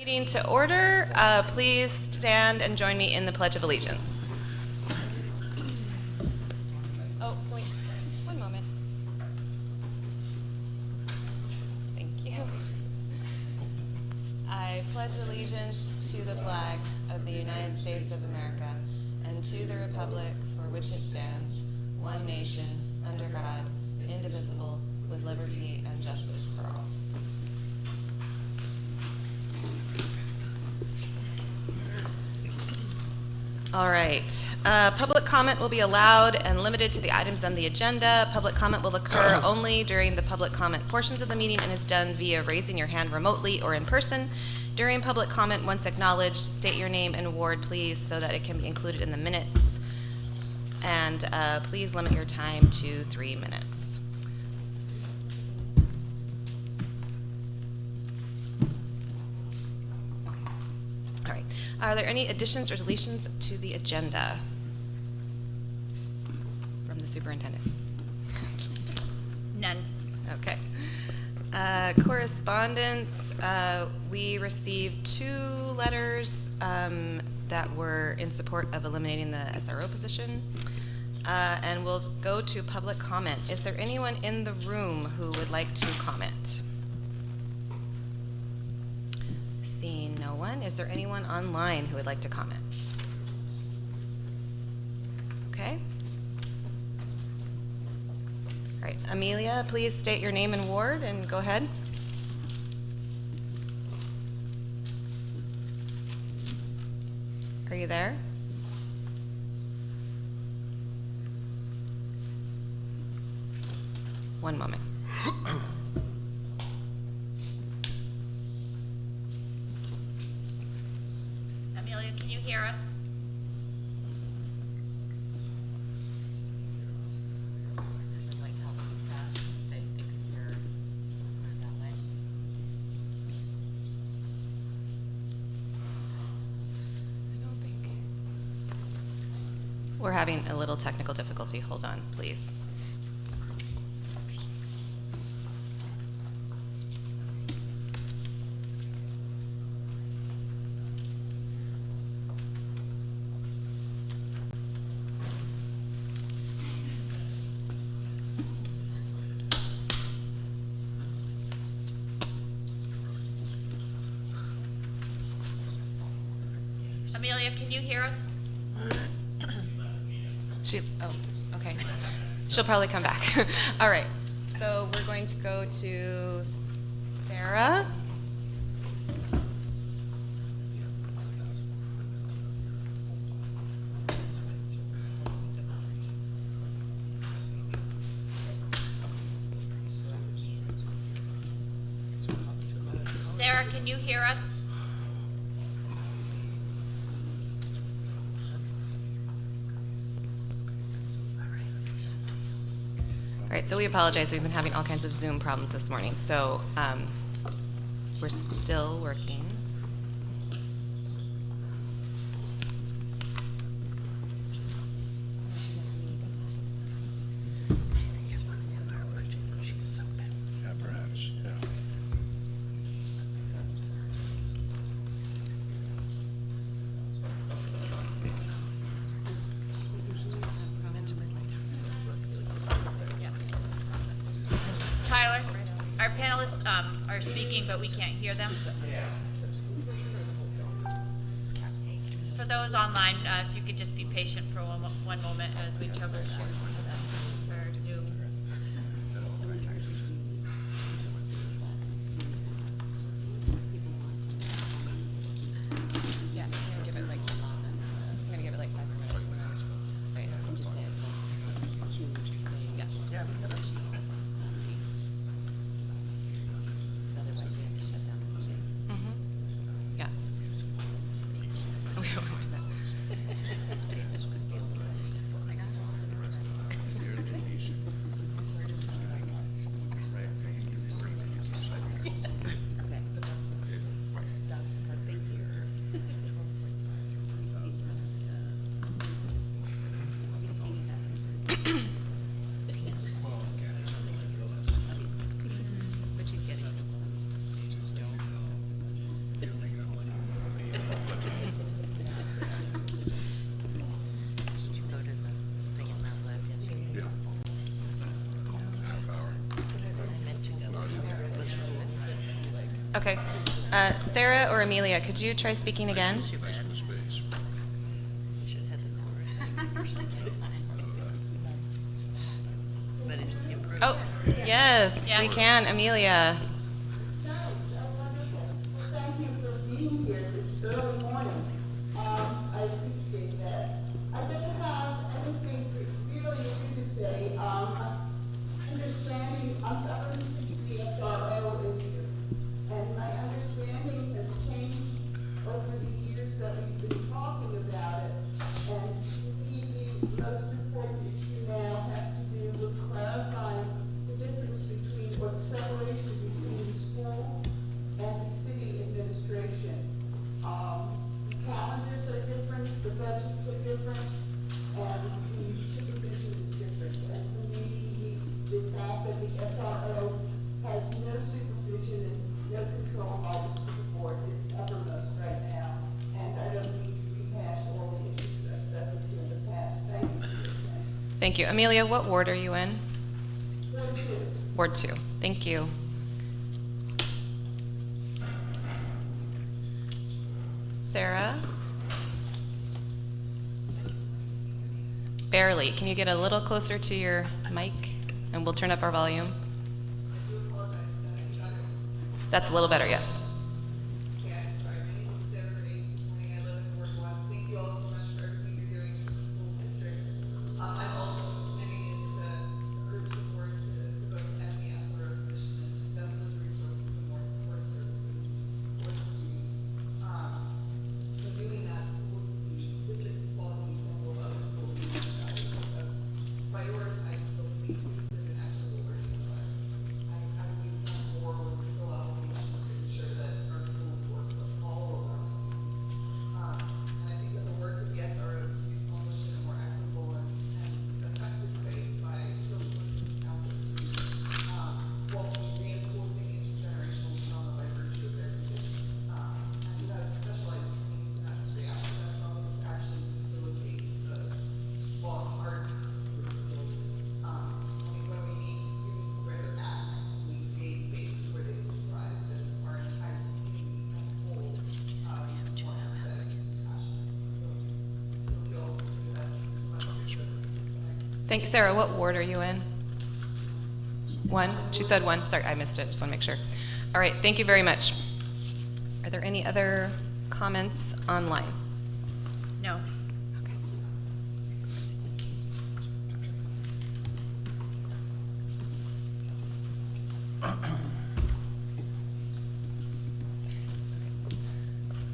Meeting to order. Please stand and join me in the Pledge of Allegiance. Oh, so wait, one moment. Thank you. I pledge allegiance to the flag of the United States of America and to the republic for which it stands, one nation, under God, indivisible, with liberty and justice for all. All right. Public comment will be allowed and limited to the items on the agenda. Public comment will occur only during the public comment portions of the meeting and is done via raising your hand remotely or in person. During public comment, once acknowledged, state your name and ward, please, so that it can be included in the minutes. And please limit your time to 3 minutes. All right. Are there any additions or deletions to the agenda from the superintendent? None. Okay. Correspondence, we received 2 letters that were in support of eliminating the SRO position. And we'll go to public comment. Is there anyone in the room who would like to comment? Seeing no one, is there anyone online who would like to comment? Okay. All right, Amelia, please state your name and ward and go ahead. Are you there? One moment. Amelia, can you hear us? This is like how we said they could hear that way. I don't think. We're having a little technical difficulty. Hold on, please. Amelia, can you hear us? Okay. She'll probably come back. All right. So we're going to go to Sarah. Sarah, can you hear us? All right, so we apologize. We've been having all kinds of Zoom problems this morning. So we're still working. Yeah, perhaps, yeah. Tyler, our panelists are speaking, but we can't hear them. For those online, if you could just be patient for one moment as we troubleshoot for Zoom. Yeah, I'm gonna give it like 5 minutes. Say it. And just that. Yeah. Otherwise we have to shut down the Zoom. Mm-hmm. Yeah. We don't want to do that. Okay. Sarah or Amelia, could you try speaking again? Personal space. Oh, yes, we Yes. can. Amelia. Thank you for being here this early morning. I appreciate that. I don't have anything really new to say. Understanding, I'm suffering from the SRO issue, and my understanding has changed over the years that we've been talking about it. And to me, the most important issue now has to do with clarifying the difference between what separation between the school and the city administration. The calendars are different, the budgets are different, and the supervision is different. And for me, the fact that the SRO has no supervision and no control by the school board is uppermost right now. And I don't need to rehash all the issues I've spoken to in the past. Thank you for listening. Thank you. Amelia, what ward are you in? Ward two. Ward 2. Thank you. Sarah? Barely. Can you get a little closer to your mic? And we'll turn up our volume. That's a little better, yes. Yeah, sorry, my name is Deborah Ray. Good morning. I live in Ward 1. Thank you all so much for everything you're doing for the school district. I'm also committing it to urge the board to go to FES or a commission and invest those resources and more support services for the students. So doing that, district quality example of other schools in the strategy of prioritize both the inclusive and equitable learning environments. I would be more with legal obligations to ensure that our schools work with all of our students. And I think that the work of the SRO can be accomplished in a more equitable and effective way by social campus, while reinforcing intergenerational trauma by virtue of their condition. And you have specialized training in that history after that trauma to actually facilitate the hard curriculum. I mean, when we meet students where they're at, we create spaces where they can thrive, that our entire community as a whole, want that passion. So, thank you all for that. Thanks, Sarah. What ward are you in? 1? She said 1. Sorry, I missed it. Just want to make sure. All right. Thank you very much. Are there any other comments online? No. Okay.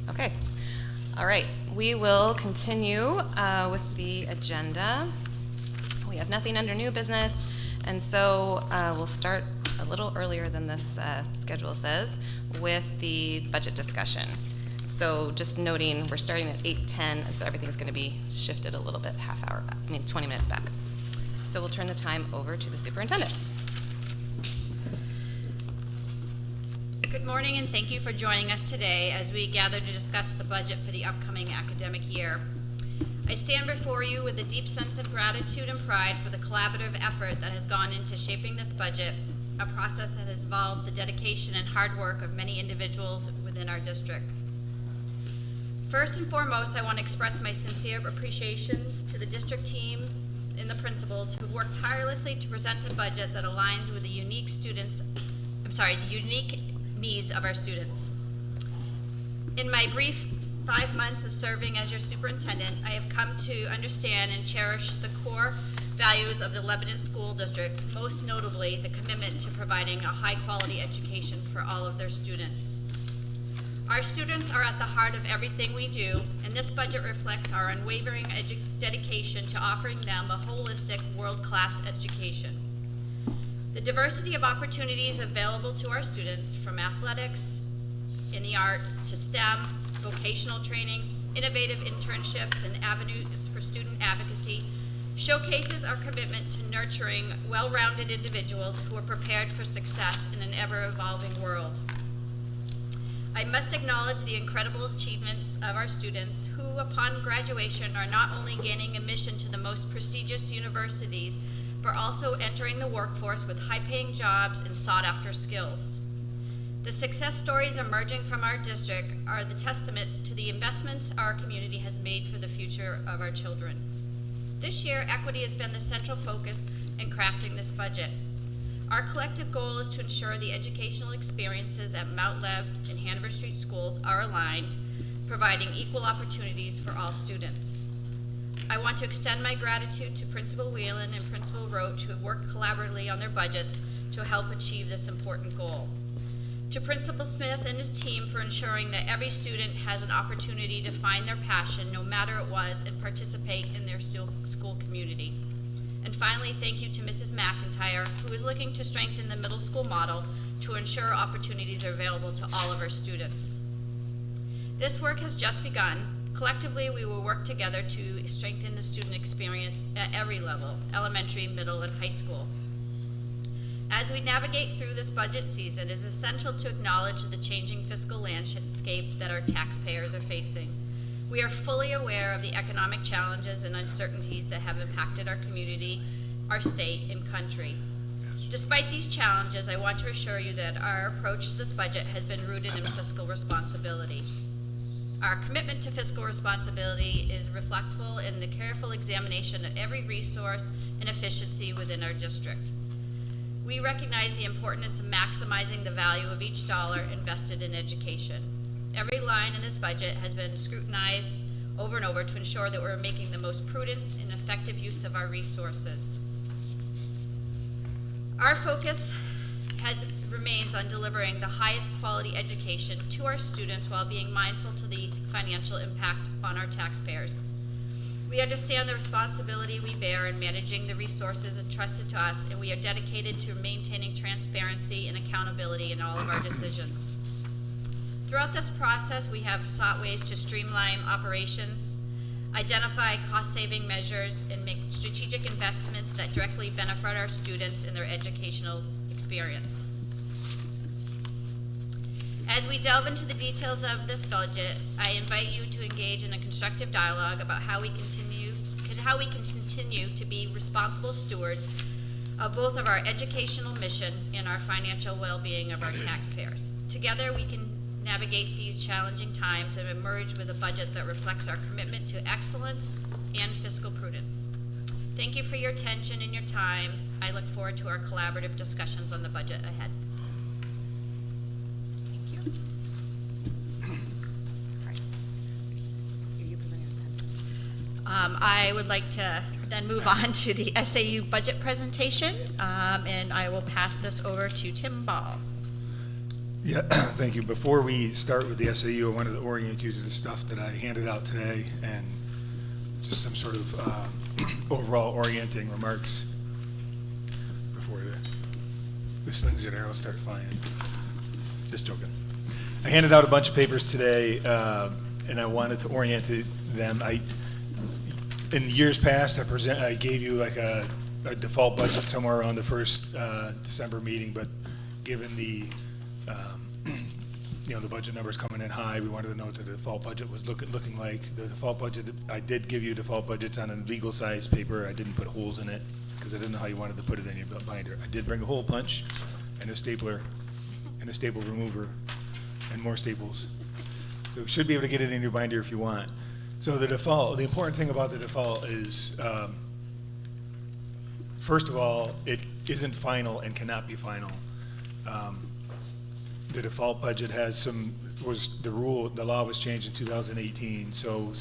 Okay. All right. We will continue with the agenda. We have nothing under new business, and so we'll start a little earlier than this schedule says with the budget discussion. So just noting, we're starting at 8:10, and so everything's going to be shifted a little bit, 20 minutes back. So we'll turn the time over to the superintendent. Good morning, and thank you for joining us today as we gather to discuss the budget for the upcoming academic year. I stand before you with a deep sense of gratitude and pride for the collaborative effort that has gone into shaping this budget, a process that has involved the dedication and hard work of many individuals within our district. First and foremost, I want to express my sincere appreciation to the district team and the principals who worked tirelessly to present a budget that aligns with the unique needs of our students. In my brief 5 months of serving as your superintendent, I have come to understand and cherish the core values of the Lebanon School District, most notably the commitment to providing a high-quality education for all of their students. Our students are at the heart of everything we do, and this budget reflects our unwavering dedication to offering them a holistic, world-class education. The diversity of opportunities available to our students, from athletics, in the arts, to STEM, vocational training, innovative internships, and avenues for student advocacy, showcases our commitment to nurturing well-rounded individuals who are prepared for success in an ever-evolving world. I must acknowledge the incredible achievements of our students who, upon graduation, are not only gaining admission to the most prestigious universities, but also entering the workforce with high-paying jobs and sought-after skills. The success stories emerging from our district are the testament to the investments our community has made for the future of our children. This year, equity has been the central focus in crafting this budget. Our collective goal is to ensure the educational experiences at Mount Lev and Hanover Street schools are aligned, providing equal opportunities for all students. I want to extend my gratitude to Principal Whelan and Principal Roach, who have worked collaboratively on their budgets to help achieve this important goal. To Principal Smith and his team for ensuring that every student has an opportunity to find their passion, no matter it was, and participate in their school community. And finally, thank you to Mrs. McIntyre, who is looking to strengthen the middle school model to ensure opportunities are available to all of our students. This work has just begun. Collectively, we will work together to strengthen the student experience at every level, elementary, middle, and high school. As we navigate through this budget season, it is essential to acknowledge the changing fiscal landscape that our taxpayers are facing. We are fully aware of the economic challenges and uncertainties that have impacted our community, our state, and country. Despite these challenges, I want to assure you that our approach to this budget has been rooted in fiscal responsibility. Our commitment to fiscal responsibility is reflectful in the careful examination of every resource and efficiency within our district. We recognize the importance of maximizing the value of each dollar invested in education. Every line in this budget has been scrutinized over and over to ensure that we're making the most prudent and effective use of our resources. Our focus remains on delivering the highest quality education to our students while being mindful to the financial impact on our taxpayers. We understand the responsibility we bear in managing the resources entrusted to us, and we are dedicated to maintaining transparency and accountability in all of our decisions. Throughout this process, we have sought ways to streamline operations, identify cost-saving measures, and make strategic investments that directly benefit our students in their educational experience. As we delve into the details of this budget, I invite you to engage in a constructive dialogue about how we can continue to be responsible stewards of both of our educational mission and our financial well-being of our taxpayers. Together, we can navigate these challenging times and emerge with a budget that reflects our commitment to excellence and fiscal prudence. Thank you for your attention and your time. I look forward to our collaborative discussions on the budget ahead. Thank you. I would like to then move on to the SAU Budget Presentation, and I will pass this over to Tim Ball. Yeah, thank you. Before we start with the SAU, I wanted to orient you to the stuff that I handed out today and just some sort of overall orienting remarks before the slings and arrows start flying. Just joking. I handed out a bunch of papers today, and I wanted to orient them. In years past, I gave you like a default budget somewhere around the first December meeting, but given the the budget numbers coming in high, we wanted to know what the default budget was looking like. The default budget, I did give you default budgets on a legal size paper. I didn't put holes in it because I didn't know how you wanted to put it in your binder. I did bring a hole punch and a stapler and a staple remover and more staples. So you should be able to get it in your binder if you want. So the important thing about the default is, first of all, it isn't final and cannot be final. The default budget has the law was changed in 2018, so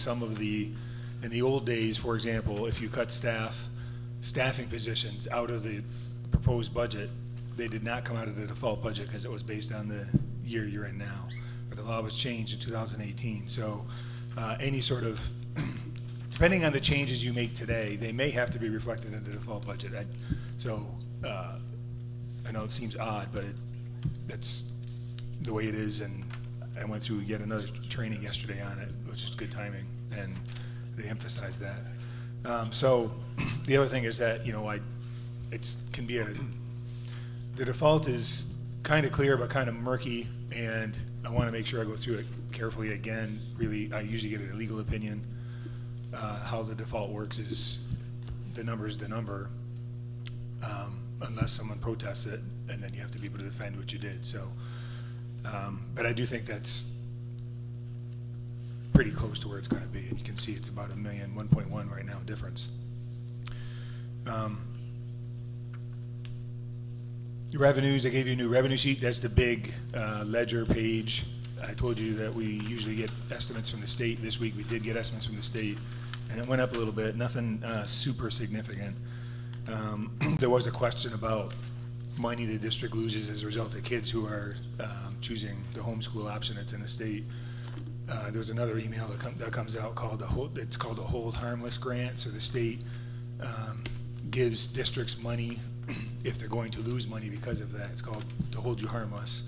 in the old days, for example, if you cut staffing positions out of the proposed budget, they did not come out of the default budget because it was based on the year you're in now. But the law was changed in 2018, so any sort of, depending on the changes you make today, they may have to be reflected in the default budget. I know it seems odd, but that's the way it is, and I went through yet another training yesterday on it, which is good timing, and they emphasized that. So the other thing is that, the default is kind of clear but kind of murky, and I want to make sure I go through it carefully again. Really, I usually get a legal opinion. How the default works is the number is the number, unless someone protests it, and then you have to be able to defend what you did. So But I do think that's pretty close to where it's going to be, and you can see it's about 1.1 right now difference. Revenues, I gave you a new revenue sheet. That's the big ledger page. I told you that we usually get estimates from the state. This week we did get estimates from the state, and it went up a little bit, nothing super significant. There was a question about money the district loses as a result of kids who are choosing the homeschool option that's in the state. There was another email that comes out called it's called a Hold Harmless Grant. So the state gives districts money if they're going to lose money because of that. It's called to hold you harmless.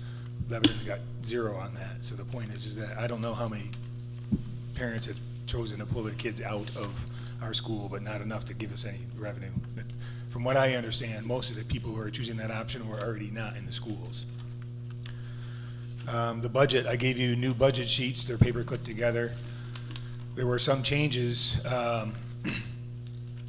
Lebanon got 0 on that. So the point is that I don't know how many parents have chosen to pull their kids out of our school, but not enough to give us any revenue. But from what I understand, most of the people who are choosing that option were already not in the schools. The budget, I gave you new budget sheets. They're paper clipped together. There were some changes,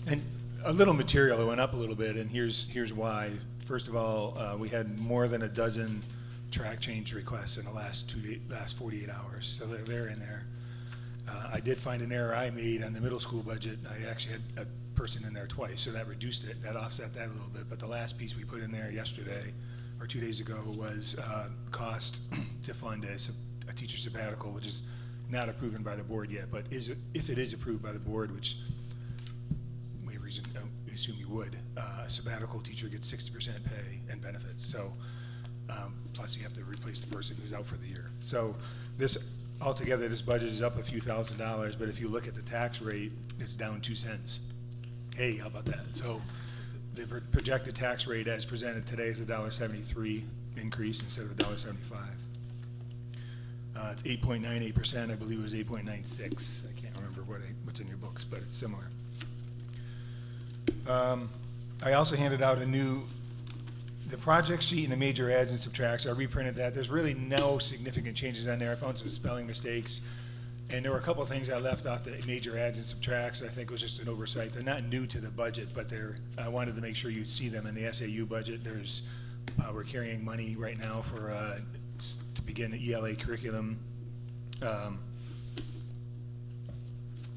and a little material that went up a little bit, and here's why. First of all, we had more than a dozen track change requests in the last 48 hours, so they're in there. I did find an error I made on the middle school budget. I actually had a person in there twice, so that reduced it. That offset that a little bit. But the last piece we put in there yesterday, or 2 days ago, was cost to fund a teacher sabbatical, which is not approved by the board yet. But if it is approved by the board, which we assume you would, a sabbatical teacher gets 60% pay and benefits. So plus you have to replace the person who's out for the year. So altogether, this budget is up a few $1,000s, but if you look at the tax rate, it's down 2 cents. Hey, how about that? So the projected tax rate as presented today is $1.73 increase instead of $1.75. It's 8.98%. I believe it was 8.96. I can't remember what's in your books, but it's similar. I also handed out the project sheet and the major adds and subtracts. I reprinted that. There's really no significant changes on there. I found some spelling mistakes, and there were a couple of things I left off the major adds and subtracts. I think it was just an oversight. They're not new to the budget, but I wanted to make sure you'd see them in the SAU budget. We're carrying money right now for to begin the ELA curriculum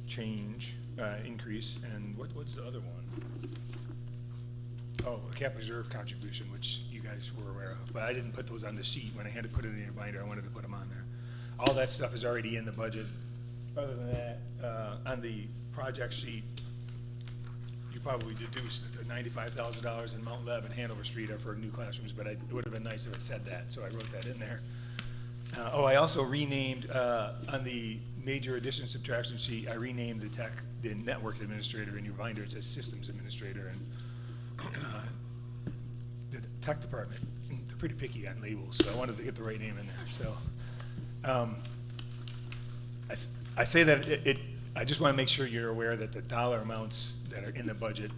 change increase. And what's the other one? Oh, a cap reserve contribution, which you guys were aware of, but I didn't put those on the sheet. When I had to put it in your binder, I wanted to put them on there. All that stuff is already in the budget. Other than that, on the project sheet, you probably deduced that the $95,000 in Mount Leb and Hanover Street are for new classrooms, but it would have been nice if it said that, so I wrote that in there. I also renamed, on the major addition subtraction sheet, I renamed the network administrator in your binder. It says systems administrator, and the tech department, they're pretty picky on labels, so I wanted to get the right name in there. So I say that I just want to make sure you're aware that the dollar amounts that are in the budget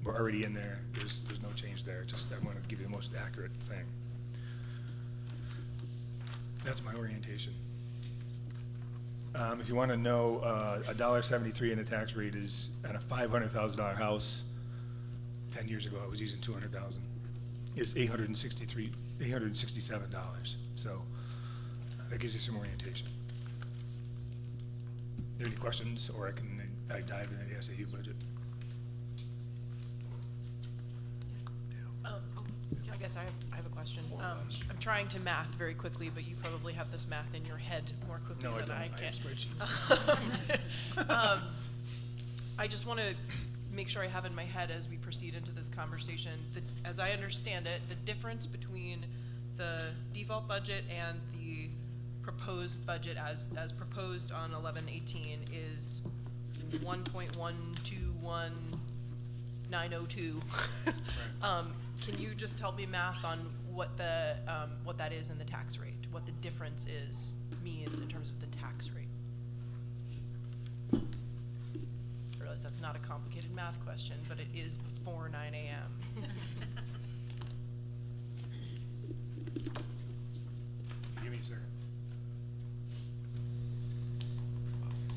were already in there. There's no change there. Just I wanted to give you the most accurate thing. That's my orientation. If you want to know, $1.73 in the tax rate is at a $500,000 house. 10 years ago, I was using $200,000. Is $867. So that gives you some orientation. Are there any questions, or I dive into the SAU budget? I guess I have a question. I'm trying to math very quickly, but you probably have this math in your head more quickly No, I than don't. I I can. have spreadsheets. I just want to make sure I have in my head as we proceed into this conversation, as I understand it, the difference between the default budget and the proposed budget as proposed on 11/18 is 1.121902. Can you just help me math on what that is in the tax rate, what the difference means in terms of the tax rate? I realize that's not a complicated math question, but it is before 9 a.m. Give me a second.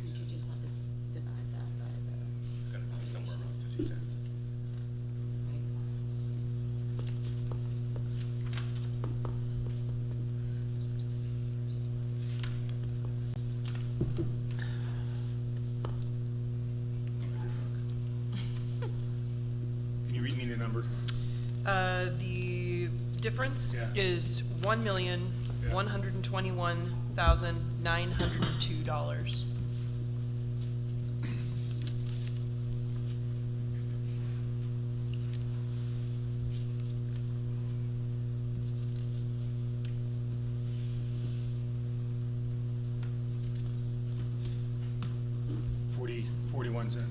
You just have to divide that by It's got to be somewhere around 50 cents. The difference Yeah. is $1,121,902. $0.41.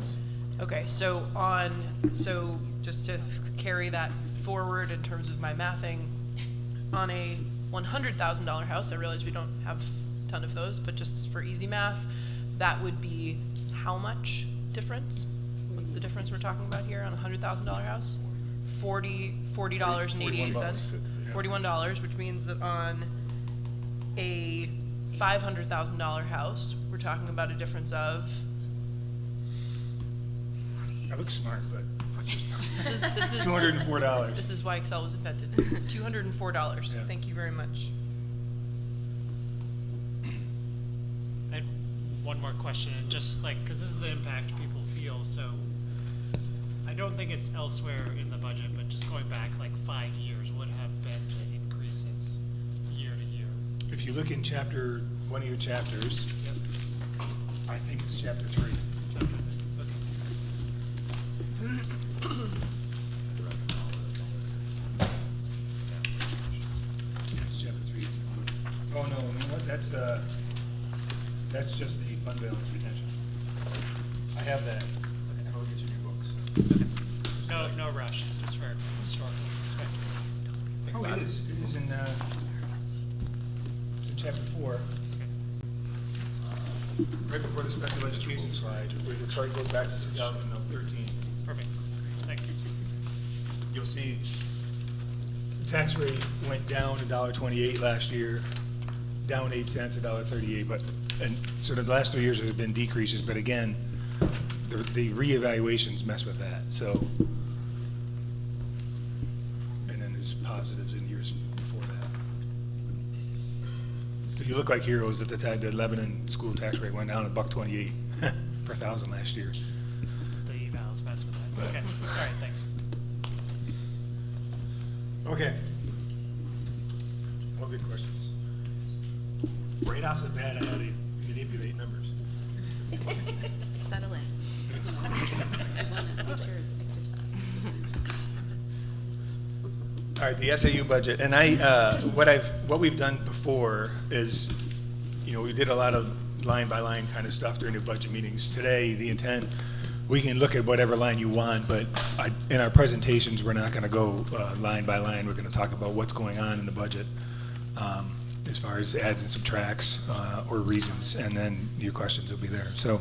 Okay, so just to carry that forward in terms of my mathing, on a $100,000 house, I realize we don't have a ton of those, but just for easy math, that would be how much difference? What's the difference we're talking about here on a $100,000 house? $40.88. Yeah. $41, which means that on a $500,000 house, we're talking about a difference of. I look smart, but This is $204. This is why Excel was invented. $204. Yeah. Thank you very much. I had one more question, and just like, because this is the impact people feel, so I don't think it's elsewhere in the budget, but just going back like 5 years, what have been the increases year to year? If you look in one of your chapters, Yep. I think it's chapter 3. Okay. It's chapter 3. Oh, no, you know what, that's just the fund balance retention. I have that. Have a look at your new books. No rush, just for historical perspective. Oh, it is in, it's in chapter 4. Right before the special education slide, where the chart goes back to 2013. Perfect, thanks. You'll see the tax rate went down $1.28 last year, down 8 cents, $1.38, and so the last 3 years there have been decreases, but again, the reevaluations mess with that, so. And then there's positives in years before that. So you look like heroes that the Lebanon school tax rate went down $1.28 per thousand last year. The evals mess with that. Okay, all right, thanks. Okay. All good questions. Right off the bat, I had to manipulate numbers. Settle in. I want to make sure it's exercise. All right, the SAU budget, and what we've done before is, we did a lot of line by line kind of stuff during the budget meetings. Today, the intent, we can look at whatever line you want, but in our presentations, we're not going to go line by line. We're going to talk about what's going on in the budget as far as adds and subtracts or reasons, and then your questions will be there. So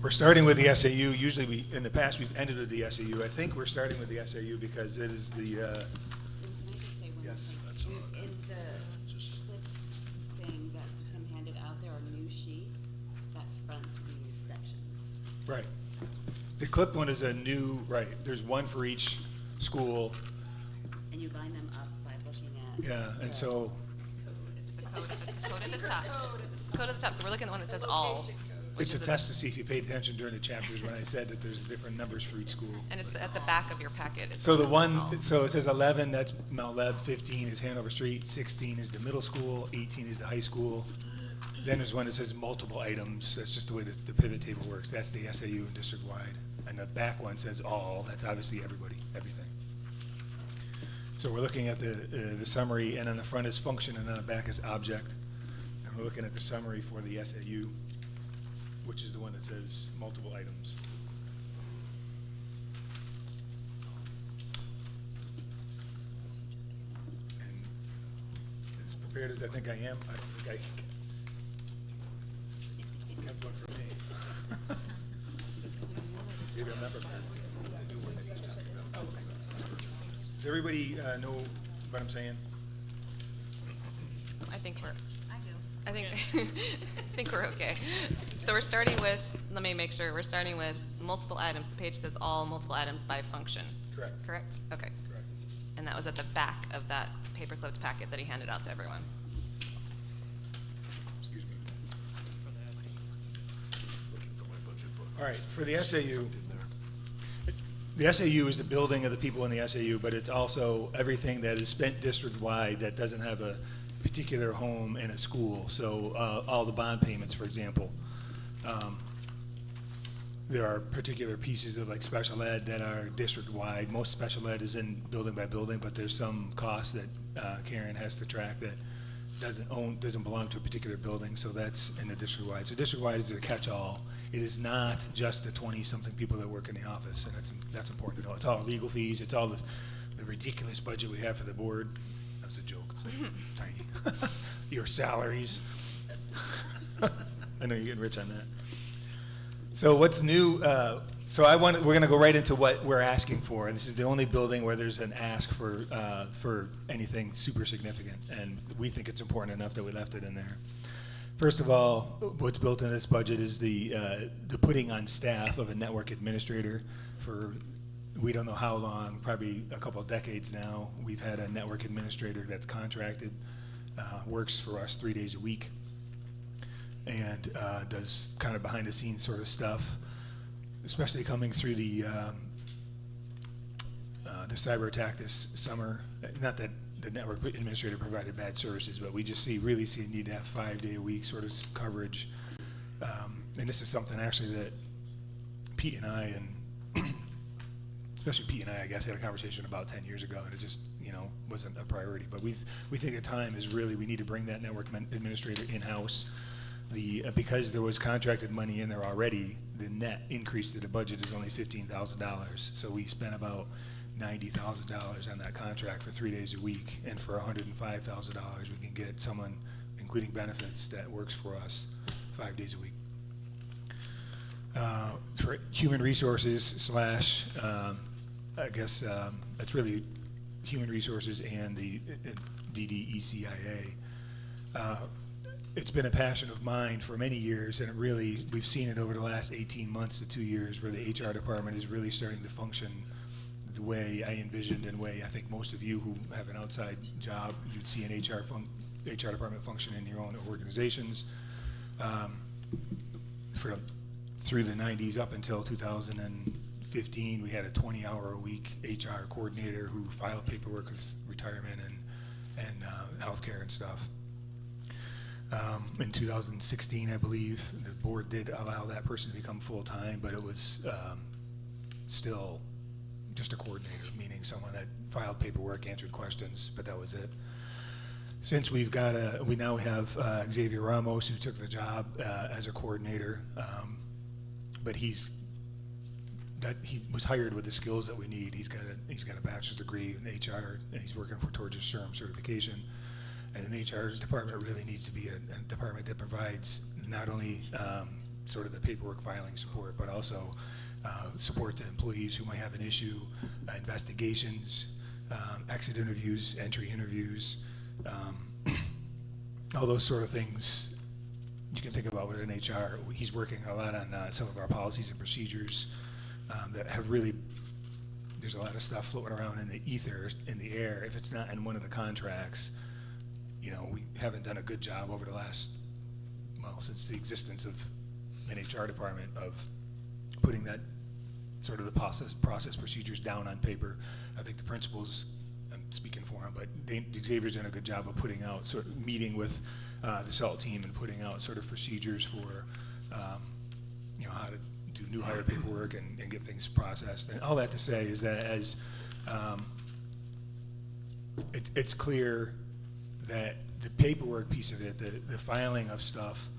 we're starting with the SAU. Usually, in the past, we've ended with the SAU. I think we're starting with the SAU because it is the. Can I just say one more Yes. thing? In the clipped thing that Tim handed out, there are new sheets that front these sections. Right. The clip one is a new, right, there's one for each school. And you line them up by looking at. Yeah, and so, The code at the top. Code at the top, so we're looking at the one that says all. which it's a is test to see if you paid attention during the chapters when I said that there's different numbers for each school. And it's at the back of your packet. So the says all. one, so it says 11, that's Mount Leb, 15 is Hanover Street, 16 is the middle school, 18 is the high school. Then there's one that says multiple items, that's just the way the pivot table works, that's the SAU and district-wide. And the back one says all, that's obviously everybody, everything. So we're looking at the summary, and on the front is function, and on the back is object. And we're looking at the summary for the SAU, which is the one that says multiple items. And as prepared as I think I am, I don't think I kept one for me. Maybe I'm not prepared. Does everybody know what I'm saying? I think we're, I do. I think, I think we're okay. So we're starting with, let me make sure, we're starting with multiple items. The page says all multiple items by function. Correct. Correct? Okay. Correct. And that was at the back of that paper clipped packet that he handed out to everyone. Excuse me. For the SAU. All right, for the SAU, the SAU is the building of the people in the SAU, but it's also everything that is spent district-wide that doesn't have a particular home in a school. So all the bond payments, for example. There are particular pieces of like special ed that are district-wide. Most special ed is in building by building, but there's some costs that Karen has to track that doesn't belong to a particular building, so that's in the district-wide. So district-wide is a catch-all. It is not just the 20-something people that work in the office, and that's important to know. It's all legal fees. It's all the ridiculous budget we have for the board. That was a joke. It's like tiny. Your salaries. I know you're getting rich on that. So what's new? So we're going to go right into what we're asking for, and this is the only building where there's an ask for anything super significant, and we think it's important enough that we left it in there. First of all, what's built in this budget is the putting on staff of a network administrator for we don't know how long, probably a couple of decades now. We've had a network administrator that's contracted, works for us 3 days a week, and does kind of behind the scenes sort of stuff, especially coming through the cyber attack this summer. Not that the network administrator provided bad services, but we just really see a need to have 5-day-a-week sort of coverage. And this is something actually that Pete and I, and especially Pete and I guess, had a conversation about 10 years ago, and it just, wasn't a priority. But we think the time is really, we need to bring that network administrator in-house. Because there was contracted money in there already, the net increase to the budget is only $15,000. So we spent about $90,000 on that contract for 3 days a week, and for $105,000 we can get someone, including benefits, that works for us 5 days a week. For human resources / I guess it's really human resources and the DDECIA. It's been a passion of mine for many years, and we've seen it over the last 18 months to 2 years, where the HR department is really starting to function the way I envisioned, and way I think most of you who have an outside job, you'd see an HR department function in your own organizations. Through the 90s up until 2015, we had a 20-hour-a-week HR coordinator who filed paperwork with retirement and healthcare and stuff. In 2016, I believe, the board did allow that person to become full-time, but it was still just a coordinator, meaning someone that filed paperwork, answered questions, but that was it. Since we now have Xavier Ramos, who took the job as a coordinator, but he was hired with the skills that we need. He's got a bachelor's degree in HR, and he's working towards his SHRM certification. And an HR department really needs to be a department that provides not only sort of the paperwork filing support, but also support to employees who might have an issue, investigations, exit interviews, entry interviews, all those sort of things you can think about with an HR. He's working a lot on some of our policies and procedures that have really, there's a lot of stuff floating around in the ether, in the air. If it's not in one of the contracts, we haven't done a good job over the last, since the existence of an HR department, of putting that sort of the process procedures down on paper. I think the principals, I'm speaking for him, but Xavier's done a good job of putting out, sort of meeting with the SALT team and putting out sort of procedures for, how to do new hire paperwork and get things processed. And all that to say is that as it's clear that the paperwork piece of it, the filing of stuff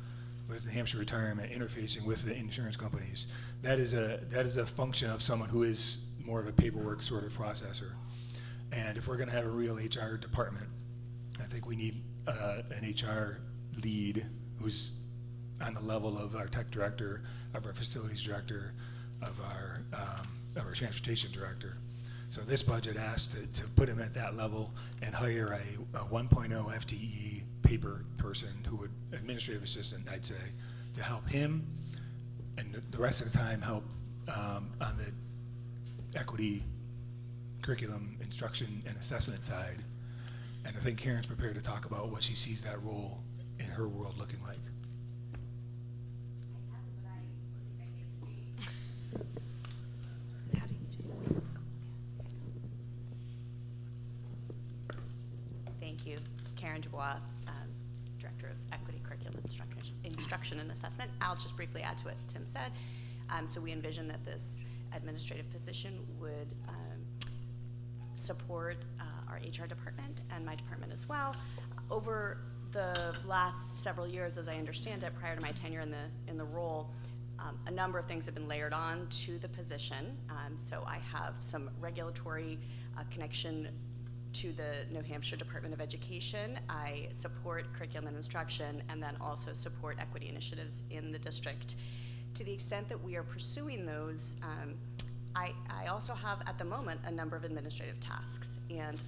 with the Hampshire Retirement, interfacing with the insurance companies, that is a function of someone who is more of a paperwork sort of processor. And if we're going to have a real HR department, I think we need an HR lead who's on the level of our tech director, of our facilities director, of our transportation director. So this budget asks to put him at that level and hire a 1.0 FTE paper person, administrative assistant, I'd say, to help him, and the rest of the time help on the equity, curriculum, instruction, and assessment side. And I think Karen's prepared to talk about what she sees that role in her world looking like. you. Karen Dubois, Director of Equity, Curriculum, Instruction and Assessment. I'll just briefly add to what Tim said. So we envision that this administrative position would support our HR department and my department as well. Over the last several years, as I understand it, prior to my tenure in the role, a number of things have been layered on to the position. So I have some regulatory connection to the New Hampshire Department of Education. I support curriculum and instruction, and then also support equity initiatives in the district. To the extent that we are pursuing those, I also have at the moment a number of administrative tasks, and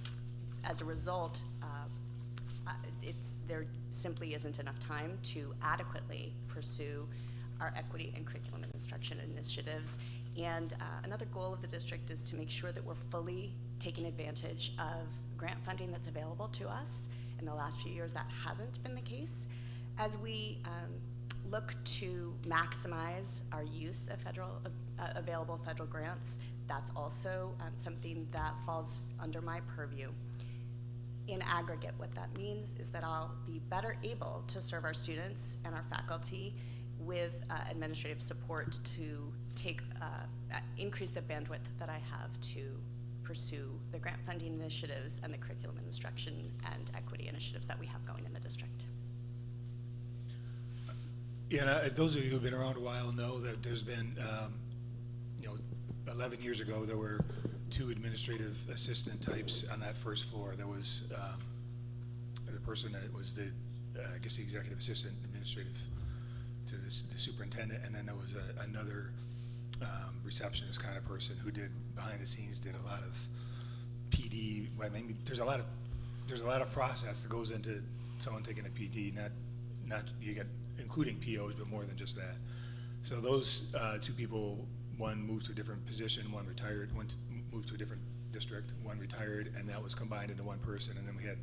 as a result, there simply isn't enough time to adequately pursue our equity and curriculum and instruction initiatives. And another goal of the district is to make sure that we're fully taking advantage of grant funding that's available to us. In the last few years, that hasn't been the case. As we look to maximize our use of available federal grants, that's also something that falls under my purview. In aggregate, what that means is that I'll be better able to serve our students and our faculty with administrative support to increase the bandwidth that I have to pursue the grant funding initiatives and the curriculum and instruction and equity initiatives that we have going in the district. Yeah, and those of you who've been around a while know that there's been, 11 years ago, there were 2 administrative assistant types on that first floor. There was the person that was the executive assistant administrative to the superintendent, and then there was another receptionist kind of person who did behind the scenes, did a lot of PD. I mean, there's a lot of process that goes into someone taking a PD, not you get including POs, but more than just that. So those 2 people, one moved to a different position, one retired, one moved to a different district, one retired, and that was combined into one person. And then we had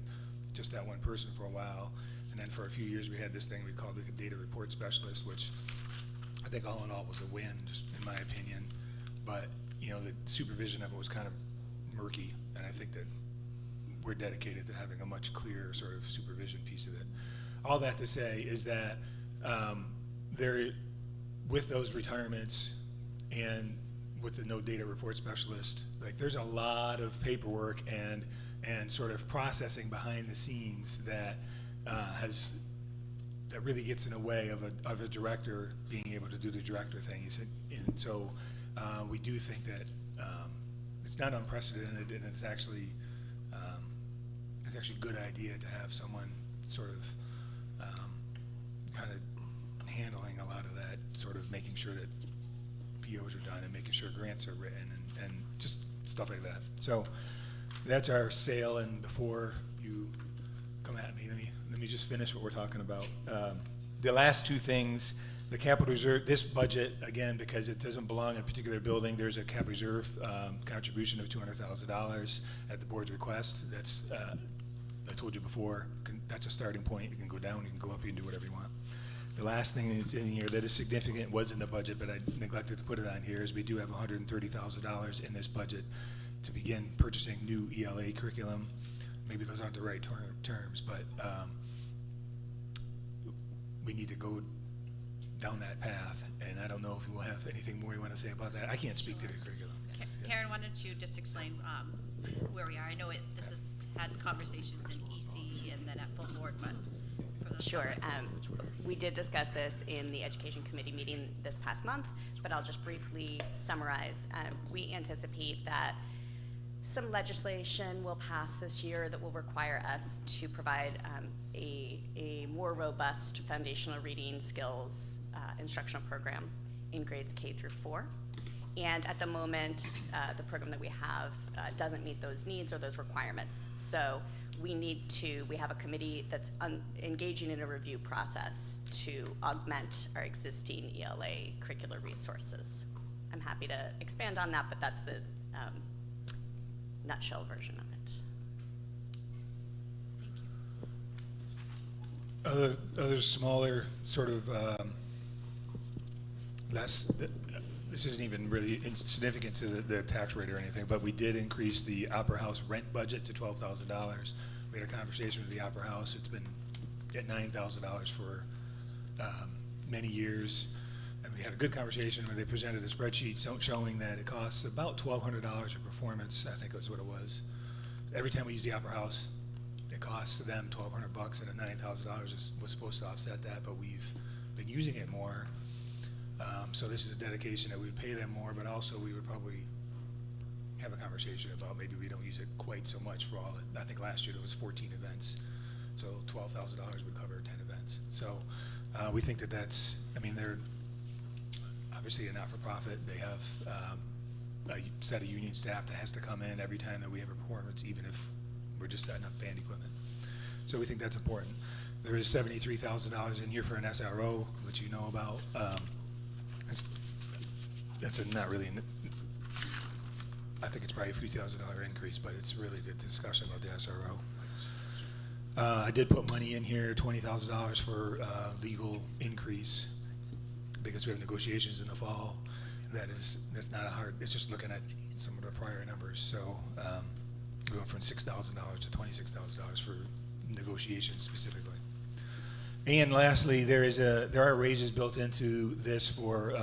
just that one person for a while. And then for a few years, we had this thing we called the data report specialist, which I think all in all was a win, just in my opinion. But, the supervision of it was kind of murky. And I think that we're dedicated to having a much clearer sort of supervision piece of it. All that to say is that with those retirements and with the no data report specialist, like there's a lot of paperwork and sort of processing behind the scenes that that really gets in the way of a director being able to do the director thing. And so we do think that it's not unprecedented, and it's actually a good idea to have someone sort of kind of handling a lot of that, sort of making sure that POs are done and making sure grants are written and just stuff like that. So that's our sale, and before you come at me, let me just finish what we're talking about. The last 2 things, the capital reserve, this budget, again, because it doesn't belong in a particular building, there's a capital reserve contribution of $200,000 at the board's request. That's, I told you before, that's a starting point. You can go down, you can go up, you can do whatever you want. The last thing that's in here that is significant was in the budget, but I neglected to put it on here, is we do have $130,000 in this budget to begin purchasing new ELA curriculum. Maybe those aren't the right terms, but we need to go down that path, and I don't know if you will have anything more you want to say about that. I can't speak to the curriculum. Karen, why don't you just explain where we are? I know this has had conversations in EC and then at full board, but for the Sure. We did discuss this in the Education Committee meeting this past month, but I'll just briefly summarize. We anticipate that some legislation will pass this year that will require us to provide a more robust foundational reading skills instructional program in grades K through 4. And at the moment, the program that we have doesn't meet those needs or those requirements. So we have a committee that's engaging in a review process to augment our existing ELA curricular resources. I'm happy to expand on that, but that's the nutshell version of it. Thank you. Other smaller sort of this isn't even really significant to the tax rate or anything, but we did increase the Opera House rent budget to $12,000. We had a conversation with the Opera House. It's been at $9,000 for many years. And we had a good conversation where they presented a spreadsheet showing that it costs about $1,200 a performance, I think was what it was. Every time we use the Opera House, it costs them $1,200, and the $9,000 was supposed to offset that, but we've been using it more. So this is a dedication that we would pay them more, but also we would probably have a conversation about maybe we don't use it quite so much for all. I think last year there was 14 events, so $12,000 would cover 10 events. So we think that that's, I mean, they're obviously a not-for-profit. They have a set of union staff that has to come in every time that we have a performance, even if we're just setting up band equipment. So we think that's important. There is $73,000 in here for an SRO, which you know about. That's a not really, I think it's probably a few $1,000 increase, but it's really the discussion about the SRO. I did put money in here, $20,000 for legal increase, because we have negotiations in the fall. That's not a hard, it's just looking at some of the prior numbers. So we went from $6,000 to $26,000 for negotiations specifically. And lastly, there are raises built into this for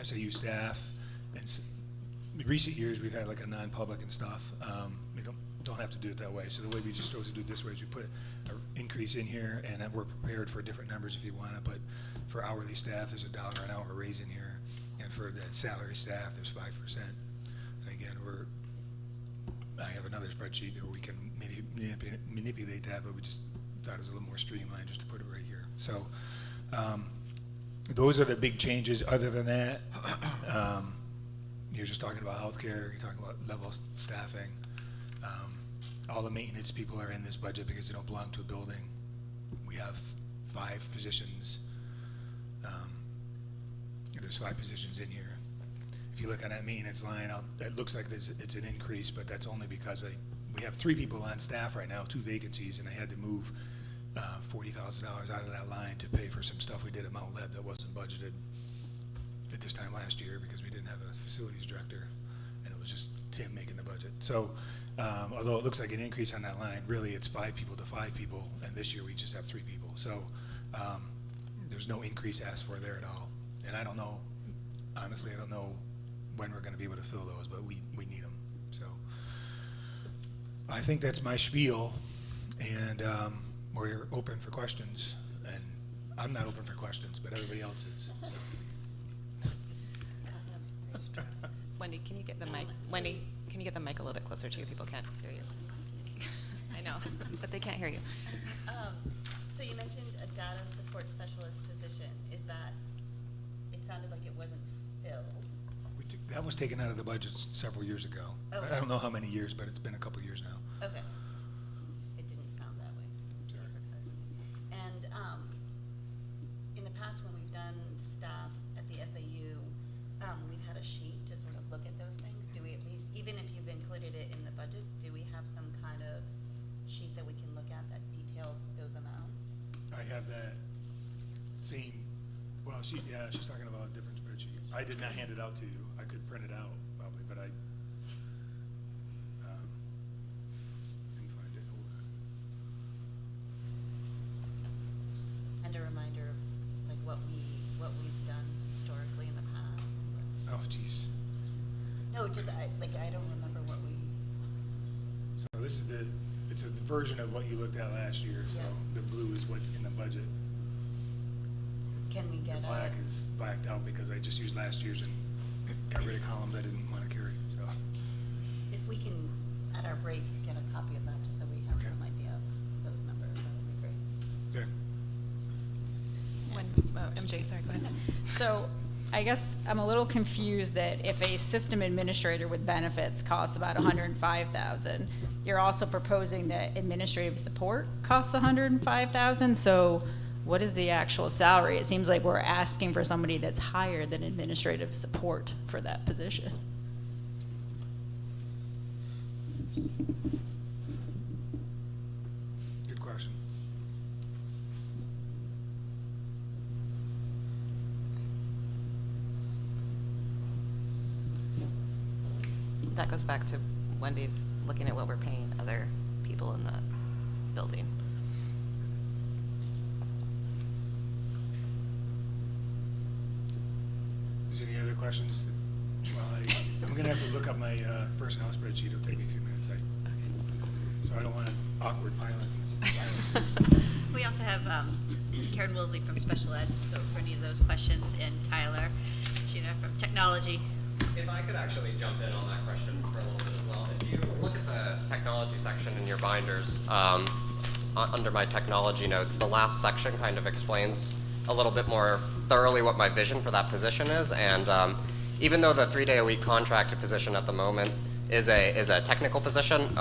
SAU staff. And in recent years, we've had like a non-public and stuff. We don't have to do it that way. So the way we just chose to do it this way is we put an increase in here, and we're prepared for different numbers if you want it. But for hourly staff, there's $1 an hour raise in here, and for the salary staff, there's 5%. And again, I have another spreadsheet where we can manipulate that, but we just thought it was a little more streamlined just to put it right here. So those are the big changes. Other than that, you're just talking about healthcare, you're talking about level staffing. All the maintenance people are in this budget because they don't belong to a building. We have 5 positions. There's 5 positions in here. If you look on that maintenance line, it looks like it's an increase, but that's only because we have 3 people on staff right now, 2 vacancies, and I had to move $40,000 out of that line to pay for some stuff we did at Mount Leb that wasn't budgeted at this time last year because we didn't have a facilities director, and it was just Tim making the budget. So although it looks like an increase on that line, really it's 5 people to 5 people, and this year we just have 3 people. So there's no increase asked for there at all. And I don't know, honestly, I don't know when we're going to be able to fill those, but we need them. So I think that's my spiel, and we're open for questions. And I'm not open for questions, but everybody else is. So. Wendy, can you get the mic? Wendy, can you get the mic a little bit closer to you? People can't hear you. I know, but they can't hear you. So you mentioned a data support specialist position. Is that, it sounded like it wasn't filled. That was taken out of the budget several years ago. Okay. I don't know how many years, but it's been a couple years now. Okay. It didn't sound that way. Sorry. And in the past, when we've done staff at the SAU, we've had a sheet to sort of look at those things. Do we at least, even if you've included it in the budget, do we have some kind of sheet that we can look at that details those amounts? I have that same, well, she's talking about a different spreadsheet. I did not hand it out to you. I could print it out probably, but I didn't find it. And a reminder of like what we've done historically in the past. Oh, geez. No, just I don't remember what we. So this is it's a version of what you looked at last year. So Yeah. the blue is what's in the budget. Can we get The black is blacked out because I just used last year's and got rid of columns I didn't want to carry. So if we can at our break get a copy of that just so we have Okay. some idea of those numbers, that would be great. Okay. MJ, sorry, go ahead. So I guess I'm a little confused that if a system administrator with benefits costs about $105,000, you're also proposing that administrative support costs $105,000. So what is the actual salary? It seems like we're asking for somebody that's higher than administrative support for that position. Good question. That goes back to Wendy's looking at what we're paying other people in the building. Is there any other questions? Well, I'm gonna have to look up my personnel spreadsheet. It'll take me a few minutes. So I don't want awkward pilots and silence. We also have Karen Wilsley from Special Ed, so for any of those questions, and Tyler Sheena from Technology. If I could actually jump in on that question for a little bit as well. If you look at the technology section in your binders, under my technology notes, the last section kind of explains a little bit more thoroughly what my vision for that position is. And even though the 3-day-a-week contracted position at the moment is a technical position,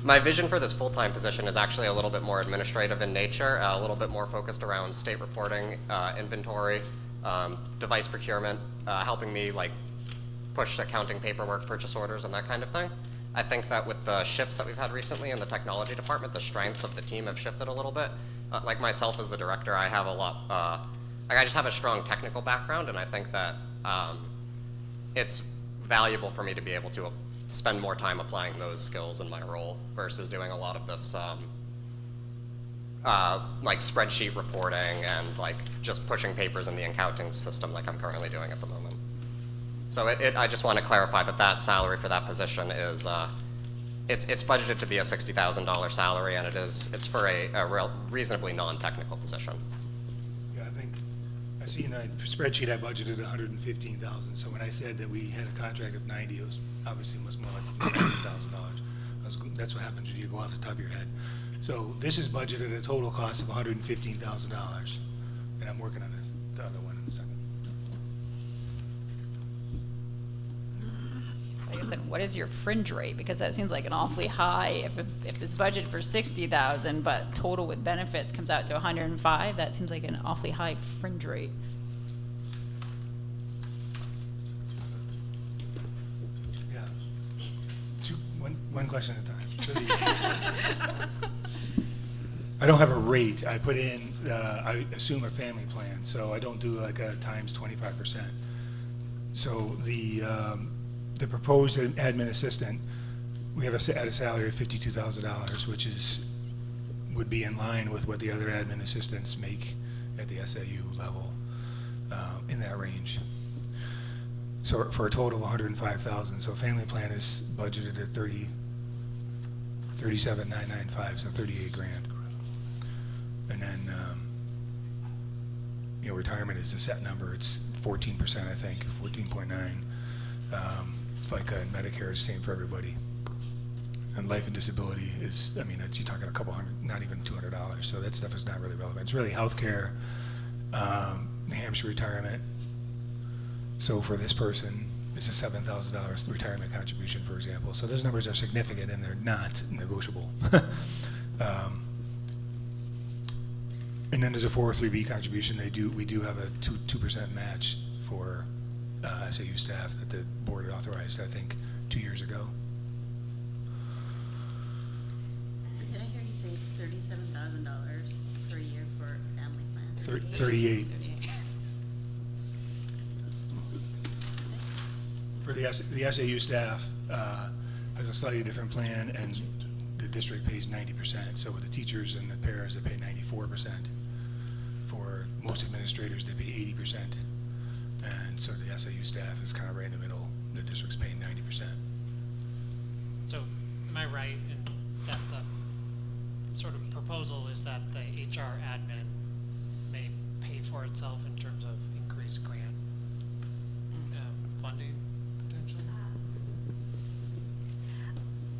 my vision for this full-time position is actually a little bit more administrative in nature, a little bit more focused around state reporting, inventory, device procurement, helping me like push accounting paperwork, purchase orders, and that kind of thing. I think that with the shifts that we've had recently in the technology department, the strengths of the team have shifted a little bit. Like myself as the director, I have a lot, I just have a strong technical background, and I think that it's valuable for me to be able to spend more time applying those skills in my role versus doing a lot of this like spreadsheet reporting and like just pushing papers in the accounting system like I'm currently doing at the moment. So I just want to clarify that salary for that position is it's budgeted to be a $60,000 salary, and it's for a reasonably non-technical position. Yeah, I think I see in a spreadsheet I budgeted $115,000. So when I said that we had a contract of 90, it was obviously much more like $90,000. That's what happens when you go off the top of your head. So this is budgeted at a total cost of $115,000, and I'm working on the other one in a second. Like I said, what is your fringe rate? Because that seems like an awfully high, if it's budgeted for 60,000, but total with benefits comes out to 105, that seems like an awfully high fringe rate. Yeah. One question at a time. So I don't have a rate. I put in, I assume a family plan, so I don't do like a times 25%. So the proposed admin assistant, we have at a salary of $52,000, which would be in line with what the other admin assistants make at the SAU level, in that range. So for a total of $105,000. So family plan is budgeted at $37,995, so $38,000. And then retirement is a set number. It's 14%, I think, 14.9. FICA and Medicare is the same for everybody. And life and disability is, I mean, you're talking a couple hundred, not even $200. So that stuff is not really relevant. It's really healthcare, New Hampshire retirement. So for this person, it's a $7,000 retirement contribution, for example. So those numbers are significant and they're not negotiable. And then there's a 403B contribution. We do have a 2% match for SAU staff that the board authorized, I think, 2 years ago. So did I hear you say it's $37,000 per year for family plan? 38. For the SAU staff has a slightly different plan, and the district pays 90%. So with the teachers and the paras, they pay 94%. For most administrators, they pay 80%. And so the SAU staff is kind of right in the middle. The district's paying 90%. So am I right in that the sort of proposal is that the HR admin may pay for itself in terms of increased grant funding potentially?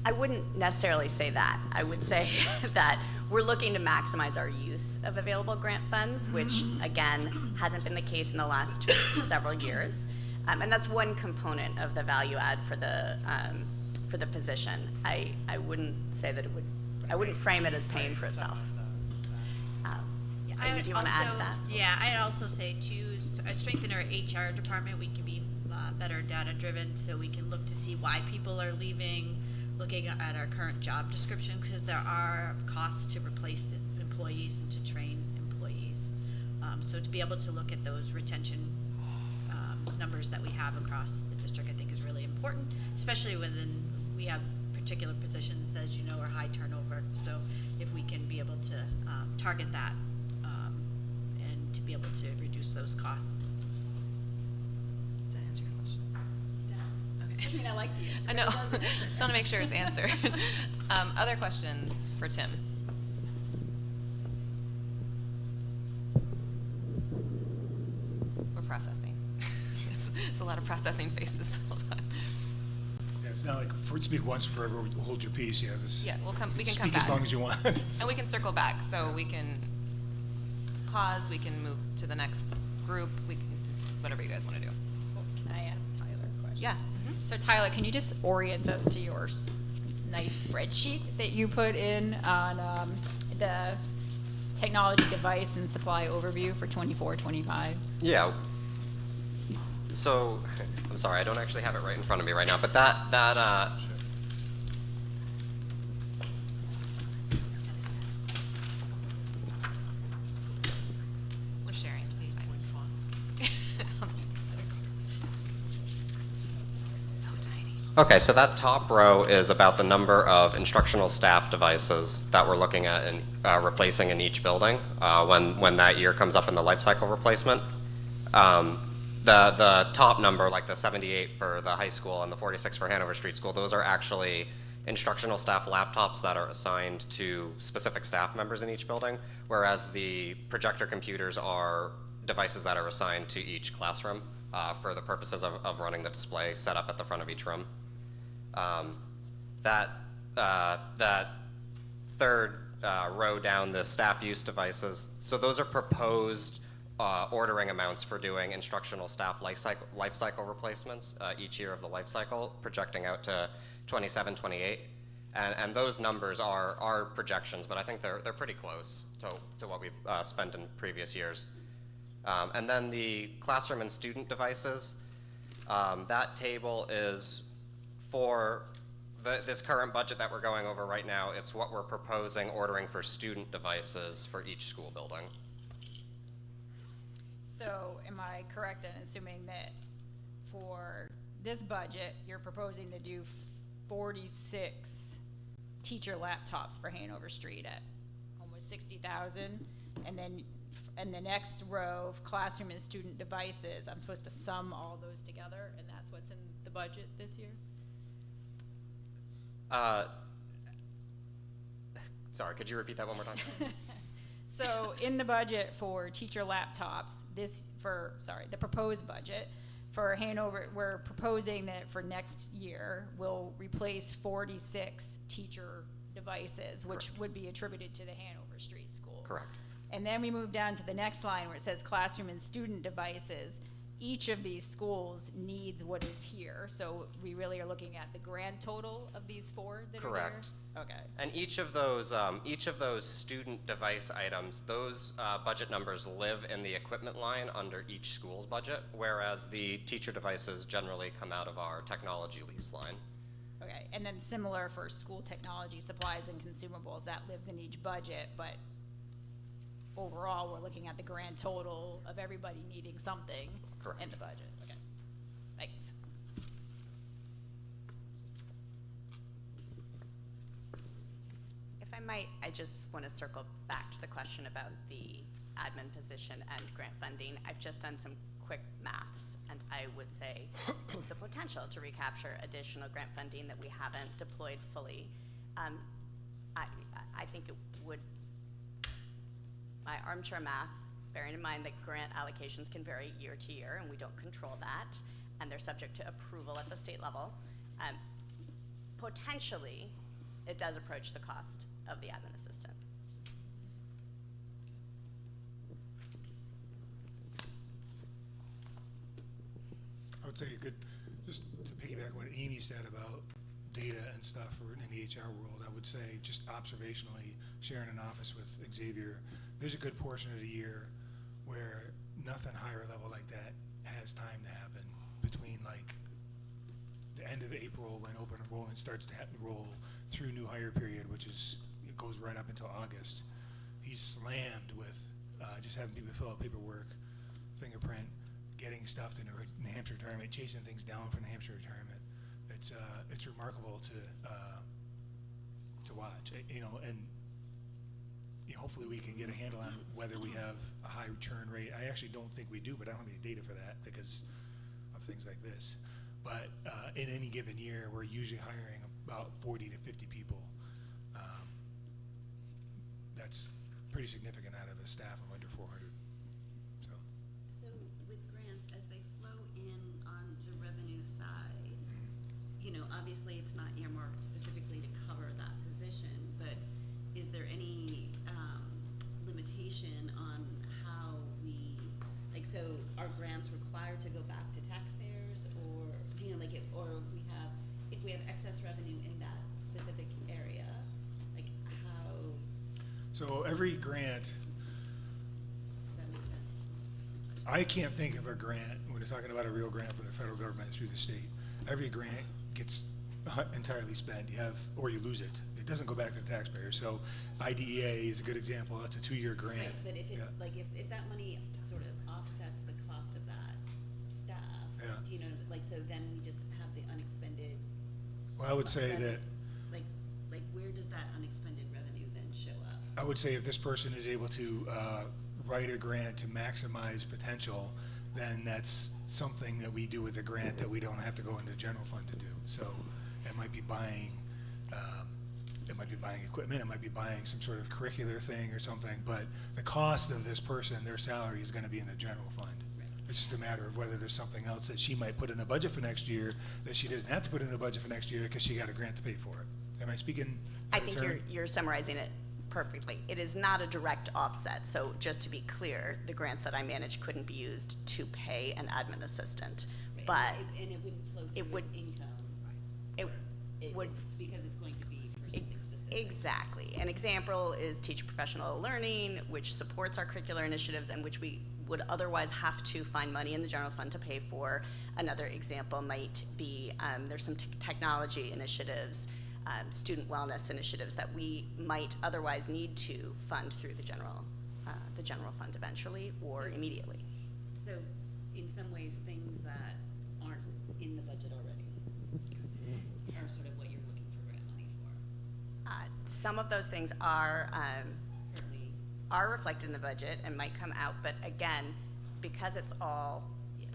I wouldn't necessarily say that. I would say that we're looking to maximize our use of available grant funds, which again hasn't been the case in the last several years, and that's one component of the value add for the position. I wouldn't say that it would. I wouldn't frame it as paying for itself. Amy, do you want to add to that? Yeah, I'd also say too, strengthen our HR department. We can be better data driven, so we can look to see why people are leaving. Looking at our current job description, because there are costs to replace employees and to train employees. So to be able to look at those retention numbers that we have across the district, I think is really important. important, especially when we have particular positions that, as you know, are high turnover. So if we can be able to target that and to be able to reduce those costs. Does that answer your question? I mean, I like the answer. I know. but it doesn't answer. Just want to make sure it's answered. Other questions for Tim? We're processing. It's a lot of processing faces. Hold on. Yeah, it's not like speak once forever, hold your peace. You have this. Yeah, we can come Speak back. as long as you want. And we can circle back, so we can pause, we can move to the next group, we can, it's whatever you guys want to do. Can I ask Tyler a question? Yeah. So Tyler, can you just orient us to your nice spreadsheet that you put in on the technology device and supply overview for 24-25? Yeah. So, I'm sorry, I don't actually have it right in front of me right now, but that We're sharing, that's fine. So tiny. Okay, so that top row is about the number of instructional staff devices that we're looking at and replacing in each building when that year comes up in the life cycle replacement. The top number, like the 78 for the high school and the 46 for Hanover Street School, those are actually instructional staff laptops that are assigned to specific staff members in each building, whereas the projector computers are devices that are assigned to each classroom for the purposes of running the display set up at the front of each room. That third row down, the staff use devices, so those are proposed ordering amounts for doing instructional staff life cycle replacements each year of the life cycle, projecting out to 27, 28. And those numbers are projections, but I think they're pretty close to what we've spent in previous years. And then the classroom and student devices, that table is for this current budget that we're going over right now. It's what we're proposing ordering for student devices for each school building. So am I correct in assuming that for this budget, you're proposing to do 46 teacher laptops for Hanover Street at almost 60,000, and then in the next row of classroom and student devices, I'm supposed to sum all those together, and that's what's in the budget this year? Sorry, could you repeat that one more time? So in the budget for teacher laptops, the proposed budget for Hanover, we're proposing that for next year, we'll replace 46 teacher devices, which Correct. would be attributed to the Hanover Street School. Correct. And then we move down to the next line where it says classroom and student devices. Each of these schools needs what is here, so we really are looking at the grand total of these four that are there? Correct. Okay. And each of those student device items, those budget numbers live in the equipment line under each school's budget, whereas the teacher devices generally come out of our technology lease line. Okay, and then similar for school technology supplies and consumables, that lives in each budget, but overall, we're looking at the grand total of everybody needing something Correct. in the budget. Okay, thanks. If I might, I just want to circle back to the question about the admin position and grant funding. I've just done some quick maths, and I would say the potential to recapture additional grant funding that we haven't deployed fully. I think it would, my armchair math, bearing in mind that grant allocations can vary year to year, and we don't control that, and they're subject to approval at the state level, potentially, it does approach the cost of the admin assistant. I would say just to piggyback on what Amy said about data and stuff in the HR world, I would say just observationally, sharing an office with Xavier, there's a good portion of the year where nothing higher level like that has time to happen between like the end of April when open enrollment starts to roll through new hire period, which is, it goes right up until August. He's slammed with just having people fill out paperwork, fingerprint, getting stuff to New Hampshire retirement, chasing things down for New Hampshire retirement. it's remarkable to watch, you know, and hopefully we can get a handle on whether we have a high return rate. I actually don't think we do, but I don't have any data for that because of things like this. But in any given year, we're usually hiring about 40 to 50 people. That's pretty significant out of a staff of under 400. So with grants, as they flow in on the revenue side, you know, obviously it's not earmarked specifically to cover that position, but is there any limitation on how we, like, so are grants required to go back to taxpayers, or, you know, like, if we have excess revenue in that specific area, like, how? So every grant, Does that make sense? I can't think of a grant, when we're talking about a real grant from the federal government through the state, every grant gets entirely spent, or you lose it. It doesn't go back to the taxpayer. So IDEA is a good example. That's a 2-year grant. Right, but if it, Yeah. like, if that money sort of offsets the cost of that staff, Yeah. do you know, like, so then we just have the unexpended. Well, I would say that, Like, where does that unexpended revenue then show up? I would say if this person is able to write a grant to maximize potential, then that's something that we do with a grant that we don't have to go into the general fund to do. So it might be buying equipment, it might be buying some sort of curricular thing or something, but the cost of this person, their salary is going to be in the general fund. Right. It's just a matter of whether there's something else that she might put in the budget for next year that she doesn't have to put in the budget for next year because she got a grant to pay for it. Am I speaking I out of think turn? you're summarizing it perfectly. It is not a direct offset, so just to be clear, the grants that I manage couldn't be used to pay an admin assistant, Right, but and it wouldn't flow it through would- as income. it would. Because it's going to be for something specific. Exactly. An example is teacher professional learning, which supports our curricular initiatives and which we would otherwise have to find money in the general fund to pay for. Another example might be there's some technology initiatives, student wellness initiatives that we might otherwise need to fund through the general fund eventually or immediately. So, in some ways, things that aren't in the budget already are sort of what you're looking for grant money for. Some of those things are Currently, reflected in the budget and might come out, but again, because it's all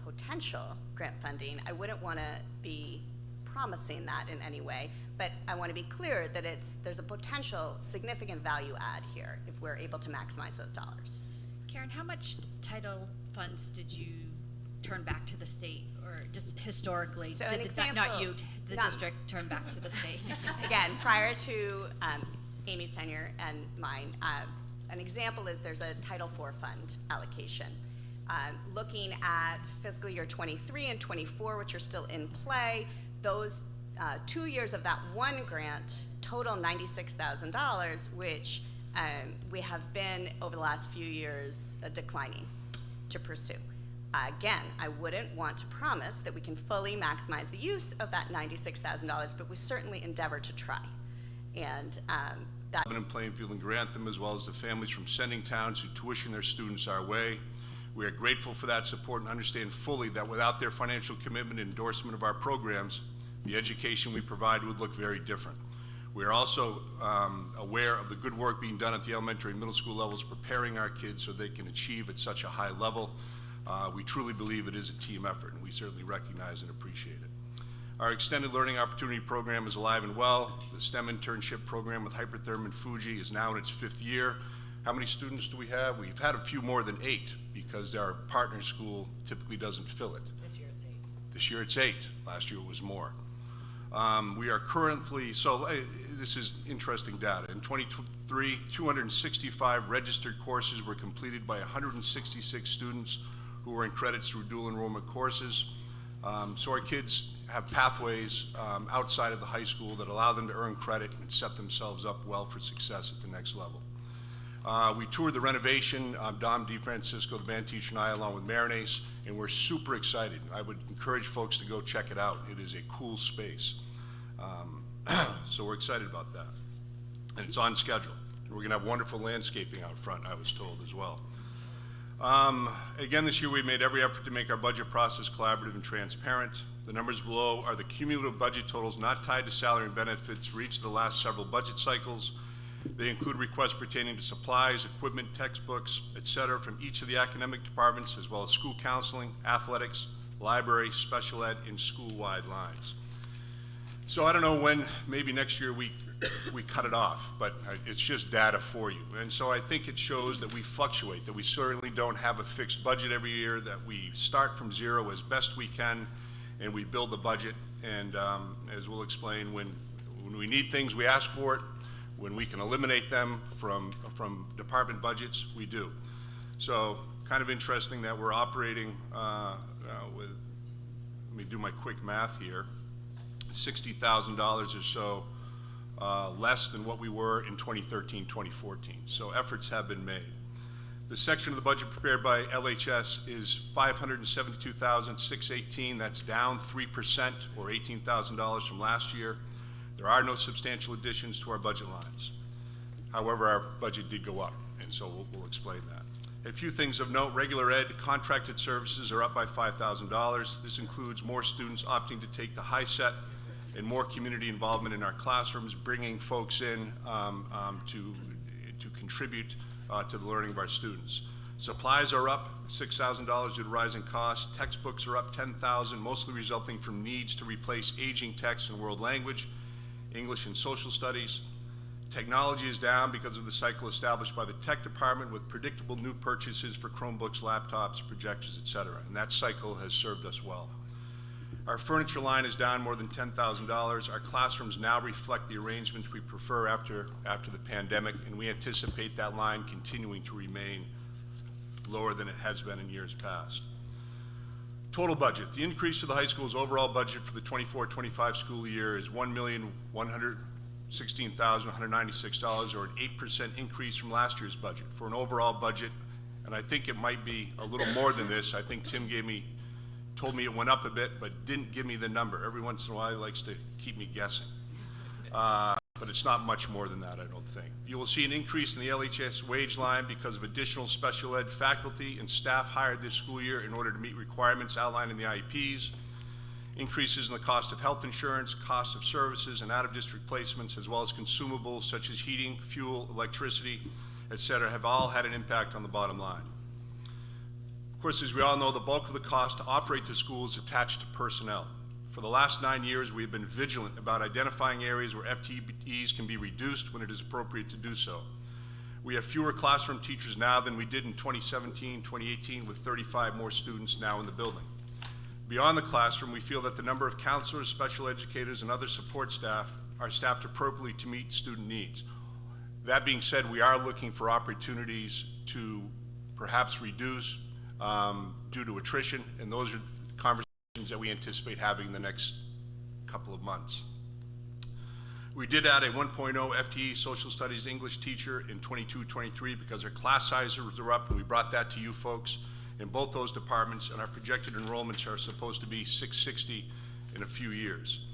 potential grant funding, I wouldn't want to be promising that in any way, but I want to be clear that there's a potential significant value add here if we're able to maximize those dollars. Karen, how much title funds did you turn back to the state, or just historically? So an Not example- you, the none. district turn back to the state. Again, prior to Amy's tenure and mine, an example is there's a Title IV fund allocation. Looking at fiscal year 23 and 24, which are still in play, those 2 years of that one grant total $96,000, which we have been over the last few years declining to pursue. Again, I wouldn't want to promise that we can fully maximize the use of that $96,000, but we certainly endeavor to try. And that. Lebanon playing field and grant them, as well as the families from sending towns who tuition their students our way. We are grateful for that support and understand fully that without their financial commitment and endorsement of our programs, the education we provide would look very different. We are also aware of the good work being done at the elementary and middle school levels, preparing our kids so they can achieve at such a high level. We truly believe it is a team effort, and we certainly recognize and appreciate it. Our Extended Learning Opportunity Program is alive and well. The STEM internship program with Hypertherm Fuji is now in its 5th year. How many students do we have? We've had a few more than 8 because our partner school typically doesn't fill it. This year it's 8. This year it's 8. Last year it was more. We are currently, this is interesting data. In 2023, 265 registered courses were completed by 166 students who were in credits through dual enrollment courses. So our kids have pathways outside of the high school that allow them to earn credit and set themselves up well for success at the next level. We toured the renovation, Dom DeFrancisco, the band teacher, and I, along with Marinese, and we're super excited. I would encourage folks to go check it out. It is a cool space. So we're excited about that. And it's on schedule. And we're going to have wonderful landscaping out front, I was told, as well. Again, this year we made every effort to make our budget process collaborative and transparent. The The numbers below are the cumulative budget totals not tied to salary and benefits for each of the last several budget cycles. They include requests pertaining to supplies, equipment, textbooks, etc. from each of the academic departments, as well as school counseling, athletics, library, special ed, and school-wide lines. So I don't know when, maybe next year we cut it off, but it's just data for you. And so I think it shows that we fluctuate, that we certainly don't have a fixed budget every year, that we start from zero as best we can, and we build the budget. And as we'll explain, when we need things, we ask for it. When we can eliminate them from department budgets, we do. So kind of interesting that we're operating with, let me do my quick math here, $60,000 or so less than what we were in 2013, 2014. So efforts have been made. The section of the budget prepared by LHS is $572,618. That's down 3% or $18,000 from last year. There are no substantial additions to our budget lines. However, our budget did go up, and so we'll explain that. A few things of note: regular ed contracted services are up by $5,000. This includes more students opting to take the high set and more community involvement in our classrooms, bringing folks in to contribute to the learning of our students. Supplies are up $6,000 due to rising costs. Textbooks are up $10,000, mostly resulting from needs to replace aging text in world language, English and social studies. Technology is down because of the cycle established by the tech department with predictable new purchases for Chromebooks, laptops, projectors, etc. And that cycle has served us well. Our furniture line is down more than $10,000. Our classrooms now reflect the arrangements we prefer after the pandemic, and we anticipate that line continuing to remain lower than it has been in years past. Total budget. The increase to the high school's overall budget for the 24-25 school year is $1,116,196, or an 8% increase from last year's budget, for an overall budget, and I think it might be a little more than this. I think Tim told me it went up a bit, but didn't give me the number. Every once in a while he likes to keep me guessing. But it's not much more than that, I don't think. You will see an increase in the LHS wage line because of additional special ed faculty and staff hired this school year in order to meet requirements outlined in the IEPs. Increases in the cost of health insurance, cost of services, and out-of-district placements, as well as consumables such as heating, fuel, electricity, etc., have all had an impact on the bottom line. Of course, as we all know, the bulk of the cost to operate the school is attached to personnel. For the last 9 years, we have been vigilant about identifying areas where FTEs can be reduced when it is appropriate to do so. We have fewer classroom teachers now than we did in 2017, 2018, with 35 more students now in the building. Beyond the classroom, we feel that the number of counselors, special educators, and other support staff are staffed appropriately to meet student needs. That being said, we are looking for opportunities to perhaps reduce due to attrition, and those are conversations that we anticipate having in the next couple of months. We did add a 1.0 FTE social studies English teacher in 22-23 because our class sizes are up, and we brought that to you folks in both those departments, and our projected enrollments are supposed to be 660 in a few years.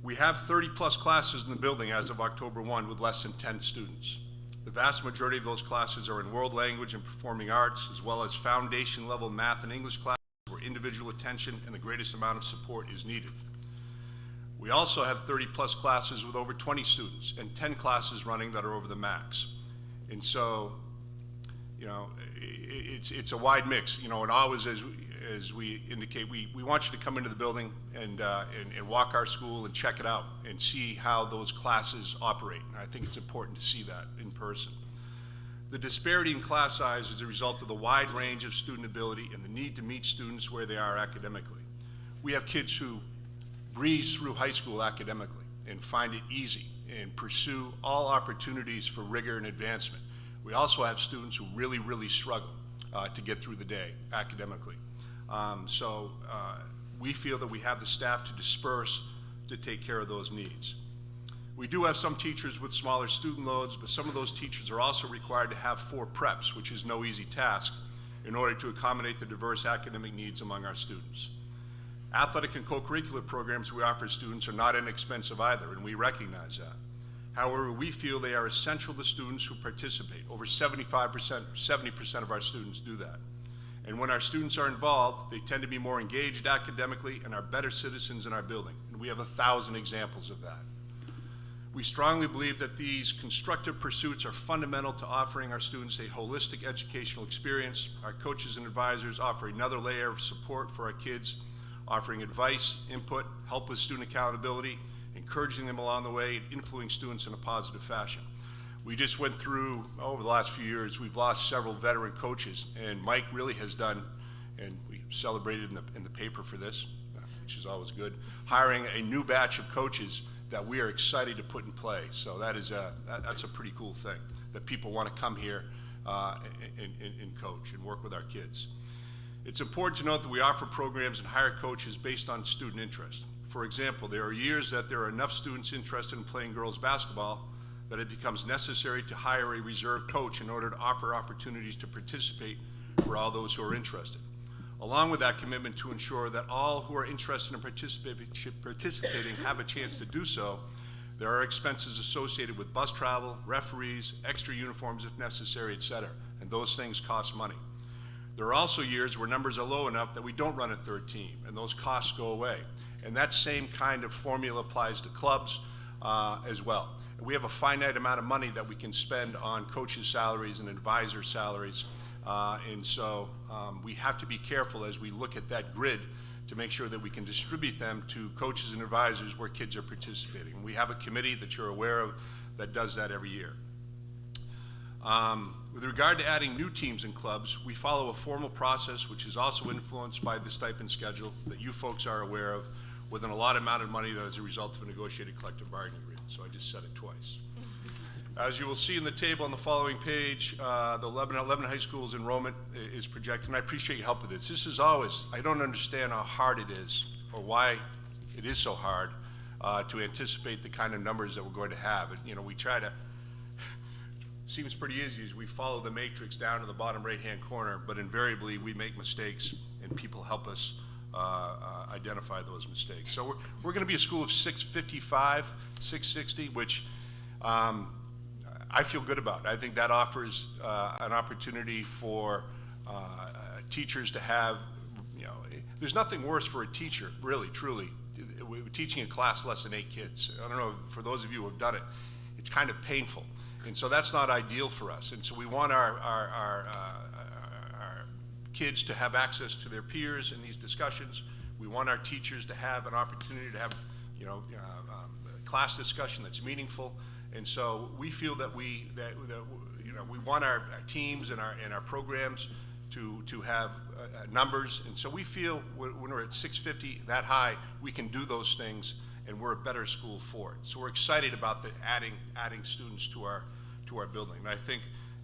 We have 30+ classes in the building as of October 1 with less than 10 students. The vast majority of those classes are in world language and performing arts, as well as foundation level math and English classes where individual attention and the greatest amount of support is needed. We also have 30+ classes with over 20 students and 10 classes running that are over the max. And so, you know, it's a wide mix, you know, and always as we indicate, we want you to come into the building and walk our school and check it out and see how those classes operate. And I think it's important to see that in person. The disparity in class size is a result of the wide range of student ability and the need to meet students where they are academically. We have kids who breeze through high school academically and find it easy and pursue all opportunities for rigor and advancement. We also have students who really, really struggle to get through the day academically. We feel that we have the staff to disperse to take care of those needs. We do have some teachers with smaller student loads, but some of those teachers are also required to have 4 preps, which is no easy task, in order to accommodate the diverse academic needs among our students. Athletic and co-curricular programs we offer students are not inexpensive either, and we recognize that. However, we feel they are essential to students who participate. Over 70% of our students do that. And when our students are involved, they tend to be more engaged academically and are better citizens in our building. And we have 1,000 examples of that. We strongly believe that these constructive pursuits are fundamental to offering our students a holistic educational experience. Our coaches and advisors offer another layer of support for our kids, offering advice, input, help with student accountability, encouraging them along the way, and influencing students in a positive fashion. We just went through, over the last few years, we've lost several veteran coaches, and Mike really has done, and we celebrated in the paper for this, which is always good, hiring a new batch of coaches that we are excited to put in play. So that's a pretty cool thing, that people want to come here and coach and work with our kids. It's important to note that we offer programs and hire coaches based on student interest. For example, there are years that there are enough students interested in playing girls basketball that it becomes necessary to hire a reserve coach in order to offer opportunities to participate for all those who are interested. Along with that commitment to ensure that all who are interested in participating have a chance to do so, there are expenses associated with bus travel, referees, extra uniforms if necessary, etc. And those things cost money. There are also years where numbers are low enough that we don't run a third team, and those costs go away. And that same kind of formula applies to clubs as well. We have a finite amount of money that we can spend on coaches' salaries and advisor salaries, and so we have to be careful as we look at that grid to make sure that we can distribute them to coaches and advisors where kids are participating. We have a committee that you're aware of that does that every year. With regard to adding new teams and clubs, we follow a formal process which is also influenced by the stipend schedule that you folks are aware of, with an allotted amount of money that is a result of a negotiated collective bargaining agreement. So I just said it twice. As you will see in the table on the following page, the 11 high schools enrollment is projected, and I appreciate your help with this. This is always, I don't understand how hard it is, or why it is so hard to anticipate the kind of numbers that we're going to have. And, you know, we try to, seems pretty easy as we follow the matrix down to the bottom right-hand corner, but invariably we make mistakes, and people help us identify those mistakes. So we're going to be a school of 655, 660, which I feel good about. I think that offers an opportunity for teachers to have, you know, there's nothing worse for a teacher, really, truly, teaching a class less than 8 kids. I don't know, for those of you who have done it, it's kind of painful. And so that's not ideal for us. And so we want our kids to have access to their peers in these discussions. We want our teachers to have an opportunity to have, you know, class discussion that's meaningful. And so we feel that we want our teams and our programs to have numbers. And so we feel when we're at 650 that high, we can do those things, and we're a better school for it. So we're excited about the adding students to our building.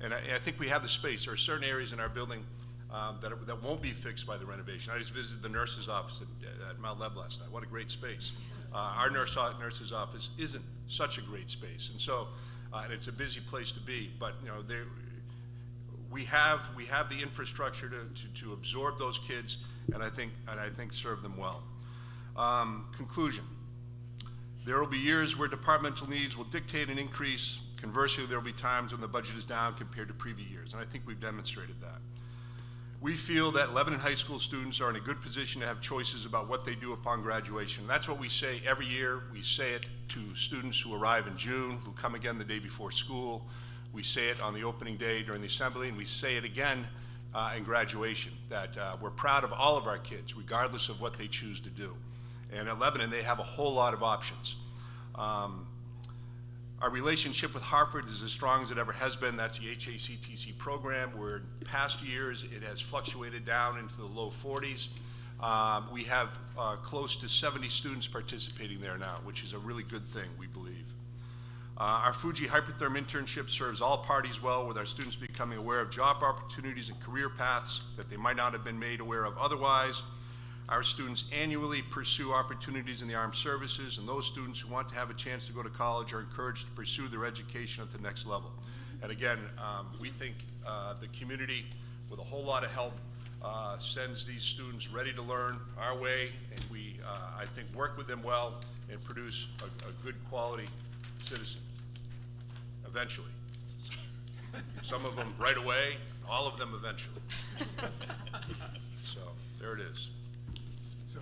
And I think we have the space. There are certain areas in our building that won't be fixed by the renovation. I just visited the nurse's office at Mount Lev last night. What a great space. Our nurse's office isn't such a great space, and so and it's a busy place to be. But you know, we have the infrastructure to absorb those kids, and I think serve them well. Conclusion: there will be years where departmental needs will dictate an increase. Conversely, there will be times when the budget is down compared to previous years, and I think we've demonstrated that. We feel that Lebanon High School students are in a good position to have choices about what they do upon graduation. That's what we say every year. We say it to students who arrive in June, who come again the day before school. We say it on the opening day during the assembly, and we say it again in graduation, that we're proud of all of our kids, regardless of what they choose to do. And at Lebanon, they have a whole lot of options. Our relationship with Hartford is as strong as it ever has been. That's the HACTC program, where in past years it has fluctuated down into the low 40s. We have close to 70 students participating there now, which is a really good thing, we believe. Our Fuji Hypertherm internship serves all parties well, with our students becoming aware of job opportunities and career paths that they might not have been made aware of otherwise. Our students annually pursue opportunities in the armed services, and those students who want to have a chance to go to college are encouraged to pursue their education at the next level. And again, we think the community, with a whole lot of help, sends these students ready to learn our way, and we, I think, work with them well and produce a good quality citizen, eventually. Some of them right away, all of them eventually. So, there it is. So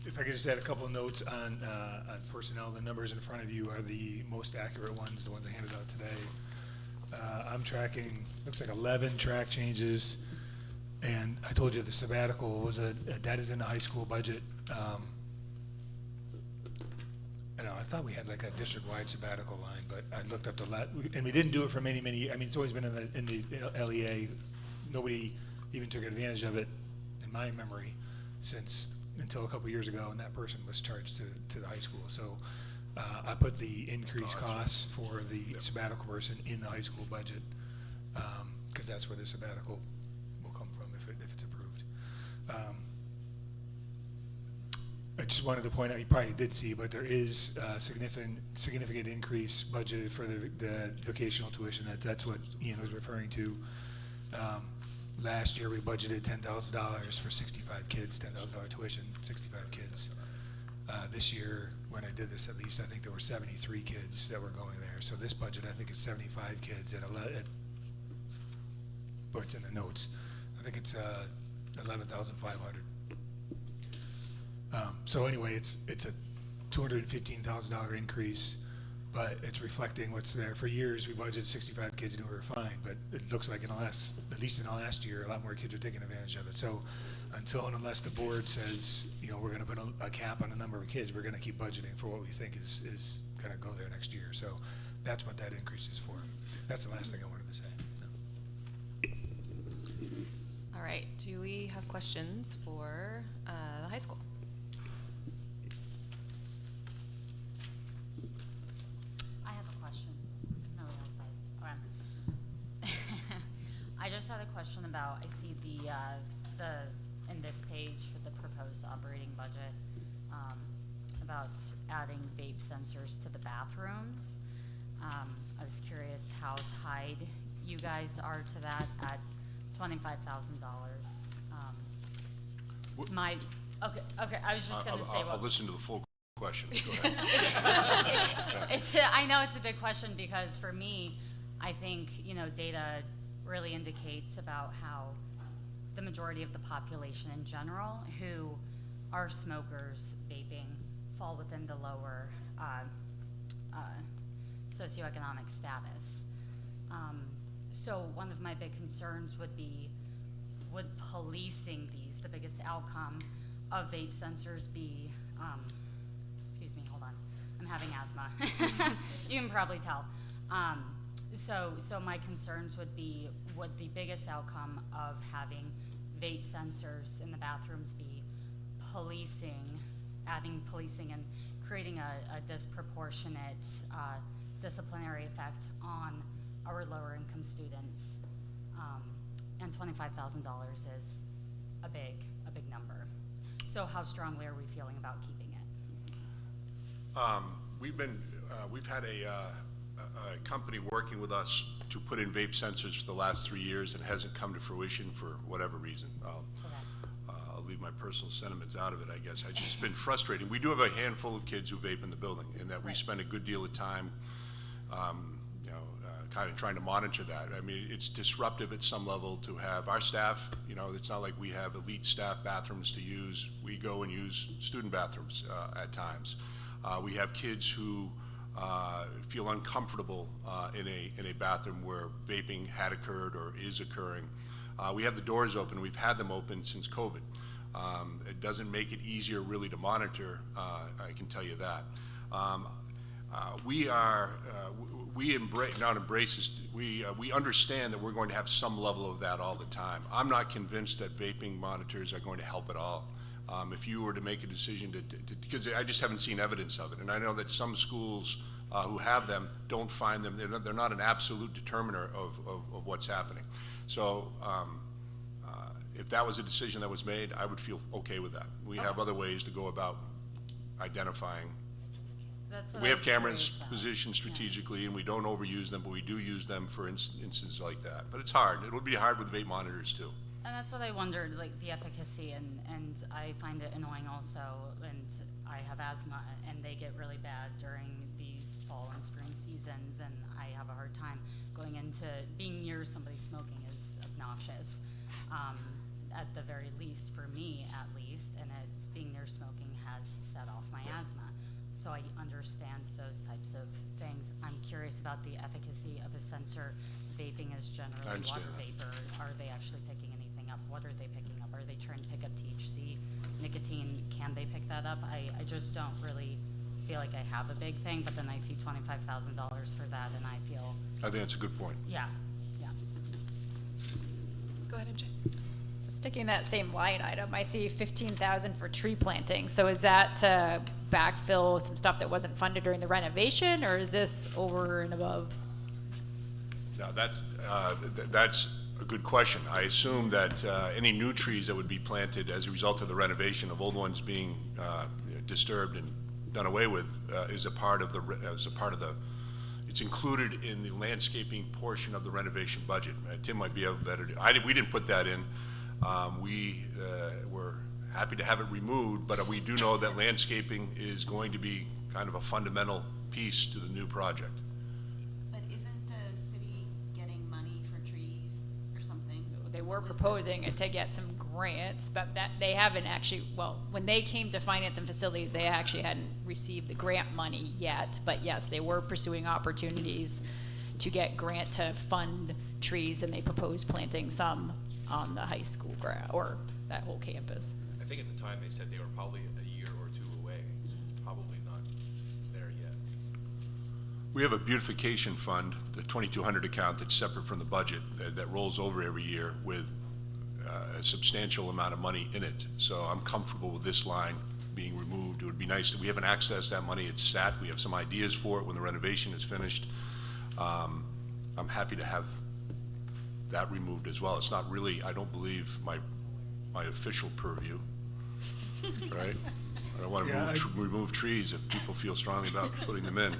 if I could just add a couple of notes on personnel, the numbers in front of you are the most accurate ones, the ones I handed out today. I'm tracking, looks like 11 track changes, and I told you the sabbatical was that is in the high school budget. I thought we had like a district-wide sabbatical line, but I looked up and we didn't do it for many, I mean, it's always been in the LEA. Nobody even took advantage of it, in my memory, until a couple years ago, and that person was charged to the high school. So I put the increased costs for the sabbatical person in the high school budget, because that's where the sabbatical will come from if it's approved. I just wanted to point out, you probably did see, but there is a significant increase budgeted for the vocational tuition. That's what Ian was referring to. Last year we budgeted $10,000 for 65 kids, $10,000 tuition, 65 kids. This year, when I did this, at least I think there were 73 kids that were going there. So this budget, I think, is 75 kids but it's in the notes. I think it's 11,500. So anyway, it's a $215,000 increase, but it's reflecting what's there. For years, we budgeted 65 kids and we were fine, but it looks like at least in the last year, a lot more kids are taking advantage of it. So until and unless the board says, we're going to put a cap on the number of kids, we're going to keep budgeting for what we think is going to go there next year. So that's what that increase is for. That's the last thing I wanted to say. All right, do we have questions for the high school? I have a question. Nobody else does. Okay. I just had a question about, I see in this page with the proposed operating budget, about adding vape sensors to the bathrooms. I was curious how tied you guys are to that at $25,000. Okay, I was just gonna say. I'll listen to the full question. Go ahead. I know it's a big question because for me, I think, data really indicates about how the majority of the population in general who are smokers, vaping, fall within the lower socioeconomic status. So one of my big concerns would be, would policing these, the biggest outcome of vape sensors be, excuse me, hold on, I'm having asthma. You can probably tell. So my concerns would be, would the biggest outcome of having vape sensors in the bathrooms be adding policing and creating a disproportionate disciplinary effect on our lower income students, and $25,000 is a big number. So how strongly are we feeling about keeping it? We've had a company working with us to put in vape sensors for the last 3 years, and it hasn't come to fruition for whatever reason. I'll leave my personal sentiments out of it, I guess. It's just been frustrating. We do have a handful of kids who vape in the building, and that we spend a good deal of time kind of trying to monitor that. I mean, it's disruptive at some level to have our staff, it's not like we have elite staff bathrooms to use. We go and use student bathrooms at times. We have kids who feel uncomfortable in a bathroom where vaping had occurred or is occurring. We have the doors open. We've had them open since COVID. It doesn't make it easier really to monitor, I can tell you that. We understand that we're going to have some level of that all the time. I'm not convinced that vaping monitors are going to help at all. If you were to make a decision because I just haven't seen evidence of it, and I know that some schools who have them don't find them, they're not an absolute determiner of what's happening. So if that was a decision that was made, I would feel okay with that. We have other ways to go about identifying. We have cameras positioned strategically, and we don't overuse them, but we do use them for instances like that. But it's hard. It would be hard with vape monitors too. And that's what I wondered, like the efficacy, and I find it annoying also, and I have asthma, and they get really bad during these fall and spring seasons, and I have a hard time going into being near somebody smoking is obnoxious. at the very least, for me at least, and it's being near smoking has set off my asthma. So I understand those types of things. I'm curious about the efficacy of a sensor. Vaping is I generally understand water that. vapor. Are they actually picking anything up? What are they picking up? Are they trying to pick up THC, nicotine? Can they pick that up? I just don't really feel like I have a big thing, but then I see $25,000 for that, and I feel, I think that's a good point. yeah. Go ahead, MJ. So sticking that same line item, I see 15,000 for tree planting. So is that to backfill some stuff that wasn't funded during the renovation, or is this over and above? Now, that's a good question. I assume that any new trees that would be planted as a result of the renovation of old ones being disturbed and done away with is a part of the, it's included in the landscaping portion of the renovation budget. Tim might be able to better do. We didn't put that in. We were happy to have it removed, but we do know that landscaping is going to be kind of a fundamental piece to the new project. But isn't the city getting money for trees or something? They were proposing to get some grants, but that they haven't actually, well, when they came to finance and facilities, they actually hadn't received the grant money yet. But yes, they were pursuing opportunities to get grant to fund trees, and they proposed planting some on the high school or that whole campus. I think at the time they said they were probably a year or two away, probably not there yet. We have a beautification fund, the 2200 account that's separate from the budget that rolls over every year with a substantial amount of money in it. So I'm comfortable with this line being removed. It would be nice that we haven't accessed that money. It's sat. We have some ideas for it when the renovation is finished. I'm happy to have that removed as well. It's not really, I don't believe, my official purview, right? I don't want to remove trees if people feel strongly about putting them in.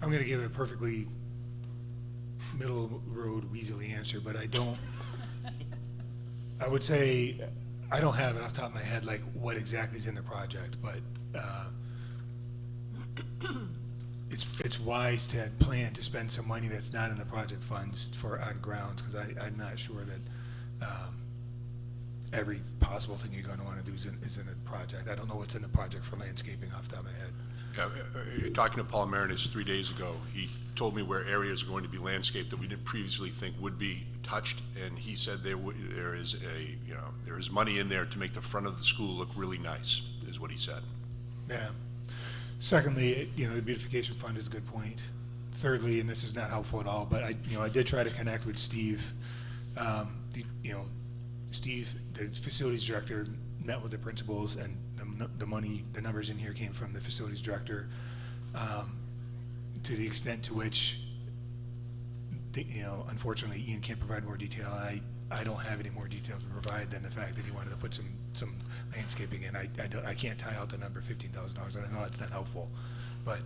I'm going to give a perfectly middle road weaselly answer, but I don't. I would say I don't have it off the top of my head like what exactly is in the project, but it's wise to plan to spend some money that's not in the project funds for on grounds, because I'm not sure that every possible thing you're going to want to do is in a project. I don't know what's in the project for landscaping off the top of my head. Yeah, talking to Paul Marinus 3 days ago, he told me where areas are going to be landscaped that we didn't previously think would be touched, and he said there is money in there to make the front of the school look really nice, is what he said. Yeah. Secondly, the beautification fund is a good point. Thirdly, and this is not helpful at all, but I did try to connect with Steve. Steve, the facilities director, met with the principals, and the numbers in here came from the facilities director. To the extent to which, unfortunately, Ian can't provide more detail. I don't have any more detail to provide than the fact that he wanted to put some landscaping in. I can't tie out the number $15,000, and I know that's not helpful, but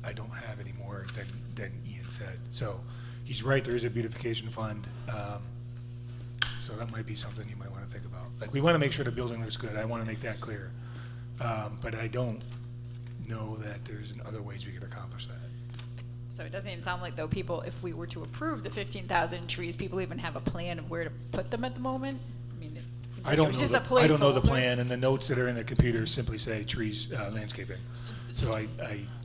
I don't have any more than Ian said. So he's right. There is a beautification fund. So that might be something you might want to think about. Like, we want to make sure the building looks good. I want to make that clear. But I don't know that there's other ways we could accomplish that. So it doesn't even sound like, though, people, if we were to approve the 15,000 trees, people even have a plan of where to put them at the moment? I mean, it seems like it was just a placeholder. I don't know the plan, and the notes that are in the computer simply say trees, landscaping. So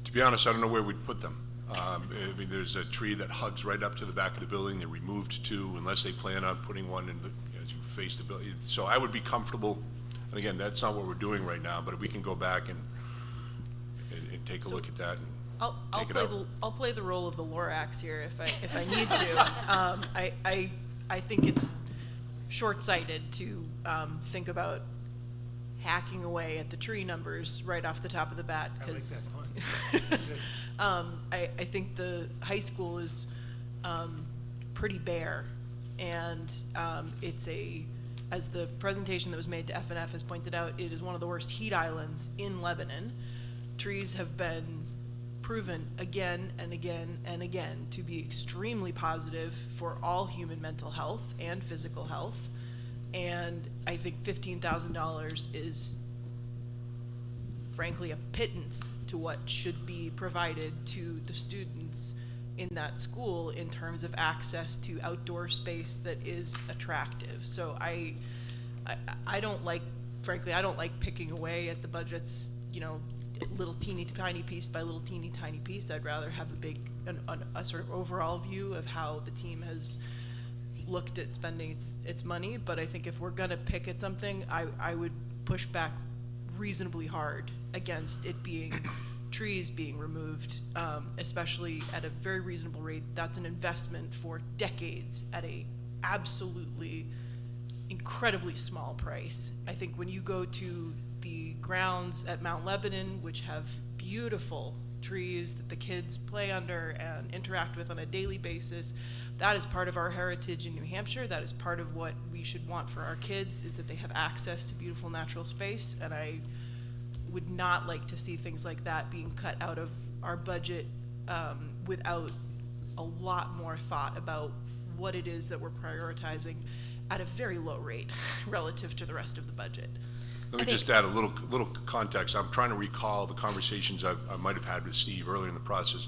To be honest, I don't know where we'd put them. I mean, there's a tree that hugs right up to the back of the building. They removed two, unless they plan on putting one in as you face the building. So I would be comfortable, and again, that's not what we're doing right now, but if we can go back and take a look at that and I'll play the role of the Lorax here if I need to. I think it's short-sighted to think about hacking away at the tree numbers right off the top of the bat, because I think the high school is pretty bare, and as the presentation that was made to FNF has pointed out, it is one of the worst heat islands in Lebanon. Trees have been proven again and again and again to be extremely positive for all human mental health and physical health. And I think $15,000 is frankly a pittance to what should be provided to the students in that school in terms of access to outdoor space that is attractive. So I don't like, frankly, I don't like picking away at the budgets, you know, little teeny tiny piece by little teeny tiny piece. I'd rather have a sort of overall view of how the team has looked at spending its money. But I think if we're gonna pick at something, I would push back reasonably hard against it being trees being removed, especially at a very reasonable rate. That's an investment for decades at a absolutely incredibly small price. I think when you go to the grounds at Mount Lebanon, which have beautiful trees that the kids play under and interact with on a daily basis, that is part of our heritage in New Hampshire. That is part of what we should want for our kids, is that they have access to beautiful natural space. And I would not like to see things like that being cut out of our budget without a lot more thought about what it is that we're prioritizing at a very low rate relative to the rest of the budget. Let me just add a little context. I'm trying to recall the conversations I might have had with Steve earlier in the process.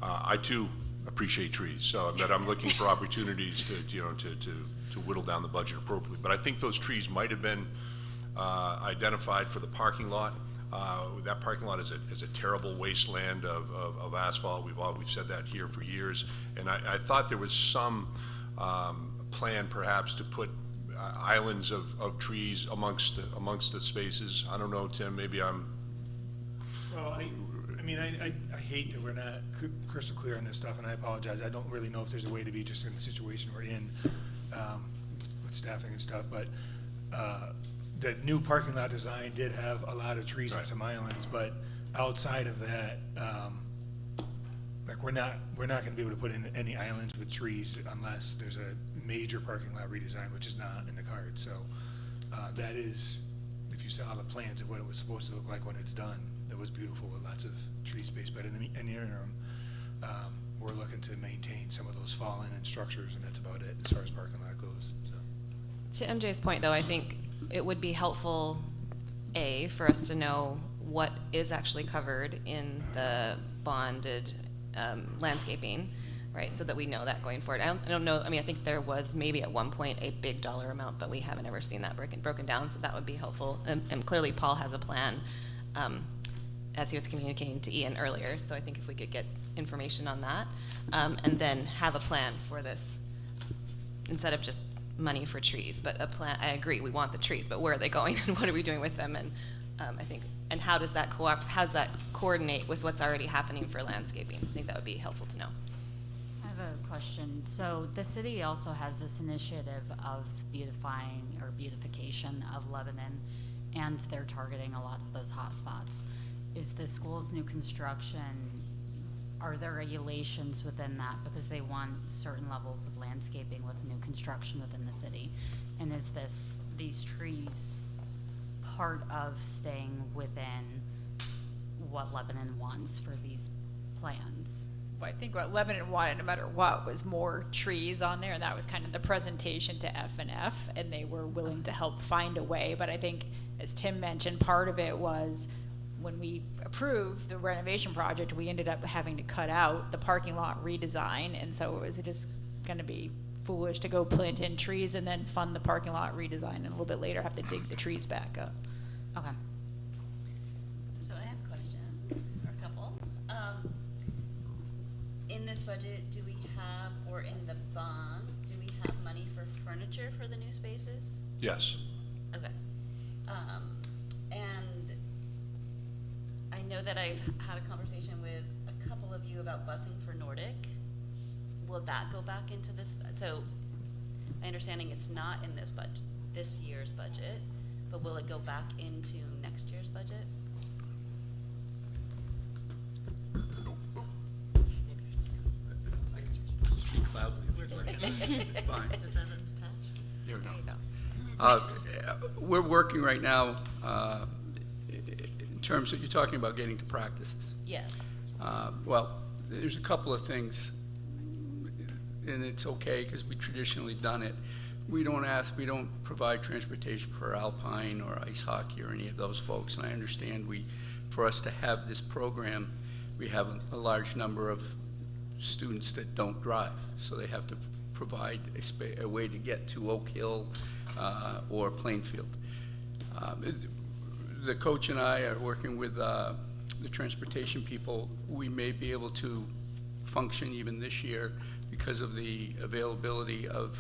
I too appreciate trees, so that I'm looking for opportunities to whittle down the budget appropriately. But I think those trees might have been identified for the parking lot. That parking lot is a terrible wasteland of asphalt. We've said that here for years, and I thought there was some plan perhaps to put islands of trees amongst the spaces. I don't know, Tim, maybe I'm... Well, I mean, I hate that we're not crystal clear on this stuff, and I apologize. I don't really know if there's a way to be just in the situation we're in with staffing and stuff, but the new parking lot design did have a lot of trees and some islands, but outside of that, like we're not going to be able to put in any islands with trees unless there's a major parking lot redesign, which is not in the card. So that is, if you saw the plans of what it was supposed to look like when it's done, it was beautiful with lots of tree space. But in the interim, we're looking to maintain some of those fallen and structures, and that's about it as far as parking lot goes. So. To MJ's point, though, I think it would be helpful, for us to know what is actually covered in the bonded landscaping, right, so that we know that going forward. I don't know, I mean, I think there was maybe at one point a big dollar amount, but we haven't ever seen that broken down, so that would be helpful. And clearly Paul has a plan, as he was communicating to Ian earlier, so I think if we could get information on that, and then have a plan for this, instead of just money for trees, but a plan. I agree, we want the trees, but where are they going and what are we doing with them? And I think, and how does that coordinate with what's already happening for landscaping? I think that would be helpful to know. I have a question. So the city also has this initiative of beautification of Lebanon, and they're targeting a lot of those hot spots. Is the school's new construction, are there regulations within that, because they want certain levels of landscaping with new construction within the city? And is these trees part of staying within what Lebanon wants for these plans? Well, I think what Lebanon wanted, no matter what, was more trees on there, and that was kind of the presentation to F&F, and they were willing to help find a way. But I think, as Tim mentioned, part of it was when we approved the renovation project, we ended up having to cut out the parking lot redesign, and so it was just going to be foolish to go plant in trees and then fund the parking lot redesign, and a little bit later have to dig the trees back up. Okay. So I have a question, or a couple. In this budget, do we have, or in the bond, do we have money for furniture for the new spaces? Yes. Okay. And I know that I've had a conversation with a couple of you about busing for Nordic. Will that go back into this? So my understanding it's not in this year's budget, but will it go back into next year's budget? Fine. There we go. We're working right now in terms of, you're talking about getting to practices. Yes. Well, there's a couple of things, and it's okay because we traditionally done it. We don't provide transportation for alpine or ice hockey or any of those folks, and I understand for us to have this program, we have a large number of students that don't drive, so they have to provide a way to get to Oak Hill or Plainfield. The coach and I are working with the transportation people. We may be able to function even this year because of the availability of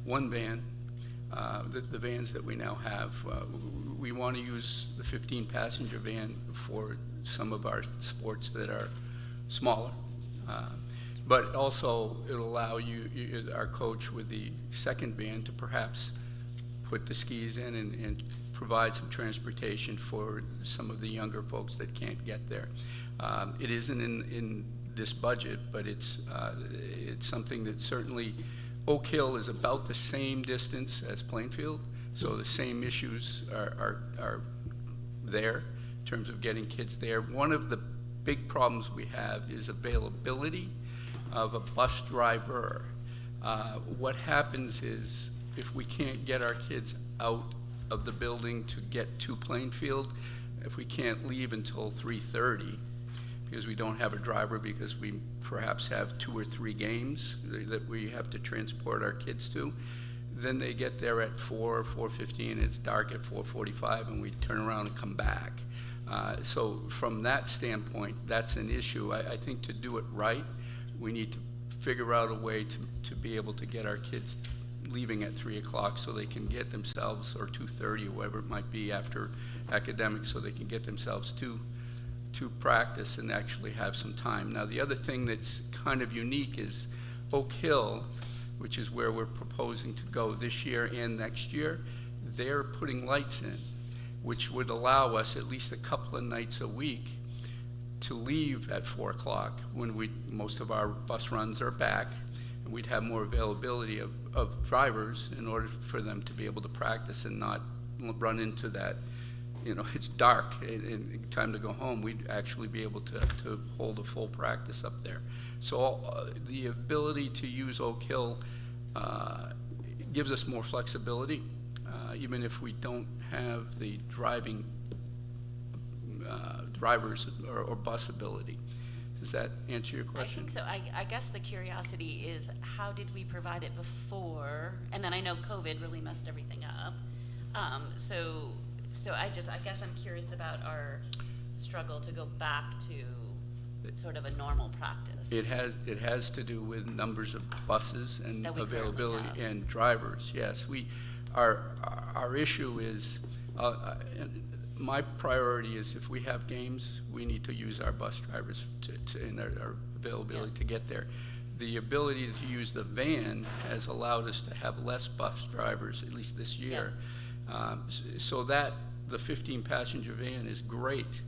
one van, the vans that we now have. We want to use the 15-passenger van for some of our sports that are smaller. But also it'll allow our coach with the second van to perhaps put the skis in and provide some transportation for some of the younger folks that can't get there. It isn't in this budget, but it's something that certainly Oak Hill is about the same distance as Plainfield, so the same issues are there in terms of getting kids there. One of the big problems we have is availability of a bus driver. What happens is if we can't get our kids out of the building to get to Plainfield, if we can't leave until 3:30 because we don't have a driver because we perhaps have 2 or 3 games that we have to transport our kids to, then they get there at 4:15, it's dark at 4:45, and we turn around and come back. So from that standpoint, that's an issue. I think to do it right, we need to figure out a way to be able to get our kids leaving at 3 o'clock so they can get themselves, or 2:30 or whatever it might be after academics, so they can get themselves to practice and actually have some time. Now the other thing that's kind of unique is Oak Hill, which is where we're proposing to go this year and next year, they're putting lights in, which would allow us at least a couple of nights a week to leave at 4 o'clock when most of our bus runs are back, and we'd have more availability of drivers in order for them to be able to practice and not run into that, it's dark and time to go home. We'd actually be able to hold a full practice up there. So the ability to use Oak Hill gives us more flexibility, even if we don't have the drivers or bus ability. Does that answer your question? I think so. I guess the curiosity is, how did we provide it before? And then I know COVID really messed everything up. So I guess I'm curious about our struggle to go back to sort of a normal practice. It has to do with numbers of buses and That we availability currently have. and drivers. Yes, our issue is, my priority is if we have games, we need to use our bus drivers and our availability to get there. The ability to use the van has allowed us to have less bus drivers, at least this year. So that the 15-passenger van is great,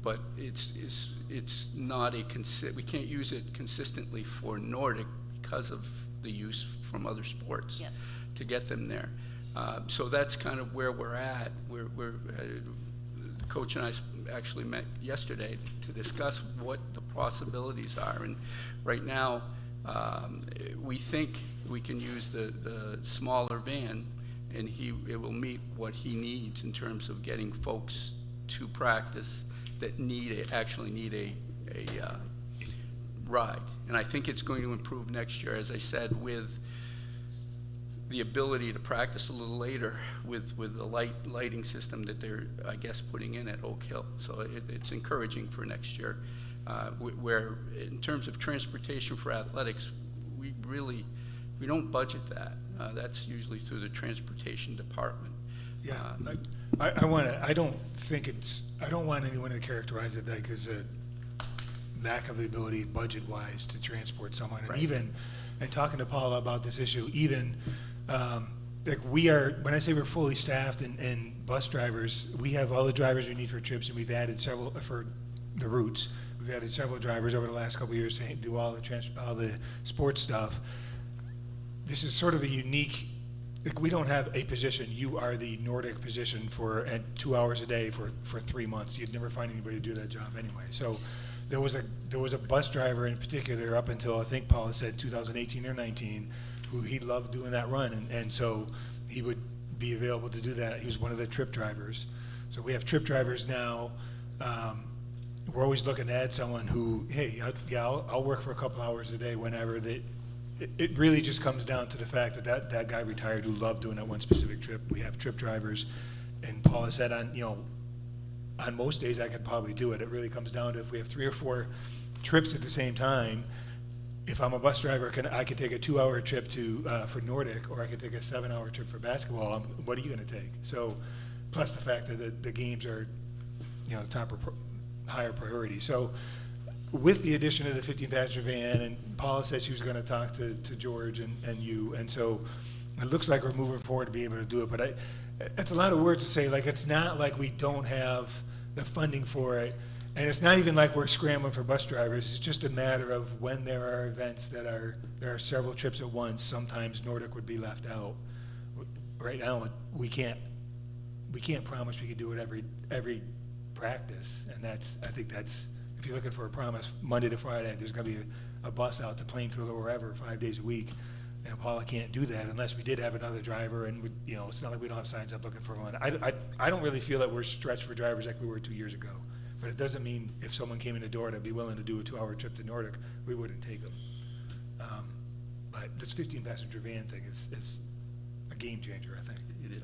but it's not we can't use it consistently for Nordic because of the use from other sports to get them there. So that's kind of where we're at. The coach and I actually met yesterday to discuss what the possibilities are, and right now we think we can use the smaller van, and it will meet what he needs in terms of getting folks to practice that actually need a ride. And I think it's going to improve next year, as I said, with the ability to practice a little later with the lighting system that they're, I guess, putting in at Oak Hill. So it's encouraging for next year. Where in terms of transportation for athletics, we don't budget that. That's usually through the transportation department. Yeah, I don't want anyone to characterize it like there's a lack of the ability budget-wise to transport someone. And even, and talking to Paula about this issue, even like when I say we're fully staffed and bus drivers, we have all the drivers we need for trips, and we've added several for the routes. We've added several drivers over the last couple of years to do all the sports stuff. This is sort of a unique, like, we don't have a position. You are the Nordic position at 2 hours a day for 3 months. You'd never find anybody to do that job anyway. So there was a bus driver in particular up until, I think Paula said 2018 or 19, who he loved doing that run, and so he would be available to do that. He was one of the trip drivers. So we have trip drivers now, we're always looking to add someone who, hey, I'll work for a couple hours a day whenever. It really just comes down to the fact that guy retired who loved doing that one specific trip. We have trip drivers, and Paula said on most days I could probably do it. It really comes down to if we have 3 or 4 trips at the same time. If I'm a bus driver, I could take a 2-hour trip for Nordic, or I could take a 7-hour trip for basketball. What are you going to take? So, plus the fact that the games are, higher priority. So, with the addition of the 15-passenger van, and Paula said she was going to talk to George and you, and so it looks like we're moving forward to be able to do it. But it's a lot of words to say. Like, it's not like we don't have the funding for it. And it's not even like we're scrambling for bus drivers. It's just a matter of when there are events there are several trips at once. Sometimes Nordic would be left out. Right now, we can't promise we can do it every practice. And I think that's, if you're looking for a promise, Monday to Friday, there's going to be a bus out to Plainfield or wherever 5 days a week. And Paula can't do that unless we did have another driver, and it's not like we don't have signs up looking for one. I don't really feel that we're stretched for drivers like we were 2 years ago. But it doesn't mean if someone came in the door to be willing to do a 2-hour trip to Nordic, we wouldn't take them. But this 15-passenger van thing is a game changer, I think. It is.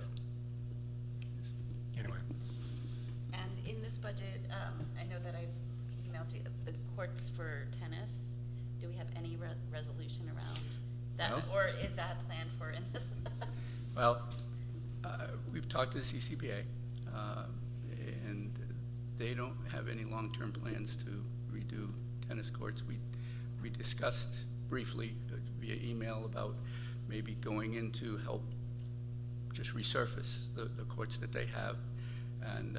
Anyway. And in this budget, I know that I emailed you the courts for tennis. Do we have any resolution around that, No. or is that planned for in this? Well, we've talked to the CCBA, and they don't have any long-term plans to redo tennis courts. We discussed briefly via email about maybe going in to help just resurface the courts that they have, and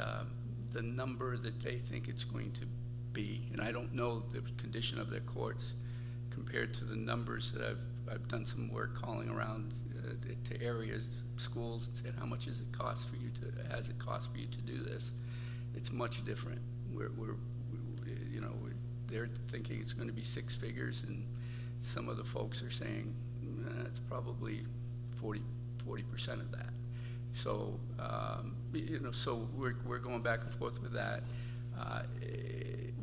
the number that they think it's going to be, and I don't know the condition of their courts compared to the numbers that I've done some work calling around to areas, schools, and said, how much has it cost for you to do this? It's much different. They're thinking it's going to be 6 figures, and some of the folks are saying it's probably 40% of that. So so we're going back and forth with that.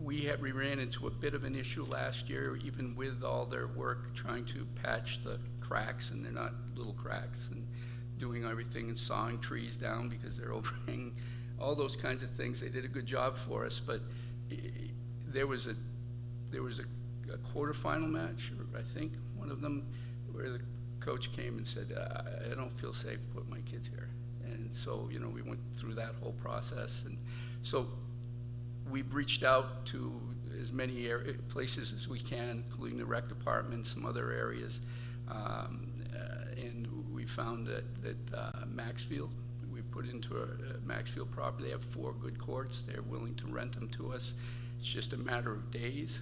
We ran into a bit of an issue last year, even with all their work trying to patch the cracks, and they're not little cracks, and doing everything and sawing trees down because they're overhanging, all those kinds of things. They did a good job for us, but there was a quarterfinal match, or I think one of them, where the coach came and said, I don't feel safe putting my kids here. And so, we went through that whole process. And so we've reached out to as many places as we can, including the rec department, some other areas. And we found that Maxfield, we put into a Maxfield property. They have 4 good courts. They're willing to rent them to us. It's just a matter of days.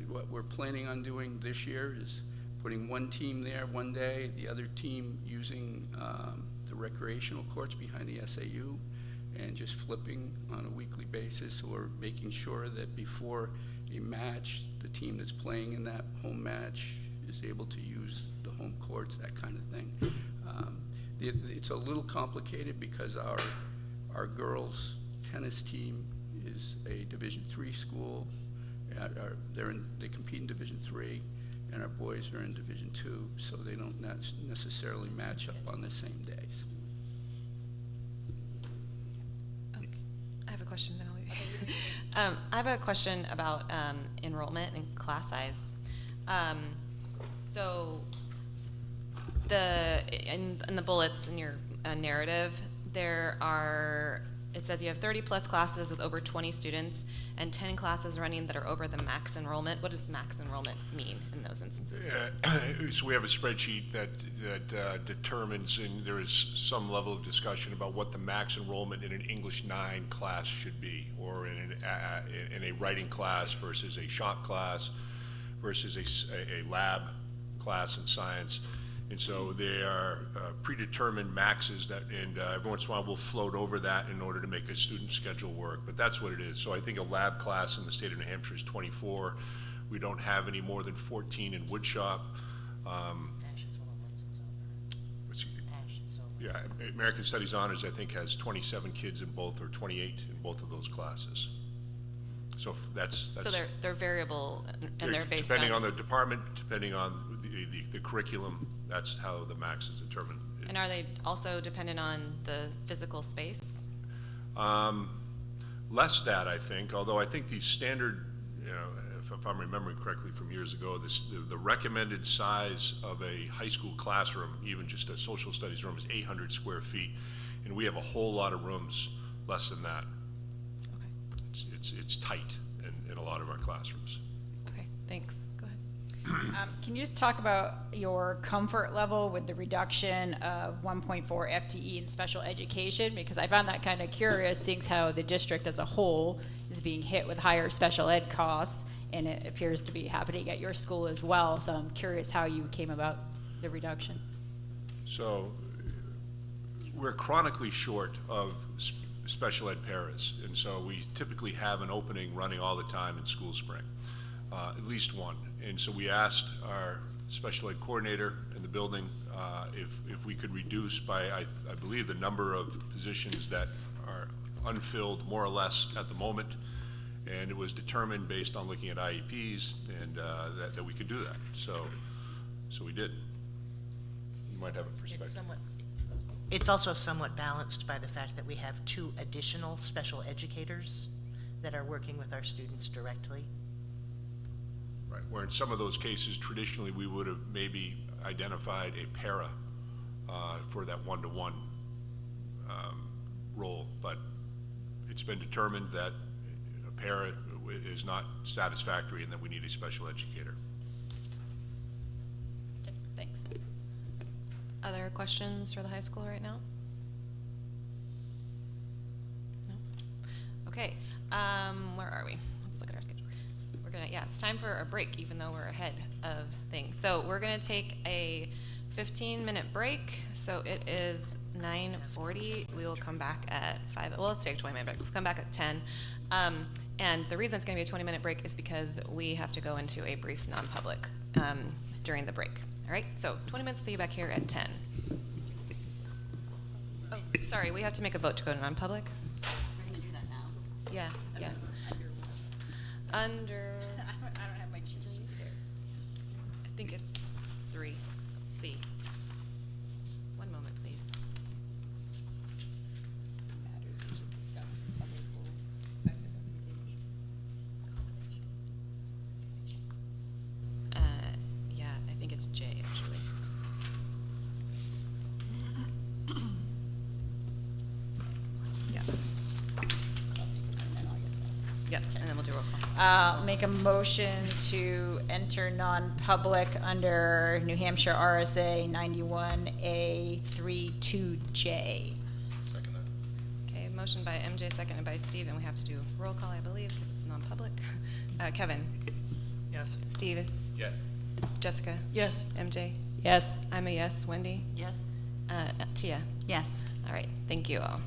What we're planning on doing this year is putting one team there one day, the other team using the recreational courts behind the SAU, and just flipping on a weekly basis, or making sure that before a match, the team that's playing in that home match is able to use the home courts, that kind of thing. It's a little complicated because our girls tennis team is a Division III school. They compete in Division III, and our boys are in Division II, so they don't necessarily match up on the same days. I have a question, then I'll leave you. I have a question about enrollment and class size. So in the bullets in your narrative, it says you have 30 plus classes with over 20 students and 10 classes running that are over the max enrollment. What does max enrollment mean in those instances? So we have a spreadsheet that determines, and there is some level of discussion about what the max enrollment in an English 9 class should be, or in a writing class versus a shop class versus a lab class in science. And so they are predetermined maxes and every once in a while we'll float over that in order to make a student schedule work, but that's what it is. So I think a lab class in the state of New Hampshire is 24. We don't have any more than 14 in woodshop. Yeah, American Studies Honors I think has 27 kids in both, or 28 in both of those classes. So that's. So they're variable and they're based Depending on the department, depending on the curriculum, that's how the max is determined. And are they also dependent on the physical space? Less that, I think, although I think the standard, if I'm remembering correctly from years ago, the recommended size of a high school classroom, even just a social studies room, is 800 square feet. And we have a whole lot of rooms less than that. Okay. It's tight in a lot of our classrooms. Okay, thanks. Go ahead. Can you just talk about your comfort level with the reduction of 1.4 FTE in special education? Because I found that kind of curious, seeing how the district as a whole is being hit with higher special ed costs, and it appears to be happening at your school as well. So I'm curious how you came about the reduction. So we're chronically short of special ed paras, and so we typically have an opening running all the time in school spring, at least one. And so we asked our special ed coordinator in the building if we could reduce by, I believe, the number of positions that are unfilled more or less at the moment. And it was determined based on looking at IEPs and that we could do that. So we did. You might have a perspective. It's also somewhat balanced by the fact that we have 2 additional special educators that are working with our students directly. Right, where in some of those cases, traditionally, we would have maybe identified a para for that one-to-one role, but it's been determined that a para is not satisfactory and that we need a special educator. Okay, thanks. Other questions for the high school right now? No? Okay, where are we? Let's look at our schedule. It's time for a break, even though we're ahead of things. So we're gonna take a 15-minute break. So it is 9:40. We will come back at 5. Well, let's take a 20-minute break. We'll come back at 10. And the reason it's gonna be a 20-minute break is because we have to go into a brief non-public during the break. All right, so 20 minutes, see you back here at 10. Oh, sorry, we have to make a vote to go to non-public? We're gonna do that now. Yeah. Under, I don't have my cheat sheet there. I think it's 3C. One moment, please. Matters we should discuss in public will affect the BEDH. Yeah, I think it's J, actually. Yeah. Yep, and then we'll do roll call. Make a motion to enter non-public under New Hampshire RSA 91A 32J. Second that. Okay, motion by MJ, seconded by Steve, and we have to do roll call, I believe, because it's non-public. Kevin? Yes. Steve? Yes. Jessica? Yes. MJ? Yes. I'm a yes. Wendy? Yes? Tia? Yes. All right, thank you all.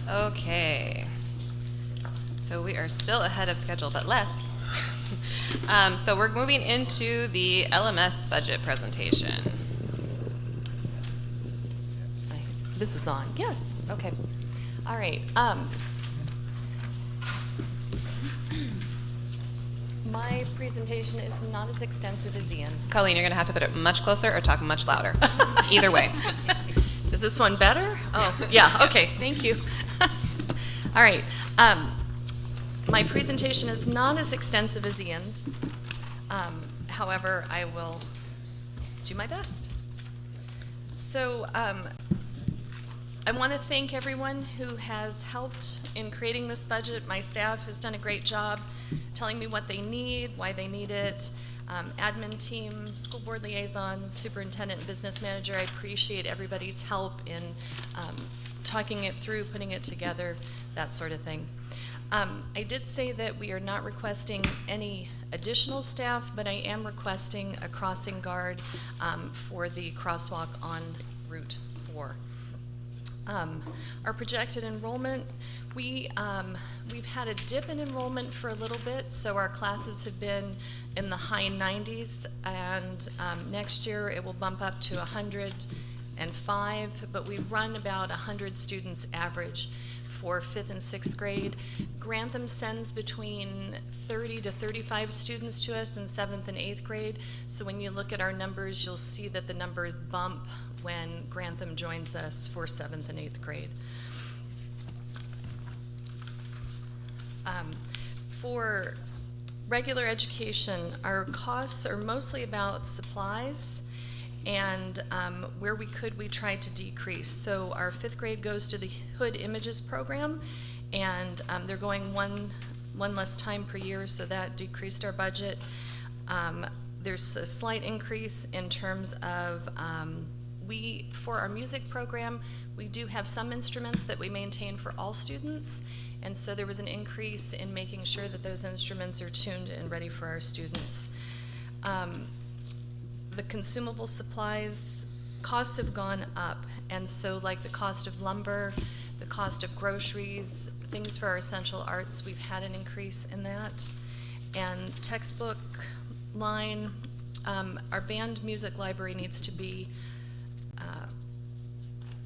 Okay. So we are still ahead of schedule, but less. So we're moving into the LMS budget presentation. This is on. Yes. Okay. All right. My presentation is not as extensive as Ian's. Colleen, you're going to have to put it much closer or talk much louder. Either way. Is this one better? Oh, yeah. Okay. Thank you. All right. My presentation is not as extensive as Ian's. However, I will do my best. So I want to thank everyone who has helped in creating this budget. My staff has done a great job telling me what they need, why they need it. Admin team, school board liaisons, superintendent, business manager, I appreciate everybody's help in talking it through, putting it together, that sort of thing. I did say that we are not requesting any additional staff, but I am requesting a crossing guard for the crosswalk on Route 4. Our projected enrollment, we've had a dip in enrollment for a little bit, so our classes have been in the high 90s, and next year it will bump up to 105, but we run about 100 students average for 5th and 6th grade. Grantham sends between 30 to 35 students to us in 7th and 8th grade, so when you look at our numbers, you'll see that the numbers bump when Grantham joins us for 7th and 8th grade. For regular education, our costs are mostly about supplies, and where we could, we tried to decrease. So our 5th grade goes to the Hood Images program, and they're going one less time per year, so that decreased our budget. There's a slight increase in terms of for our music program, we do have some instruments that we maintain for all students, and so there was an increase in making sure that those instruments are tuned and ready for our students. The consumable supplies costs have gone up, and so like the cost of lumber, the cost of groceries, things for our essential arts, we've had an increase in that. And textbook line, our band music library needs to be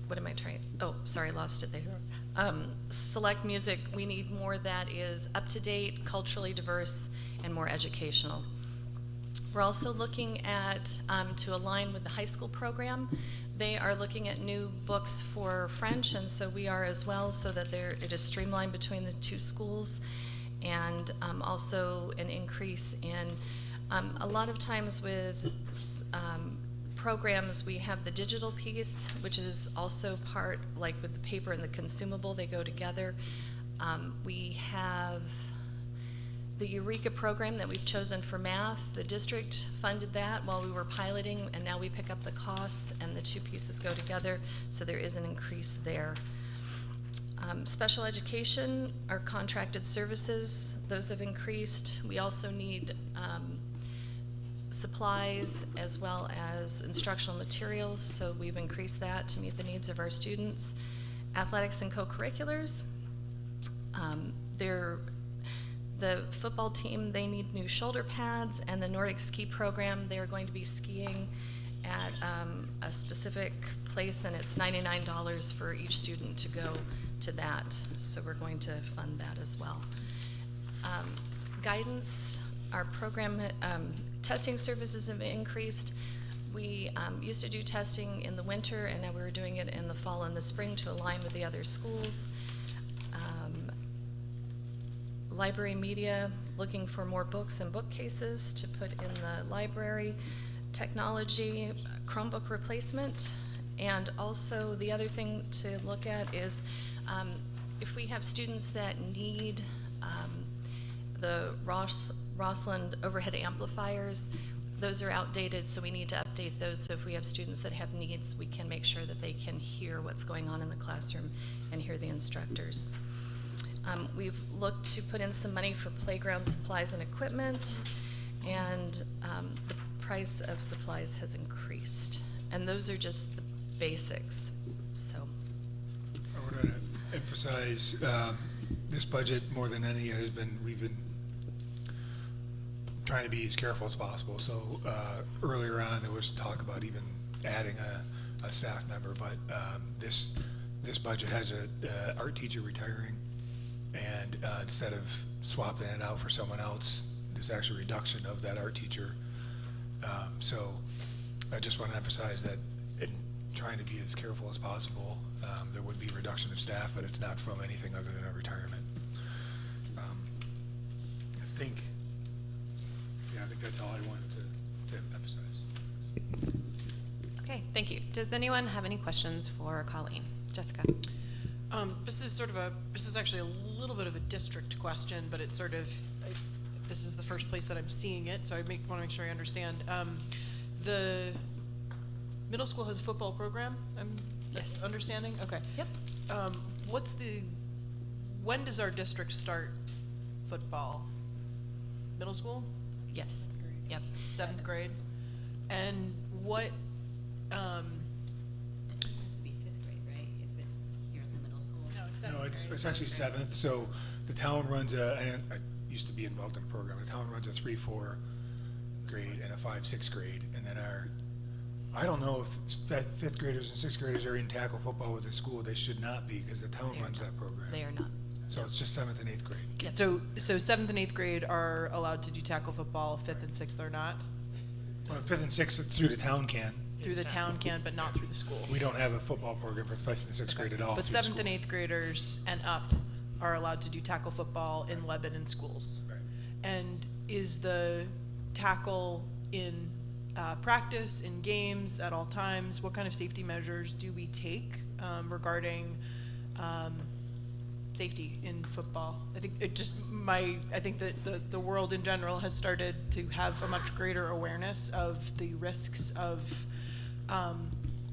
what am I trying? Oh, sorry, lost it there. Select music, we need more that is up to date, culturally diverse, and more educational. We're also looking at, to align with the high school program, they are looking at new books for French, and so we are as well, so that it is streamlined between the two schools, and also an increase in, a lot of times with programs, we have the digital piece, which is also part, like with the paper and the consumable, they go together. We have the Eureka program that we've chosen for math. The district funded that while we were piloting, and now we pick up the costs, and the two pieces go together, so there is an increase there. Special education, our contracted services, those have increased. We also need supplies as well as instructional materials, so we've increased that to meet the needs of our students. Athletics and co-curriculars, the football team, they need new shoulder pads, and the Nordic ski program, they're going to be skiing at a specific place, and it's $99 for each student to go to that, so we're going to fund that as well. Guidance, our program, testing services have increased. We used to do testing in the winter, and now we're doing it in the fall and the spring to align with the other schools. Library media, looking for more books and bookcases to put in the library. Technology, Chromebook replacement, and also the other thing to look at is if we have students that need the Rossland overhead amplifiers, those are outdated, so we need to update those, so if we have students that have needs, we can make sure that they can hear what's going on in the classroom and hear the instructors. We've looked to put in some money for playground supplies and equipment, and the price of supplies has increased. And those are just the basics, so. I want to emphasize emphasize this budget more than any has been, we've been trying to be as careful as possible. So earlier on, there was talk about even adding a staff member, but this budget has a art teacher retiring, and instead of swapping it out for someone else, there's actually a reduction of that art teacher. So I just want to emphasize that in trying to be as careful as possible, there would be a reduction of staff, but it's not from anything other than a retirement. I think that's all I wanted to emphasize. Okay, thank you. Does anyone have any questions for Colleen? Jessica? This is actually a little bit of a district question, but it's sort of, this is the first place that I'm seeing it, so I want to make sure I understand. The middle school has a football program, Yes. Understanding? Okay. Yep. When does our district start football? Middle school? Yes. Yep. 7th grade? And what, It has to be 5th grade, right, if it's here in the middle school? No, it's actually 7th. So the town runs I used to be involved in a program. The town runs a 3-4 grade and a 5-6 grade, and then I don't know if 5th graders and 6th graders are in tackle football with the school. They should not be, because the town runs that program. They are not. So it's just 7th and 8th grade. Yep. so 7th and 8th grade are allowed to do tackle football, 5th and 6th are not? Well, 5th and 6th through the town can. Through the town can, but not through the school. We don't have a football program for 5th and 6th grade at all. But through the 7th and school. 8th graders and up are allowed to do tackle football in Lebanon schools. Right. And is the tackle in practice, in games, at all times? What kind of safety measures do we take regarding safety in football? I think I think that the world in general has started to have a much greater awareness of the risks of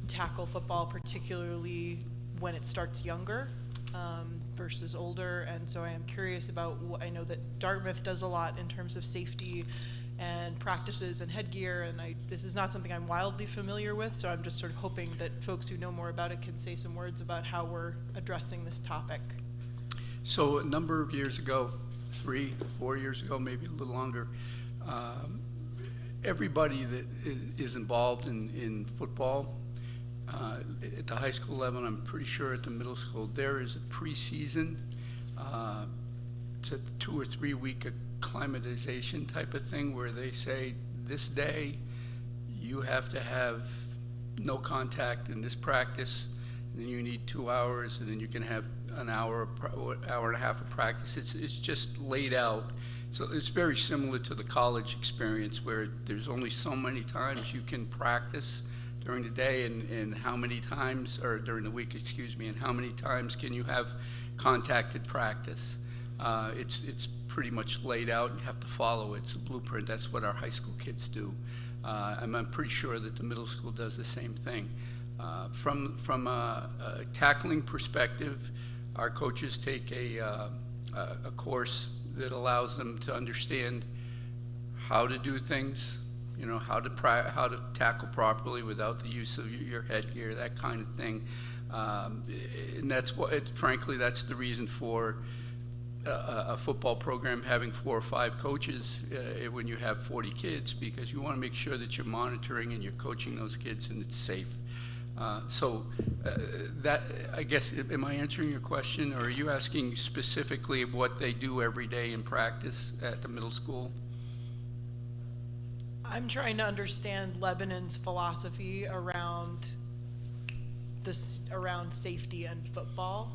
tackle football, particularly when it starts younger versus older. And so I am curious about I know that Dartmouth does a lot in terms of safety and practices and headgear, and this is not something I'm wildly familiar with, so I'm just sort of hoping that folks who know more about it can say some words about how we're addressing this topic. So a number of years ago, 3, 4 years ago, maybe a little longer, everybody that is involved in football, at the high school level, I'm pretty sure at the middle school, there is a preseason, it's a 2 or 3 week acclimatization type of thing where they say, this day you have to have no contact in this practice, and then you need 2 hours, and then you can have an hour and a half of practice. It's just laid out. So it's very similar to the college experience, where there's only so many times you can practice during the day, and how many times, or during the week, excuse me, and how many times can you have contacted practice. It's pretty much laid out. You have to follow it. It's a blueprint. That's what our high school kids do. And I'm pretty sure that the middle school does the same thing. From a tackling perspective, our coaches take a course that allows them to understand how to do things, you know, how to tackle properly without the use of your headgear, that kind of thing. And that's frankly, that's the reason for a football program having 4 or 5 coaches when you have 40 kids, because you want to make sure that you're monitoring and you're coaching those kids and it's safe. That, I guess, am I answering your question, or are you asking specifically what they do every day in practice at the middle school? I'm trying to understand Lebanon's philosophy around safety and football,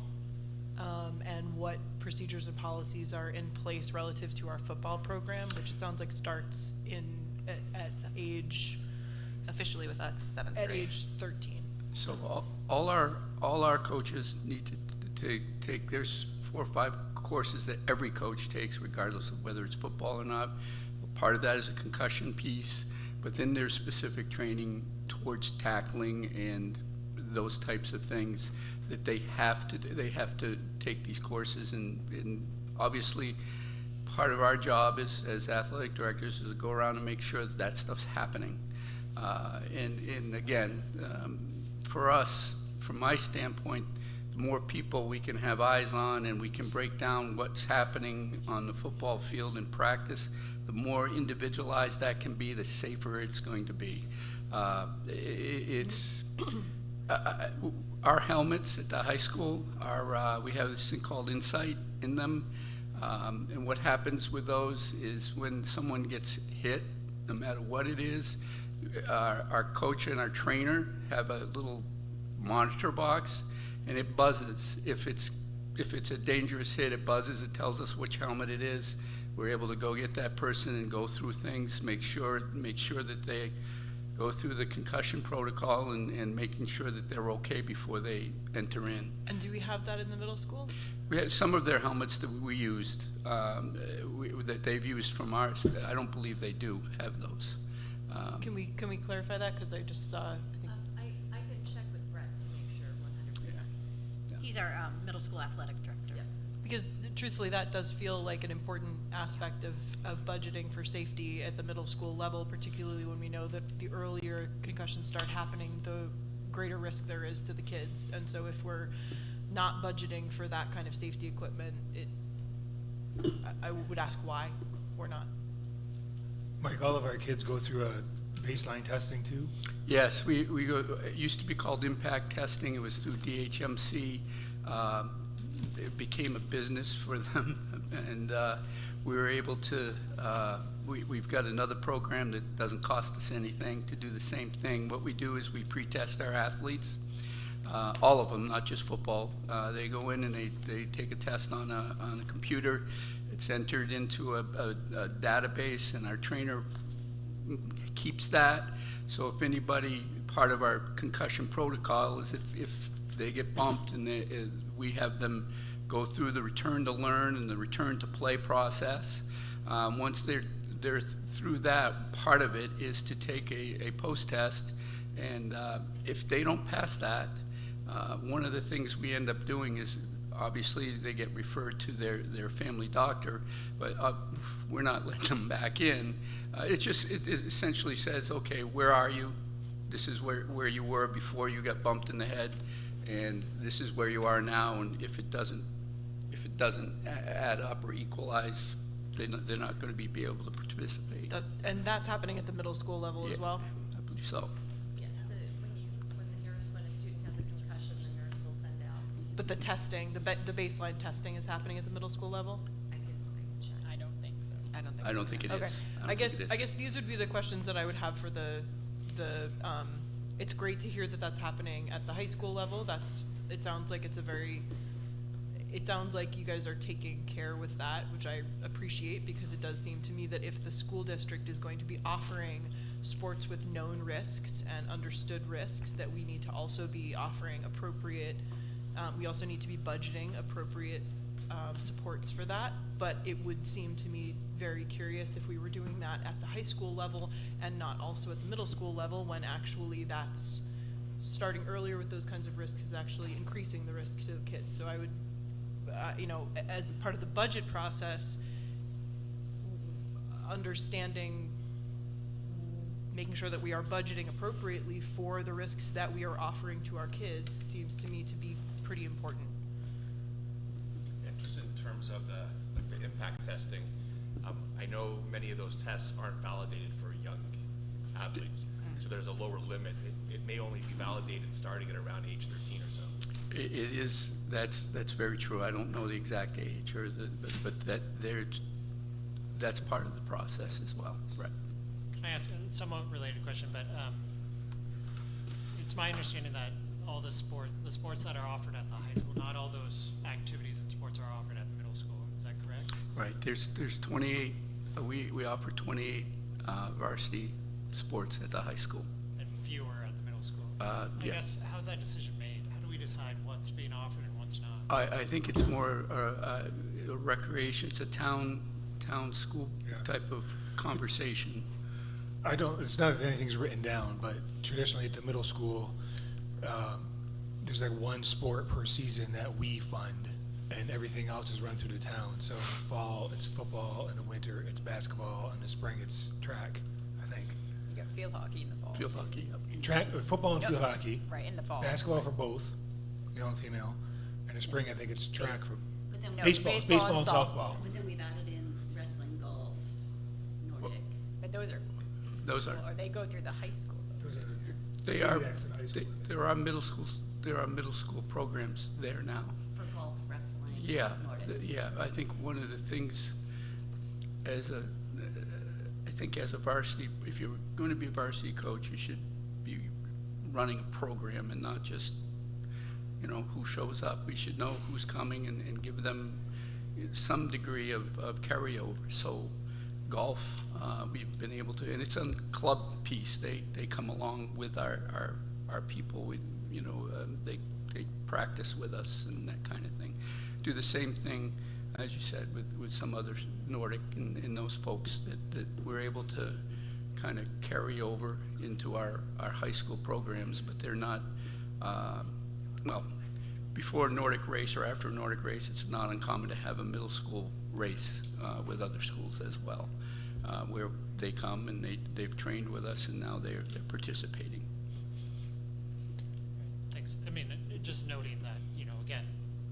and what procedures and policies are in place relative to our football program, which it sounds like starts at age, officially with us, 7th grade. at age 13. So all our coaches need to take, there's 4 or 5 courses that every coach takes, regardless of whether it's football or not. Part of that is a concussion piece, but then there's specific training towards tackling and those types of things that they have to take these courses, and obviously part of our job as athletic directors is to go around and make sure that stuff's happening. And again, for us, from my standpoint, the more people we can have eyes on and we can break down what's happening on the football field in practice, the more individualized that can be, the safer it's going to be. Our helmets at the high school are, we have this thing called Insight in them. And what happens with those is when someone gets hit, no matter what it is, our coach and our trainer have a little monitor box, and it buzzes. If it's a dangerous hit, it buzzes. It tells us which helmet it is. We're able to go get that person and go through things, make sure that they go through the concussion protocol and making sure that they're okay before they enter in. And do we have that in the middle school? We had some of their helmets that we used, that they've used from ours. I don't believe they do have those. Can we clarify that? Because I just saw, I think. I can check with Brett to make sure 100%. Yeah. He's our middle school athletic director. Because truthfully, that does feel like an important aspect of budgeting for safety at the middle school level, particularly when we know that the earlier concussions start happening, the greater risk there is to the kids. And so if we're not budgeting for that kind of safety equipment, I would ask why we're not. Mike, all of our kids go through a baseline testing too? Yes, we go, it used to be called impact testing. It was through DHMC. It became a business for them, and we were able to, we've got another program that doesn't cost us anything to do the same thing. What we do is we pre-test our athletes, all of them, not just football. They go in and they take a test on a computer. It's entered into a database, and our trainer keeps that. So if anybody, part of our concussion protocol is if they get bumped and we have them go through the return to learn and the return to play process. Once they're through that, part of it is to take a post-test, and if they don't pass that, one of the things we end up doing is obviously they get referred to their family doctor, but we're not letting them back in. It essentially says, okay, where are you? This is where you were before you got bumped in the head, and this is where you are now, and if it doesn't add up or equalize, they're not going to be able to participate. And that's happening at the middle school level as well? I believe so. Yeah, when a student has a concussion, the nurse will send out. But the testing, the baseline testing is happening at the middle school level? I can check. I don't think so. I don't think it is. Okay, I guess these would be the questions that I would have for the it's great to hear that that's happening at the high school level. It sounds like it sounds like you guys are taking care with that, which I appreciate, because it does seem to me that if the school district is going to be offering sports with known risks and understood risks, that we need to also be offering appropriate, we also need to be budgeting appropriate supports for that. But it would seem to me very curious if we were doing that at the high school level and not also at the middle school level, when actually that's starting earlier with those kinds of risks is actually increasing the risk to the kids. So I would, as part of the budget process, understanding, making sure that we are budgeting appropriately for the risks that we are offering to our kids seems to me to be pretty important. And just in terms of the impact testing, I know many of those tests aren't validated for young athletes, so there's a lower limit. It may only be validated starting at around age 13 or so. It is. That's very true. I don't know the exact age, but that's part of the process as well. Right. Can I ask a somewhat related question? But it's my understanding that all the sports that are offered at the high school, not all those activities and sports are offered at the middle school. Is that correct? Right. There's 28. We offer 28 varsity sports at the high school. And fewer at the middle school. I guess, how's that decision made? How do we decide what's being offered and what's not? I think it's more recreation. It's a town school type of conversation. It's not that anything's written down, but traditionally at the middle school, there's like one sport per season that we fund, and everything else is run through the town. So in the fall, it's football. In the winter, it's basketball. In the spring, it's track, I think. You got field hockey in the fall. Field hockey, yep. Track, football and field hockey. Right, in the fall. Basketball for both, male and female. In the spring, I think it's track for But then baseball and softball. But then we've added in wrestling, golf, Nordic. But those are, Those are, or they go through the high school. they are, there are middle schools, there are middle school programs there now. For golf, wrestling, Yeah, Nordic. yeah, I think one of the things I think as a varsity, if you're going to be a varsity coach, you should be running a program and not just, who shows up. We should know who's coming and give them some degree of carryover. So golf, we've been able to, and it's a club piece. They come along with our people. They practice with us and that kind of thing. Do the same thing, as you said, with some other Nordic and those folks that we're able to kind of carry over into our high school programs, but they're not, before Nordic race or after Nordic race, it's not uncommon to have a middle school race with other schools as well, where they come and they've trained with us and now they're participating. Thanks. I mean, just noting that, again,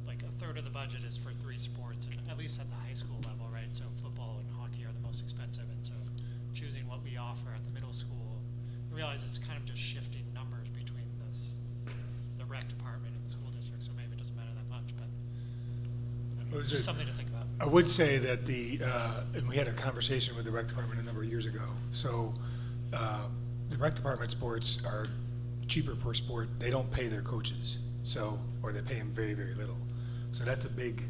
like a third of the budget is for 3 sports, and at least at the high school level, right? So football and hockey are the most expensive, and so choosing what we offer at the middle school, I realize it's kind of just shifting numbers between the rec department and the school district, so maybe it doesn't matter that much, but just something to think about. I would say that and we had a conversation with the rec department a number of years ago. So the rec department sports are cheaper per sport. They don't pay their coaches, or they pay them very, very little. So that's a big,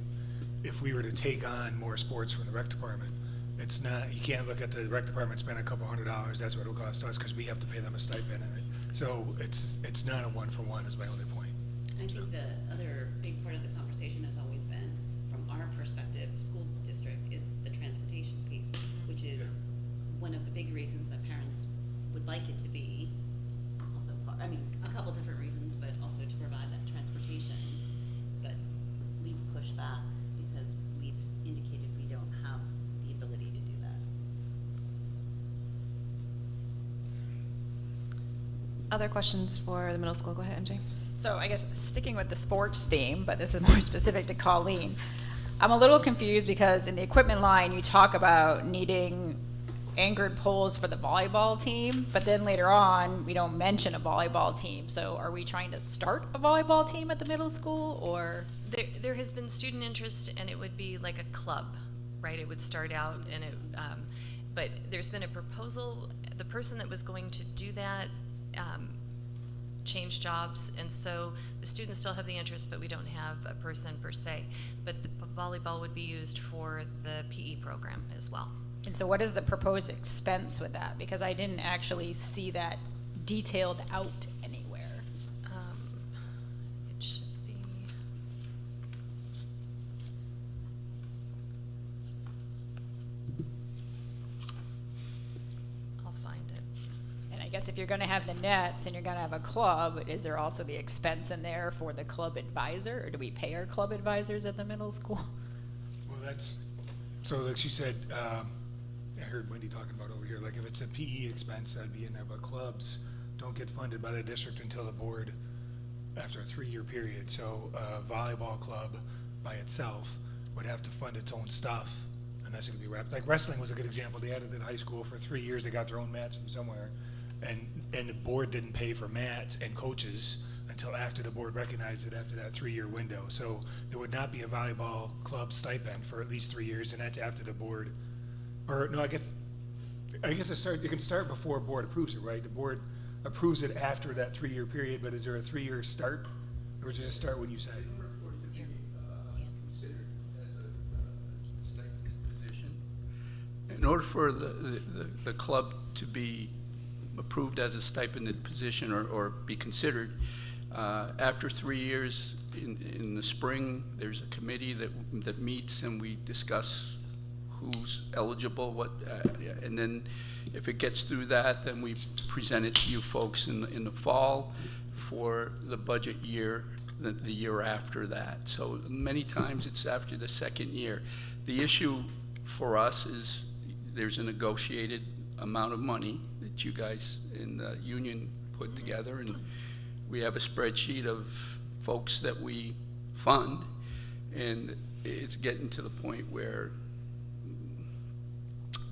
if we were to take on more sports from the rec department, it's not, you can't look at the rec department spend a couple $100, that's what it'll cost us, because we have to pay them a stipend. So it's not a one-for-one is my only point. I think the other big part of the conversation has always been, from our perspective, school district, is the transportation piece, which is one of the big reasons that parents would like it to be. Also, a couple different reasons, but also to provide that transportation. But we've pushed back because we've indicated we don't have the ability to do that. Other questions for the middle school? Go ahead, MJ. So I guess sticking with the sports theme, but this is more specific to Colleen. I'm a little confused because in the equipment line, you talk about needing anchored poles for the volleyball team, but then later on, we don't mention a volleyball team. So are we trying to start a volleyball team at the middle school, or? There has been student interest, and it would be like a club, right? It would start out, and but there's been a proposal. The person that was going to do that changed jobs, and so the students still have the interest, but we don't have a person per se. But the volleyball would be used for the PE program as well. And so what is the proposed expense with that? Because I didn't actually see that detailed out anywhere. It should be. I'll find it. And I guess if you're gonna have the nets and you're gonna have a club, is there also the expense in there for the club advisor? Or do we pay our club advisors at the middle school? Well, so like she said, I heard Wendy talking about over here, like if it's a PE expense, that'd be in there, but clubs don't get funded by the district until the board after a 3-year period. So a volleyball club by itself would have to fund its own stuff unless it could be wrapped. Like wrestling was a good example. They added it in high school for 3 years. They got their own mats from somewhere. And the board didn't pay for mats and coaches until after the board recognized it after that 3-year window. So there would not be a volleyball club stipend for at least 3 years, and that's after the board. Or no, I guess you can start before board approves it, right? The board approves it after that 3-year period, but is there a 3-year start? Or does it just start when you say? Considered as a stipend position. In order for the club to be approved as a stipended position or be considered, after 3 years in the spring, there's a committee that meets and we discuss who's eligible, and then if it gets through that, then we present it to you folks in the fall for the budget year, the year after that. So many times it's after the second year. The issue for us is there's a negotiated amount of money that you guys in the union put together, and we have a spreadsheet of folks that we fund, and it's getting to the point where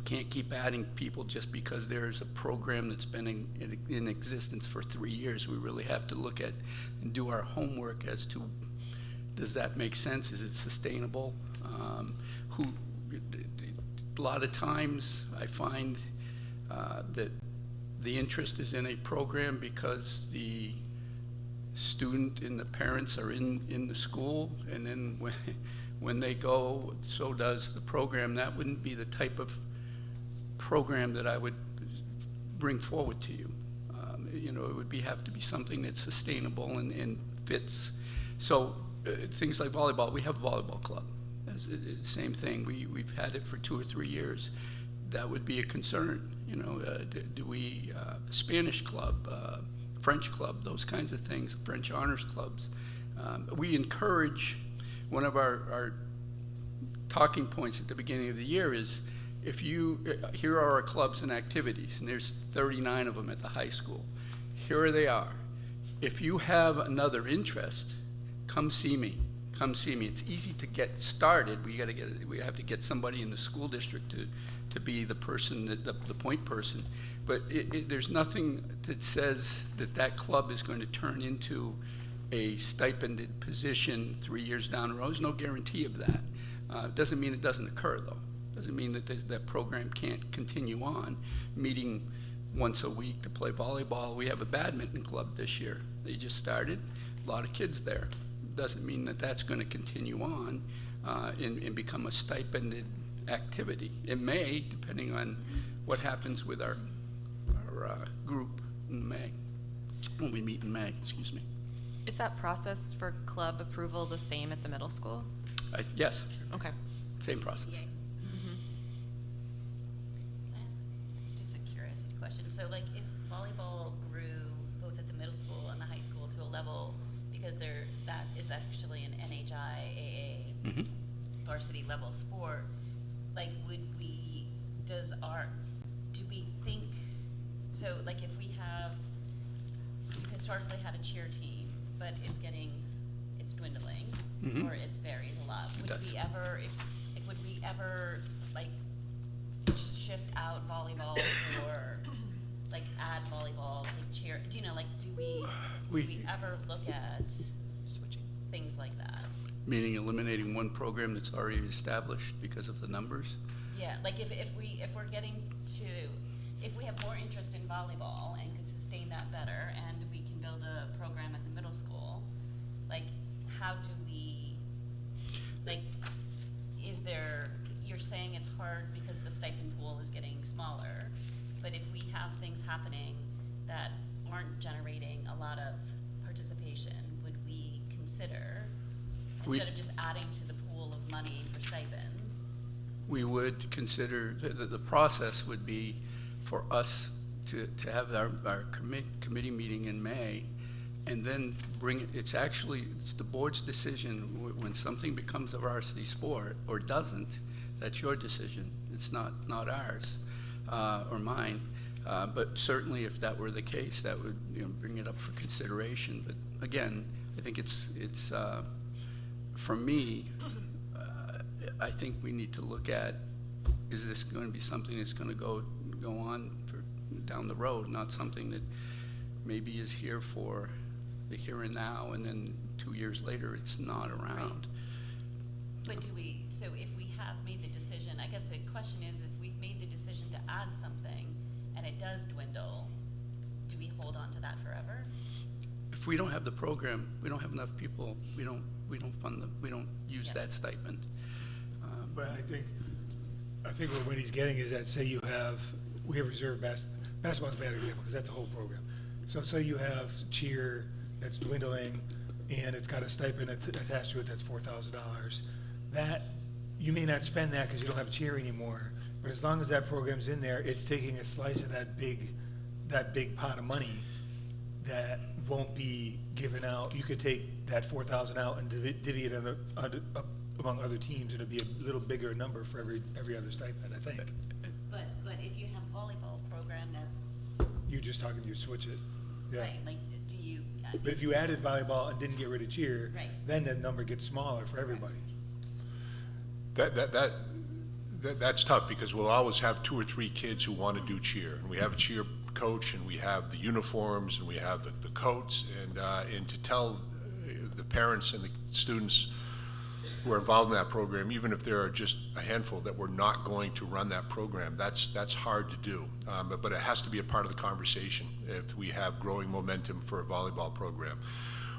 can't keep adding people just because there's a program that's been in existence for 3 years. We really have to look at and do our homework as to, does that make sense? Is it sustainable? A lot of times I find that the interest is in a program because the student and the parents are in the school, and then when they go, so does the program. That wouldn't be the type of program that I would bring forward to you. You know, it would have to be something that's sustainable and fits. So things like volleyball, we have a volleyball club. Same thing, we've had it for 2 or 3 years. That would be a concern. You know, do we, Spanish club, French club, those kinds of things, French honors clubs. We encourage, one of our talking points at the beginning of the year is, here are our clubs and activities, and there's 39 of them at the high school. Here they are. If you have another interest, come see me. Come see me. It's easy to get started. We have to get somebody in the school district to be the person, the point person. But there's nothing that says that club is going to turn into a stipended position 3 years down the road. There's no guarantee of that. Doesn't mean it doesn't occur, though. Doesn't mean that that program can't continue on, meeting once a week to play volleyball. We have a badminton club this year. They just started, a lot of kids there. Doesn't mean that that's going to continue on and become a stipended activity. It may, depending on what happens with our group in May, when we meet in May, excuse me. Is that process for club approval the same at the middle school? Yes. Okay. Same process. Just a curiosity question. So like if volleyball grew both at the middle school and the high school to a level, because that is actually an NHIAA varsity level sport, like do we think, so like if we've historically had a cheer team, but it's dwindling, or it varies a lot. Would we ever like shift out volleyball or like add volleyball, like cheer? Do you know, like do we ever look at switching things like that? Meaning eliminating one program that's already established because of the numbers? Yeah, like if we have more interest in volleyball and could sustain that better, and we can build a program at the middle school, like how do we, like, you're saying it's hard because the stipend pool is getting smaller, but if we have things happening that aren't generating a lot of participation, would we consider, instead of just adding to the pool of money for stipends? We would consider, the process would be for us to have our committee meeting in May, and then it's the board's decision. When something becomes a varsity sport or doesn't, that's your decision. It's not ours or mine. But certainly if that were the case, that would bring it up for consideration. But again, I think it's for me, I think we need to look at, is this going to be something that's going to go on down the road, not something that maybe is here for the here and now, and then 2 years later it's not around. Right. But so if we have made the decision, I guess the question is, if we've made the decision to add something and it does dwindle, do we hold on to that forever? If we don't have the program, we don't have enough people, we don't fund them, we don't use that stipend. But I think what Wendy's getting is that, say we have reserve basketball's a bad example because that's a whole program. So say you have cheer that's dwindling and it's got a stipend attached to it that's $4,000. That, you may not spend that because you don't have cheer anymore, but as long as that program's in there, it's taking a slice of that big pot of money that won't be given out. You could take that $4,000 out and divvy it among other teams. It'll be a little bigger number for every other stipend, I think. But if you have a volleyball program that's... You're just talking, you switch it. Yeah. Right, like, do you? I But mean, if you added volleyball and didn't get rid of cheer, Right. then the number gets smaller for everybody. That's tough, because we'll always have 2 or 3 kids who want to do cheer, and we have a cheer coach, and we have the uniforms, and we have the coats, and to tell the parents and the students who are involved in that program, even if there are just a handful, that we're not going to run that program, that's hard to do. But it has to be a part of the conversation if we have growing momentum for a volleyball program.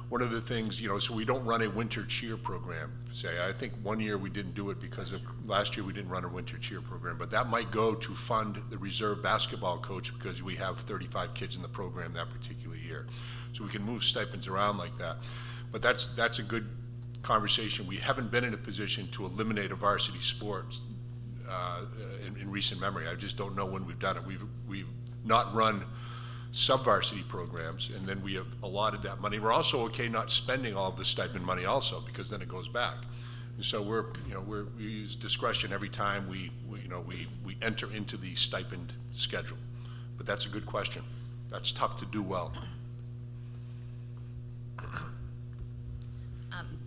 One of the things, so we don't run a winter cheer program, say. I think one year we didn't do it because of, last year we didn't run a winter cheer program, but that might go to fund the reserve basketball coach because we have 35 kids in the program that particular year. So we can move stipends around like that. But that's a good conversation. We haven't been in a position to eliminate a varsity sport in recent memory. I just don't know when we've done it. We've not run sub-varsity programs, and then we have allotted that money. We're also okay not spending all of the stipend money also, because then it goes back. And so we use discretion every time we enter into the stipend schedule. But that's a good question. That's tough to do well.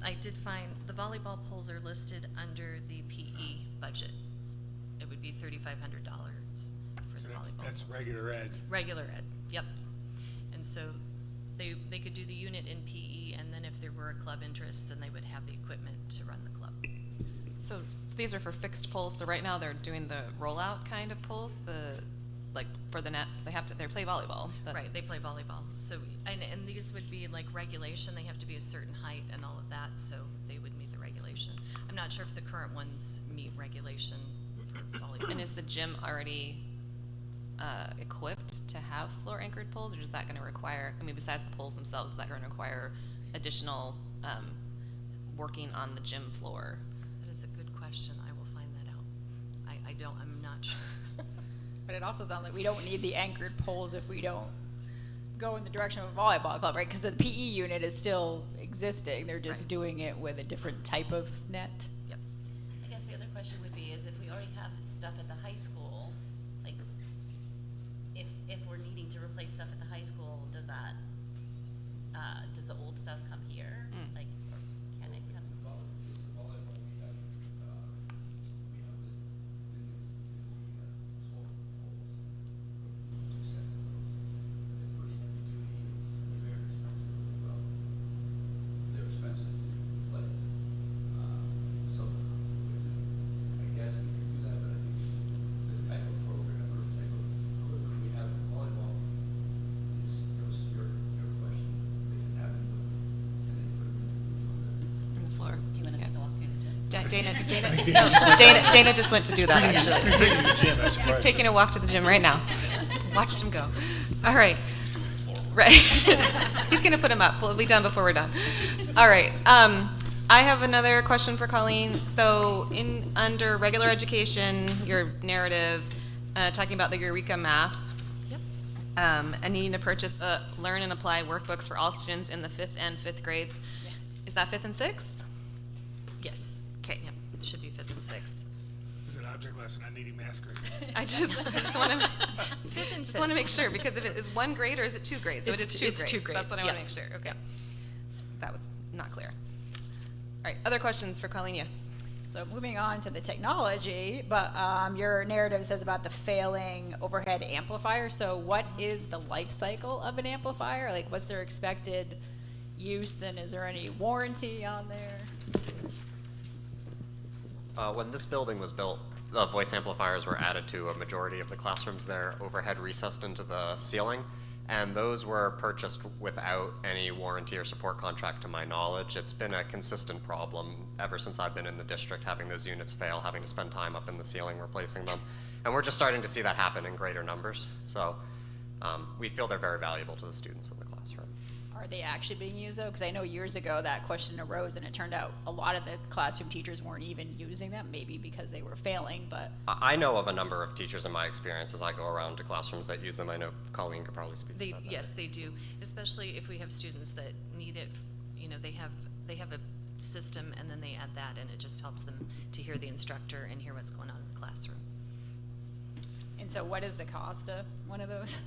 I did find the volleyball poles are listed under the PE budget. It would be $3,500 for the volleyball. That's poles. regular ed. Regular ed, yep. And so they could do the unit in PE, and then if there were a club interest, then they would have the equipment to run the club. So these are for fixed poles. So right now they're doing the rollout kind of poles, like for the nets. They play volleyball. Right, they play volleyball. So, and these would be like regulation. They have to be a certain height and all of that, so they would meet the regulation. I'm not sure if the current ones meet regulation for volleyball. And is the gym already equipped to have floor anchored poles, or is that going to require, besides the poles themselves, is that going to require additional working on the gym floor? That is a good question. I will find that out. I'm not sure. But it also sounds like we don't need the anchored poles if we don't go in the direction of a volleyball club, right? Because the PE unit is still existing. They're just doing it with a different type of net. Yep. I guess the other question would be is if we already have stuff at the high school, like if we're needing to replace stuff at the high school, does that does the old stuff come here? Like, or can it come? Dana just went to do that, actually. He's taking a walk to the gym right now. Watched him go. All right. Right. He's going to put him up. We'll be done before we're done. All right. I have another question for Colleen. So under regular education, your narrative, talking about the Eureka math, and needing to purchase learn and apply workbooks for all students in the 5th and 5th grades. Yeah. Is that 5th and 6th? Yes. Okay. Yep. It should be 5th and 6th. It's an object lesson on needing math grade. I just want to make sure, because if it is 1 grade or is it 2 grades? So it is 2 grades. 2 grades. That's what I want to make sure. Okay. That was not clear. All right. Other questions for Colleen? Yes. So moving on to the technology, but your narrative says about the failing overhead amplifier. So what is the life cycle of an amplifier? Like, what's their expected use, and is there any warranty on there? When this building was built, voice amplifiers were added to a majority of the classrooms. They're overhead recessed into the ceiling, and those were purchased without any warranty or support contract to my knowledge. It's been a consistent problem ever since I've been in the district, having those units fail, having to spend time up in the ceiling replacing them. And we're just starting to see that happen in greater numbers. So we feel they're very valuable to the students in the classroom. Are they actually being used though? Because I know years ago that question arose, and it turned out a lot of the classroom teachers weren't even using them, maybe because they were failing, but. I know of a number of teachers in my experience as I go around to classrooms that use them. I know Colleen could probably speak to that better. Yes, they do, especially if we have students that need it. You know, they have a system, and then they add that, and it just helps them to hear the instructor and hear what's going on in the classroom. And so what is the cost of one of those?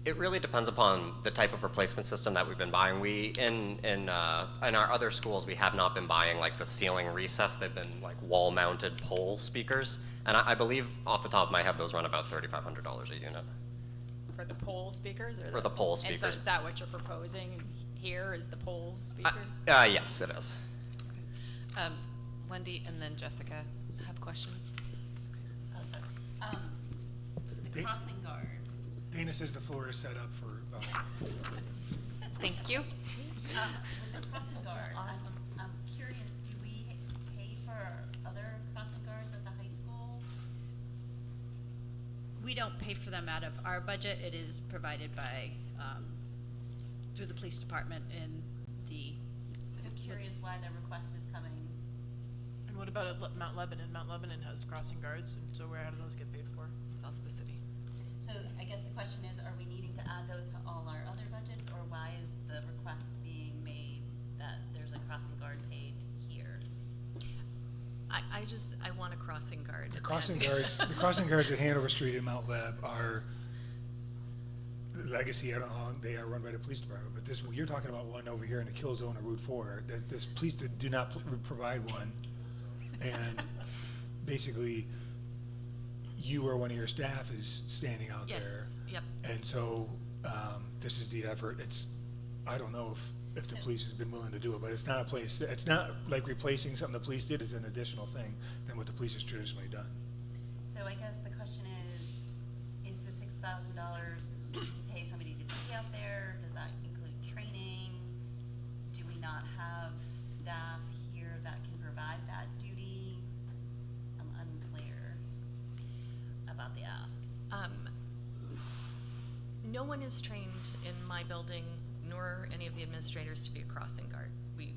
It really depends upon the type of replacement system that we've been buying. We, in our other schools, we have not been buying like the ceiling recess. They've been like wall-mounted pole speakers. And I believe off the top of my head, those run about $3,500 a unit. For the poll speakers? Or For the poll And so speakers. is that what you're proposing here, is the poll speaker? Yes, it is. Wendy and then Jessica have questions. Oh, sorry. The Da- crossing guard. Dana says the floor is set up for, Thank you. With the crossing guard, I'm curious, do we pay for other crossing guards at the high school? We don't pay for them out of our budget. It is provided by, through the police department in the. So curious why the request is coming. And what about at Mount Lebanon? Mount Lebanon has crossing guards, and so how do those get paid for? It's also the city. So I guess the question is, are we needing to add those to all our other budgets, or why is the request being made that there's a crossing guard paid here? I want a crossing guard. the crossing guards at Hanover Street and Mount Leb are legacy. I don't know how they are run by the police department, but this, you're talking about one over here in the kill zone of Route 4, that this police do not provide one. And basically, you or one of your staff is standing out Yes, there. yep. And so, this is the effort. I don't know if the police has been willing to do it, but it's not it's not like replacing something the police did. It's an additional thing than what the police has traditionally done. So I guess the question is the $6,000 to pay somebody to be out there? Does that include training? Do we not have staff here that can provide that duty? I'm unclear about the ask. No one is trained in my building, nor any of the administrators, to be a crossing guard. We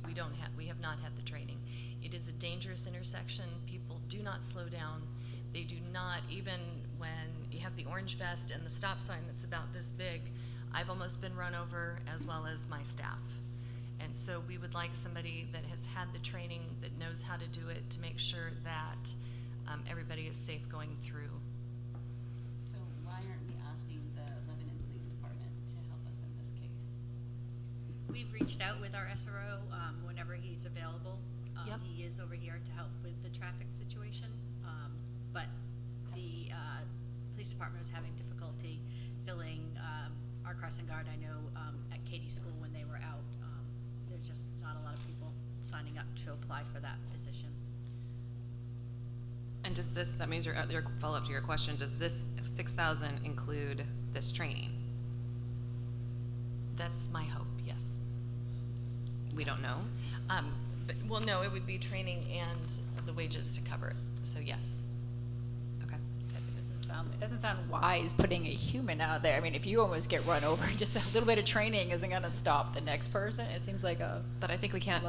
have not had the training. It is a dangerous intersection. People do not slow down. They do not, even when you have the orange vest and the stop sign that's about this big, I've almost been run over, as well as my staff. And so we would like somebody that has had the training, that knows how to do it, to make sure that everybody is safe going through. So why aren't we asking the Lebanon Police Department to help us in this case? We've reached out with our SRO whenever he's available. Yep. He is over here to help with the traffic situation, but the police department was having difficulty filling our crossing guard. I know at Katie's school when they were out, there's just not a lot of people signing up to apply for that position. And does this, that means your follow-up to your question, does this 6,000 include this training? That's my hope, yes. We don't know. Well, no, it would be training and the wages to cover it, so yes. Okay. It doesn't sound wise putting a human out there. I mean, if you almost get run over, just a little bit of training isn't going to stop the next person. It seems like a. But I think we can't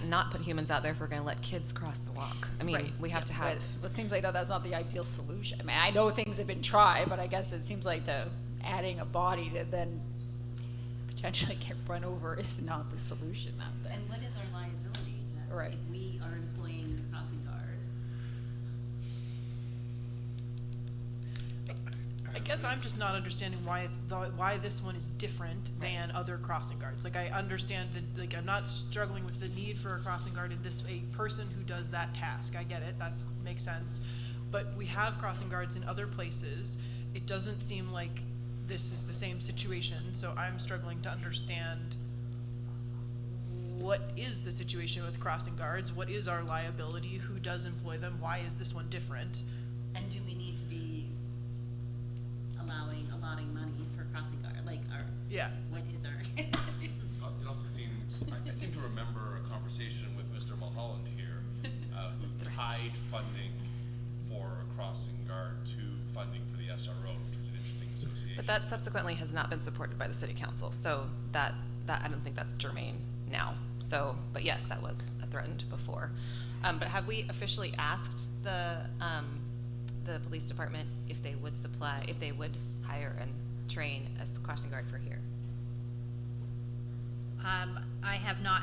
not put humans out there if we're going to let kids cross the walk. I mean, Right. we have to have. But it seems like that's not the ideal solution. I mean, I know things have been tried, but I guess it seems like adding a body to then potentially get run over is not the solution out there. And what is our liability Right. if we are employing the crossing guard? I guess I'm just not understanding why why this one is different than other crossing guards. Like, I understand that, like, I'm not struggling with the need for a crossing guard in this, a person who does that task. I get it, makes sense. But we have crossing guards in other places. It doesn't seem like this is the same situation, so I'm struggling to understand what is the situation with crossing guards? What is our liability? Who does employ them? Why is this one different? And do we need to be allotting money for crossing guard? Like, what is our? It also seems, I seem to remember a conversation with Mr. Mulholland here, who tied funding for a crossing guard to funding for the SRO, which was an interesting association. But that subsequently has not been supported by the city council, so that I don't think that's germane now. So, but yes, that was threatened before. But have we officially asked the police department if they would hire and train as the crossing guard for here? I have not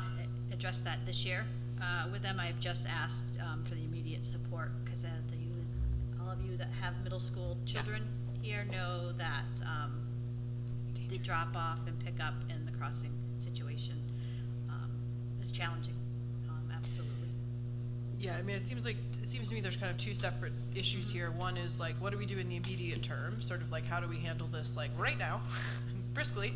addressed that this year with them. I've just asked for the immediate support, because all of you that have middle school children here know that drop off and pick up in the crossing situation is challenging, absolutely. Yeah, I mean, it seems to me there's kind of two separate issues here. One is like, what do we do in the immediate term? Sort of like, how do we handle this like right now, briskly?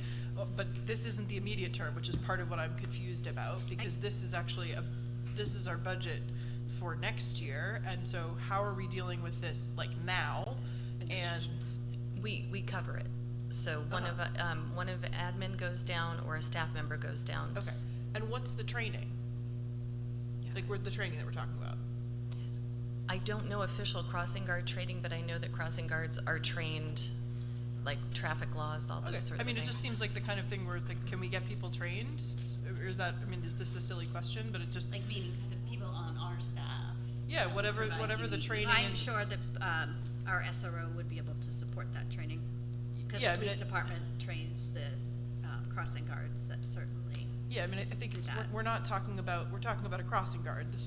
But this isn't the immediate term, which is part of what I'm confused about, because this is actually this is our budget for next year, and so how are we dealing with this like now? And We cover it. So one of admin goes down or a staff member goes down. Okay. And what's the training? Like, where's the training that we're talking about? I don't know official crossing guard training, but I know that crossing guards are trained, like traffic laws, all those sorts of things. I mean, it just seems like the kind of thing where it's like, can we get people trained? Or is that, I mean, is this a silly question? But it just Like meaning people on our staff. Yeah, whatever the training I'm is. sure that our SRO would be able to support that training, because Yeah, I the mean, police department trains the crossing guards. That certainly. Yeah, I mean, I think it's, we're not talking about, we're talking about a crossing guard. This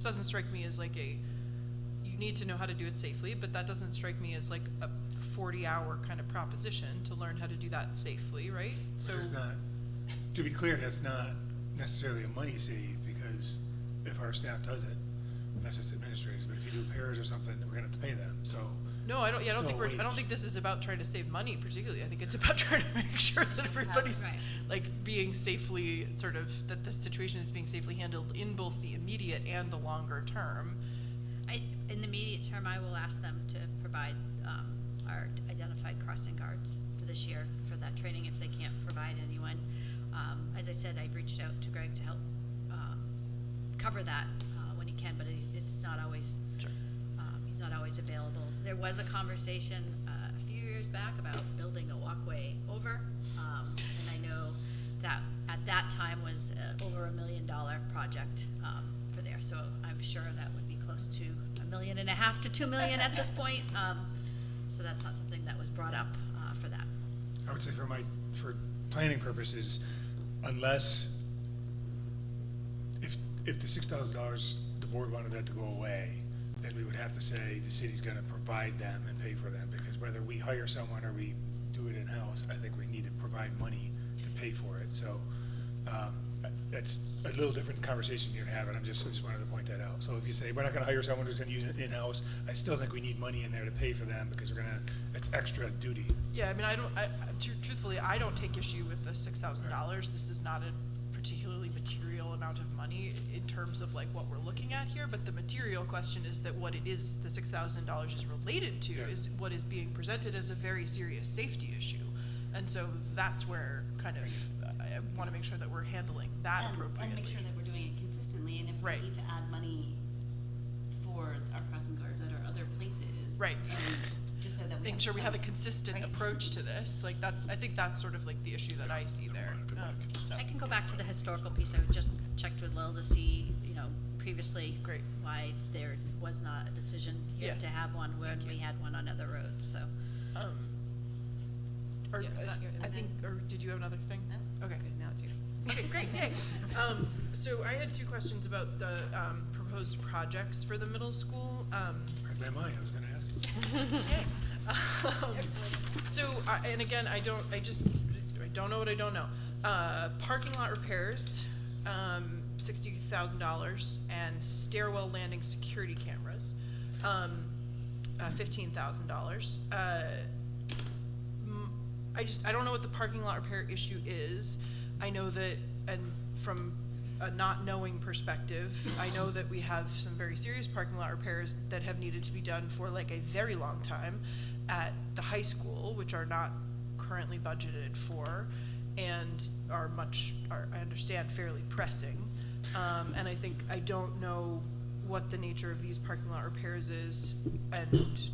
doesn't strike me as like you need to know how to do it safely, but that doesn't strike me as like a 40-hour kind of proposition to learn how to do that safely, right? So It's not, to be clear, that's not necessarily a money save, because if our staff does it, that's just administrators, but if you do pairs or something, we're gonna have to pay them, so. no, I don't think this is about trying to save money particularly. I think it's about trying to make sure that everybody's Right. like being safely that this situation is being safely handled in both the immediate and the longer term. In the immediate term, I will ask them to provide our identified crossing guards for this year for that training if they can't provide anyone. As I said, I've reached out to Greg to help cover that when he can, but it's not always. Sure. He's not always available. There was a conversation a few years back about building a walkway over, and I know that at that time was over $1 million project for there. So I'm sure that would be close to $1.5 million to $2 million at this point. So that's not something that was brought up for that. I would say for planning purposes, unless, if the $6,000, the board wanted that to go away, then we would have to say the city's gonna provide them and pay for them, because whether we hire someone or we do it in-house, I think we need to provide money to pay for it, so, that's a little different conversation you're having, I just wanted to point that out. So if you say, we're not gonna hire someone who's gonna use it in-house, I still think we need money in there to pay for them, because it's extra duty. Yeah, I mean, truthfully, I don't take issue with the $6,000. This is not a particularly material amount of money in terms of like what we're looking at here, but the material question is that what it is, the $6,000 is related to is what is being presented as a very serious safety issue. And so that's where kind of, I wanna make sure that we're handling that appropriately. And make sure that we're doing it consistently, and if we need to add money for our crossing guards at our other places. Right. And just so that we Making sure we have a consistent approach to this, like I think that's sort of like the issue that I see there. So. I can go back to the historical piece. I just checked with Lil to see, previously why there was not a decision here to have one when we had one on other roads, so. Or did you have another thing? No. Okay. Good, now it's you. Okay, great, yay. So I had two questions about the proposed projects for the middle school. Read my mind, I was gonna ask. So, and again, I don't know what I don't know. Parking lot repairs, $60,000, and stairwell landing security cameras, $15,000. I don't know what the parking lot repair issue is. I know that, and from a not knowing perspective, I know that we have some very serious parking lot repairs that have needed to be done for like a very long time at the high school, which are not currently budgeted for, and are I understand, fairly pressing. And I don't know what the nature of these parking lot repairs is and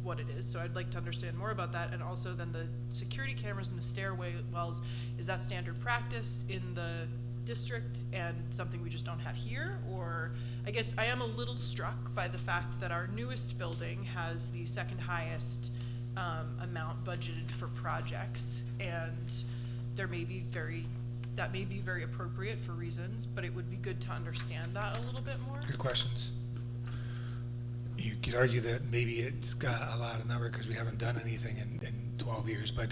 what it is, so I'd like to understand more about that. And also then the security cameras and the stairway wells, is that standard practice in the district and something we just don't have here? Or I guess I am a little struck by the fact that our newest building has the second highest amount budgeted for projects, and that may be very appropriate for reasons, but it would be good to understand that a little bit more. Good questions. You could argue that maybe it's got a lot of number because we haven't done anything in 12 years, but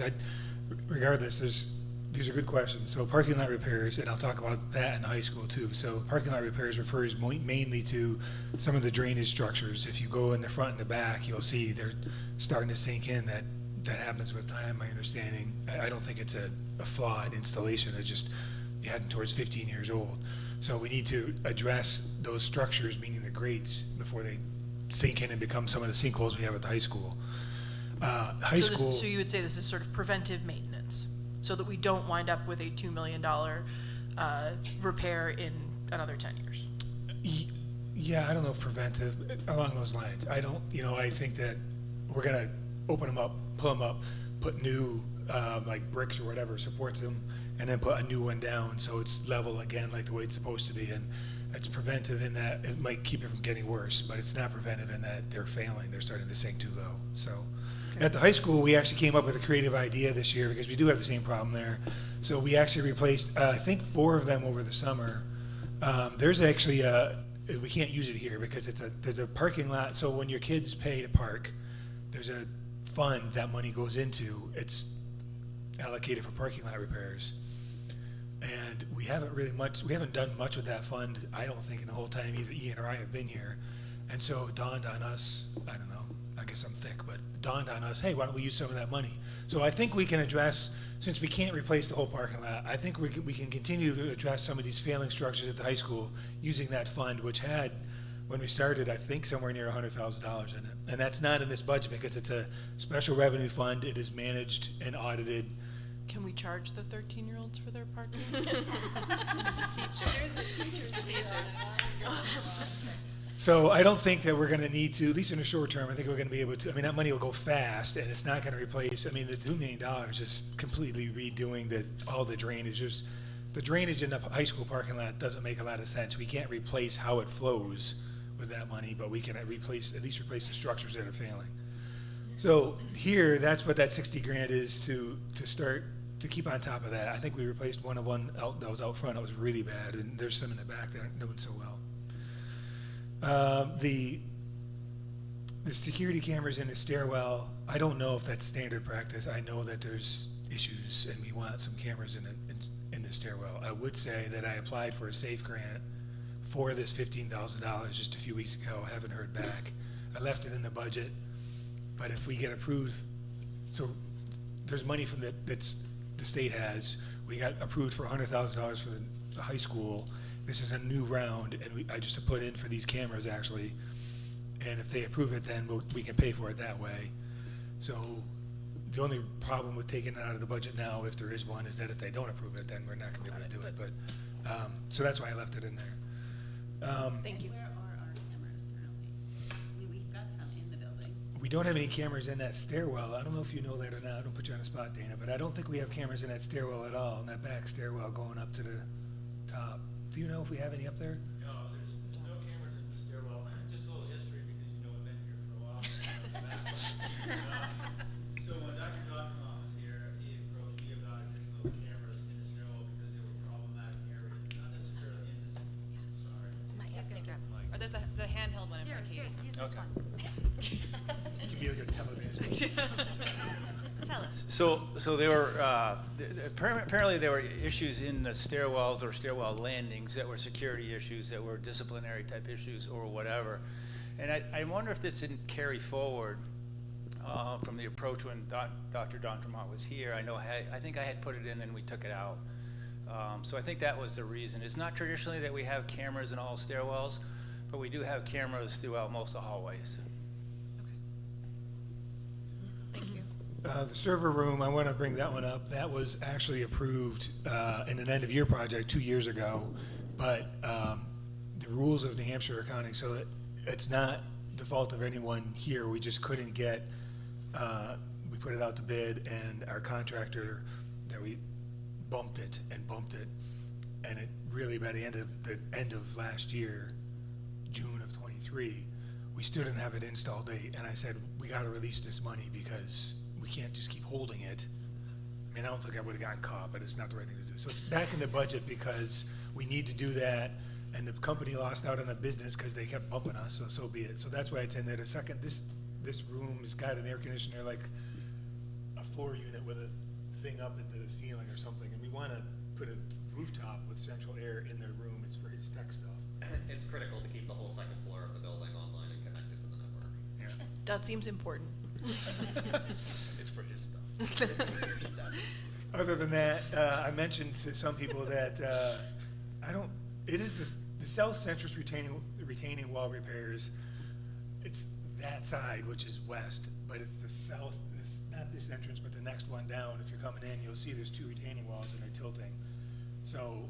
regardless, these are good questions. So parking lot repairs, and I'll talk about that in high school too. So parking lot repairs refers mainly to some of the drainage structures. If you go in the front and the back, you'll see they're starting to sink in. That happens with time, my understanding. I don't think it's a flawed installation. It's just heading towards 15 years old. So we need to address those structures, meaning the grates, before they sink in and become some of the sinkholes we have at the high school. So you would say this is sort of preventive maintenance, so that we don't wind up with a $2 million repair in another 10 years. Yeah, I don't know if preventive, along those lines. I don't, I think that we're gonna open them up, pull them up, put new, like bricks or whatever supports them, and then put a new one down so it's level again, like the way it's supposed to be. And it's preventive in that it might keep it from getting worse, but it's not preventive in that they're failing. They're starting to sink too low. So at the high school, we actually came up with a creative idea this year because we do have the same problem there. So we actually replaced, I think 4 of them over the summer. There's actually we can't use it here because there's a parking lot. So when your kids pay to park, there's a fund that money goes into. It's allocated for parking lot repairs. And we haven't done much with that fund, I don't think, in the whole time either Ian or I have been here. And so it dawned on us, I don't know, I guess I'm thick, but it dawned on us, hey, why don't we use some of that money? So I think we can address, since we can't replace the whole parking lot, I think we can continue to address some of these failing structures at the high school using that fund, which had, when we started, I think somewhere near $100,000 in it. And that's not in this budget because it's a special revenue fund. It is managed and audited. Can we charge the 13-year-olds for their parking? Here's the teacher. So I don't think that we're going to need to, at least in the short term, I think we're going to be able to, that money will go fast and it's not going to replace, the $2 million is completely redoing all the drainage. The drainage in the high school parking lot doesn't make a lot of sense. We can't replace how it flows with that money, but we can at least replace the structures that are failing. So here, that's what that $60,000 is to start to keep on top of that. I think we replaced one that was out front. It was really bad, and there's some in the back that aren't doing so well. The security cameras in the stairwell, I don't know if that's standard practice. I know that there's issues, and we want some cameras in the stairwell. I would say that I applied for a SAFE grant for this $15,000 just a few weeks ago. I haven't heard back. I left it in the budget, but if we get approved, so there's money from that the state has. We got approved for $100,000 for the high school. This is a new round, and I just put in for these cameras actually. And if they approve it, then we can pay for it that way. So the only problem with taking it out of the budget now, if there is one, is that if they don't approve it, then we're not going to be able to do it. But so that's why I left it in there. Thank you. Where are our cameras currently? We've got some in the building. We don't have any cameras in that stairwell. I don't know if you know that or not. I don't put you on the spot, Dana, but I don't think we have cameras in that stairwell at all, in that back stairwell going up to the top. Do you know if we have any up there? No, there's no cameras in the stairwell. Just a little history because I've been here for a while. So when Dr. Dockman was here, he approached me about additional cameras in the stairwell because they were problematic areas, not necessarily in this. Sorry. Or there's the handheld one in front of Katie. Use this one. You can be like a television. Tell us. So there were apparently there were issues in the stairwells or stairwell landings that were security issues, that were disciplinary type issues or whatever. And I wonder if this didn't carry forward from the approach when Dr. Dontremont was here. I think I had put it in and we took it out. So I think that was the reason. It's not traditionally that we have cameras in all stairwells, but we do have cameras throughout most of the hallways. Thank you. The server room, I want to bring that one up. That was actually approved in an end-of-year project 2 years ago, but the rules of New Hampshire accounting, so that it's not the fault of anyone here. We just couldn't get, we put it out to bid, and our contractor, that we bumped it, and it really, by the end of last year, June of 23, we still didn't have an install date, and I said, we got to release this money because we can't just keep holding it. I don't think I would have gotten caught, but it's not the right thing to do. So it's back in the budget because we need to do that, and the company lost out on the business because they kept bumping us, so be it. So that's why it's in there. The second, this room has got an air conditioner, like a floor unit with a thing up into the ceiling or something, and we want to put a rooftop with central air in their room. It's for his tech stuff. It's critical to keep the whole second floor of the building online and connected to the network. Yeah. That seems important. It's for his stuff. It's for your stuff. Other than that, I mentioned to some people that it is the south centrist retaining wall repairs. It's that side, which is west, but it's the south, not this entrance, but the next one down. If you're coming in, you'll see there's 2 retaining walls and they're tilting. So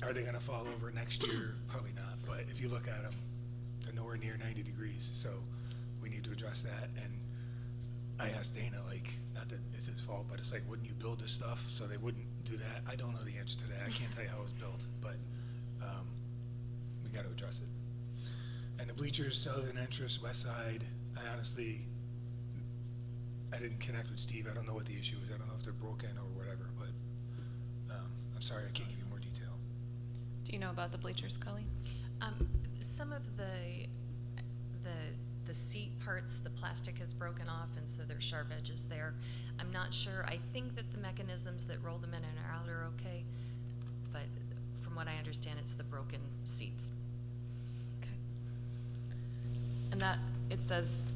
are they gonna fall over next year? Probably not, but if you look at them, they're nowhere near 90 degrees. So we need to address that. And I asked Dana, like, not that it's his fault, but it's like, wouldn't you build this stuff so they wouldn't do that? I don't know the answer to that. I can't tell you how it was built, but we got to address it. And the bleachers, southern entrance, west side, I didn't connect with Steve. I don't know what the issue is. I don't know if they're broken or whatever, but I'm sorry, I can't give you more detail. Do you know about the bleachers, Colleen? Some of the seat parts, the plastic is broken off, and so there's sharp edges there. I'm not sure. I think that the mechanisms that roll them in and out are okay, but from what I understand, it's the broken seats. Okay. And that, it says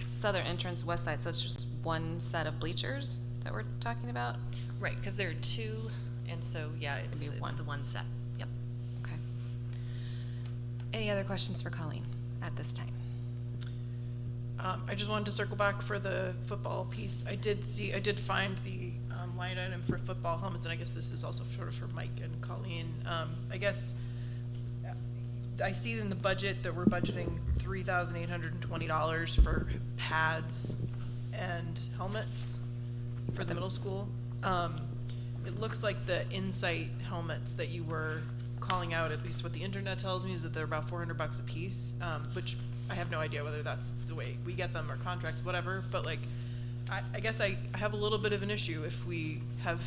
southern entrance, west side, so it's just one set of bleachers that we're talking about? Right, because there are 2, and so, yeah, it's the one set. Yep. Okay. Any other questions for Colleen at this time? I just wanted to circle back for the football piece. I did find the line item for football helmets, and I guess this is also sort of for Mike and Colleen. I guess I see in the budget that we're budgeting $3,820 for pads and helmets for the middle school. It looks like the Insight helmets that you were calling out, at least what the internet tells me, is that they're about $400 a piece, which I have no idea whether that's the way we get them or contracts, whatever, but like, I guess I have a little bit of an issue if we have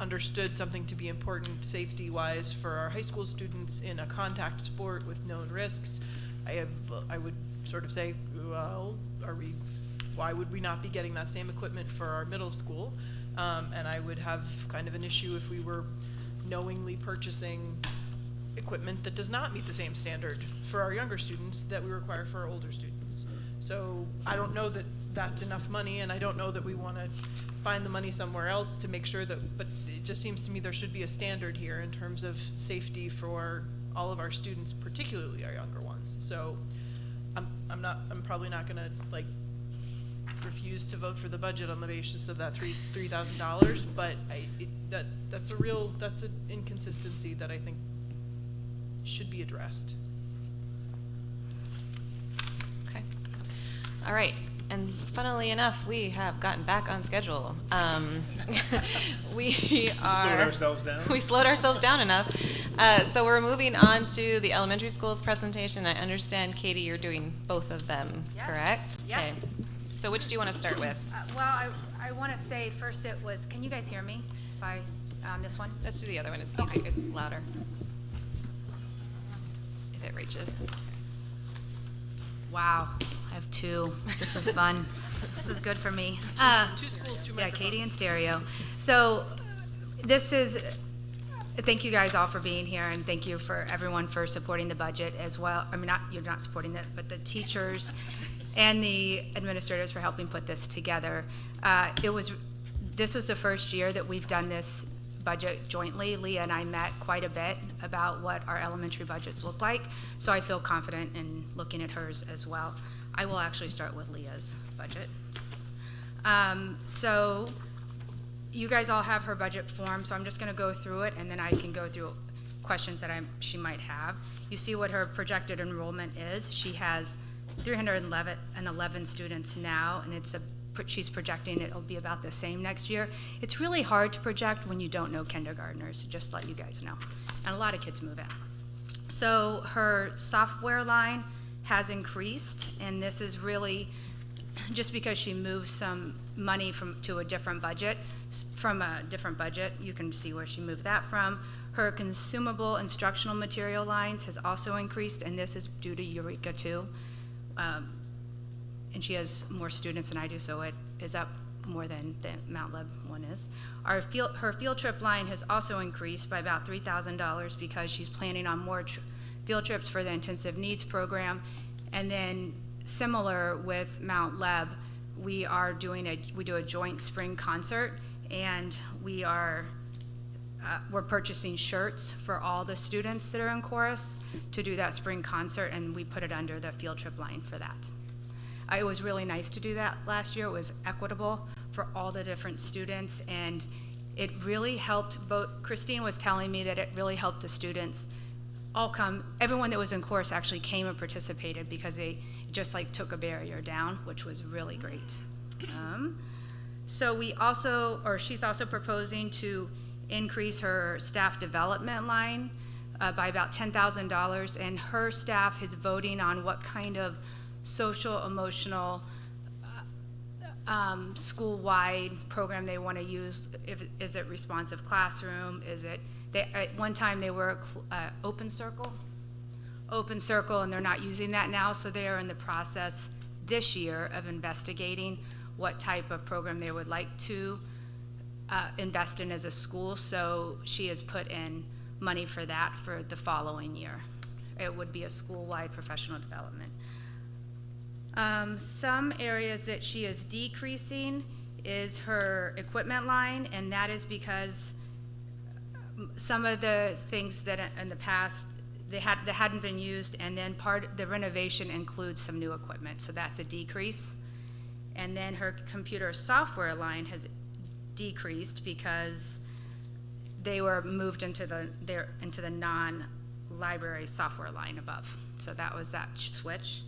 understood something to be important safety-wise for our high school students in a contact sport with known risks. I would sort of say, well, why would we not be getting that same equipment for our middle school? And I would have kind of an issue if we were knowingly purchasing equipment that does not meet the same standard for our younger students that we require for our older students. So I don't know that that's enough money, and I don't know that we want to find the money somewhere else to make sure that, but it just seems to me there should be a standard here in terms of safety for all of our students, particularly our younger ones. So I'm probably not going to like refuse to vote for the budget on the basis of that $3,000, but that's an inconsistency that I think should be addressed. Okay. All right. And funnily enough, we have gotten back on schedule. We slowed ourselves down. We slowed ourselves down enough. So we're moving on to the elementary school's presentation. I understand, Katie, you're doing both of them, correct? Yep. Okay. So which do you want to start with? Well, I want to say first it was, can you guys hear me by this one? Let's do the other one. It's easy. It's louder. If it reaches. Wow, I have 2. This is fun. This is good for me. Two schools, 2 microphones. Yeah, Katie and stereo. So this is, thank you guys all for being here, and thank you for everyone for supporting the budget as well. I mean, you're not supporting it, but the teachers and the administrators for helping put this together. This was the first year that we've done this budget jointly. Leah and I met quite a bit about what our elementary budgets look like, so I feel confident in looking at hers as well. I will actually start with Leah's budget. So you guys all have her budget form, so I'm just going to go through it, and then I can go through questions that she might have. You see what her projected enrollment is. She has 311 students now, and she's projecting it'll be about the same next year. It's really hard to project when you don't know kindergartners, just to let you guys know. And a lot of kids move in. So her software line has increased, and this is really just because she moved some money to a different budget. From a different budget, you can see where she moved that from. Her consumable instructional material lines has also increased, and this is due to Eureka too. And she has more students than I do, so it is up more than the Mount Leb one is. Her field trip line has also increased by about $3,000 because she's planning on more field trips for the intensive needs program. And then similar with Mount Leb, we do a joint spring concert, and we're purchasing shirts for all the students that are in chorus to do that spring concert, and we put it under the field trip line for that. It was really nice to do that last year. It was equitable for all the different students, and it really helped. Christine was telling me that it really helped the students everyone that was in chorus actually came and participated because they just like took a barrier down, which was really great. So she's also proposing to increase her staff development line by about $10,000, and her staff is voting on what kind of social, emotional, school-wide program they want to use. Is it responsive classroom? At one time they were open circle, and they're not using that now, so they are in the process this year of investigating what type of program they would like to invest in as a school. So she has put in money for that for the following year. It would be a school-wide professional development. Some areas that she is decreasing is her equipment line, and that is because some of the things that in the past that hadn't been used, and then the renovation includes some new equipment, so that's a decrease. And then her computer software line has decreased because they were moved into the non-library software line above. So that was that switch.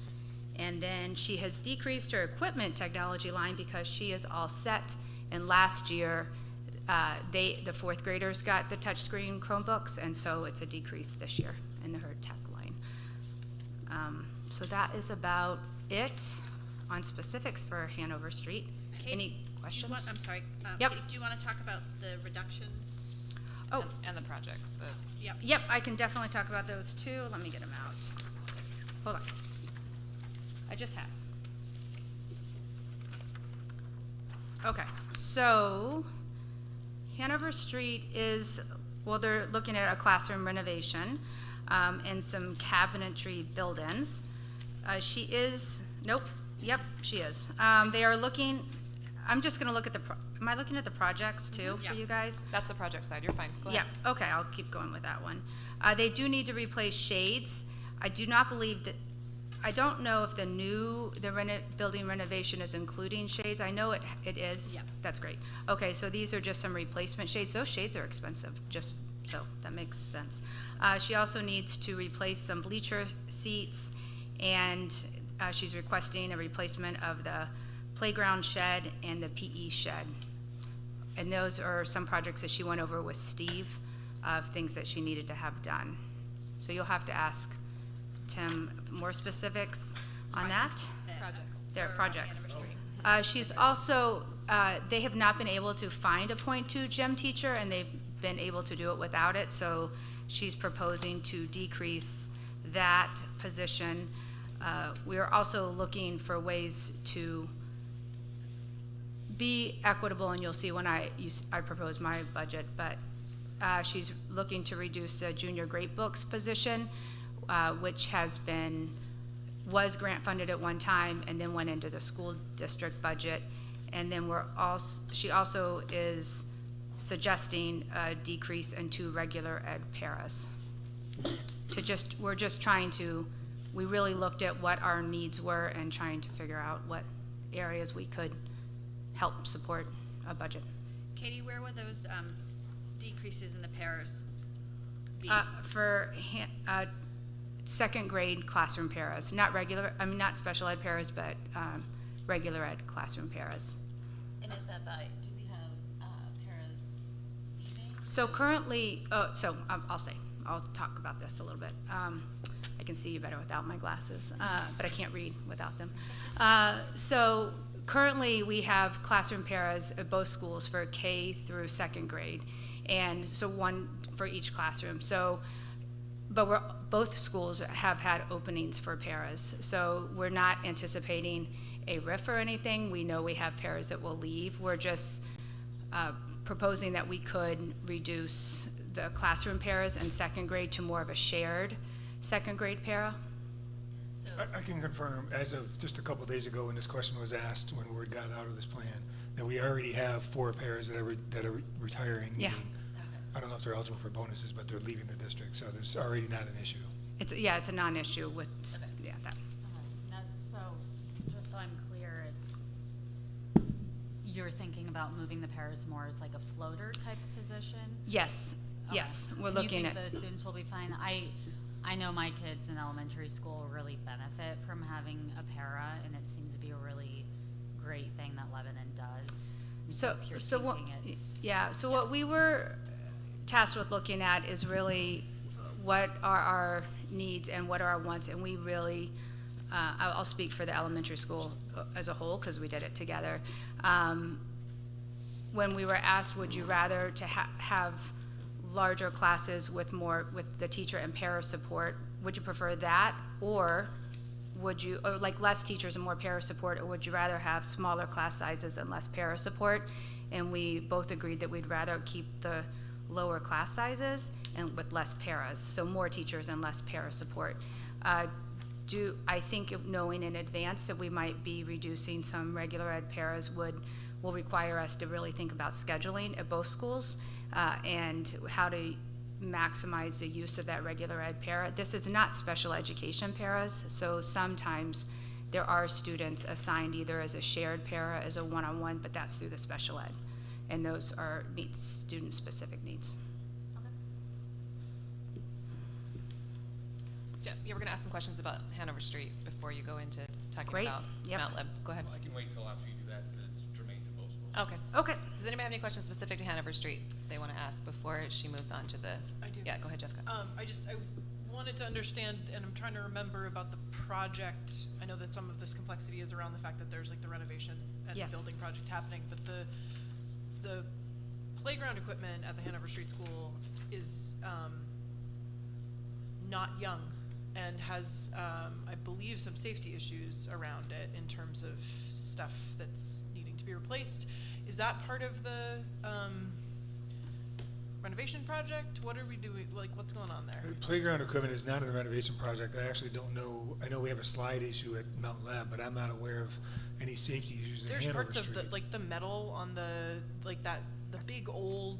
And then she has decreased her equipment technology line because she is all set. And last year, the fourth graders got the touchscreen Chromebooks, and so it's a decrease this year in her tech line. So that is about it on specifics for Hanover Street. Kate, Any questions? I'm sorry. Yep. Kate, do you want to talk about the reductions? Oh, And the projects. yep, I can definitely talk about those too. Let me get them out. Hold on. I just have. Okay, so Hanover Street they're looking at a classroom renovation and some cabinetry build-ins. She is They are looking, I'm just gonna look at am I looking at the projects too for you guys? That's the project side, you're fine, go ahead. Yeah, okay, I'll keep going with that one. They do need to replace shades. I do not believe that, I don't know if the building renovation is including shades. I know it is. Yeah. That's great. Okay, so these are just some replacement shades. Those shades are expensive, just so that makes sense. She also needs to replace some bleacher seats, and she's requesting a replacement of the playground shed and the PE shed. And those are some projects that she went over with Steve of things that she needed to have done. So you'll have to ask Tim more specifics on that. Their projects. She's also, they have not been able to find a .2 gym teacher, and they've been able to do it without it, so she's proposing to decrease that position. We are also looking for ways to be equitable, and you'll see when I propose my budget, but she's looking to reduce the junior great books position, which was grant funded at one time and then went into the school district budget. And then she also is suggesting a decrease in 2 regular ed paras. We really looked at what our needs were and trying to figure out what areas we could help support a budget. Katie, where would those decreases in the paras be? For second grade classroom paras, not special ed paras, but regular ed classroom paras. And is that do we have paras leaving? So currently, I'll talk about this a little bit. I can see you better without my glasses, but I can't read without them. So currently we have classroom paras at both schools for K through second grade, and so 1 for each classroom. But both schools have had openings for paras, so we're not anticipating a RIF or anything. We know we have paras that will leave. We're just proposing that we could reduce the classroom paras in second grade to more of a shared second grade para. I can confirm, as of just a couple days ago when this question was asked, when word got out of this plan, that we already have 4 paras that are retiring. Yeah. meaning, I don't know if they're eligible for bonuses, but they're leaving the district, so there's already not an issue. It's a non-issue with, yeah, that. So, just so I'm clear, you're thinking about moving the paras more as like a floater type of position? Yes, Okay. yes, we're And looking you at. think those students will be fine? I know my kids in elementary school really benefit from having a para, and it seems to be a really great thing that Lebanon does. And So, if you're so what, thinking it's- yeah, so what we were tasked with looking at is really what are our needs and what are our wants, and we really, I'll speak for the elementary school as a whole, because we did it together. When we were asked, would you rather to have larger classes with the teacher and para support, would you prefer that, or would you, or like less teachers and more para support, or would you rather have smaller class sizes and less para support? And we both agreed that we'd rather keep the lower class sizes and with less paras, so more teachers and less para support. I think knowing in advance that we might be reducing some regular ed paras will require us to really think about scheduling at both schools and how to maximize the use of that regular ed para. This is not special education paras, so sometimes there are students assigned either as a shared para, as a one-on-one, but that's through the special ed. And those are meet student-specific needs. So, yeah, we're going to ask some questions about Hanover Street before you go into talking Great. about Yep. Mount Lib. Go ahead. I can wait till after you do that, but it's germane to both schools. Okay. Okay. Does anybody have any questions specific to Hanover Street they want to ask before she moves on to the? I do. Yeah, go ahead, Jessica. I wanted to understand, and I'm trying to remember about the project. I know that some of this complexity is around the fact that there's like the renovation and Yeah. the building project happening, but the playground equipment at the Hanover Street School is not young and has, I believe, some safety issues around it in terms of stuff that's needing to be replaced. Is that part of the renovation project? What are we doing? Like, what's going on there? The playground equipment is not in the renovation project. I actually don't know. I know we have a slide issue at Mount Lab, but I'm not aware of any safety issues at There's Hanover parts Street. of the, like the metal on the, like that, the big old,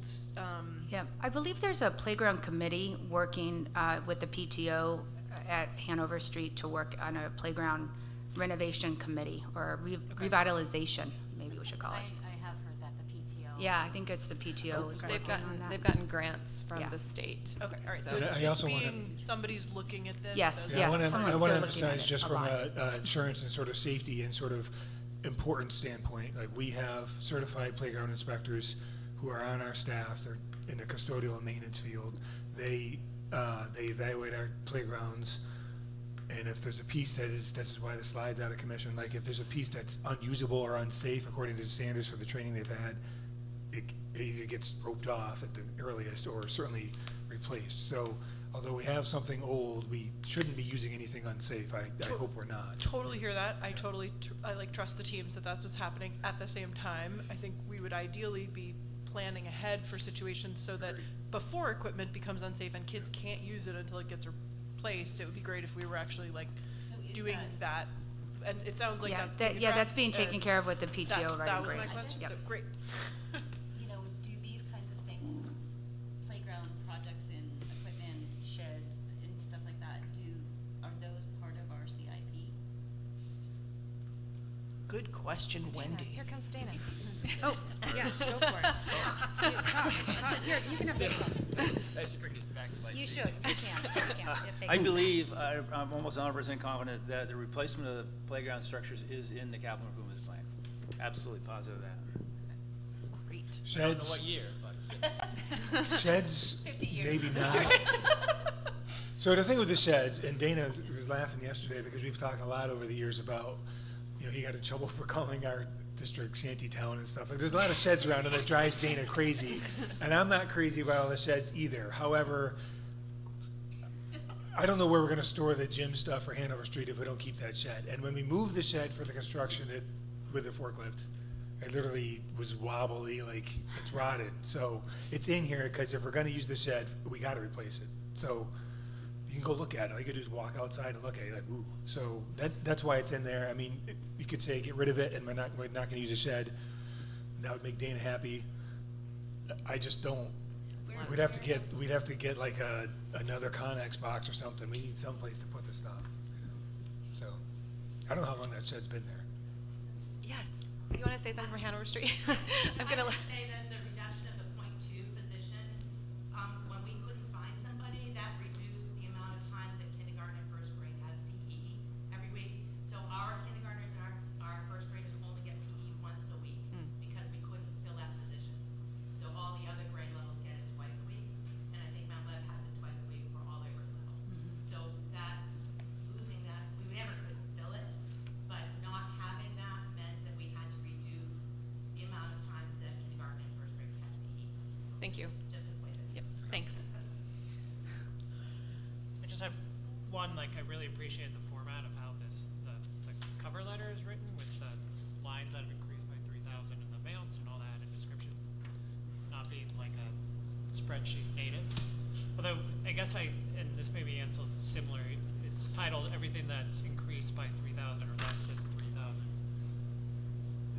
Yeah, I believe there's a playground committee working with the PTO at Hanover Street to work on a playground renovation committee or revitalization, maybe we should call it. I have heard that the PTO. Yeah, I think it's the PTO is working on that. They've gotten grants from Yeah. the state. okay, all right, so And it's, I also wanna- somebody's looking at this. Yes, as- yeah, I want to someone- they're looking at emphasize it just a from lot. a insurance and sort of safety and sort of importance standpoint, like we have certified playground inspectors who are on our staff. They're in the custodial and maintenance field. They evaluate our playgrounds, and if there's a piece this is why the slide's out of commission. Like if there's a piece that's unusable or unsafe according to the standards for the training they've had, it either gets roped off at the earliest or certainly replaced. So although we have something old, we shouldn't be using anything unsafe. I hope we're not. Totally hear that. I totally, I like trust the teams that that's what's happening. At the same time, I think we would ideally be planning ahead for situations so that before equipment becomes unsafe and kids can't use it until it gets replaced, it would be great if we were actually like doing that. And it sounds like that's being that's being addressed, taken and care of with the PTO that writing was my grants. question, Yep. so great. You know, do these kinds of things, playground projects in equipment, sheds, and stuff like that, are those part of our CIP? Good question, Wendy. Here comes Dana. Oh, yes, go for it. Here, you can have this one. I should bring this back to my You seat. should, you can. Yeah, take I it. believe, I'm almost 100% confident that the replacement of the playground structures is in the capital improvements plan. Absolutely positive of that. Great. I don't know Sheds, what year, but. sheds, 50 years maybe from not. So the thing with the sheds, and Dana was laughing yesterday because we've talked a lot over the years about, he got in trouble for calling our district shantytown and stuff. Like, there's a lot of sheds around and it drives Dana crazy. And I'm not crazy about all the sheds either. However, I don't know where we're gonna store the gym stuff for Hanover Street if we don't keep that shed. And when we moved the shed for the construction with the forklift, it literally was wobbly, like it's rotted. So it's in here because if we're gonna use the shed, we gotta replace it. So you can go look at it. All you could do is walk outside and look at it, like, ooh. So that's why it's in there. I mean, you could say get rid of it and we're not gonna use the shed. That would make Dana happy. I just don't. We'd have to get like another Connex box or something. We need some place to put the stuff. So I don't know how long that shed's been there. Yes. You want to say something for Hanover Street? I'm gonna. Say that the reduction of the .2 position, when we couldn't find somebody, that reduced the amount of times that kindergarten and first grade has PE every week. So our kindergartners and our first graders only get PE once a week because we couldn't fill that position. So all the other grade levels get it twice a week, and I think Mount Lev has it twice a week for all their grade levels. So that, losing that, we never could fill it, but not having that meant that we had to reduce the amount of times that kindergarten and first grade had PE. Thank you. Just a way to. Yep. Thanks. I just have one, like, I really appreciate the format of how the cover letter is written with the lines that have increased by 3,000 and the amounts and all that and descriptions, not being like a spreadsheet native. Although, I guess and this may be answered similar, it's titled everything that's increased by 3,000 or less than 3,000.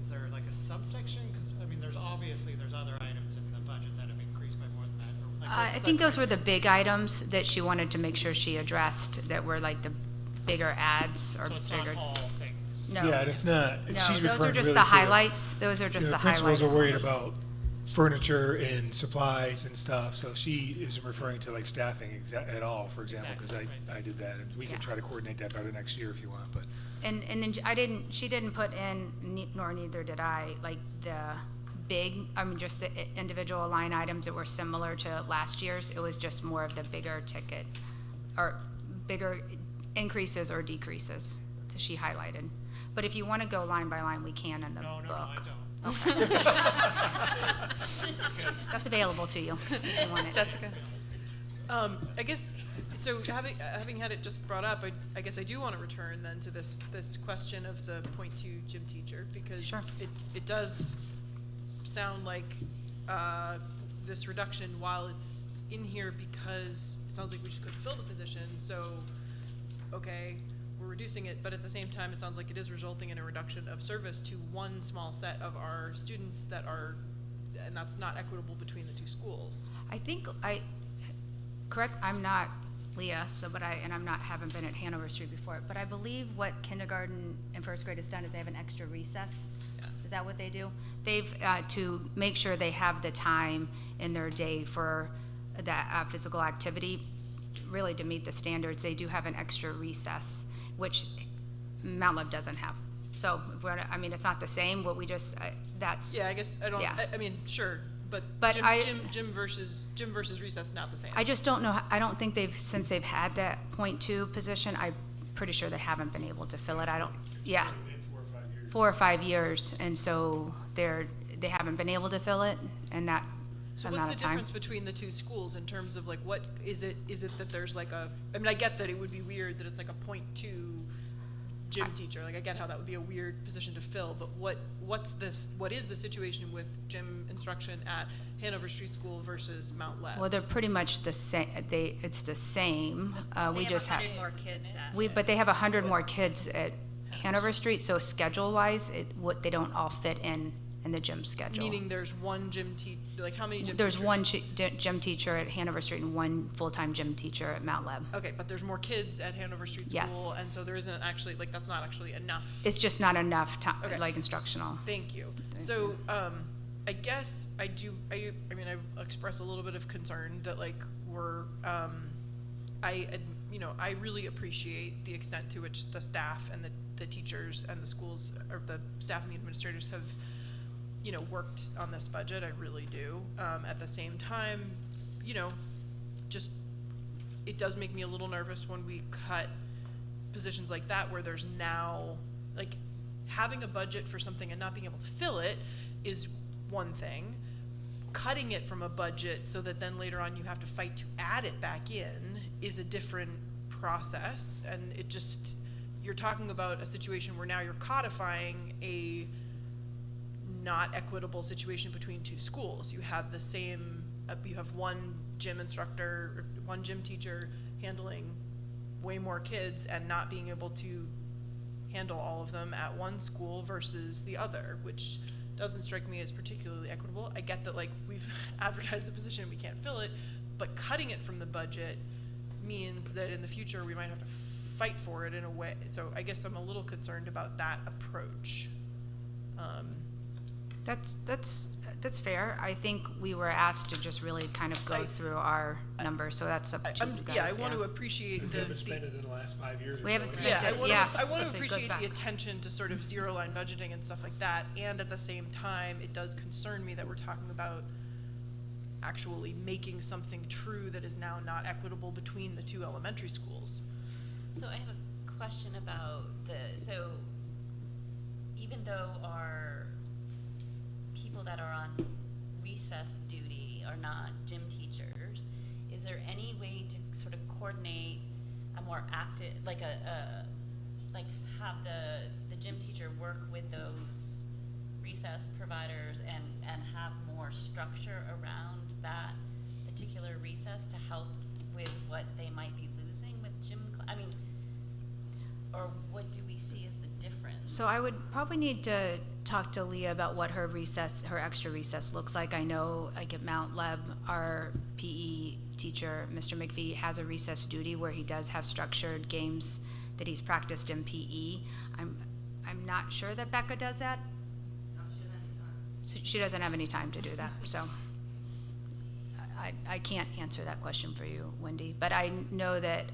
Is there like a subsection? Because, I mean, there's other items in the budget that have increased by more than that. Or, like, I think those were the big items that she wanted to make sure she addressed, that were like the bigger ads or so it's bigger. not all things. No. Yeah, and it's not. No, She's those are referring just really the to highlights. Those are just the the principals highlights. are worried about furniture and supplies and stuff, so she isn't referring to like staffing at all, for example, because I did that, and we can try to coordinate that better next year if you want, but. And then she didn't put in, nor neither did I, like the big, I mean, just the individual line items that were similar to last year's. It was just more of the bigger ticket, or bigger increases or decreases that she highlighted. But if you want to go line by line, we can in the book. No, I don't. Okay. That's available to you if you want it. Jessica. I guess, so having had it just brought up, I guess I do want to return then to this question of the .2 gym teacher, because Sure. it does sound like this reduction, while it's in here because it sounds like we just couldn't fill the position, so, okay, we're reducing it, but at the same time, it sounds like it is resulting in a reduction of service to one small set of our students that are, and that's not equitable between the two schools. I think correct, I'm not Leah, so haven't been at Hanover Street before, but I believe what kindergarten and first grade has done is they have an extra recess. Yeah. Is that what they do? They've, to make sure they have the time in their day for that physical activity, really to meet the standards, they do have an extra recess, which Mount Lev doesn't have. So, I mean, it's not the same, but we just, that's. Yeah, I guess, I mean, sure, but gym versus recess, not the same. I just don't know, I don't think since they've had that .2 position, I'm pretty sure they haven't been able to fill it. Yeah. 4 or 5 years, and so they haven't been able to fill it, and that So amount what's of the time. difference between the two schools in terms of like, what, is it that there's like I mean, I get that it would be weird that it's like a .2 gym teacher, like I get how that would be a weird position to fill, but what is the situation with gym instruction at Hanover Street School versus Mount Lev? Well, they're pretty much the same, it's the same, we just have. They have 100 more kids at. But they have 100 more kids at Hanover Street, so schedule-wise, they don't all fit in the gym schedule. Meaning there's one gym like how many gym There's teachers? one gym teacher at Hanover Street and one full-time gym teacher at Mount Lev. Okay, but there's more kids at Hanover Street School, Yes. and so there isn't actually, like, that's not actually enough. It's just not enough time, Okay. like instructional. Thank you. So, I guess I mean, I express a little bit of concern that, like, we're, I really appreciate the extent to which the staff and the teachers and the schools, or the staff and the administrators have, worked on this budget. I really do. At the same time, just, it does make me a little nervous when we cut positions like that, where there's now, like, having a budget for something and not being able to fill it is one thing. Cutting it from a budget so that then later on you have to fight to add it back in is a different process, and it just, you're talking about a situation where now you're codifying a not equitable situation between two schools. You have the same, you have one gym instructor, or one gym teacher handling way more kids and not being able to handle all of them at one school versus the other, which doesn't strike me as particularly equitable. I get that, like, we've advertised the position, we can't fill it, but cutting it from the budget means that in the future we might have to fight for it in a way. So I guess I'm a little concerned about that approach. That's fair. I think we were asked to just really kind of go through our numbers, so that's up to you guys. Yeah, I want to appreciate We haven't spent it in the last 5 years. We haven't spent Yeah, it, I want to It goes appreciate back. the attention to sort of zero line budgeting and stuff like that, and at the same time, it does concern me that we're talking about actually making something true that is now not equitable between the two elementary schools. So I have a question about so even though our people that are on recess duty are not gym teachers, is there any way to sort of coordinate a more active, like like have the gym teacher work with those recess providers and have more structure around that particular recess to help with what they might be losing with gym, or what do we see as the difference? So I would probably need to talk to Leah about what her extra recess looks like. I know, like at Mount Leb, our PE teacher, Mr. McVie, has a recess duty where he does have structured games that he's practiced in PE. I'm not sure that Becca does that. No, she doesn't have any time. She doesn't have any time to do that, so I can't answer that question for you, Wendy. But I know that,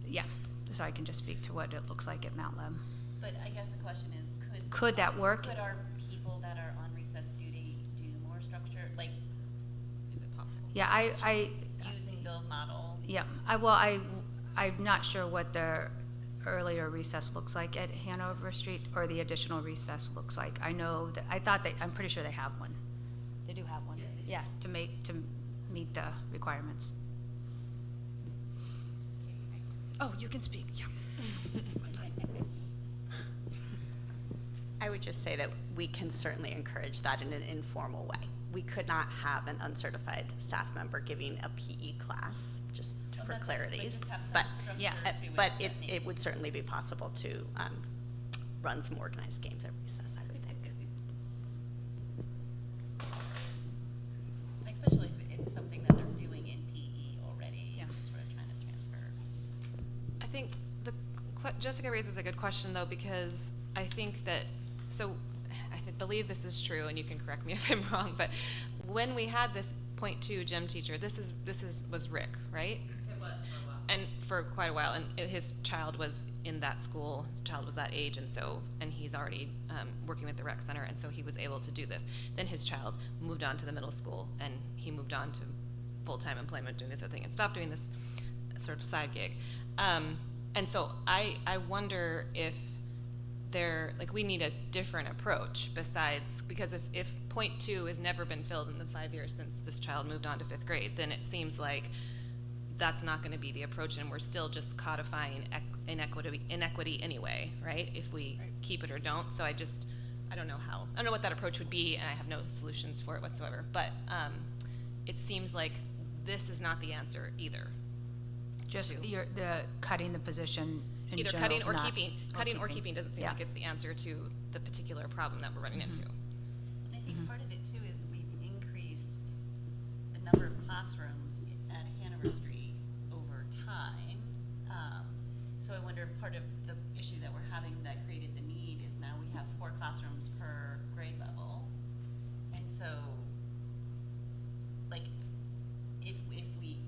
yeah. So I can just speak to what it looks like at Mount Leb. But I guess the question is, could that work? Could our people that are on recess duty do more structure? Like, is it possible? Yeah, using Bill's model. Yeah, I'm not sure what the earlier recess looks like at Hanover Street, or the additional recess looks like. I know that, I'm pretty sure they have one. They do have one. Yeah, to meet the requirements. Oh, you can speak, yeah. I would just say that we can certainly encourage that in an informal way. We could not have an uncertified staff member giving a PE class, just for clarities. But it would certainly be possible to run some organized games at recess, I would think. Especially if it's something that they're doing in PE already, just sort of trying to transfer. I think Jessica raises a good question, though, because I think that, so I believe this is true, and you can correct me if I'm wrong, but when we had this .2 gym teacher, was Rick, right? It was for a while. And for quite a while, and his child was in that school, his child was that age, and he's already working with the rec center, and so he was able to do this. Then his child moved on to the middle school, and he moved on to full-time employment doing this other thing, and stopped doing this sort of side gig. And so I wonder if we need a different approach besides, because if .2 has never been filled in the 5 years since this child moved on to 5th grade, then it seems like that's not going to be the approach, and we're still just codifying inequity anyway, right? If we keep it or don't. So I don't know how. I don't know what that approach would be, and I have no solutions for it whatsoever. But it seems like this is not the answer either. Just the cutting the position in either general cutting is or not- keeping. Cutting or keeping doesn't seem like it's the answer to the particular problem that we're running into. And I think part of it too is we've increased the number of classrooms at Hanover Street over time. So I wonder if part of the issue that we're having that created the need is now we have 4 classrooms per grade level. And so, like, if we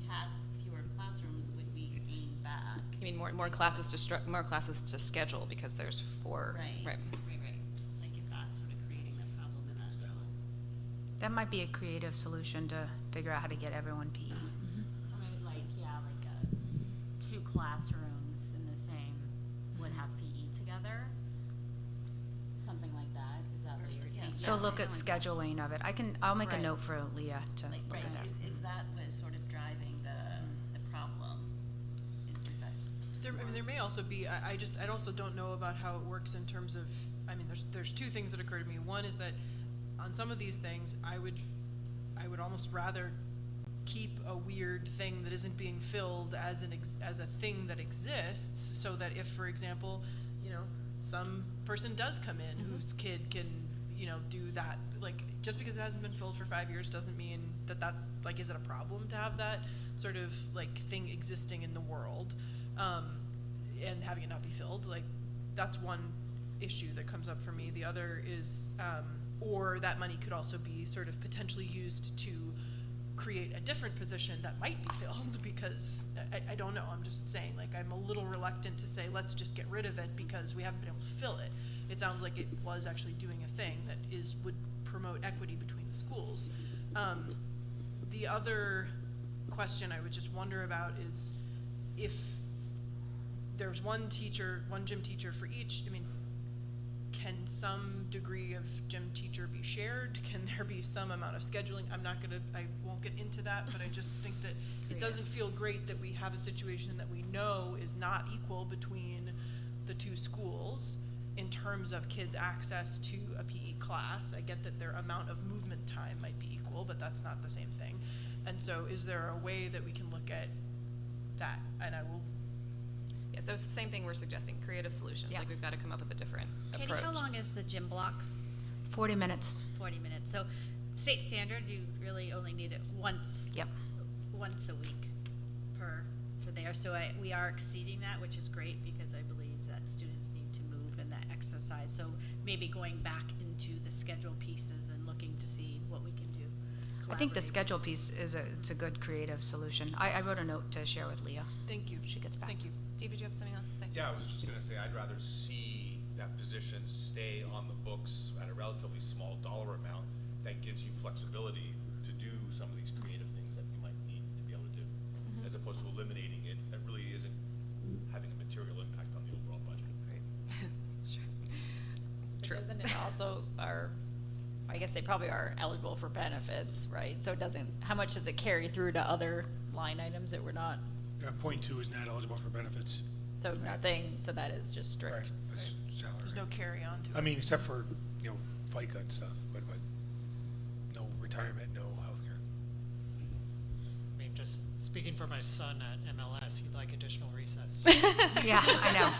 had fewer classrooms, would we gain back? You mean more classes to schedule because there's 4. Right. Like if that's sort of creating the problem in that school. That might be a creative solution to figure out how to get everyone PE. So maybe like 2 classrooms in the same would have PE together? Something like that? Is that what you're thinking? So look at scheduling of it. I'll make a Right. note for Leah to look at that. Is that was sort of driving the problem is There may also be, I also don't know about how it works in terms of, there's two things that occur to me. One is that on some of these things, I would almost rather keep a weird thing that isn't being filled as a thing that exists, so that if, for example, some person does come in whose kid can, do that, like, just because it hasn't been filled for 5 years doesn't mean that that's, like, is it a problem to have that sort of, like, thing existing in the world, and having it not be filled? Like, that's one issue that comes up for me. The other is, or that money could also be sort of potentially used to create a different position that might be filled, because I don't know, I'm just saying, like, I'm a little reluctant to say let's just get rid of it because we haven't been able to fill it. It sounds like it was actually doing a thing that would promote equity between the schools. The other question I would just wonder about is if there's one gym teacher for each, can some degree of gym teacher be shared? Can there be some amount of scheduling? I won't get into that, but I just think that it doesn't feel great that we have a situation that we know is not equal between the two schools in terms of kids' access to a PE class. I get that their amount of movement time might be equal, but that's not the same thing. And so is there a way that we can look at that? And I will. Yeah, so it's the same thing we're suggesting, creative solutions. Yeah. Like, we've got to come up with a different Katie, approach. how long is the gym block? 40 minutes. 40 minutes. So state standard, you really only need it once. Yep. Once a week for there. So we are exceeding that, which is great, because I believe that students need to move and that exercise. So maybe going back into the schedule pieces and looking to see what we can do. I think the schedule piece it's a good creative solution. I wrote a note to share with Leah. Thank you. She gets back. Thank you. Steve, did you have something else to say? Yeah, I was just gonna say, I'd rather see that position stay on the books at a relatively small dollar amount that gives you flexibility to do some of these creative things that you might need to be able to do, as opposed to eliminating it. That really isn't having a material impact on the overall budget. Right. Sure. True. Isn't it also I guess they probably are eligible for benefits, right? So how much does it carry through to other line items that we're not? Point 2 is not eligible for benefits. So nothing, so that is just strict. Right, that's salary. There's no carry on to it. Except for, FICA and stuff, but no retirement, no healthcare. Just speaking for my son at MLS, he'd like additional recess. Yeah, I know.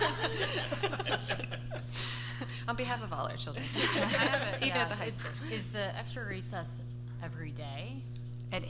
On behalf of all our children. I have it, Even yeah. at the high school. Is the extra recess every day? At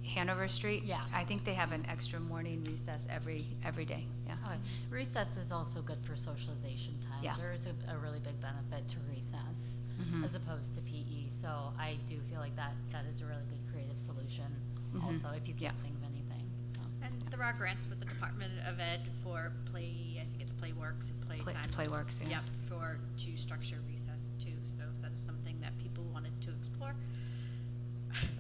Hanover Street? Yeah. I think they have an extra morning recess every day, yeah. Okay. Recess is also good for socialization time. Yeah. There is a really big benefit to recess Mhm. as opposed to PE. So I do feel like that is a really good creative solution Mhm. also, if you can't Yeah. think of anything. So. And there are grants with the Department of Ed for I think it's Playworks and Playtime. Playworks, yeah. Yep, to structure recess too. So if that is something that people wanted to explore.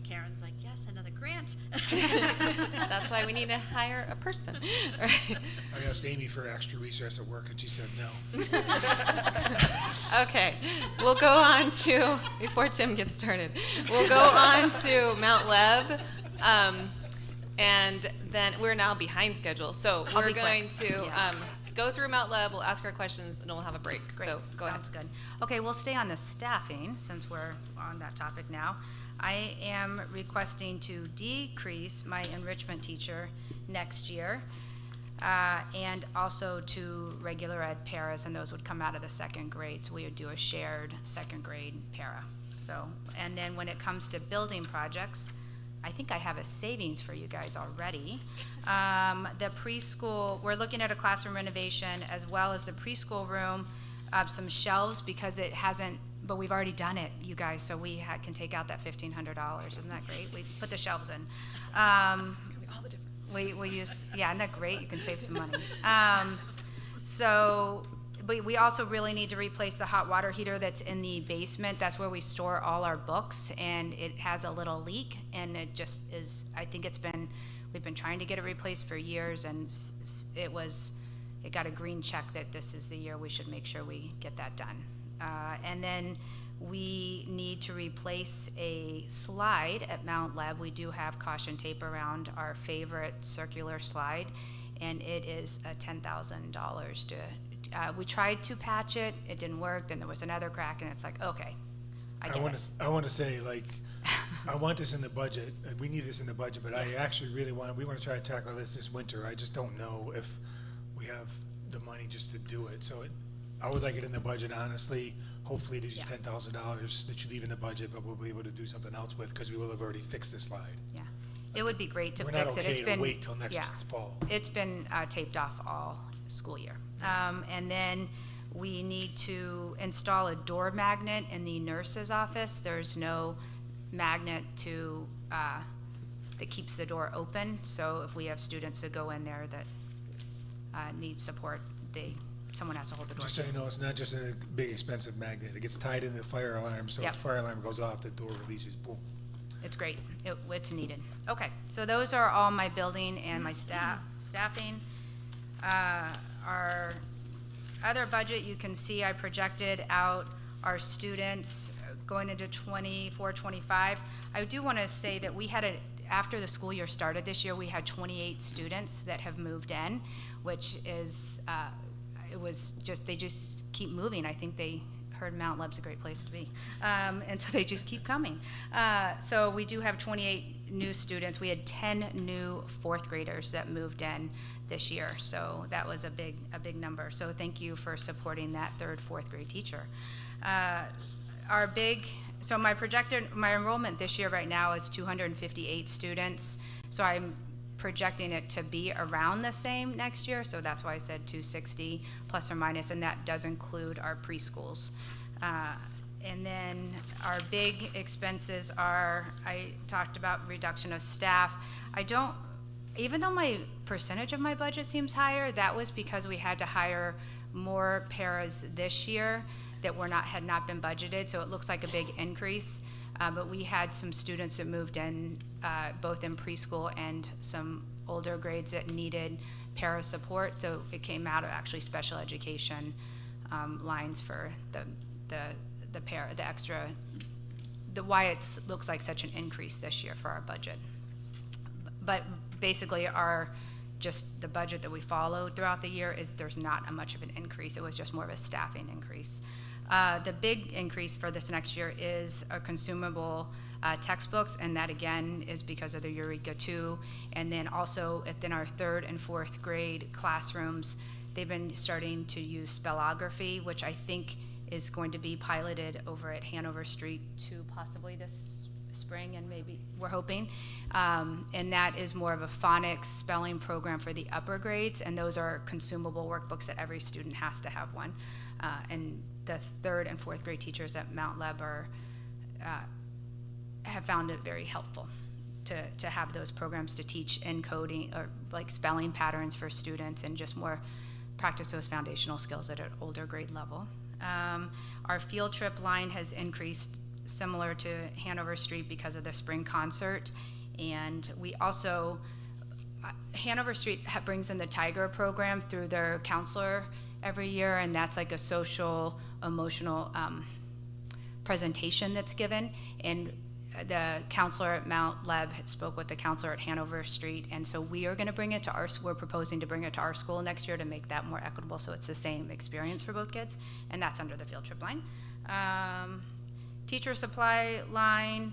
Karen's like, yes, another grant. That's why we need to hire a person. Right. I asked Amy for extra recess at work and she said no. Okay, we'll go on to, before Tim gets started, we'll go on to Mount Web. And then we're now behind schedule. So I'll we're be quick. going to Yeah. go through Mount Web, we'll ask our questions, and then we'll have a break. Great. So go ahead. Sounds good. Okay, we'll stay on the staffing since we're on that topic now. I am requesting to decrease my enrichment teacher next year, and also to regular ed paras, and those would come out of the second grade. So we would do a shared second grade para. So, and then when it comes to building projects, I think I have a savings for you guys already. The preschool, we're looking at a classroom renovation as well as the preschool room, some shelves because it hasn't, but we've already done it, you guys, so we can take out that $1,500. Isn't that great? We put the shelves in. All the difference. We use, yeah, isn't that great? You can save some money. But we also really need to replace the hot water heater that's in the basement. That's where we store all our books, and it has a little leak, and it just is, I think we've been trying to get it replaced for years, and it got a green check that this is the year we should make sure we get that done. And then we need to replace a slide at Mount Leb. We do have caution tape around our favorite circular slide, and it is $10,000 to, we tried to patch it, it didn't work, then there was another crack, and it's like, okay, I get it. I want to say, like, I want this in the budget, and we need this in the budget, but I actually really we want to try to tackle this winter. I just don't know if we have the money just to do it. So I would like it in the budget, honestly. Hopefully it is just $10,000 that you leave in the budget, but we'll be able to do something else with, because we will have already fixed the slide. Yeah, it would be great to We're fix not it. okay It's to been wait till next fall. It's been taped off all school year. And then we need to install a door magnet in the nurse's office. There's no magnet to that keeps the door open. So if we have students that go in there that need support, someone has to hold the door. Just so you know, it's not just a big expensive magnet. It gets tied into the fire alarm, so if the fire alarm goes off, the door releases, boom. It's great. It's needed. Okay, so those are all my building and my staffing. Our other budget, you can see I projected out our students going into 24, 25. I do want to say that we had after the school year started this year, we had 28 students that have moved in, which is, they just keep moving. I think they heard Mount Leb's a great place to be. And so they just keep coming. So we do have 28 new students. We had 10 new fourth graders that moved in this year. So that was a big number. So thank you for supporting that third, fourth grade teacher. My enrollment this year right now is 258 students. So I'm projecting it to be around the same next year. So that's why I said 260 plus or minus, and that does include our preschools. And then our big expenses are, I talked about reduction of staff. Even though my percentage of my budget seems higher, that was because we had to hire more paras this year that had not been budgeted, so it looks like a big increase. But we had some students that moved in, both in preschool and some older grades that needed para support, so it came out of actually special education lines for the para, the extra, why it looks like such an increase this year for our budget. But basically just the budget that we followed throughout the year there's not much of an increase. It was just more of a staffing increase. The big increase for this next year is our consumable textbooks, and that again is because of the Eureka 2. And then also within our third and fourth grade classrooms, they've been starting to use spellography, which I think is going to be piloted over at Hanover Street 2 possibly this spring, and maybe we're hoping. And that is more of a phonics spelling program for the upper grades, and those are consumable workbooks that every student has to have one. And the third and fourth grade teachers at Mount Leb have found it very helpful to have those programs to teach encoding or like spelling patterns for students and just more practice those foundational skills at an older grade level. Our field trip line has increased similar to Hanover Street because of the spring concert. And we also, Hanover Street brings in the Tiger program through their counselor every year, and that's like a social, emotional presentation that's given. And the counselor at Mount Leb had spoke with the counselor at Hanover Street, and so we are going to bring it to we're proposing to bring it to our school next year to make that more equitable, so it's the same experience for both kids, and that's under the field trip line. Teacher supply line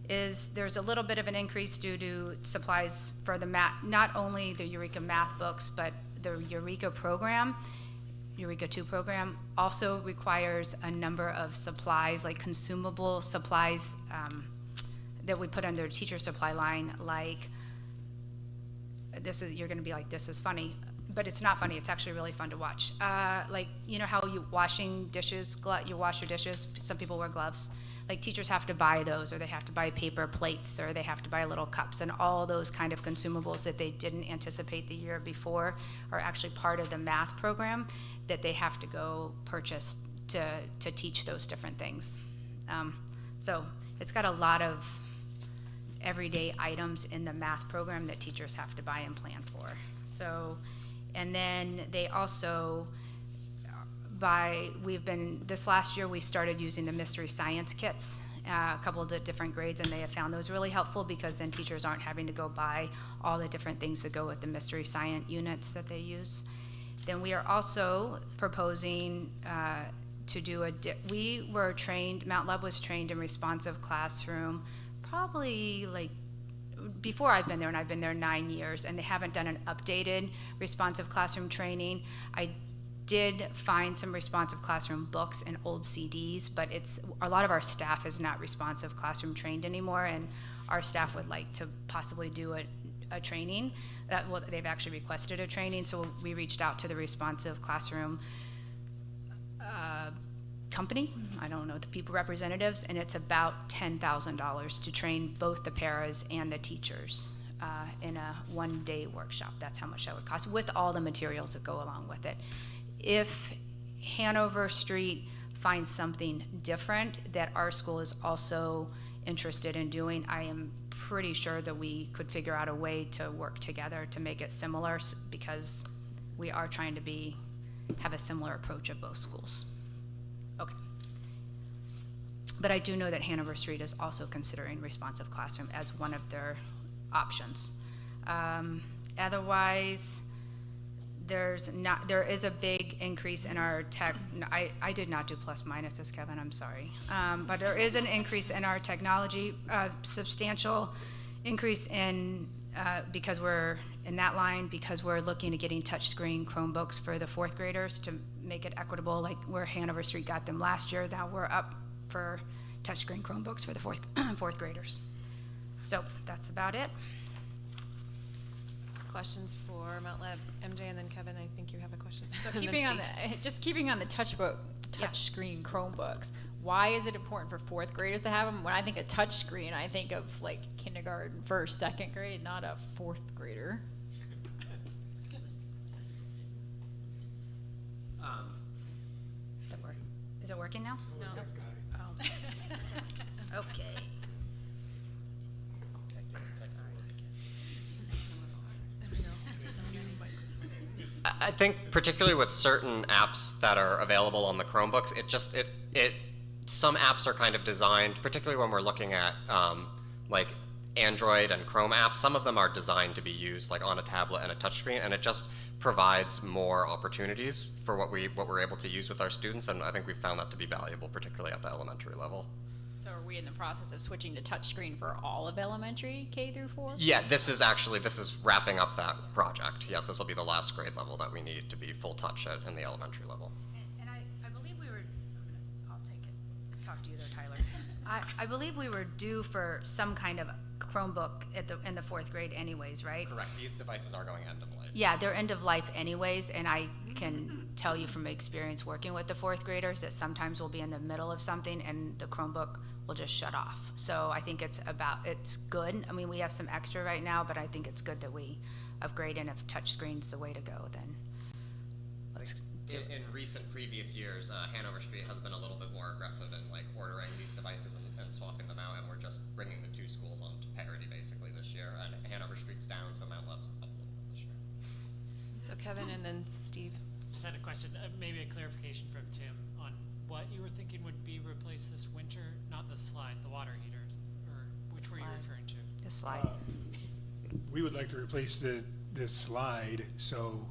there's a little bit of an increase due to supplies for the math, not only the Eureka math books, but the Eureka program. Eureka 2 program also requires a number of supplies, like consumable supplies that we put under teacher supply line, like you're gonna be like, this is funny, but it's not funny, it's actually really fun to watch. Like, you know how you wash your dishes, some people wear gloves. Like teachers have to buy those, or they have to buy paper plates, or they have to buy little cups, and all those kind of consumables that they didn't anticipate the year before are actually part of the math program that they have to go purchase to teach those different things. So it's got a lot of everyday items in the math program that teachers have to buy and plan for. So, and then they also, this last year, we started using the mystery science kits, a couple of the different grades, and they have found those really helpful because then teachers aren't having to go buy all the different things that go with the mystery science units that they use. Then we are also proposing to do we were trained, Mount Leb was trained in responsive classroom probably like before I've been there, and I've been there 9 years, and they haven't done an updated responsive classroom training. I did find some responsive classroom books and old CDs, but a lot of our staff is not responsive classroom trained anymore, and our staff would like to possibly do a training. They've actually requested a training, so we reached out to the responsive classroom company, I don't know, the people representatives, and it's about $10,000 to train both the paras and the teachers in a one-day workshop. That's how much that would cost, with all the materials that go along with it. If Hanover Street finds something different that our school is also interested in doing, I am pretty sure that we could figure out a way to work together to make it similar, because we are trying to have a similar approach at both schools. Okay. But I do know that Hanover Street is also considering responsive classroom as one of their options. Otherwise, there is a big increase in our tech. I did not do plus minuses, Kevin, I'm sorry. But there is an increase in our technology, substantial increase in, because we're in that line, because we're looking at getting touchscreen Chromebooks for the fourth graders to make it equitable, like where Hanover Street got them last year. Now we're up for touchscreen Chromebooks for the fourth graders. So that's about it. Questions for Mount Leb, MJ, and then Kevin, I think you have a question. So And then keeping on the touchscreen Chromebooks, why is it important for fourth graders to have them? When I think of touchscreen, I think of like kindergarten, first, second grade, not a fourth grader. Is it working now? No. Oh. Okay. I think particularly with certain apps that are available on the Chromebooks, some apps are kind of designed, particularly when we're looking at like Android and Chrome apps, some of them are designed to be used like on a tablet and a touchscreen, and it just provides more opportunities for what we're able to use with our students, and I think we've found that to be valuable, particularly at the elementary level. So are we in the process of switching to touchscreen for all of elementary, K through 4? Yeah, this is wrapping up that project. Yes, this will be the last grade level that we need to be full touch at in the elementary level. And I believe I'll take it, talk to you there, Tyler. I believe we were due for some kind of Chromebook in the fourth grade anyways, right? Correct, these devices are going end of life. Yeah, they're end of life anyways, and I can tell you from experience working with the fourth graders that sometimes we'll be in the middle of something and the Chromebook will just shut off. So I think it's good. I mean, we have some extra right now, but I think it's good that we upgrade, and if touchscreen's the way to go, then let's do it. In recent previous years, Hanover Street has been a little bit more aggressive in like ordering these devices and swapping them out, and we're just bringing the two schools on to parity basically this year. And Hanover Street's down, so Mount Leb's up a little bit this year. So Kevin and then Steve. Just had a question, maybe a clarification from Tim on what you were thinking would be replaced this winter, not the slide, the water heaters, or which were you referring to? The slide. We would like to replace this slide, so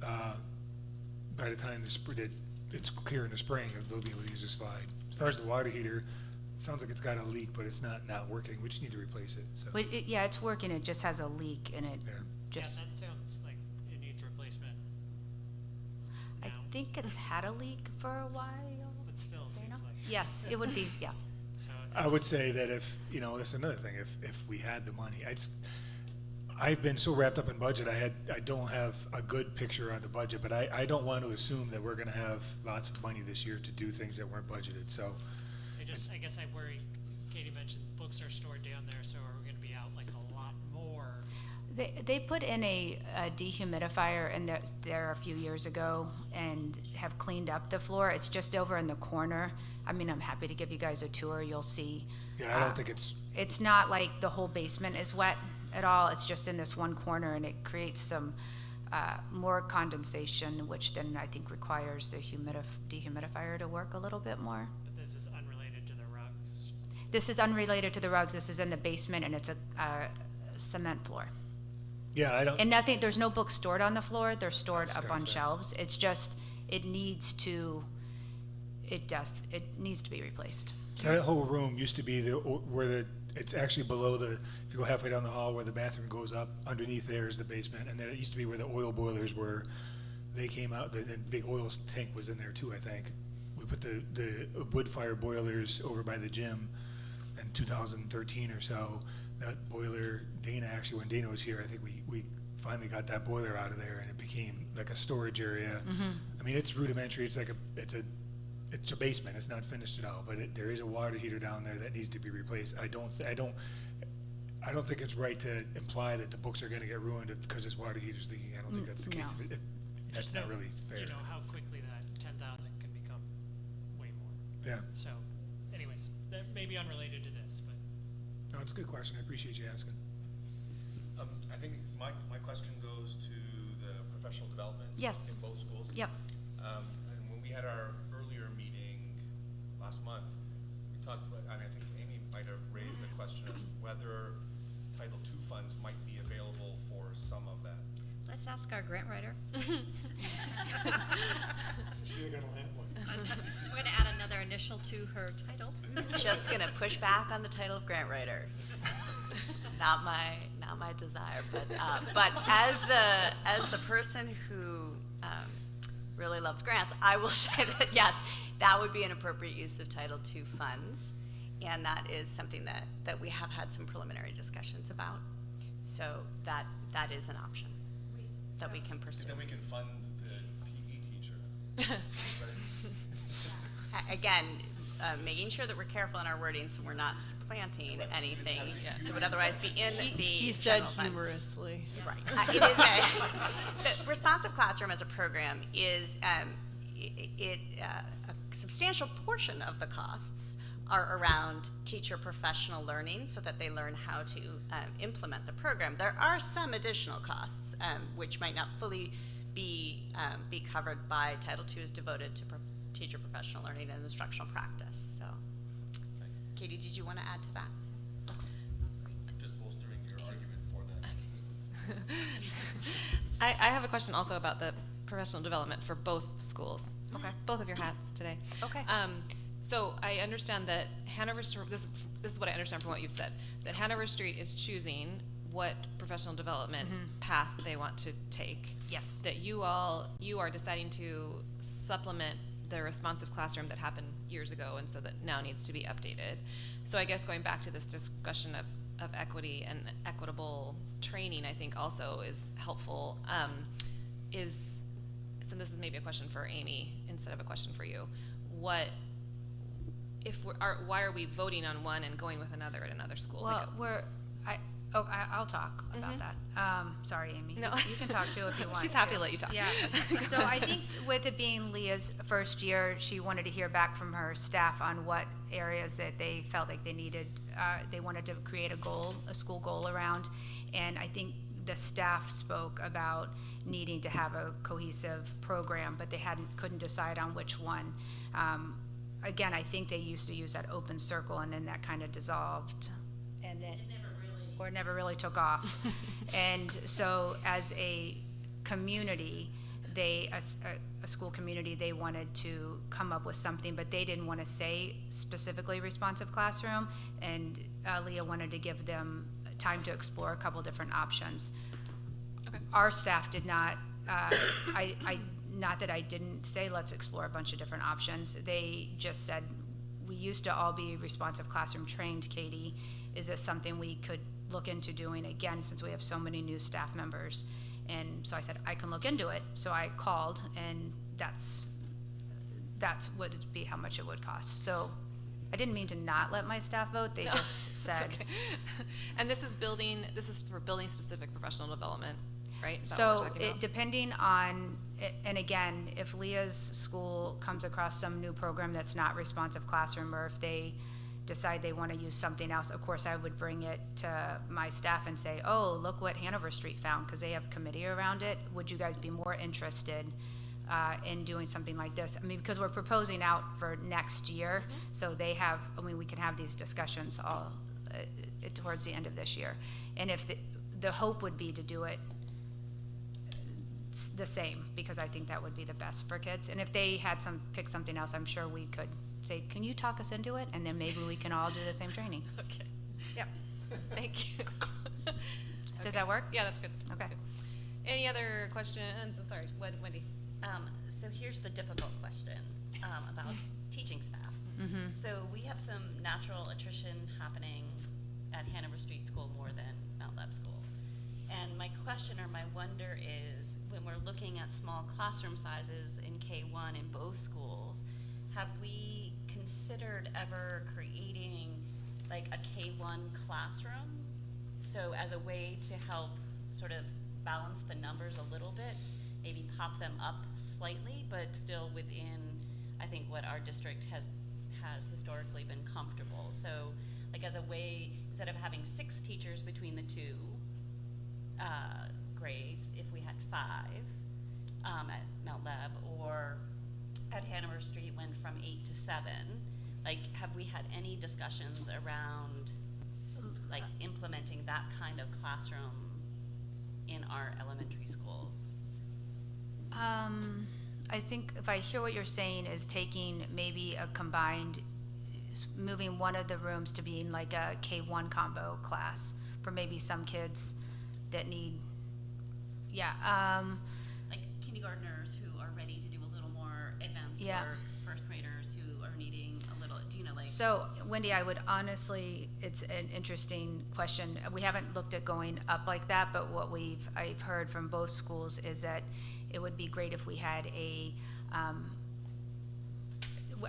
by the time it's clear in the spring, they'll be able to use the slide. As far as the water heater, it sounds like it's got a leak, but it's not working. We just need to replace it. So. But yeah, it's working. It just has a leak in it. Just. Yeah, that sounds like it needs replacement. I think it's had a leak for a while. But still seems like. Yes, it would be. Yeah. So I would say that if that's another thing. If we had the money, I've been so wrapped up in budget. I don't have a good picture on the budget, but I don't want to assume that we're going to have lots of money this year to do things that weren't budgeted. So. I guess I worry. Katie mentioned books are stored down there, so are we going to be out like a lot more? They put in a dehumidifier in there a few years ago and have cleaned up the floor. It's just over in the corner. I mean, I'm happy to give you guys a tour. You'll see. Yeah, I don't think it's. It's not like the whole basement is wet at all. It's just in this one corner, and it creates some more condensation, which then I think requires the dehumidifier to work a little bit more. But this is unrelated to the rugs. This is unrelated to the rugs. This is in the basement, and it's a cement floor. Yeah, I don't. And nothing, there's no books stored on the floor. They're stored was up gonna on say. shelves. It's just, it needs to be replaced. That whole room used to be it's actually below if you go halfway down the hall where the bathroom goes up, underneath there is the basement, and then it used to be where the oil boilers were. They came out, the big oil tank was in there too, I think. We put the wood fire boilers over by the gym in 2013 or so. That boiler, actually when Dana was here, I think we finally got that boiler out of there, and it became like a storage area. I mean, it's rudimentary. It's a basement. It's not finished at all, but there is a water heater down there that needs to be replaced. I don't think it's right to imply that the books are going to get ruined because this water heater's leaking. I don't think that's the case. No. That's not really fair. You know how quickly that 10,000 can become way more. Yeah. So, anyways, that may be unrelated to this, but. No, it's a good question. I appreciate you asking. I think my question goes to the professional development. Yes. In both schools. Yep. And when we had our earlier meeting last month, we talked about, and I think Amy might have raised the question of whether Title II funds might be available for some of that. Let's ask our grant writer. She's gonna have one. We're gonna add another initial to her title. Just gonna push back on the title of grant writer. Not my desire, but as the person who really loves grants, I will say that yes, that would be an appropriate use of Title II funds, and that is something that we have had some preliminary discussions about. So that is an option that we can pursue. And then we can fund the PE teacher. Again, making sure that we're careful in our wording so we're not supplanting anything that would otherwise be in the He said general fund. humorously. Right. It is the responsive classroom as a program is a substantial portion of the costs are around teacher professional learning so that they learn how to implement the program. There are some additional costs which might not fully be covered by Title II is devoted to teacher professional learning and instructional practice. So, Katie, did you want to add to that? Just bolstering your argument for that assistant. I have a question also about the professional development for both schools. Okay. Both of your hats today. Okay. So I understand that Hanover Street, this is what I understand from what you've said, that Hanover Street is choosing what professional development path they want to take. Yes. That you are deciding to supplement the responsive classroom that happened years ago, and so that now needs to be updated. So I guess going back to this discussion of equity and equitable training, I think also is helpful. So this is maybe a question for Amy instead of a question for you. Why are we voting on one and going with another at another school? Well, I'll talk about that. Sorry, Amy. No. You can talk too if you want. She's happy to let you talk. Yeah. So I think with it being Leah's first year, she wanted to hear back from her staff on what areas that they felt like they needed. They wanted to create a school goal around, and I think the staff spoke about needing to have a cohesive program, but they couldn't decide on which one. Again, I think they used to use that open circle, and then that kind of dissolved, and then or never really took off. And so as a community, a school community, they wanted to come up with something, but they didn't want to say specifically responsive classroom, and Leah wanted to give them time to explore a couple different options. Okay. Our staff did not, not that I didn't say let's explore a bunch of different options, they just said, we used to all be responsive classroom trained, Katie. Is this something we could look into doing again since we have so many new staff members? And so I said, I can look into it. So I called, and that's what it'd be, how much it would cost. So I didn't mean to not let my staff vote. They just said. Okay. And this is for building specific professional development, right? Is that what So we're talking about? depending on, and again, if Leah's school comes across some new program that's not responsive classroom, or if they decide they want to use something else, of course, I would bring it to my staff and say, oh, look what Hanover Street found, because they have a committee around it. Would you guys be more interested in doing something like this? I mean, because we're proposing out for next year, so they have, I mean, we can have these discussions all towards the end of this year. And if the hope would be to do it the same, because I think that would be the best for kids. And if they had pick something else, I'm sure we could say, can you talk us into it? And then maybe we can all do the same training. Okay. Yep. Thank you. Does that work? Yeah, that's good. Okay. Any other questions? I'm sorry, Wendy. So here's the difficult question about teaching staff. So we have some natural attrition happening at Hanover Street School more than Mount Leb School. And my question or my wonder is, when we're looking at small classroom sizes in K-1 in both schools, have we considered ever creating like a K-1 classroom? So as a way to help sort of balance the numbers a little bit, maybe pop them up slightly, but still within, I think, what our district has historically been comfortable. So like as a way, instead of having 6 teachers between the 2 grades, if we had 5 at Mount Leb, or at Hanover Street went from 8 to 7, like have we had any discussions around like implementing that kind of classroom in our elementary schools? I think if I hear what you're saying is taking maybe a combined, moving one of the rooms to being like a K-1 combo class for maybe some kids that need, like kindergartners who are ready to do a little more advanced work, first graders who are needing a little, do you know, like? So, Wendy, I would honestly, it's an interesting question. We haven't looked at going up like that, but what I've heard from both schools is that it would be great if we had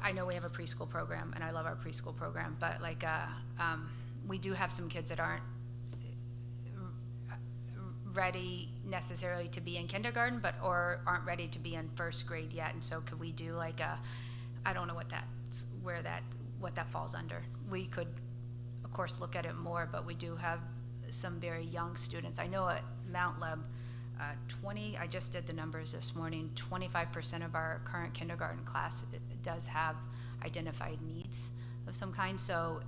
I know we have a preschool program, and I love our preschool program, but like, we do have some kids that aren't ready necessarily to be in kindergarten, or aren't ready to be in first grade yet. And so could we do like I don't know what that falls under. We could, of course, look at it more, but we do have some very young students. I know at Mount Leb, I just did the numbers this morning, 25% of our current kindergarten class does have identified needs of some kind. So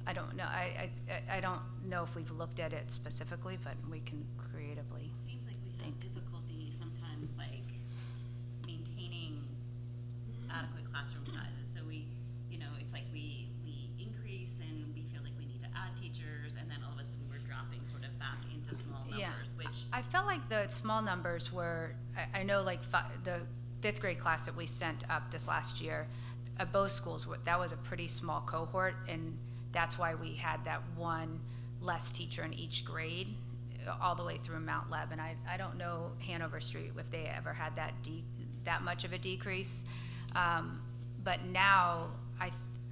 I don't know. I don't know if we've looked at it specifically, but we can creatively It seems like we have difficulty sometimes like maintaining adequate classroom sizes. So we, it's like we increase and we feel like we need to add teachers, and then all of a sudden we're dropping sort of back into small numbers, which I felt like the small numbers were, I know like the 5th grade class that we sent up this last year, at both schools, that was a pretty small cohort, and that's why we had that one less teacher in each grade all the way through Mount Leb. And I don't know Hanover Street if they ever had that much of a decrease. But now,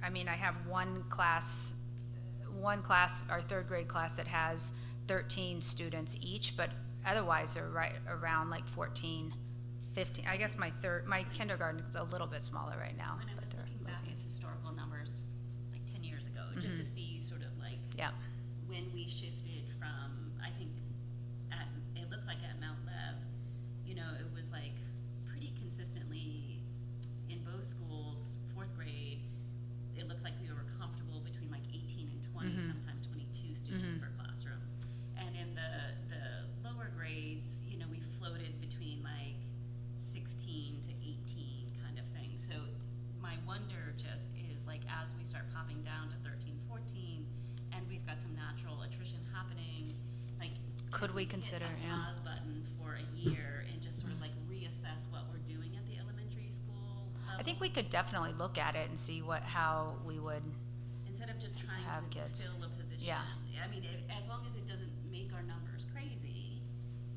I mean, I have one class, our 3rd grade class, that has 13 students each, but otherwise they're right around like 14, 15. I guess my kindergarten is a little bit smaller right now. When I was looking back at historical numbers like 10 years ago, just to see sort of like when we shifted from, I think it looked like at Mount Leb, it was like pretty consistently in both schools, 4th grade, it looked like we were comfortable between like 18 and 20, sometimes 22 students per classroom. And in the lower grades, we floated between like 16 to 18 kind of thing. So my wonder just is like, as we start popping down to 13, 14, and we've got some natural attrition happening, like, could we consider hit a pause button for a year and just sort of like reassess what we're doing at the elementary school levels? I think we could definitely look at it and see how we would, instead of just trying have to kids. fill a position. Yeah. I mean, as long as it doesn't make our numbers crazy,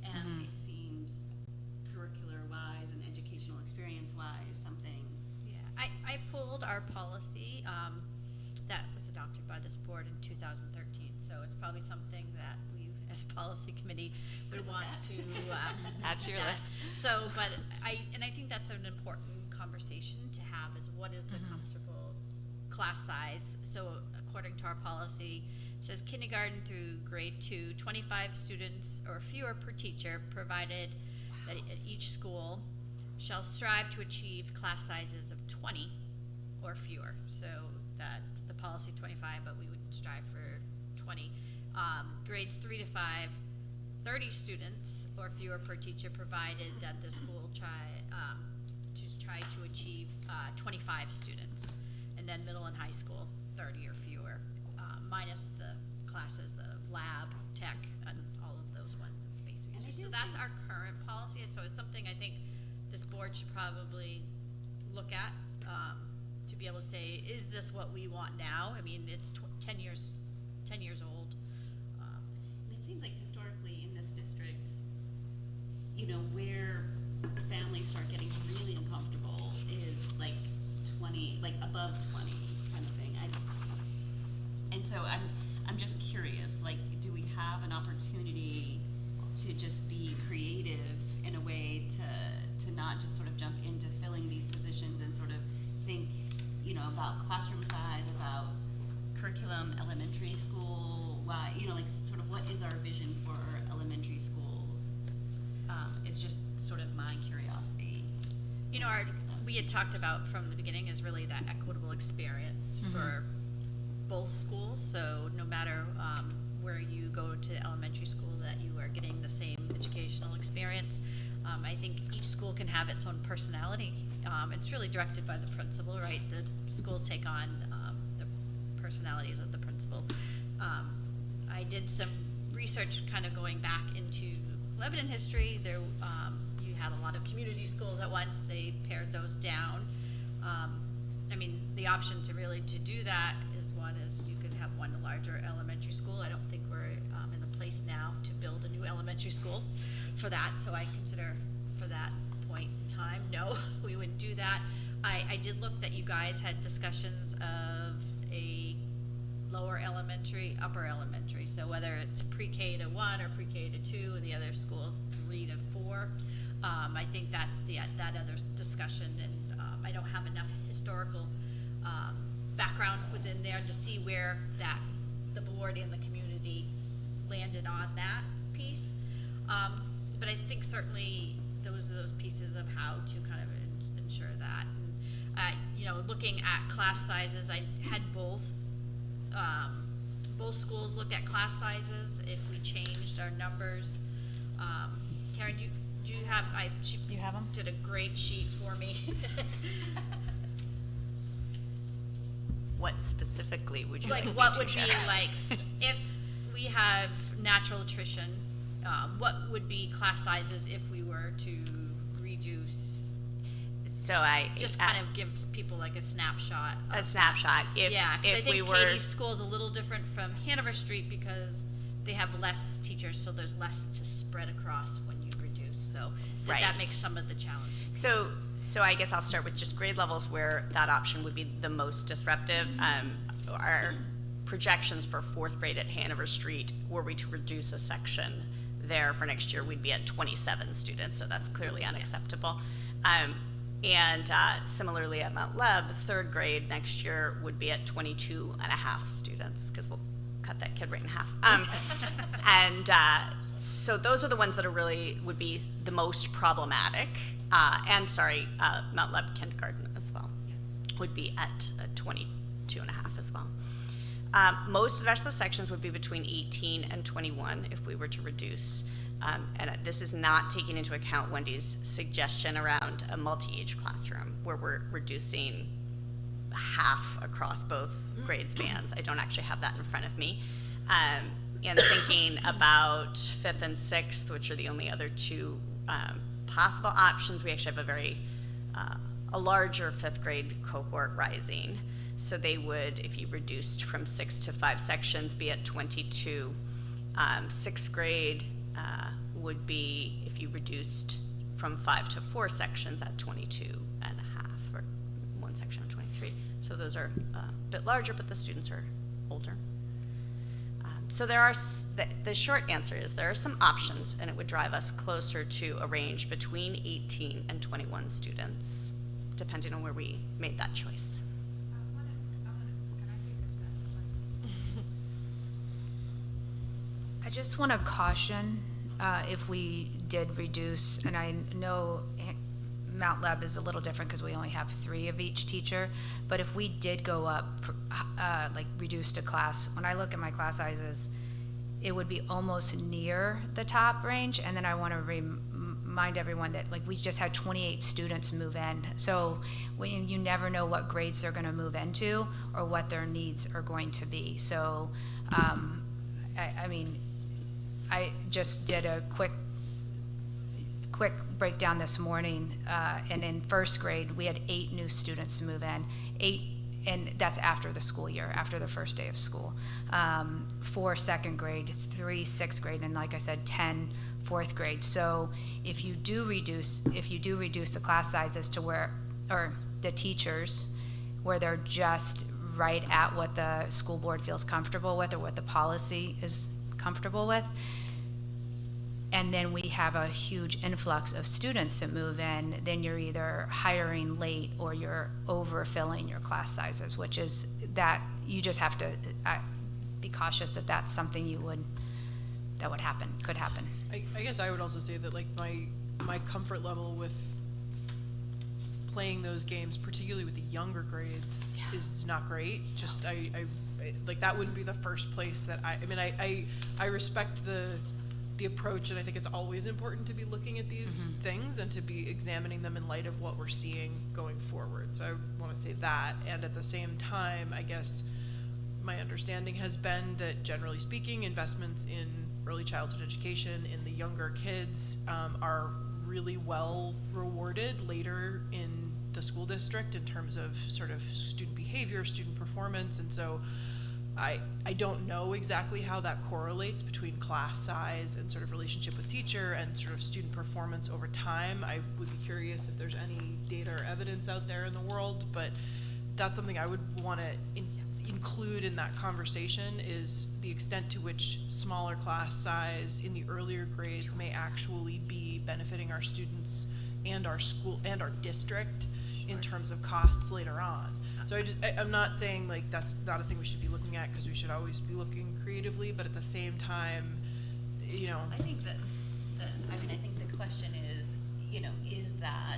and it seems curricular-wise and educational experience-wise something. Yeah, I pulled our policy that was adopted by this board in 2013, so it's probably something that we, as a policy committee, would want to add to your list. So, but I think that's an important conversation to have, is what is the comfortable class size. So according to our policy, it says kindergarten through grade 2, 25 students or fewer per teacher, provided that at each school shall strive to achieve class sizes of 20 or fewer. So that the policy 25, but we would strive for 20. Grades 3 to 5, 30 students or fewer per teacher, provided that the school try to achieve 25 students. And then middle and high school, 30 or fewer, minus the classes of lab, tech, and all of those ones in space research. So that's our current policy, and so it's something I think this board should probably look at to be able to say, is this what we want now? I mean, it's 10 years old. And it seems like historically in this district, you know, where families start getting really uncomfortable is like 20, like above 20 kind of thing. And so I'm just curious, like, do we have an opportunity to just be creative in a way to not just sort of jump into filling these positions and sort of think, you know, about classroom size, about curriculum, elementary school, why, you know, like sort of what is our vision for elementary schools? It's just sort of my curiosity. You know, we had talked about from the beginning is really that equitable experience for both schools. So no matter where you go to elementary school, that you are getting the same educational experience. I think each school can have its own personality. It's really directed by the principal, right? The schools take on the personalities of the principal. I did some research kind of going back into Lebanon history. There, you had a lot of community schools at once. They pared those down. I mean, the option to really to do that is one is you could have one larger elementary school. I don't think we're in the place now to build a new elementary school for that. So I consider for that point in time, no, we wouldn't do that. I did look that you guys had discussions of a lower elementary, upper elementary. So whether it's pre-K to 1 or pre-K to 2, and the other school 3 to 4. I think that's that other discussion, and I don't have enough historical background within there to see where that the board and the community landed on that piece. But I think certainly those are those pieces of how to kind of ensure that. And, you know, looking at class sizes, I had both schools look at class sizes if we changed our numbers. Karen, do you have? You have them? Did a great sheet for me. What specifically would you like me what to would share? be like if we have natural attrition? What would be class sizes if we were to reduce? So I just kind of gives people like a snapshot. A snapshot. If I think we were Katie's school is a little different from Hanover Street because they have less teachers, so there's less to spread across when you reduce. So that makes some of the challenging pieces. So I guess I'll start with just grade levels where that option would be the most disruptive. Our projections for 4th grade at Hanover Street, were we to reduce a section there for next year, we'd be at 27 students, so that's clearly unacceptable. And similarly at Mount Leb, 3rd grade next year would be at 22 and a half students, because we'll cut that kid right in half. So those are the ones that are really would be the most problematic. Mount Leb kindergarten as well would be at 22 and a half as well. Most of the rest of the sections would be between 18 and 21 if we were to reduce. And this is not taking into account Wendy's suggestion around a multi-age classroom where we're reducing half across both grade spans. I don't actually have that in front of me. And thinking about 5th and 6th, which are the only other two possible options, we actually have a larger 5th grade cohort rising. So they would, if you reduced from 6 to 5 sections, be at 22. 6th grade would be, if you reduced from 5 to 4 sections, at 22 and a half, or one section of 23. So those are a bit larger, but the students are older. So there are, the short answer is there are some options, and it would drive us closer to a range between 18 and 21 students, depending on where we made that choice. I want to I just want to caution, if we did reduce, and I know Mount Leb is a little different because we only have 3 of each teacher, but if we did go up, like reduce a class, when I look at my class sizes, it would be almost near the top range, and then I want to remind everyone that like we just had 28 students move in, so you never know what grades they're going to move into or what their needs are going to be. So I mean, I just did a quick breakdown this morning, and in first grade we had 8 new students move in, 8, and that's after the school year, after the first day of school. 4 second grade, 3 sixth grade, and like I said, 10 fourth grade. So if you do reduce the class sizes to where, or the teachers, where they're just right at what the school board feels comfortable with or what the policy is comfortable with, and then we have a huge influx of students that move in, then you're either hiring late or you're overfilling your class sizes, which is that you just have to be cautious that that's something that would happen, could happen. I guess I would also say that like my comfort level with playing those games, particularly with the younger grades, is not great. Just I like that wouldn't be the first place that I mean I respect the approach, and I think it's always important to be looking at these things and to be examining them in light of what we're seeing going forward. So I want to say that, and at the same time, I guess my understanding has been that generally speaking, investments in early childhood education in the younger kids are really well rewarded later in the school district in terms of sort of student behavior, student performance, and so I don't know exactly how that correlates between class size and sort of relationship with teacher and sort of student performance over time. I would be curious if there's any data or evidence out there in the world, but that's something I would want to include in that conversation, is the extent to which smaller class size in the earlier grades may actually be benefiting our students and our school and our district in terms of costs later on. So I'm not saying like that's not a thing we should be looking at, because we should always be looking creatively, but at the same time, you know. I think that I think the question is, you know, is that,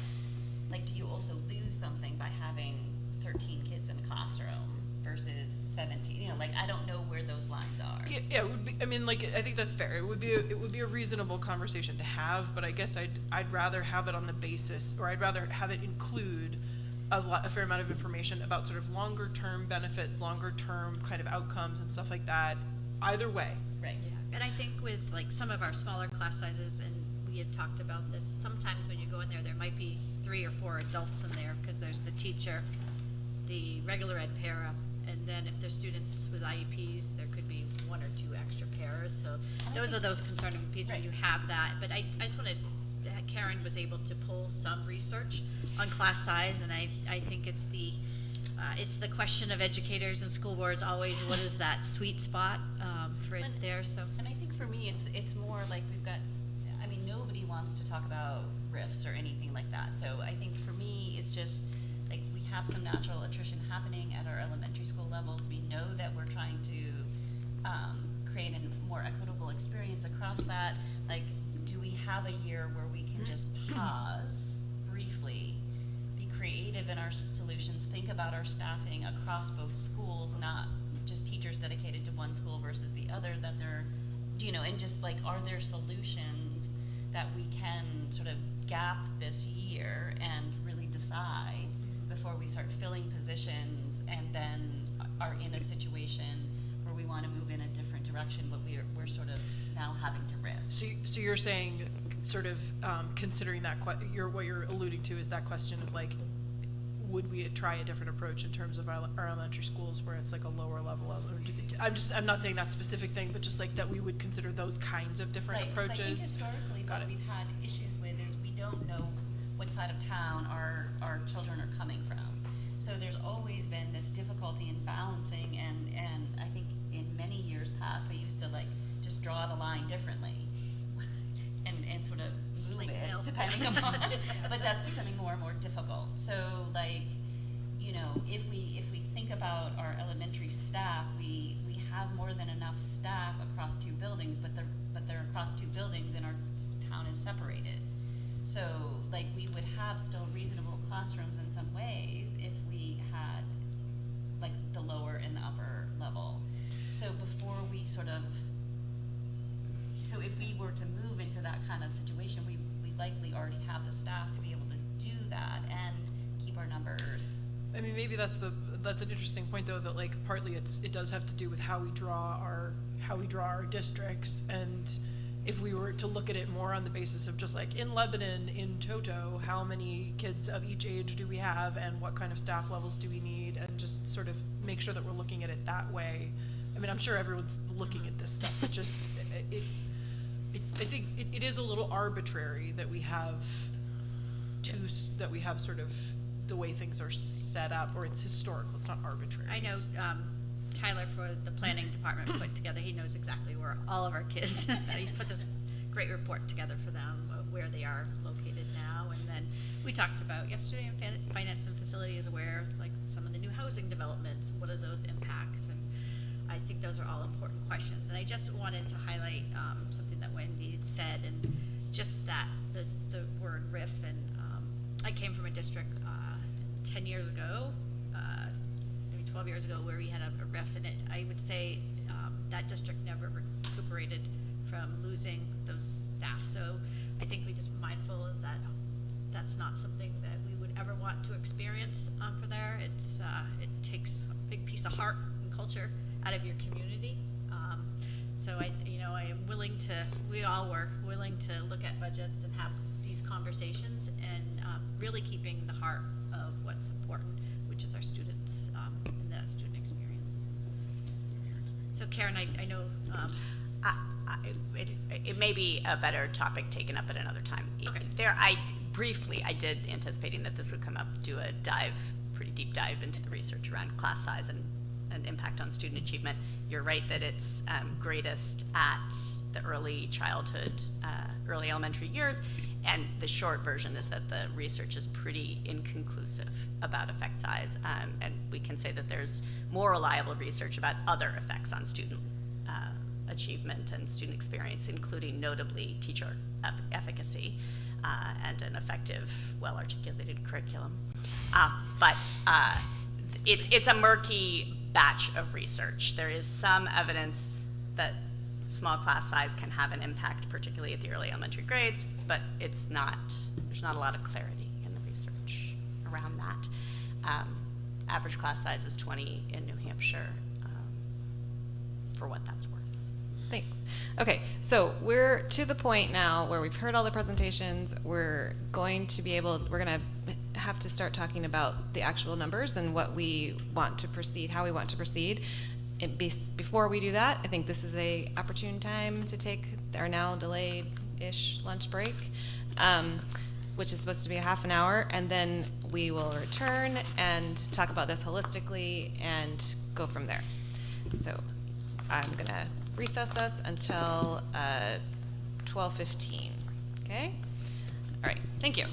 like, do you also lose something by having 13 kids in a classroom versus 17? You know, like, I don't know where those lines are. Yeah, it would be, I mean, like, I think that's fair. It would be a reasonable conversation to have, but I guess I'd rather have it on the basis, or I'd rather have it include a fair amount of information about sort of longer term benefits, longer term kind of outcomes and stuff like that, either way. Right. Yeah, and I think with like some of our smaller class sizes, and we had talked about this, sometimes when you go in there, there might be 3 or 4 adults in there, because there's the teacher, the regular ed para, and then if there's students with IEPs, there could be 1 or 2 extra paras. So those are those concerning pieces when you have that. But I just wanted, Karen was able to pull some research on class size, and I think it's the question of educators and school boards always, what is that sweet spot for it there? So, and I think for me, it's more like we've got, I mean, nobody wants to talk about RIFs or anything like that. So I think for me, it's just like we have some natural attrition happening at our elementary school levels. We know that we're trying to create a more equitable experience across that. Like, do we have a year where we can just pause briefly, be creative in our solutions, think about our staffing across both schools, not just teachers dedicated to one school versus the other, that they're, you know, and just like, are there solutions that we can sort of gap this year and really decide before we start filling positions and then are in a situation where we want to move in a different direction, but we're sort of now having to riff. So you're saying sort of considering that what you're alluding to is that question of like, would we try a different approach in terms of our elementary schools where it's like a lower level of, I'm not saying that specific thing, but just like that we would consider those kinds of different approaches. I think historically what we've had issues with is we don't know what side of town our children are coming from. So there's always been this difficulty in balancing, and I think in many years past they used to like just draw the line differently and sort of move it depending upon, but that's becoming more and more difficult. So like, you know, if we think about our elementary staff, we have more than enough staff staff across two buildings, but they're across two buildings and our town is separated. So, like, we would have still reasonable classrooms in some ways if we had, like, the lower and the upper level. So before we so if we were to move into that kind of situation, we likely already have the staff to be able to do that and keep our numbers. I mean, maybe that's an interesting point, though, that like partly it does have to do with how we draw our districts, and if we were to look at it more on the basis of just like in Lebanon, in Toto, how many kids of each age do we have, and what kind of staff levels do we need, and just sort of make sure that we're looking at it that way. I mean, I'm sure everyone's looking at this stuff, but just I think it is a little arbitrary that we have sort of the way things are set up, or it's historical. It's not arbitrary. I know Tyler for the planning department put together, he knows exactly where all of our kids, he put this great report together for them of where they are located now. And then we talked about yesterday in finance and facility is aware of like some of the new housing developments and what are those impacts. And I think those are all important questions. And I just wanted to highlight something that Wendy had said, and just that the word RIF. And I came from a district 10 years ago, maybe 12 years ago, where we had a RIF in it. I would say that district never recuperated from losing those staff. So I think we just mindful is that that's not something that we would ever want to experience for there. It takes a big piece of heart and culture out of your community. So I am willing to, we all were willing to look at budgets and have these conversations, and really keeping the heart of what's important, which is our students and that student experience. So Karen, I know. It may be a better topic taken up at another time. Okay. I did anticipating that this would come up, do a pretty deep dive into the research around class size and impact on student achievement. You're right that it's greatest at the early childhood, early elementary years, and the short version is that the research is pretty inconclusive about effect size, and we can say that there's more reliable research about other effects on student achievement and student experience, including notably teacher efficacy and an effective, well-articulated curriculum. But it's a murky batch of research. There is some evidence that small class size can have an impact, particularly at the early elementary grades, but there's not a lot of clarity in the research around that. Average class size is 20 in New Hampshire, for what that's worth. Thanks. Okay, so we're to the point now where we've heard all the presentations. We're going to have to start talking about the actual numbers and what we want to proceed, how we want to proceed. Before we do that, I think this is a opportune time to take our now delayed-ish lunch break, which is supposed to be a half an hour, and then we will return and talk about this holistically and go from there. So I'm gonna recess us until 12:15, okay? All right, thank you.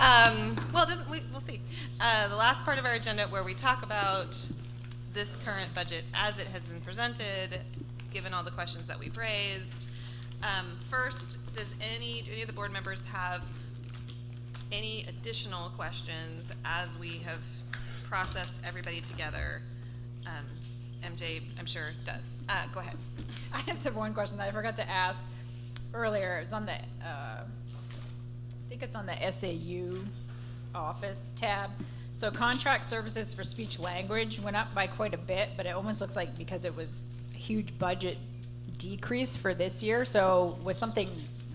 Well, we'll see. The last part of our agenda where we talk about this current budget as it has been presented, given all the questions that we've raised. First, do any of the board members have any additional questions as we have processed everybody together? MJ, I'm sure, does. Go ahead. I just have one question that I forgot to ask earlier. It was on the, I think it's on the SAU office tab. So contract services for speech language went up by quite a bit, but it almost looks like because it was a huge budget decrease for this year. So was something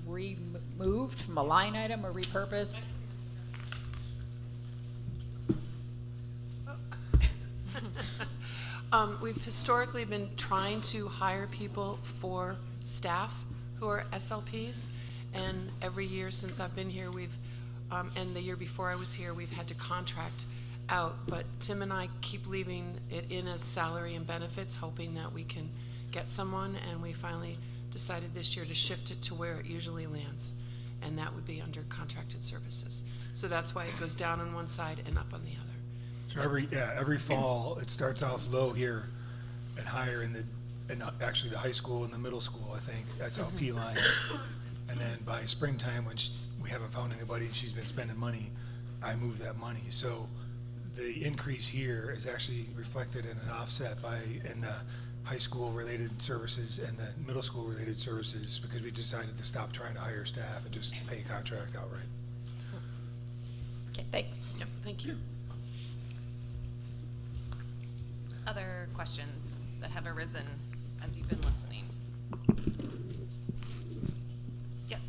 removed from a line item or repurposed? We've historically been trying to hire people for staff who are SLPs, and every year since I've been here, and the year before I was here, we've had to contract out, but Tim and I keep leaving it in as salary and benefits, hoping that we can get someone, and we finally decided this year to shift it to where it usually lands, and that would be under contracted services. So that's why it goes down on one side and up on the other. So every fall, it starts off low here and higher in actually the high school and the middle school, I think. That's LP line. And then by springtime, when we haven't found anybody and she's been spending money, I move that money. So the increase here is actually reflected in an offset in the high school related services and the middle school related services, because we decided to stop trying to hire staff and just pay contract outright. Okay, thanks. Yep, thank you. Other questions that have arisen as you've been listening? Yes.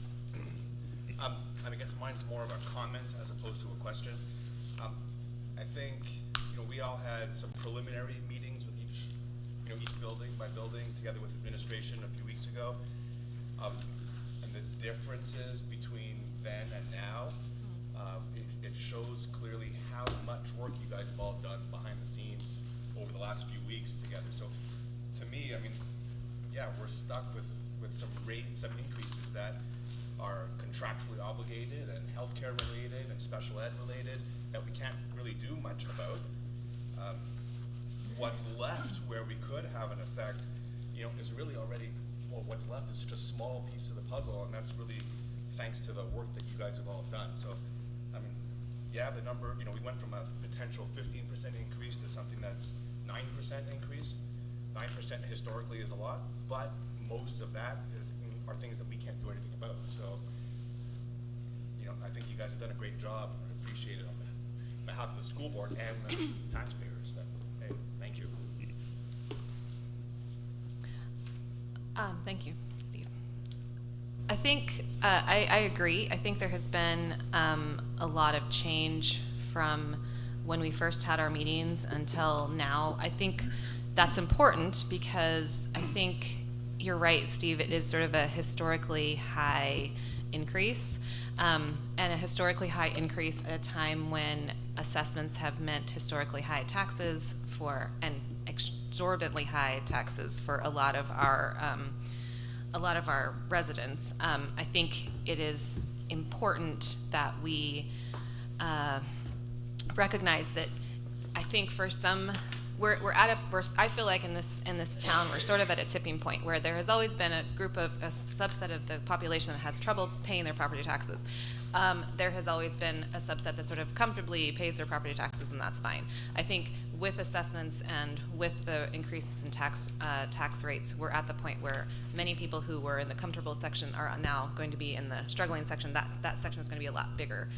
I guess mine's more of a comment as opposed to a question. I think we all had some preliminary meetings with each building by building together with administration a few weeks ago, and the differences between then and now. It shows clearly how much work you guys have all done behind the scenes over the last few weeks together. So to me, we're stuck with some increases that are contractually obligated and healthcare related and special ed related that we can't really do much about. What's left where we could have an effect, is really already, what's left is such a small piece of the puzzle, and that's really thanks to the work that you guys have all done. So, the number, we went from a potential 15% increase to something that's 9% increase. 9% historically is a lot, but most of that are things that we can't do anything about. So, I think you guys have done a great job, and I appreciate it on behalf of the school board and the taxpayers. Hey, thank you. Thank you, Steve. I think I agree. I think there has been a lot of change from when we first had our meetings until now. I think that's important because I think you're right, Steve. It is sort of a historically high increase, and a historically high increase at a time when assessments have meant historically high taxes and exorbitantly high taxes for a lot of our residents. I think it is important that we recognize that. I think for some, I feel like in this town we're sort of at a tipping point where there has always been a subset of the population that has trouble paying their property taxes. There has always been a subset that sort of comfortably pays their property taxes, and that's fine. I think with assessments and with the increases in tax rates, we're at the point where many people who were in the comfortable section are now going to be in the struggling section. That section is going to be a lot bigger,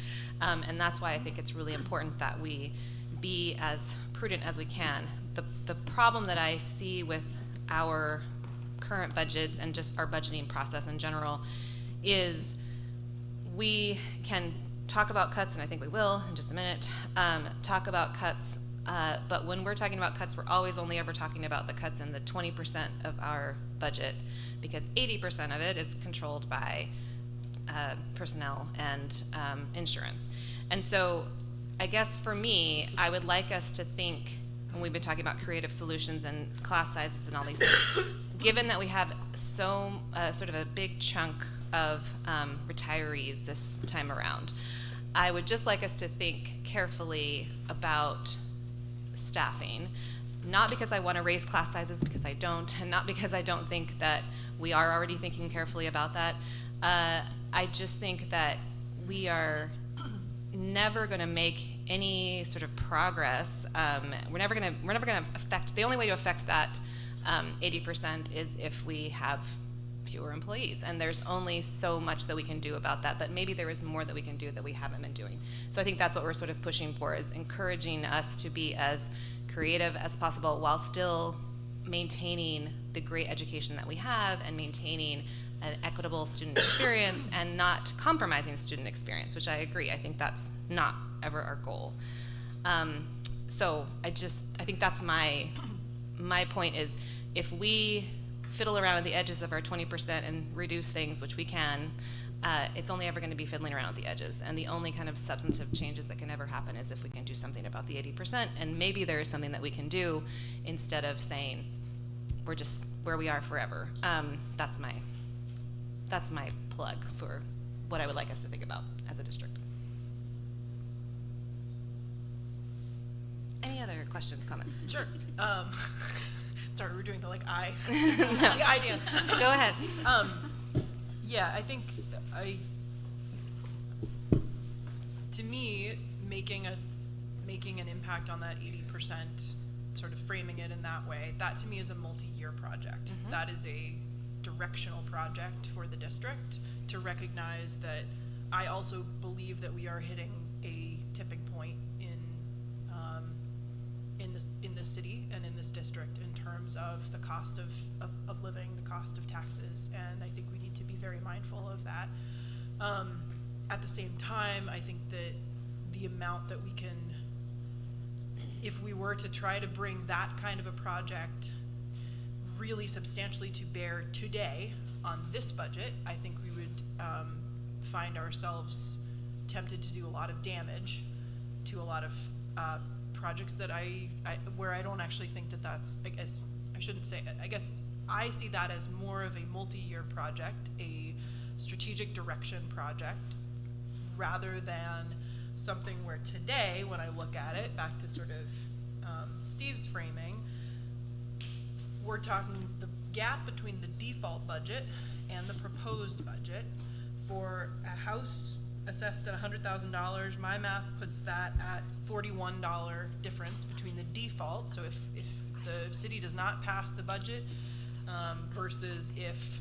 and that's why I think it's really important that we be as prudent as we can. The problem that I see with our current budgets and just our budgeting process in general is we can talk about cuts, and I think we will in just a minute, talk about cuts, but when we're talking about cuts, we're always only ever talking about the cuts in the 20% of our budget, because 80% of it is controlled by personnel and insurance. And so I guess for me, I would like us to think, and we've been talking about creative solutions and class sizes and all these things, given that we have sort of a big chunk of retirees this time around, I would just like us to think carefully about staffing. Not because I want to raise class sizes, because I don't, and not because I don't think that we are already thinking carefully about that. I just think that we are never going to make any sort of progress. We're never going to affect. The only way to affect that 80% is if we have fewer employees, and there's only so much that we can do about that. But maybe there is more that we can do that we haven't been doing. So I think that's what we're sort of pushing for, is encouraging us to be as creative as possible while still maintaining the great education that we have and maintaining an equitable student experience and not compromising student experience, which I agree. I think that's not ever our goal. So I think that's my point is, if we fiddle around at the edges of our 20% and reduce things, which we can, it's only ever going to be fiddling around at the edges. And the only kind of substantive changes that can ever happen is if we can do something about the 80%. And maybe there is something that we can do instead of saying we're just where we are forever. That's my plug for what I would like us to think about as a district. Any other questions, comments? Sure. Sorry, we're doing the like eye, No. the eye dance. Go ahead. Yeah, I think to me, making an impact on that 80%, sort of framing it in that way, that to me is a multi-year project. Mm-hmm. That is a directional project for the district to recognize that I also believe that we are hitting a tipping point in this city and in this district in terms of the cost of living, the cost of taxes, and I think we need to be very mindful of that. At the same time, I think that the amount that we can, if we were to try to bring that kind of a project really substantially to bear today on this budget, I think we would find ourselves tempted to do a lot of damage to a lot of projects that where I don't actually think that that's, I guess I see that as more of a multi-year project, a strategic direction project, rather than something where today, when I look at it, back to sort of Steve's framing, we're talking the gap between the default budget and the proposed budget. For a house assessed at $100,000, my math puts that at $41 difference between the default. So if the city does not pass the budget versus if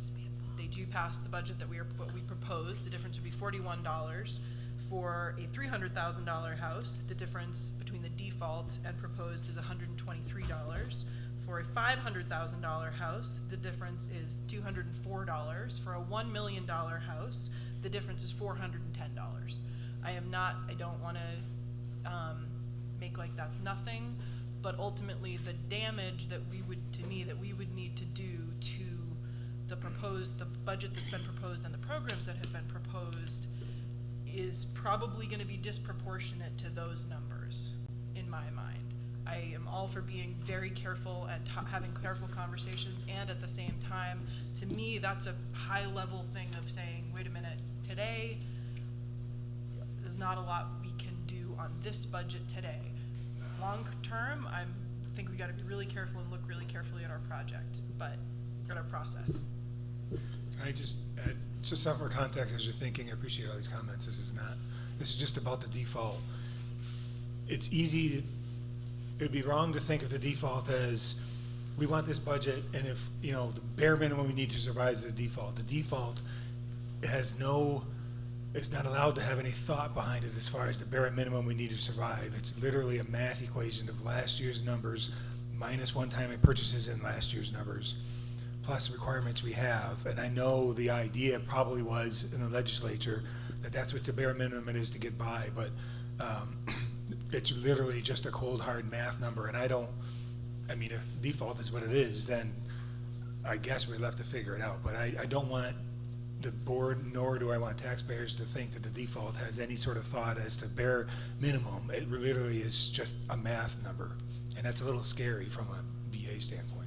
they do pass the budget that what we propose, the difference would be $41. For a $300,000 house, the difference between the default and proposed is $123. For a $500,000 house, the difference is $204. For a $1 million house, the difference is $410. I don't want to make like that's nothing, but ultimately the damage that we would need to do to the budget that's been proposed and the programs that have been proposed is probably going to be disproportionate to those numbers in my mind. I am all for being very careful and having careful conversations, and at the same time, to me, that's a high-level thing of saying, wait a minute, today, there's not a lot we can do on this budget today. Long term, I think we got to be really careful and look really carefully at our project, but at our process. Can I just add just some more context as you're thinking? I appreciate all these comments. This is just about the default. It's easy. It would be wrong to think of the default as we want this budget, and if the bare minimum we need to survive is the default. The default it's not allowed to have any thought behind it as far as the bare minimum we need to survive. It's literally a math equation of last year's numbers minus one-time purchases in last year's numbers, plus the requirements we have. And I know the idea probably was in the legislature that that's what the bare minimum it is to get by, but it's literally just a cold hard math number. And if default is what it is, then I guess we're left to figure it out. But I don't want the board, nor do I want taxpayers to think that the default has any sort of thought as to bare minimum. It literally is just a math number, and that's a little scary from a BA standpoint.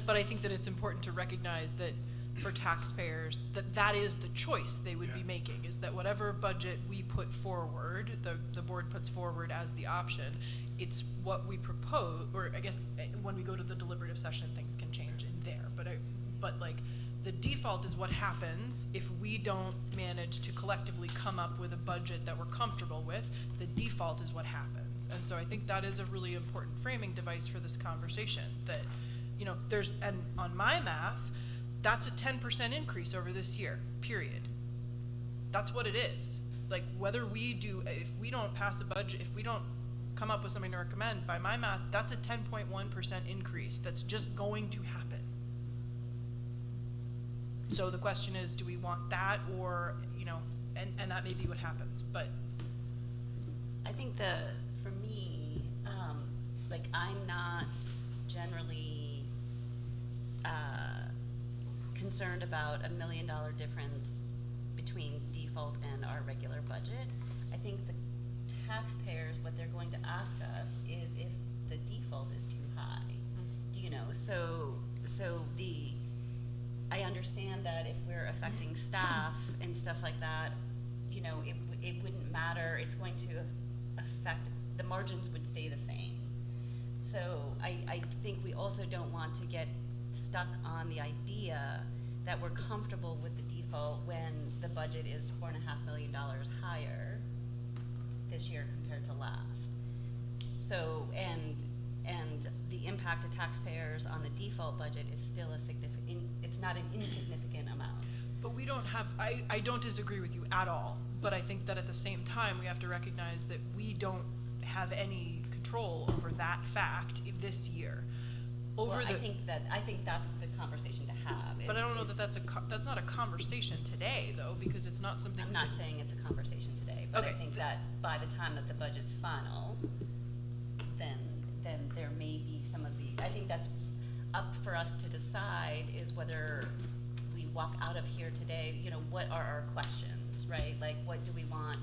But I think that it's important to recognize that for taxpayers, that is the choice they would be making, is that whatever budget we put forward, the board puts forward as the option, it's what we propose, or I guess when we go to the deliberative session, things can change in there, but like, the default is what happens if we don't manage to collectively come up with a budget that we're comfortable with. The default is what happens. And so I think that is a really important framing device for this conversation, that, you know, and on my math, that's a 10% increase over this year, period. That's what it is. Like, whether we do, if we don't pass a budget, if we don't come up with something to recommend, by my math, that's a 10.1% increase that's just going to happen. So the question is, do we want that, or, you know, and that may be what happens, but. I think for me, like, I'm not generally concerned about $1 million difference between default and our regular budget. I think the taxpayers, what they're going to ask us is if the default is too high, you know, so I understand that if we're affecting staff and stuff like that, you know, it wouldn't matter. It's going to affect, the margins would stay the same. So I think we also don't want to get stuck on the idea that we're comfortable with the default when the budget is $4.5 million higher this year compared to last. So, and the impact to taxpayers on the default budget is still a significant, it's not an insignificant amount. But we don't have, I don't disagree with you at all, but I think that at the same time, we have to recognize that we don't have any control over that fact this year. I think that's the conversation to have. But I don't know that that's not a conversation today, though, because it's not something. I'm not saying it's a conversation today, but I think that by the time that the budget's final, then there may be some of the, I think that's up for us to decide, is whether we walk out of here today, you know, what are our questions, right? Like, what do we want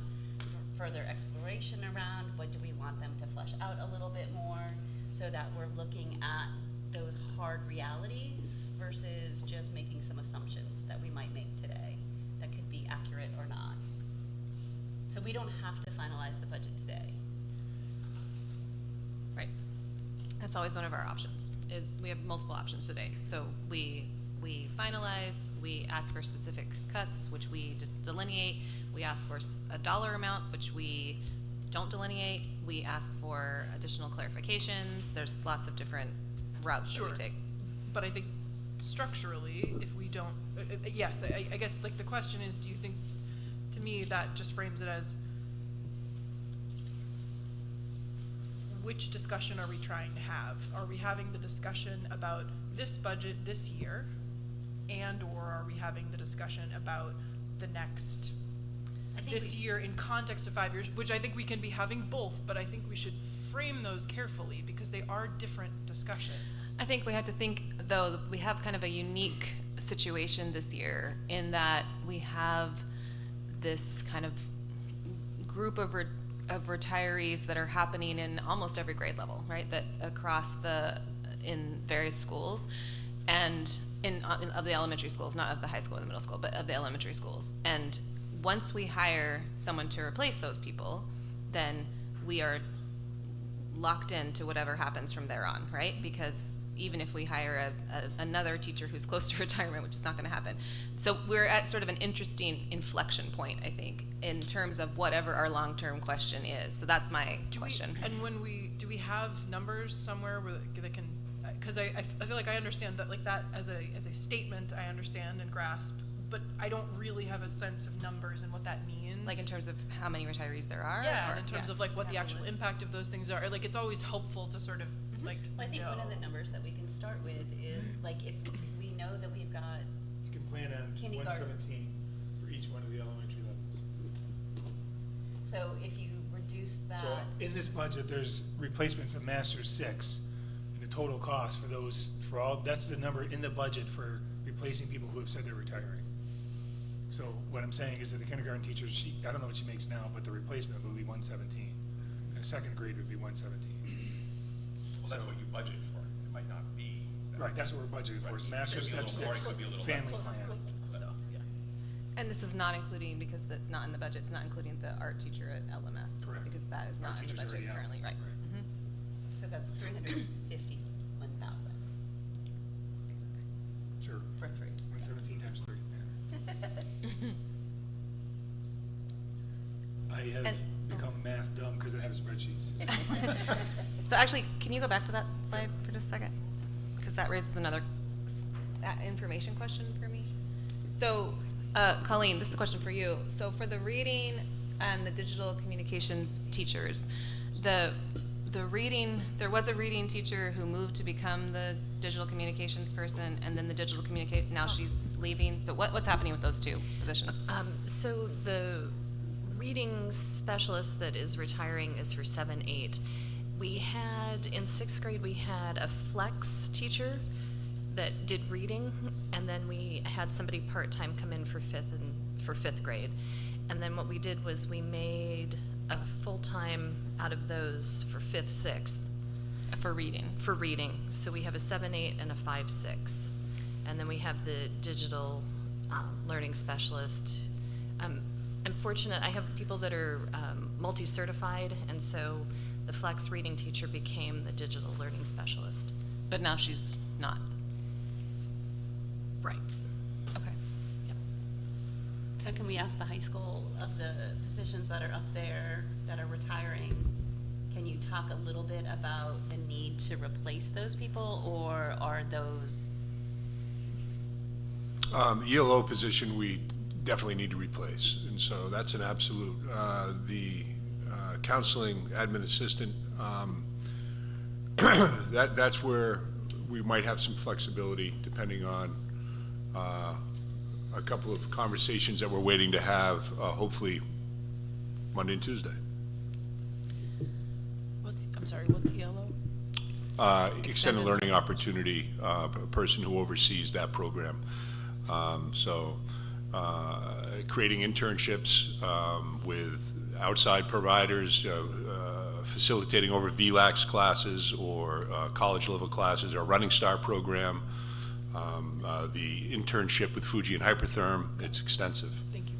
further exploration around? What do we want them to flesh out a little bit more, so that we're looking at those hard realities versus just making some assumptions that we might make today that could be accurate or not. So we don't have to finalize the budget today. Right. That's always one of our options, is we have multiple options today. So we finalize, we ask for specific cuts, which we just delineate. We ask for a dollar amount, which we don't delineate. We ask for additional clarifications. There's lots of different routes that we take. But I think structurally, if we don't, yes, I guess, like, the question is, do you think, to me, that just frames it as, which discussion are we trying to have? Are we having the discussion about this budget this year, and or are we having the discussion about the next, this year in context of 5 years, which I think we can be having both, but I think we should frame those carefully because they are different discussions. I think we have to think, though, we have kind of a unique situation this year in that we have this kind of group of retirees that are happening in almost every grade level, right? That across in various schools, and of the elementary schools, not of the high school and the middle school, but of the elementary schools. And once we hire someone to replace those people, then we are locked into whatever happens from there on, right? Because even if we hire another teacher who's close to retirement, which is not going to happen. So we're at sort of an interesting inflection point, I think, in terms of whatever our long-term question is. So that's my question. Do we have numbers somewhere where that can, because I feel like I understand that, like, that as a statement, I understand and grasp, but I don't really have a sense of numbers and what that means. Like in terms of how many retirees there are? Yeah, and in terms of like what the actual impact of those things are. Like, it's always helpful to sort of like, well, I think one of the numbers that we can start with is, like, if we know that we've got you can plan on kindergarten 117 for each one of the elementary levels. So if you reduce that. So in this budget, there's replacements of Masters 6, and the total cost for those, for all, that's the number in the budget for replacing people who have said they're retiring. So what I'm saying is that the kindergarten teacher, I don't know what she makes now, but the replacement would be 117, and second grade would be 117. Well, that's what you budget for. It might not be that. Right, that's what we're budgeting for, is master step six, family plan. And this is not including, because that's not in the budget, it's not including the art teacher at LMS. Correct. Because that is Art not in the teacher's budget already out. currently, right? Mhm. So that's 351,000 Sure. for 3. 117 times 3. I have become math dumb because I have spreadsheets. So actually, can you go back to that slide for just a second? Because that raises another information question for me. So, Colleen, this is a question for you. So for the reading and the digital communications teachers, the reading, there was a reading teacher who moved to become the digital communications person, and then the digital now she's leaving. So what's happening with those two positions? So the reading specialist that is retiring is for 7-8. We had, in 6th grade, we had a flex teacher that did reading, and then we had somebody part-time come in for 5th grade. And then what we did was we made a full-time out of those for 5th, 6th. For reading. For reading. So we have a 7-8 and a 5-6. And then we have the digital learning specialist. I'm fortunate, I have people that are multi-certified, and so the flex reading teacher became the digital learning specialist. But now she's not. Right. Okay. Yep. So can we ask the high school of the positions that are up there that are retiring, can you talk a little bit about the need to replace those people, or are those? The ELO position we definitely need to replace, and so that's an absolute. The counseling admin assistant, that's where we might have some flexibility depending on a couple of conversations that we're waiting to have, hopefully Monday and Tuesday. What's ELO? Extended learning opportunity, a person who oversees that program. Creating internships with outside providers, facilitating over VLAX classes or college level classes, our Running Start program, the internship with Fuji and Hypertherm, it's extensive. Thank you.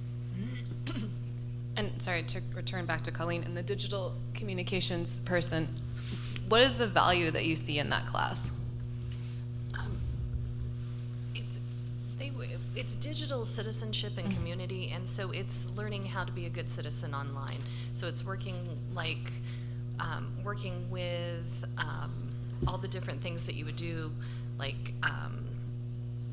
And sorry, to return back to Colleen, and the digital communications person, what is the value that you see in that class? It's digital citizenship and community, and so it's learning how to be a good citizen online. So it's working with all the different things that you would do, like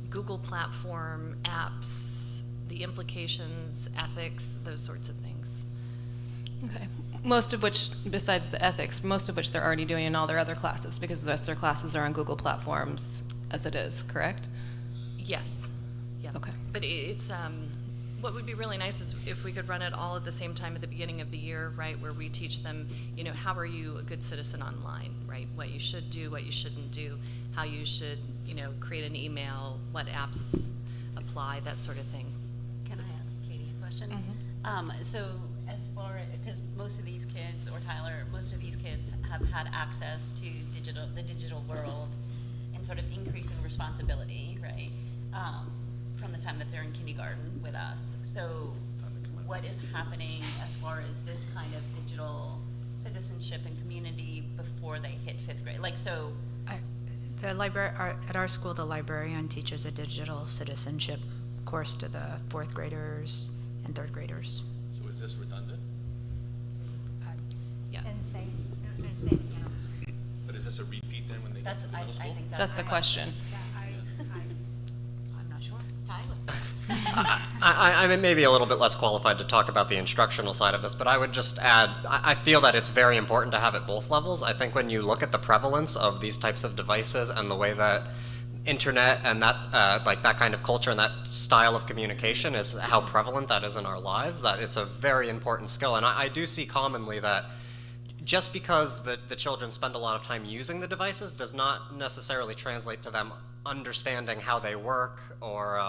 Google platform, apps, the implications, ethics, those sorts of things. Okay. Most of which, besides the ethics, most of which they're already doing in all their other classes, because the rest of their classes are on Google platforms as it is, correct? Yes. Yeah. Okay. But it's what would be really nice is if we could run it all at the same time at the beginning of the year, right, where we teach them, how are you a good citizen online, right? What you should do, what you shouldn't do, how you should, create an email, what apps apply, that sort of thing. Can I ask Katie a question? So as far, because most of these kids, or Tyler, most of these kids have had access to the digital world and sort of increasing responsibility, right? From the time that they're in kindergarten with us. So what is happening as far as this kind of digital citizenship and community before they hit 5th grade? At our school, the librarian teaches a digital citizenship course to the 4th graders and 3rd graders. So is this redundant? Yeah. But is this a repeat then when they get to middle school? I think That's the question. I'm not sure. Tyler? I may be a little bit less qualified to talk about the instructional side of this, but I would just add, I feel that it's very important to have at both levels. I think when you look at the prevalence of these types of devices and the way that internet and that that kind of culture and that style of communication is how prevalent that is in our lives, that it's a very important skill. And I do see commonly that just because the children spend a lot of time using the devices does not necessarily translate to them understanding how they work or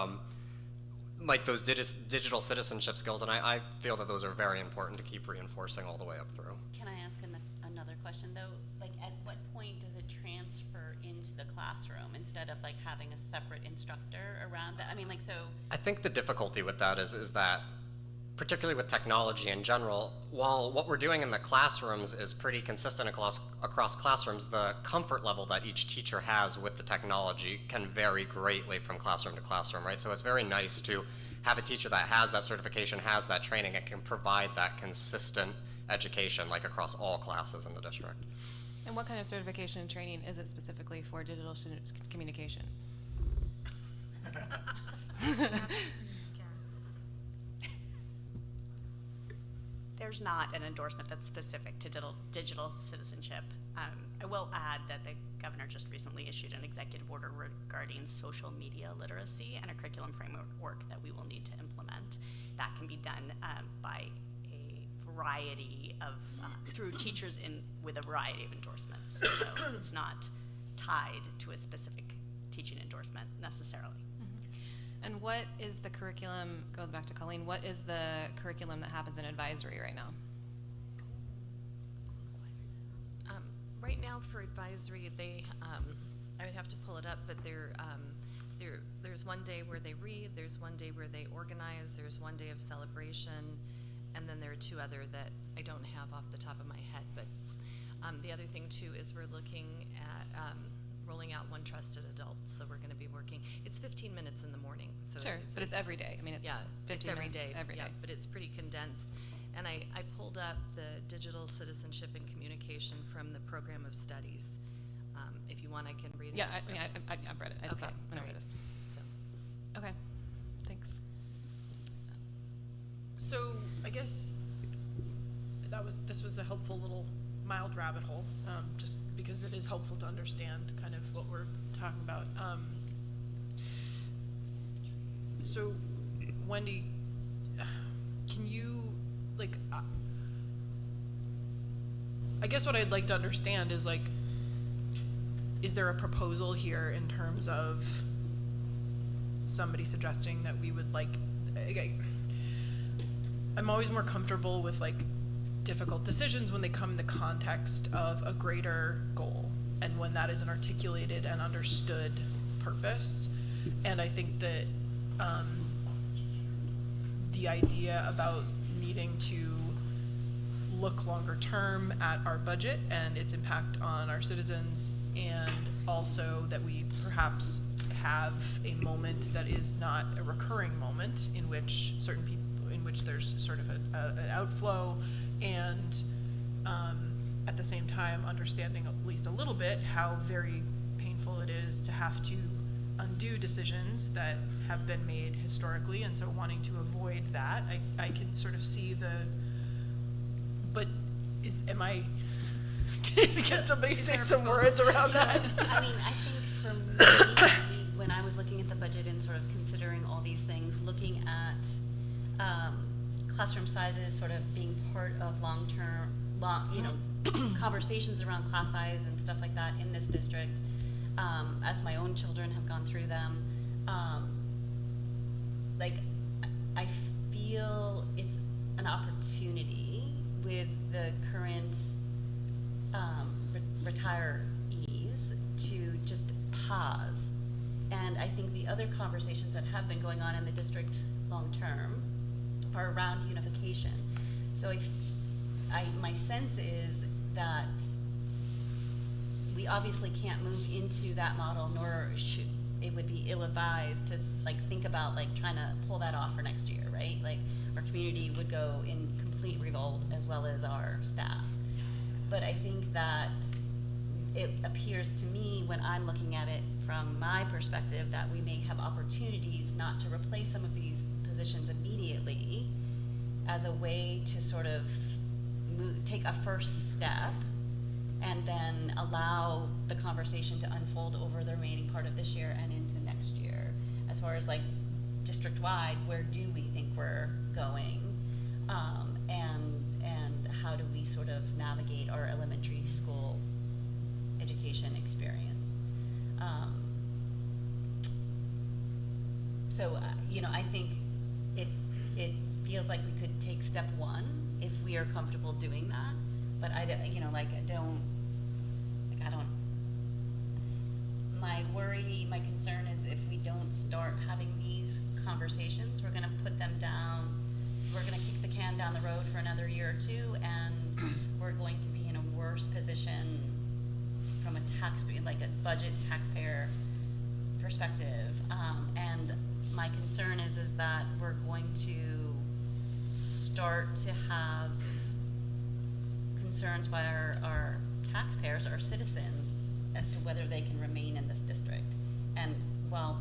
like those digital citizenship skills, and I feel that those are very important to keep reinforcing all the way up through. Can I ask another question though? Like, at what point does it transfer into the classroom instead of like having a separate instructor around that? I mean, like, so. I think the difficulty with that is that, particularly with technology in general, while what we're doing in the classrooms is pretty consistent across classrooms, the comfort level that each teacher has with the technology can vary greatly from classroom to classroom, right? So it's very nice to have a teacher that has that certification, has that training, and can provide that consistent education, like across all classes in the district. And what kind of certification and training is it specifically for digital communication? There's not an endorsement that's specific to digital citizenship. I will add that the governor just recently issued an executive order regarding social media literacy and a curriculum framework that we will need to implement. That can be done by a variety of, through teachers with a variety of endorsements. So it's not tied to a specific teaching endorsement necessarily. And what is the curriculum, goes back to Colleen, what is the curriculum that happens in advisory right now? Right now for advisory, they, I would have to pull it up, but there's one day where they read, there's one day where they organize, there's one day of celebration, and then there are two other that I don't have off the top of my head. But the other thing too is we're looking at rolling out One Trusted Adult. So we're going to be working, it's 15 minutes in the morning. So sure, but it's every day. I mean, it's 15 every minutes day. every day. But it's pretty condensed. And I pulled up the Digital Citizenship and Communication from the Program of Studies. If you want, I can read it. Yeah, I mean, I've read it. I saw it. I know what it is. So. Okay, thanks. So I guess this was a helpful little mild rabbit hole, just because it is helpful to understand kind of what we're talking about. So Wendy, can you, like, I guess what I'd like to understand is, like, is there a proposal here in terms of somebody suggesting that we would, like, I'm always more comfortable with, like, difficult decisions when they come in the context of a greater goal and when that is an articulated and understood purpose. And I think that the idea about needing to look longer term at our budget and its impact on our citizens, and also that we perhaps have a moment that is not a recurring moment in which certain people, in which there's sort of an outflow, and at the same time understanding at least a little bit how very painful it is to have to undo decisions that have been made historically, and so wanting to avoid that. I can sort of see but am I, can somebody say some words around that? I mean, I think for me, when I was looking at the budget and sort of considering all these things, looking at classroom sizes sort of being part of long-term, conversations around class size and stuff like that in this district, as my own children have gone through them, like, I feel it's an opportunity with the current retirees to just pause. And I think the other conversations that have been going on in the district long-term are around unification. So my sense is that we obviously can't move into that model, nor should, it would be ill-advised to think about trying to pull that off for next year, right? Like, our community would go in complete revolt as well as our staff. But I think that it appears to me, when I'm looking at it from my perspective, that we may have opportunities not to replace some of these positions immediately as a way to sort of take a first step and then allow the conversation to unfold over the remaining part of this year and into next year. As far as district-wide, where do we think we're going, and how do we sort of navigate our elementary school education experience? So I think it feels like we could take step one if we are comfortable doing that. But my worry, my concern is if we don't start having these conversations, we're gonna put them down, we're gonna kick the can down the road for another year or two, and we're going to be in a worse position from a budget taxpayer perspective. And my concern is that we're going to start to have concerns by our taxpayers, our citizens, as to whether they can remain in this district. And while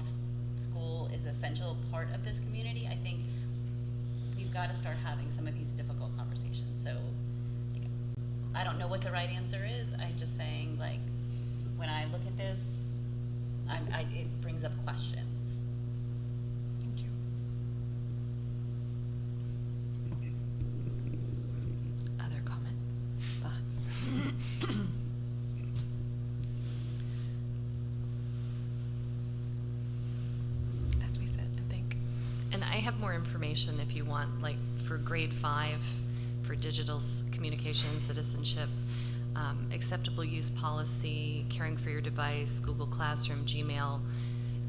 school is an essential part of this community, I think we've got to start having some of these difficult conversations. So I don't know what the right answer is. I'm just saying, like, when I look at this, it brings up questions. Thank you. Other comments, thoughts? As we said, I think. And I have more information if you want, like for grade 5, for digital communication and citizenship, acceptable use policy, caring for your device, Google Classroom, Gmail,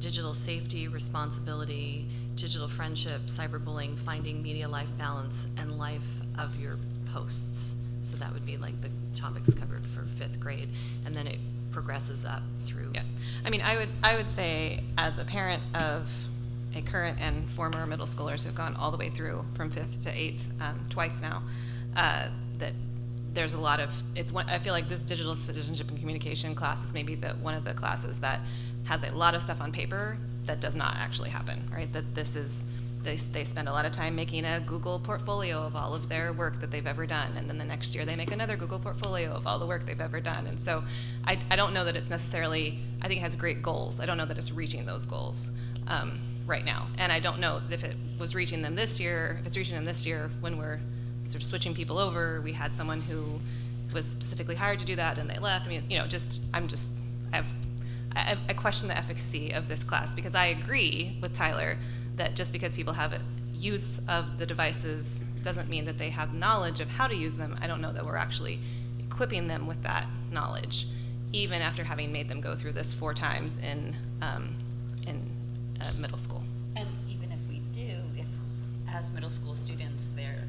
digital safety, responsibility, digital friendship, cyberbullying, finding media life balance, and life of your posts. So that would be like the topics covered for 5th grade, and then it progresses up through. Yeah, I mean, I would say as a parent of a current and former middle schoolers who've gone all the way through from 5th to 8th twice now, that there's a lot of, I feel like this digital citizenship and communication class is maybe one of the classes that has a lot of stuff on paper that does not actually happen, right? That this is, they spend a lot of time making a Google portfolio of all of their work that they've ever done, and then the next year they make another Google portfolio of all the work they've ever done. And so I don't know that it's necessarily, I think it has great goals. I don't know that it's reaching those goals right now. And I don't know if it was reaching them this year, if it's reaching them this year when we're sort of switching people over. We had someone who was specifically hired to do that and they left. I mean, I question the efficacy of this class, because I agree with Tyler that just because people have use of the devices doesn't mean that they have knowledge of how to use them. I don't know that we're actually equipping them with that knowledge, even after having made them go through this 4 times in middle school. And even if we do, if as middle school students they're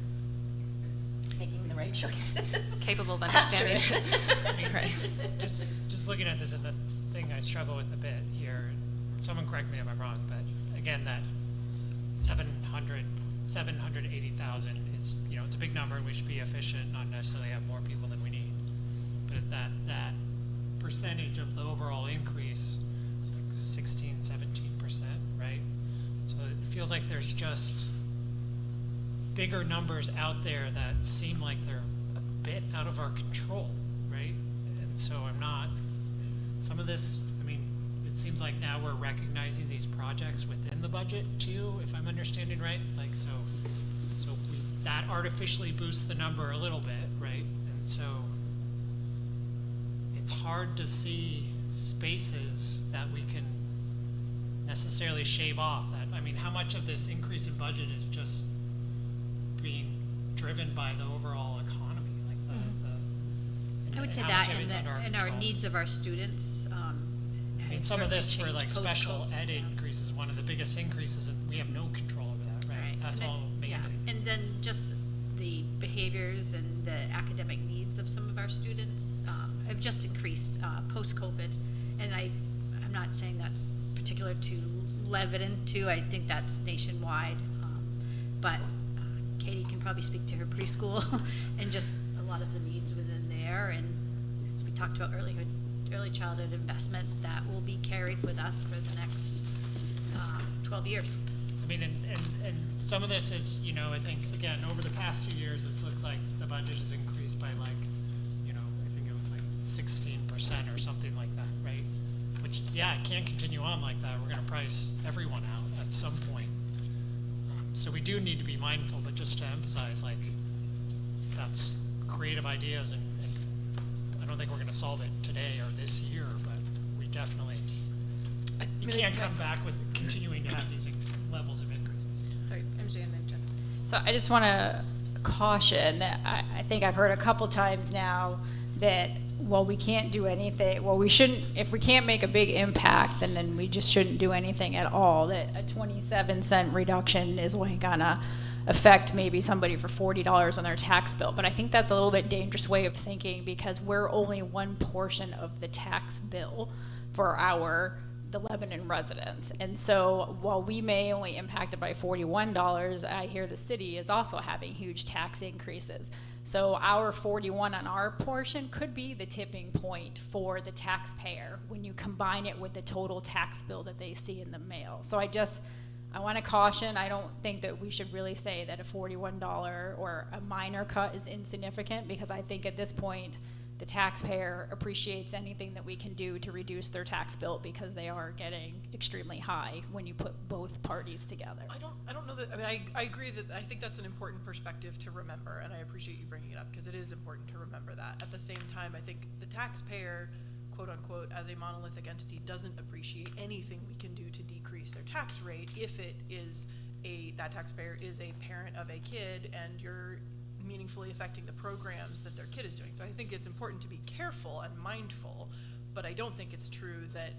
making the right choices, capable of understanding. Right. Just looking at this, and the thing I struggle with a bit here, someone correct me if I'm wrong, but again, that 780,000 is, it's a big number, and we should be efficient, not necessarily have more people than we need. But that percentage of the overall increase is like 16, 17%, right? So it feels like there's just bigger numbers out there that seem like they're a bit out of our control, right? And so some of this, I mean, it seems like now we're recognizing these projects within the budget too, if I'm understanding right. Like, so that artificially boosts the number a little bit, right? And so it's hard to see spaces that we can necessarily shave off. I mean, how much of this increase in budget is just being driven by the overall economy, like I would say that, and our needs of our students. I mean, some of this for like special ed increases, one of the biggest increases, and we have no control over that, right? That's all mandated. Yeah, and then just the behaviors and the academic needs of some of our students have just increased post-COVID, and I'm not saying that's particular to Lebanon too. I think that's nationwide, but Katie can probably speak to her preschool and just a lot of the needs within there. And as we talked about early childhood investment, that will be carried with us for the next 12 years. I mean, and some of this is, I think, again, over the past 2 years, it's looked like the budget has increased by like, I think it was like 16% or something like that, right? Which, yeah, it can't continue on like that. We're going to price everyone out at some point. So we do need to be mindful, but just to emphasize, like, that's creative ideas, and I don't think we're going to solve it today or this year, but we definitely, you can't come back with continuing to have these levels of increases. sorry, MJ and then Jessica. So I just want to caution that I think I've heard a couple times now that, well, we can't do anything, well, we shouldn't, if we can't make a big impact, then we just shouldn't do anything at all, that a 27-cent reduction is only gonna affect maybe somebody for $40 on their tax bill. But I think that's a little bit dangerous way of thinking, because we're only one portion of the tax bill for the Lebanon residents. And so while we may only impact it by $41, I hear the city is also having huge tax increases. So our 41 on our portion could be the tipping point for the taxpayer when you combine it with the total tax bill that they see in the mail. So I want to caution, I don't think that we should really say that a $41 or a minor cut is insignificant, because I think at this point the taxpayer appreciates anything that we can do to reduce their tax bill, because they are getting extremely high when you put both parties together. I don't know that, I mean, I agree that, I think that's an important perspective to remember, and I appreciate you bringing it up, because it is important to remember that. At the same time, I think the taxpayer, quote unquote, as a monolithic entity, doesn't appreciate anything we can do to decrease their tax rate if it is that taxpayer is a parent of a kid and you're meaningfully affecting the programs that their kid is doing. So I think it's important to be careful and mindful, but I don't think it's true that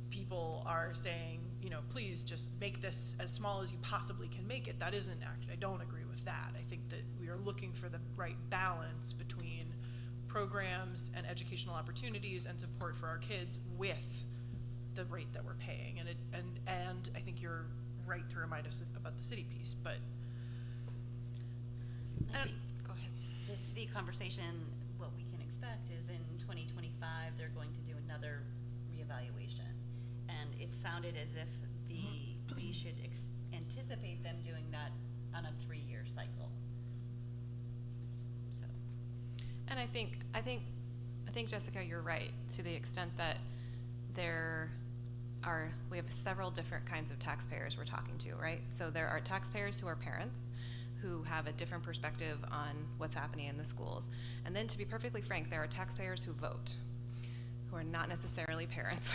people are saying, you know, please just make this as small as you possibly can make it. That isn't actually, I don't agree with that. I think that we are looking for the right balance between programs and educational opportunities and support for our kids with the rate that we're paying. And I think you're right to remind us about the city piece, but go ahead. The city conversation, what we can expect is in 2025, they're going to do another reevaluation. And it sounded as if we should anticipate them doing that on a 3-year cycle. So. And I think Jessica, you're right, to the extent that we have several different kinds of taxpayers we're talking to, right? So there are taxpayers who are parents, who have a different perspective on what's happening in the schools. And then, to be perfectly frank, there are taxpayers who vote, who are not necessarily parents.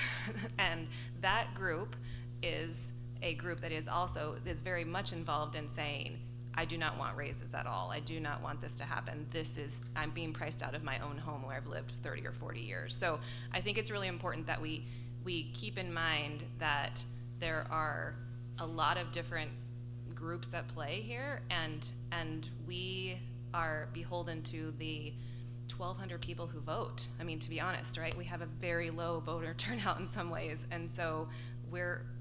And that group is a group that is very much involved in saying, I do not want raises at all. I do not want this to happen. I'm being priced out of my own home where I've lived 30 or 40 years. So I think it's really important that we keep in mind that there are a lot of different groups at play here, and we are beholden to the 1,200 people who vote. I mean, to be honest, right? We have a very low voter turnout in some ways, and so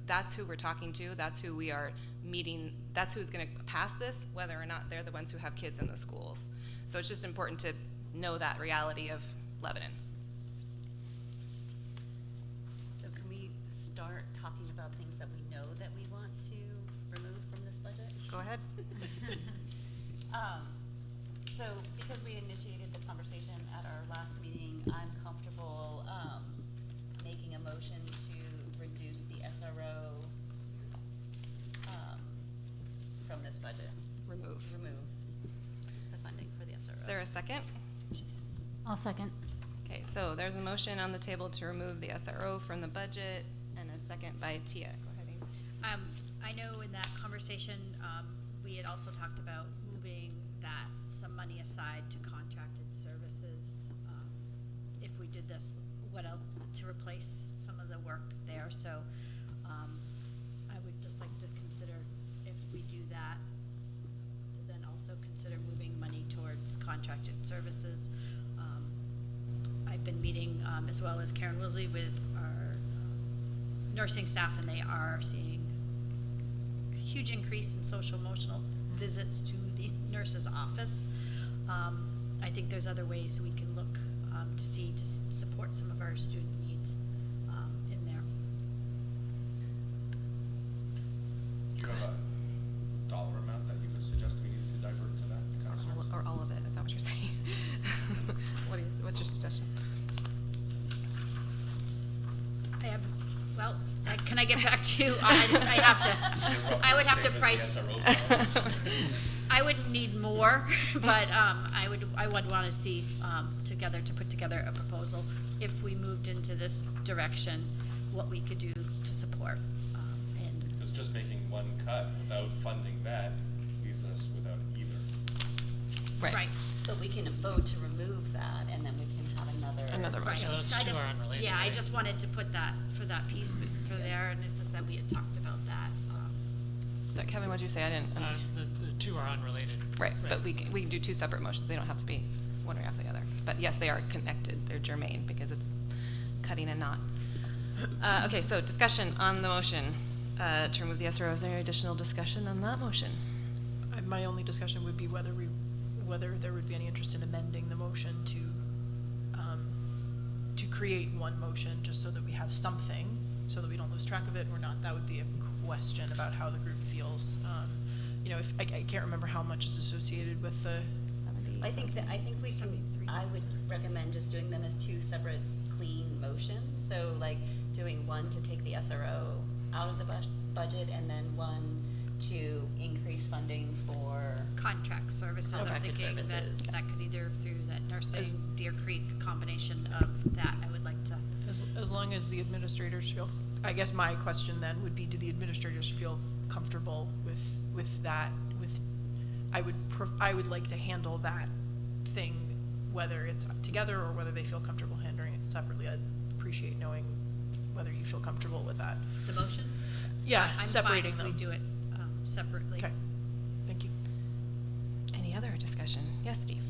that's who we're talking to, that's who we are meeting, that's who's going to pass this, whether or not they're the ones who have kids in the schools. So it's just important to know that reality of Lebanon. So can we start talking about things that we know that we want to remove from this budget? Go ahead. So because we initiated the conversation at our last meeting, I'm comfortable making a motion to reduce the SRO from this budget. Remove the funding for the SRO. Is there a second? I'll second. Okay, so there's a motion on the table to remove the SRO from the budget, and a second by Tia. Go ahead, Amy. I know in that conversation, we had also talked about moving some money aside to contracted services. If we did this, what else to replace some of the work there. So I would just like to consider, if we do that, then also consider moving money towards contracted services. I've been meeting as well as Karen Wilsey with our nursing staff, and they are seeing a huge increase in social emotional visits to the nurse's office. I think there's other ways we can look to support some of our student needs in there. Do you have a dollar amount that you would suggest we need to divert to that? Or all of it, is that what you're saying? What's your suggestion? Can I get back to, I would have to price. I would need more, but I would want to see to put together a proposal if we moved into this direction, what we could do to support. Because because just making one cut without funding that leaves us without either. Right. But we can vote to remove that, and then we can have another. Right. So those So I two just- are unrelated. Yeah, I right? just wanted to put that, for that piece for there, and it's just that we had talked about that. So Kevin, what'd you say? I didn't. The two are unrelated. Right, but we can do two separate motions. They don't have to be one right after the other. But yes, they are connected. They're germane because it's cutting a knot. Okay, so discussion on the motion to remove the SRO. Is there any additional discussion on that motion? My only discussion would be whether there would be any interest in amending the motion to create one motion, just so that we have something, so that we don't lose track of it or not. That would be a question about how the group feels. You know, if I can't remember how much is associated with the 70. I think we can, I would recommend just doing them as two separate clean motions. So like doing one to take the SRO out of the budget, and then one to increase funding for Contract services, I'm Contracted thinking that services. that could either through that nursing, Deer Creek combination of that, I would like to. as long as the administrators feel, I guess my question then would be, do the administrators feel comfortable with that? I would like to handle that thing, whether it's together or whether they feel comfortable handling it separately. I'd appreciate knowing whether you feel comfortable with that. The motion? Yeah, I'm separating fine if them. we do it separately. Okay, thank you. Any other discussion? Yes, Steve.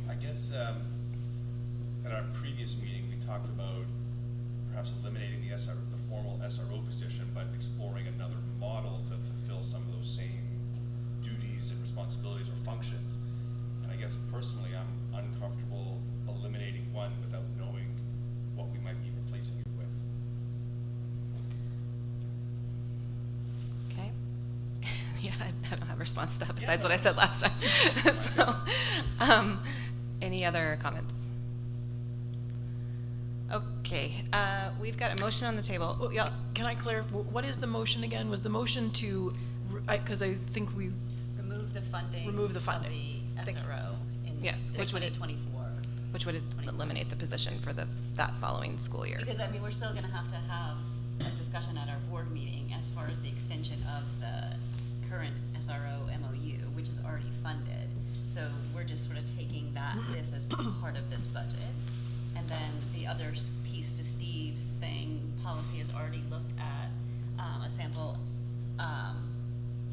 I guess at our previous meeting, we talked about perhaps eliminating the formal SRO position, but exploring another model to fulfill some of those same duties and responsibilities or functions. And I guess personally, I'm uncomfortable eliminating one without knowing what we might be replacing it with. Okay. Yeah, I don't have a response to that besides what I said last time. So, any other comments? Okay, we've got a motion on the table. Well, can I clarify, what is the motion again? Was the motion to, because I think we remove the funding. Remove the funding. Of the Thank you. SRO in Yes, which would 2024. Which would eliminate the position for that following school year. Because I mean, we're still going to have a discussion at our board meeting as far as the extension of the current SRO MOU, which is already funded. So we're just sort of taking this as part of this budget. And then the other piece to Steve's thing, policy has already looked at a sample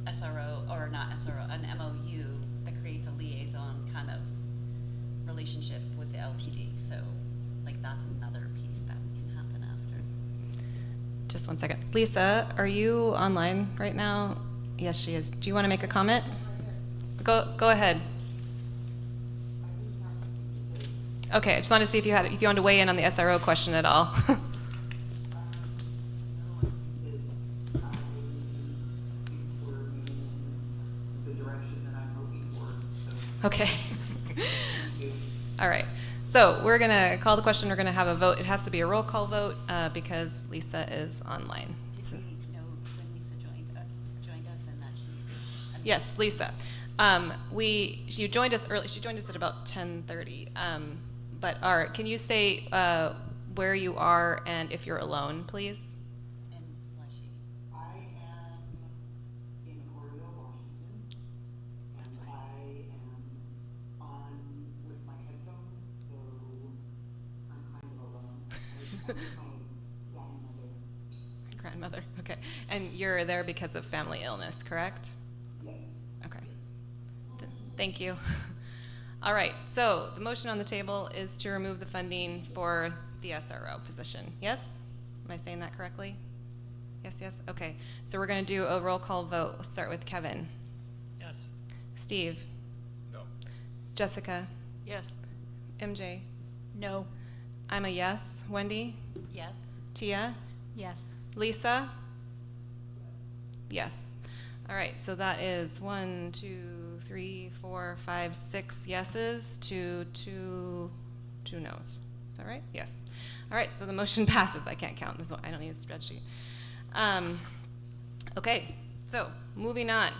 SRO, or not SRO, an MOU that creates a liaison kind of relationship with the LPD. So like that's another piece that can happen after. Just one second. Lisa, are you online right now? Yes, she is. Do you want to make a comment? Go ahead. Okay, I just wanted to see if you wanted to weigh in on the SRO question at all. Okay. All right. So we're going to call the question. We're going to have a vote. It has to be a roll call vote because Lisa is online. Did we know when Lisa joined us and that she's... Yes, Lisa. She joined us early. She joined us at about 10:30. But can you say where you are and if you're alone, please? And was she? I am in Oreo, Washington, and I am on with my headphones, so I'm kind of alone. I'm with my Grandmother. Okay. And you're there because of family illness, correct? Yes. Okay. Thank you. All right, so the motion on the table is to remove the funding for the SRO position. Yes? Am I saying that correctly? Yes? Okay. So we're going to do a roll call vote. We'll start with Kevin. Yes. Steve? No. Jessica? Yes. MJ? No. I'm a yes. Wendy? Yes. Tia? Yes. Lisa? Yes. All right, so that is 1, 2, 3, 4, 5, 6 yeses to two noes. Is that right? Yes. All right, so the motion passes. I can't count this one. I don't need a spreadsheet. Okay, so moving on.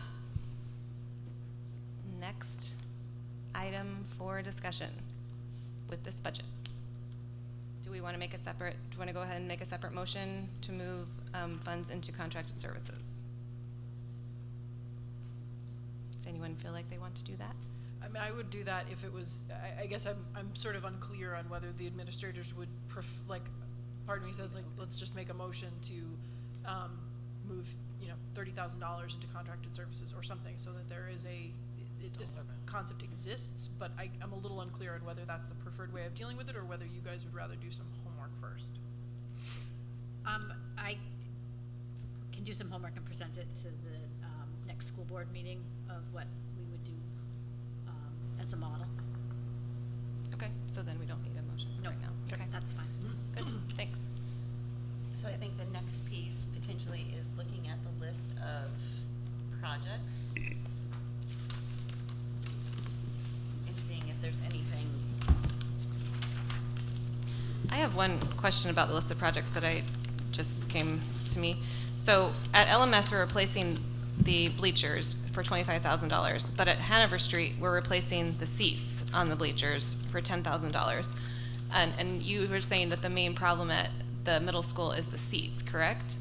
Next item for discussion with this budget. Do we want to make it separate? Do you want to go ahead and make a separate motion to move funds into contracted services? anyone feel like they want to do that? I mean, I would do that if it was, I guess I'm sort of unclear on whether the administrators would part of me says, like, let's just make a motion to move, $30,000 into contracted services or something, so that there is this concept exists, but I'm a little unclear on whether that's the preferred way of dealing with it, or whether you guys would rather do some homework first. I can do some homework and present it to the next school board meeting of what we would do as a model. Okay, so then we don't need a motion right now. Okay, that's fine. Good, thanks. So I think the next piece potentially is looking at the list of projects and seeing if there's anything. I have one question about the list of projects that just came to me. So at LMS, we're replacing the bleachers for $25,000, but at Hanover Street, we're replacing the seats on the bleachers for $10,000. And you were saying that the main problem at the middle school is the seats, correct?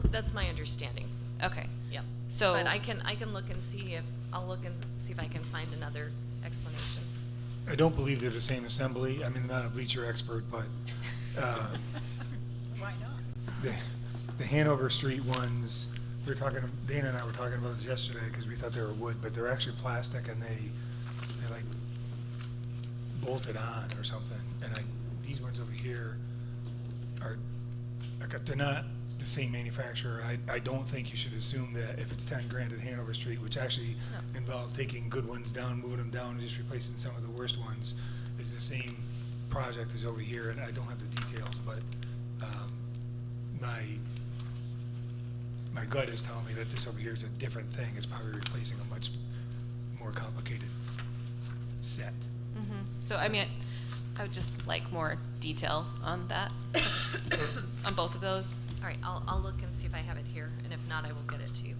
That's my understanding. Okay. Yep. So, but I can look and see if I can find another explanation. I don't believe they're the same assembly. I mean, I'm not a bleacher expert, but Why not? the Hanover Street ones, Dana and I were talking about this yesterday because we thought they were wood, but they're actually plastic, and they're like bolted on or something. And these ones over here are, they're not the same manufacturer. I don't think you should assume that if it's 10 grand at Hanover Street, which actually involved taking good ones down, moving them down, and just replacing some of the worst ones, is the same project as over here. And I don't have the details, but my gut is telling me that this over here is a different thing. It's probably replacing a much more complicated set. Mm-hmm. So I mean, I would just like more detail on that, on both of those. All right, I'll look and see if I have it here, and if not, I will get it to you.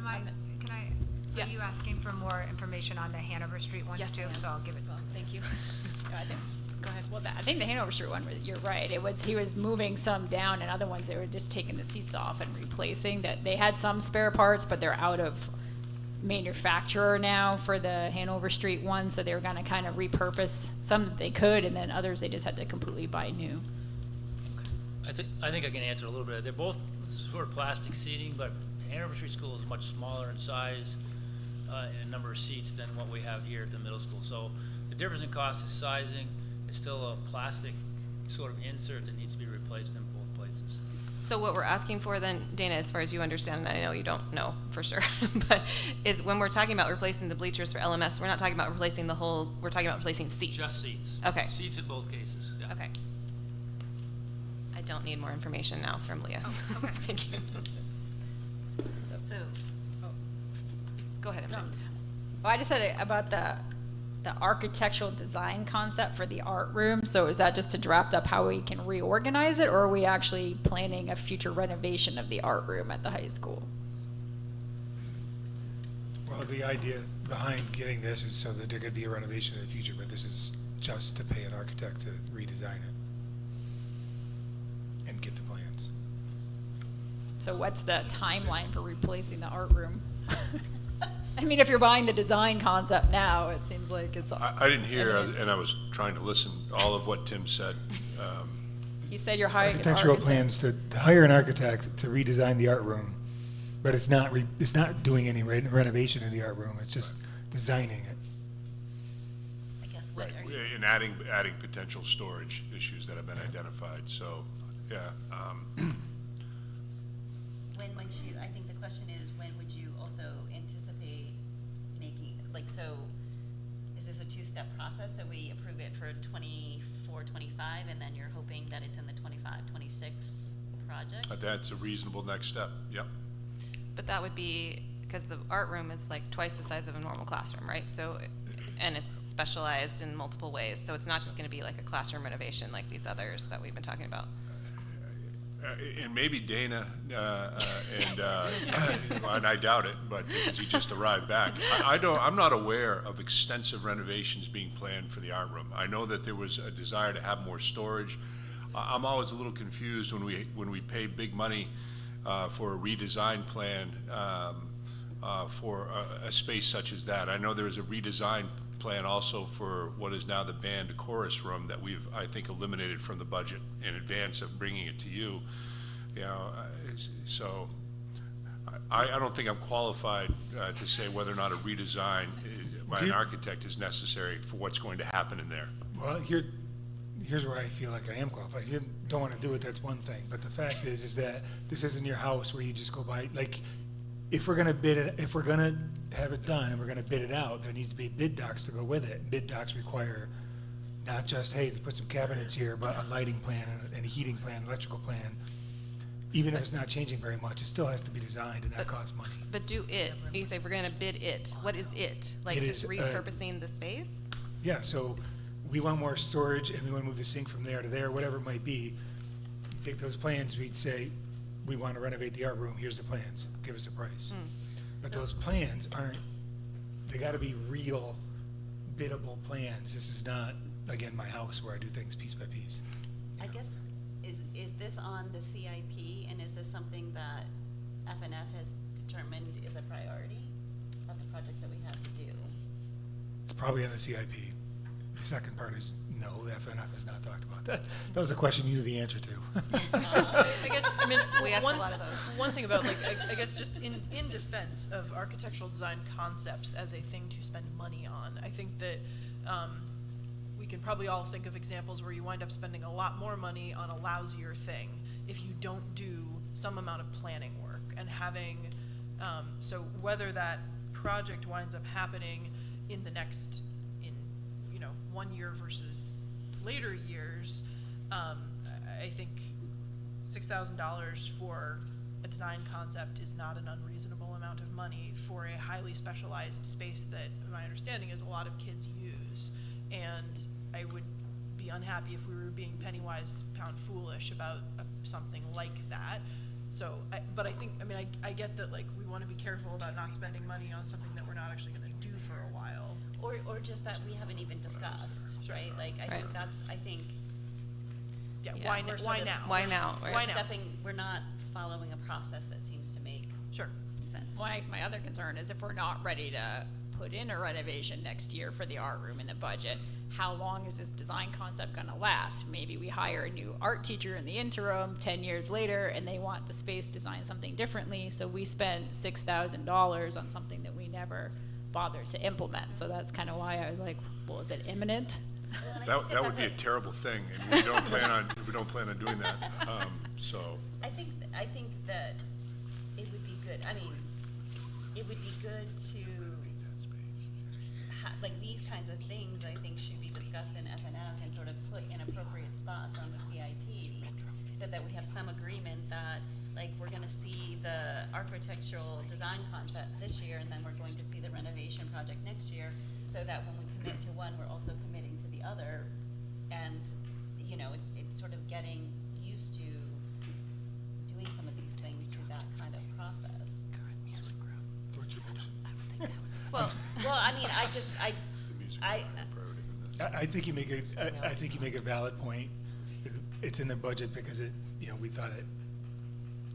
Are you asking for more information on the Hanover Street ones too? So I'll give it. Thank you. Go ahead. Well, I think the Hanover Street one, you're right. He was moving some down, and other ones they were just taking the seats off and replacing. That they had some spare parts, but they're out of manufacturer now for the Hanover Street one, so they were going to kind of repurpose some that they could, and then others they just had to completely buy new. I think I can answer a little bit. They're both sort of plastic seating, but Hanover Street School is much smaller in size and a number of seats than what we have here at the middle school. So the difference in cost is sizing. It's still a plastic sort of insert that needs to be replaced in both places. So what we're asking for then, Dana, as far as you understand, and I know you don't know for sure, but is when we're talking about replacing the bleachers for LMS, we're not talking about replacing the whole, we're talking about replacing seats. Just seats. Okay. Seats in both cases, yeah. Okay. I don't need more information now from Leah. Oh, okay. Thank you. So, go ahead. Well, I just said about the architectural design concept for the art room. So is that just to draft up how we can reorganize it, or are we actually planning a future renovation of the art room at the high school? Well, the idea behind getting this is so that there could be a renovation in the future, but this is just to pay an architect to redesign it and get the plans. So what's the timeline for replacing the art room? I mean, if you're buying the design concept now, it seems like it's. I didn't hear, and I was trying to listen, all of what Tim said. You said you're hiring architectural plans to hire an architect to redesign the art room, but it's not doing any renovation in the art room. It's just designing it. I guess Right, and adding potential storage issues that have been identified. So, yeah. When would you, I think the question is, when would you also anticipate making, so is this a two-step process? So we approve it for 24, 25, and then you're hoping that it's in the 25, 26 projects? That's a reasonable next step, yep. But that would be, because the art room is like twice the size of a normal classroom, right? So, and it's specialized in multiple ways. So it's not just going to be like a classroom renovation like these others that we've been talking about. And maybe Dana, and I doubt it, but because he just arrived back, I'm not aware of extensive renovations being planned for the art room. I know that there was a desire to have more storage. I'm always a little confused when we pay big money for a redesign plan. for a space such as that. I know there is a redesign plan also for what is now the band chorus room that we've, I think, eliminated from the budget in advance of bringing it to you. You know, so I don't think I'm qualified to say whether or not a redesign by an architect is necessary for what's going to happen in there. Well, here's where I feel like I am qualified. If you don't want to do it, that's one thing. But the fact is that this isn't your house where you just go by. Like, if we're gonna bid it, if we're gonna have it done and we're gonna bid it out, there needs to be bid docs to go with it. Bid docs require not just, hey, let's put some cabinets here, but a lighting plan and a heating plan, electrical plan. Even if it's not changing very much, it still has to be designed, and that costs money. But do it, you say we're gonna bid it, what is it? Like It just is, repurposing the space? Yeah, so we want more storage, and we want to move the sink from there to there, whatever it might be. You take those plans, we'd say, we want to renovate the art room, here's the plans, give us a price. But those plans aren't, they gotta be real biddable plans. This is not, again, my house where I do things piece by piece. I guess, is this on the CIP, and is this something that FNF has determined is a priority of the projects that we have to do? It's probably on the CIP. The second part is no, the FNF has not talked about that. That was a question you knew the answer to. I guess, I mean, We asked a lot of those. One thing about, like, I guess just in defense of architectural design concepts as a thing to spend money on, I think that we can probably all think of examples where you wind up spending a lot more money on a lousier thing if you don't do some amount of planning work and having, so whether that project winds up happening in the next, you know, 1 year versus later years, I think $6,000 for a design concept is not an unreasonable amount of money for a highly specialized space that, my understanding is, a lot of kids use. And I would be unhappy if we were being penny-wise, pound-foolish about something like that. So, but I think, I mean, I get that, like, we want to be careful about not spending money on something that we're not actually going to do for a while. Or just that we haven't even discussed, right? Like, I think that's, Yeah, yeah, why we're now? sort Why of- now? Why now? We're Right. stepping, we're not following a process that seems to make Sure. sense. Well, I guess my other concern is if we're not ready to put in a renovation next year for the art room in the budget, how long is this design concept gonna last? Maybe we hire a new art teacher in the interim, 10 years later, and they want the space designed something differently, so we spent $6,000 on something that we never bothered to implement. So that's kind of why I was like, well, is it imminent? That would be a terrible thing, and we don't plan on doing that. So. I think that it would be good, I mean, it would be good to, like, these kinds of things, I think, should be discussed in FNF and sort of put in appropriate spots on the CIP, so that we have some agreement that, like, we're gonna see the architectural design concept this year, and then we're going to see the renovation project next year, so that when we commit to one, we're also committing to the other, and, you know, it's sort of getting used to doing some of these things through that kind of process. Well, I mean, I think you make a valid point. It's in the budget because we thought it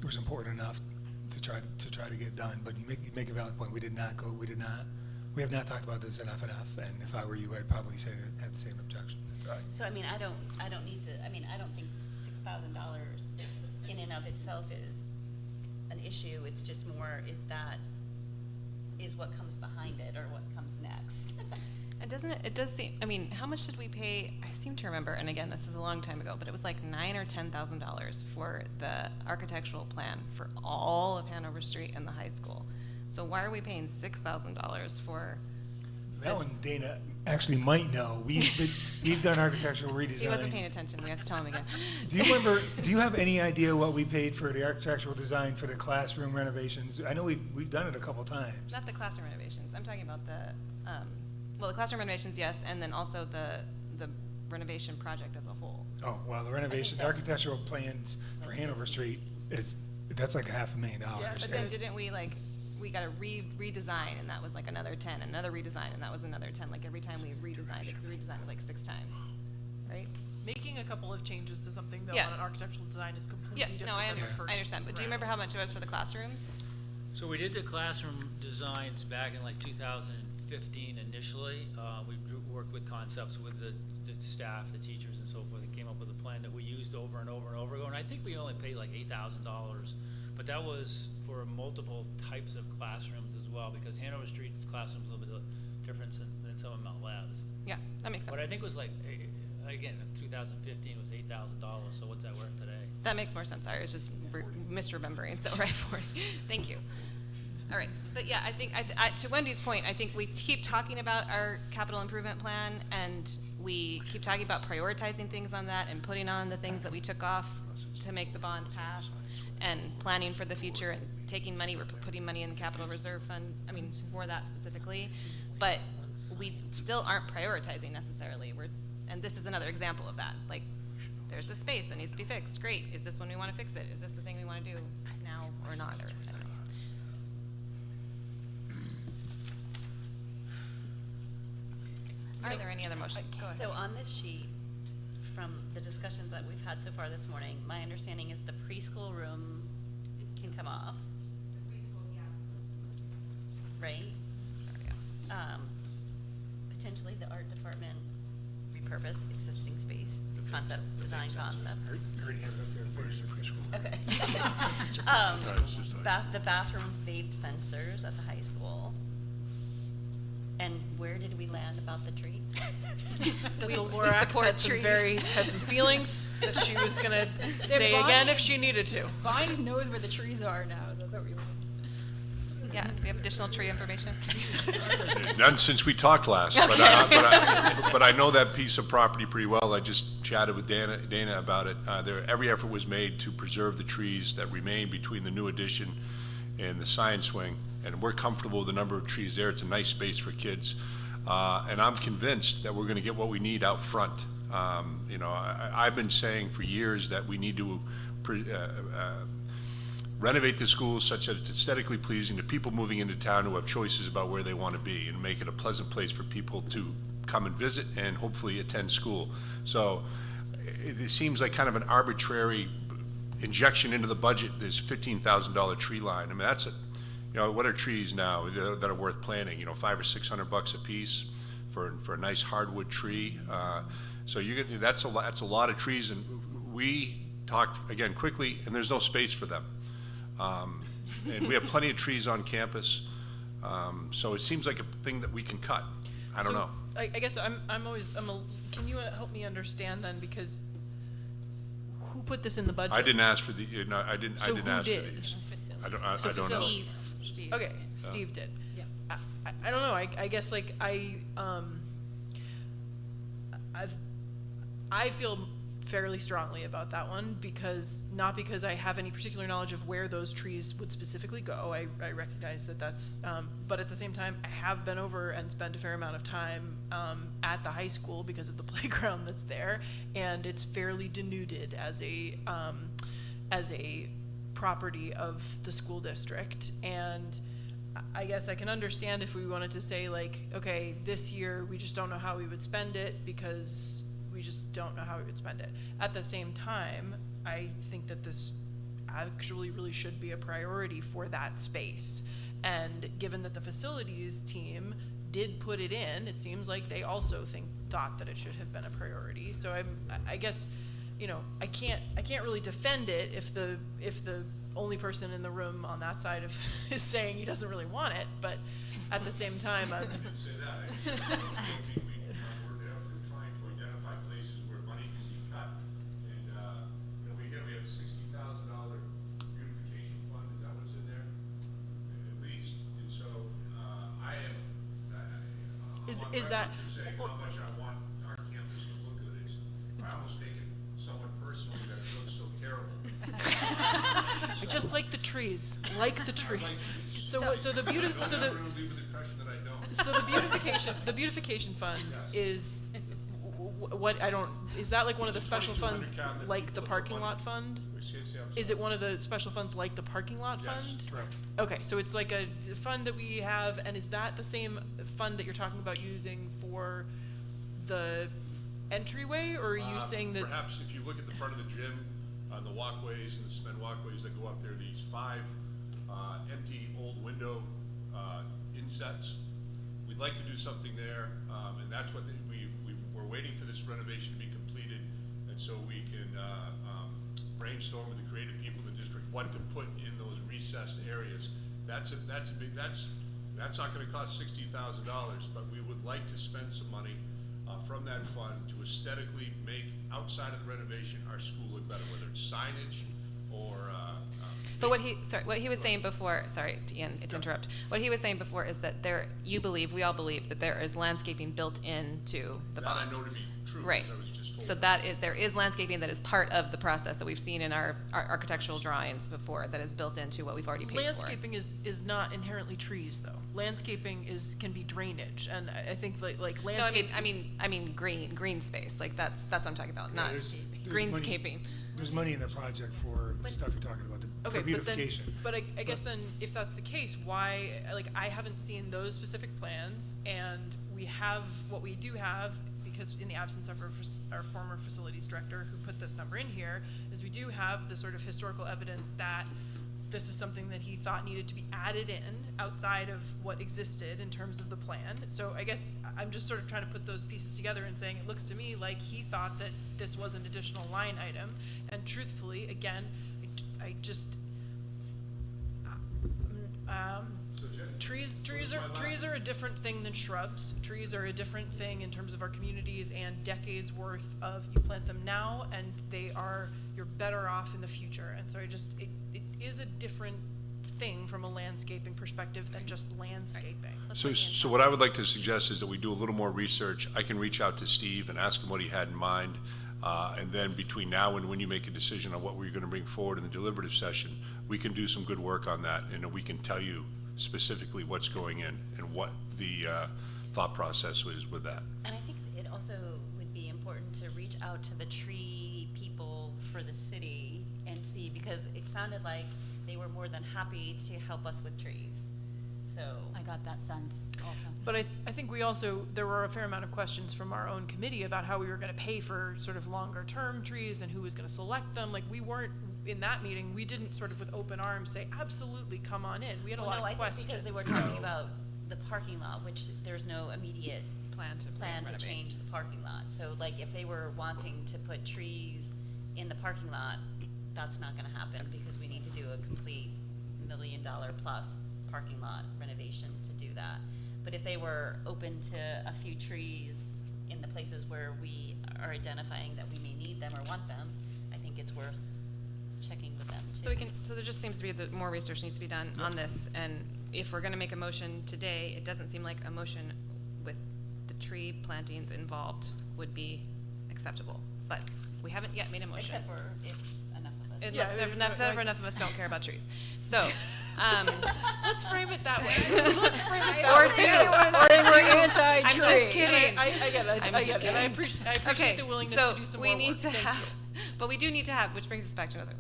was important enough to try to get done. But you make a valid point. We have not talked about this in FNF, and if I were you, I'd probably say that have the same objection. So I mean, I don't need to. I mean, I don't think $6,000 in and of itself is an issue. It's just more is what comes behind it or what comes next. And it does seem, I mean, how much did we pay? I seem to remember, and again, this is a long time ago, but it was like $9,000 or $10,000 for the architectural plan for all of Hanover Street and the high school. So why are we paying $6,000 for That this? one Dana actually might know. We've done architectural redesign. He wasn't paying attention. We have to tell him again. Do you remember? Do you have any idea what we paid for the architectural design for the classroom renovations? I know we've done it a couple times. Not the classroom renovations. I'm talking about the classroom renovations, yes, and then also the renovation project as a whole. Oh, well, the renovation, the architectural plans for Hanover Street that's like $500,000. Yeah, but then didn't we we got a redesign, and that was like another 10, another redesign, and that was another 10. Like every time we redesigned it, because we redesigned it like 6 times, right? Making a couple of changes to something though Yeah. on an architectural design is completely Yeah, different no, I than the first understand. But do you remember how much it was for the classrooms? So we did the classroom designs back in like 2015 initially. We worked with concepts with the staff, the teachers and so forth, and came up with a plan that we used over and over and over again. And I think we only paid like $8,000, but that was for multiple types of classrooms as well, because Hanover Street's classrooms a little bit different than some of Mount Labs. Yeah, that makes sense. But I think it was like, again, in 2015 was $8,000, so what's that worth today? That makes more sense. Sorry, I was just misremembering. So right for it. Thank you. All right, but yeah, I think to Wendy's point, I think we keep talking about our capital improvement plan, and we keep talking about prioritizing things on that and putting on the things that we took off to make the bond pass, and planning for the future and taking money. We're putting money in the capital reserve fund. I mean, for that specifically, but we still aren't prioritizing necessarily. And this is another example of that. Like, there's this space that needs to be fixed. Great. Is this when we want to fix it? Is this the thing we want to do now or not? Or I don't know. Are there any other motions? Go ahead. So on this sheet, from the discussions that we've had so far this morning, my understanding is the preschool room can come off. Right? Potentially the art department repurpose existing space, concept, design concept. Already have it up there for preschool. Okay. The bathroom vape sensors at the high school. And where did we land about the trees? That the Lorax had some feelings that she was gonna say again if she needed to. Vines knows where the trees are now. That's what we want. Yeah, do we have additional tree information? None since we talked last, Okay. but I know that piece of property pretty well. I just chatted with Dana about it. Every effort was made to preserve the trees that remain between the new addition and the science wing, and we're comfortable with the number of trees there. It's a nice space for kids, and I'm convinced that we're going to get what we need out front. You know, I've been saying for years that we need to renovate the schools such that it's aesthetically pleasing to people moving into town who have choices about where they want to be, and make it a pleasant place for people to come and visit and hopefully attend school. So it seems like kind of an arbitrary injection into the budget, this $15,000 tree line. I mean, that's you know, what are trees now that are worth planting? You know, $500 or $600 a piece for a nice hardwood tree. So that's a lot of trees, and we talked again quickly, and there's no space for them. And we have plenty of trees on campus, so it seems like a thing that we can cut. I don't know. I guess can you help me understand then, because who put this in the budget? I didn't ask for the. No, I didn't. So I didn't who ask did? for these. So I don't know. Steve. Okay, Steve did. Yeah. I don't know. I guess like I feel fairly strongly about that one, not because I have any particular knowledge of where those trees would specifically go. I recognize that that's, but at the same time, I have been over and spent a fair amount of time at the high school because of the playground that's there, and it's fairly denuded as a property of the school district. And I guess I can understand if we wanted to say like, okay, this year we just don't know how we would spend it because we just don't know how we would spend it. At the same time, I think that this actually really should be a priority for that space. And given that the facilities team did put it in, it seems like they also thought that it should have been a priority. So I guess, you know, I can't really defend it if the only person in the room on that side is saying he doesn't really want it, but at the same time, I didn't say that. We're trying to identify places where money can be cut, and you know, we have a $60,000 beautification fund. Is that what's in there? At least, and so I am. Is that? Saying how much I want our campus to look good. I almost take it somewhat personally that it looks so terrible. I just like the trees, So the beautification fund is is that like one of the special funds like the parking lot fund? Is it one of the special funds like the parking lot fund? Correct. Okay, so it's like a fund that we have, and is that the same fund that you're talking about using for the entryway, or are you saying that? Perhaps if you look at the front of the gym, on the walkways and the cement walkways that go up there, these 5 empty old window insets. We'd like to do something there, and that's what we're waiting for this renovation to be completed, and so we can brainstorm with the creative people in the district what to put in those recessed areas. That's not going to cost $60,000, but we would like to spend some money from that fund to aesthetically make, outside of the renovation, our school look better, whether it's signage or. But what he was saying before, sorry, Ian, to interrupt. What he was saying before is that we all believe that there is landscaping built into the bond. That I know to be true. Right. I was just told So there is landscaping that is part of the process that we've seen in our architectural drawings before, that is built into what we've already paid for. Landscaping is not inherently trees, though. Landscaping can be drainage, and I think like landscape. No, I mean green space. Like that's what I'm talking about, not there's greenscaping. There's money in the project for the stuff you're talking about, for beautification. But I guess then, if that's the case, why, I haven't seen those specific plans, and we have, what we do have, because in the absence of our former facilities director who put this number in here, is we do have the sort of historical evidence that this is something that he thought needed to be added in outside of what existed in terms of the plan. So I guess I'm just sort of trying to put those pieces together and saying, it looks to me like he thought that this was an additional line item. And truthfully, again, trees are a different thing than shrubs. Trees are a different thing in terms of our communities, and decades worth of, you plant them now and you're better off in the future. And so it is a different thing from a landscaping perspective than just landscaping. So what I would like to suggest is that we do a little more research. I can reach out to Steve and ask him what he had in mind. And then between now and when you make a decision on what we're going to bring forward in the deliberative session, we can do some good work on that, and we can tell you specifically what's going in and what the thought process was with that. And I think it also would be important to reach out to the tree people for the city and see, because it sounded like they were more than happy to help us with trees. So I got that sense also. But I think there were a fair amount of questions from our own committee about how we were going to pay for sort of longer term trees and who was going to select them. Like, we weren't, in that meeting, we didn't sort of with open arms say, absolutely, come on in. We had a lot of questions. I think because they were talking about the parking lot, which there's no immediate plan to change the parking lot. So like, if they were wanting to put trees in the parking lot, that's not going to happen, because we need to do a complete $1 million plus parking lot renovation to do that. But if they were open to a few trees in the places where we are identifying that we may need them or want them, I think it's worth checking with them too. So there just seems to be that more research needs to be done on this, and if we're going to make a motion today, it doesn't seem like a motion with the tree plantings involved would be acceptable. But we haven't yet made a motion. Except for if enough of us. Except for enough of us don't care about trees. So. Let's frame it that way. Or we're anti-tree. I'm just kidding. I get it. I appreciate the willingness to do some more work. But we do need to have, which brings us back to another.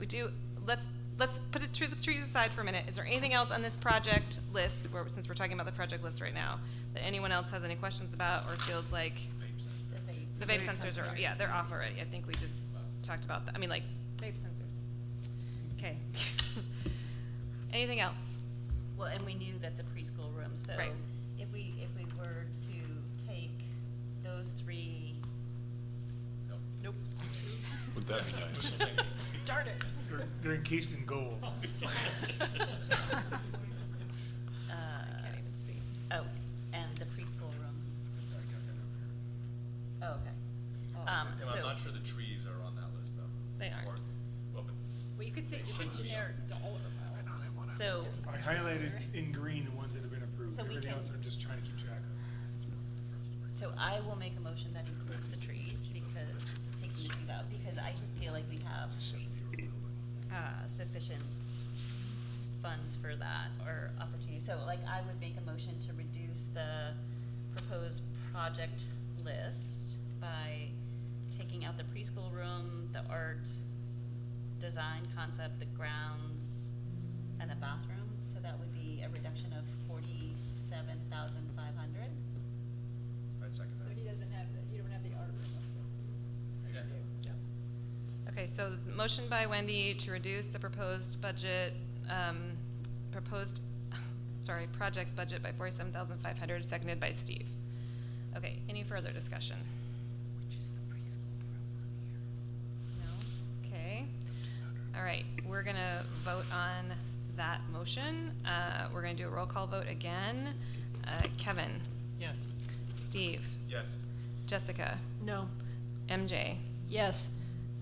Let's put the trees aside for a minute. Is there anything else on this project list, since we're talking about the project list right now, that anyone else has any questions about or feels like the vape sensors are, they're off already. I think we just talked about that. I mean, like, vape sensors. Okay. Anything else? Well, and we knew that the preschool room, so right. if we were to take those three. Nope. Would that be nice? Darn it. They're encased in gold. I can't even see. Oh, and the preschool room. Oh, okay. I'm not sure the trees are on that list, though. They aren't. Well, you could say just a generic dollar amount. So I highlighted in green the ones that have been approved. So Everything else I'm just trying to keep track of. So I will make a motion that includes the trees, because taking the trees out, because I feel like we have sufficient funds for that, or opportunity. So like, I would make a motion to reduce the proposed project list by taking out the preschool room, the art design concept, the grounds, and the bathroom. So that would be a reduction of $47,500. I'd second that. So you don't have the art room up there. Okay, so the motion by Wendy to reduce the proposed budget proposed, sorry, projects budget by $47,500, seconded by Steve. Okay, any further discussion? No? Okay. All right, we're gonna vote on that motion. We're gonna do a roll call vote again. Kevin? Yes. Steve? Yes. Jessica? No. MJ? Yes.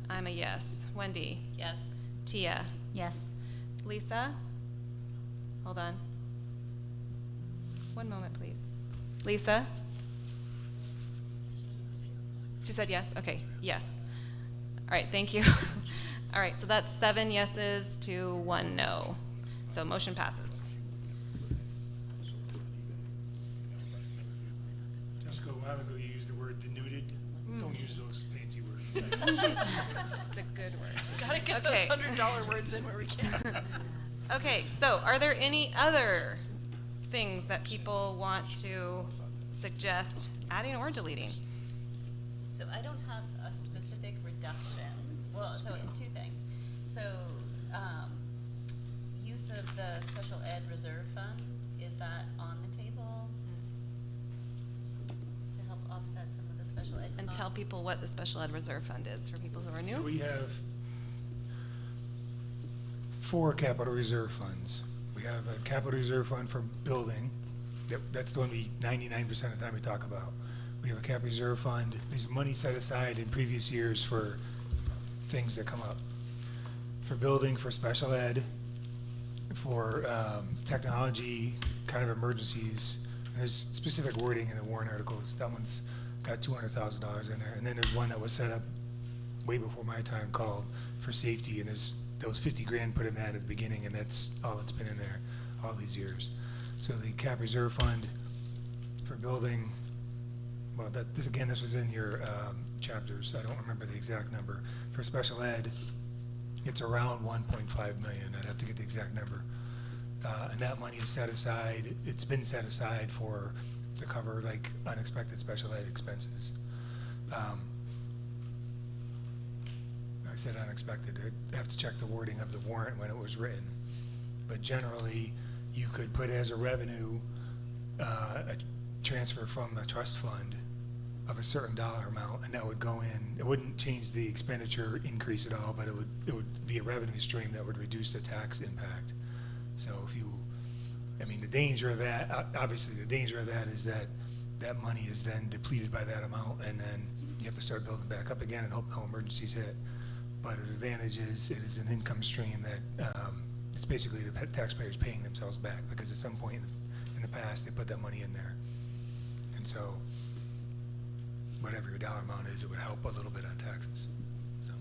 I'm a yes. Wendy? Yes. Tia? Yes. Lisa? Hold on. One moment, please. Lisa? She said yes? Okay, yes. All right, thank you. All right, so that's 7 yeses to 1 no. So motion passes. Jessica, a while ago you used the word denuded. Don't use those fancy words. That's a good word. Gotta get Okay. those $100 words in where we can. Okay, so are there any other things that people want to suggest adding or deleting? So I don't have a specific reduction. Well, so in 2 things. So, use of the special ed reserve fund, is that on the table to help offset some of the special ed And costs? tell people what the special ed reserve fund is for people who are new. So we have 4 capital reserve funds. We have a capital reserve fund for building. That's the one 99% of the time we talk about. We have a capital reserve fund. There's money set aside in previous years for things that come up. For building, for special ed, for technology, kind of emergencies. And there's specific wording in the warrant articles. That one's got $200,000 in there. And then there's one that was set up way before my time called for safety, and there was 50 grand put in that at the beginning, and that's all that's been in there all these years. So the cap reserve fund for building, well, this was in your chapters. I don't remember the exact number. For special ed, it's around 1.5 million. I'd have to get the exact number. And that money is set aside. It's been set aside to cover like unexpected special ed expenses. I said unexpected. I'd have to check the wording of the warrant when it was written. But generally, you could put as a revenue a transfer from the trust fund of a certain dollar amount, and that would go in. It wouldn't change the expenditure increase at all, but it would be a revenue stream that would reduce the tax impact. So the danger of that, obviously the danger of that is that that money is then depleted by that amount, and then you have to start building back up again and hope no emergencies hit. But the advantage is it is an income stream that it's basically the taxpayers paying themselves back, because at some point in the past they put that money in there. And so whatever your dollar amount is, it would help a little bit on taxes. So.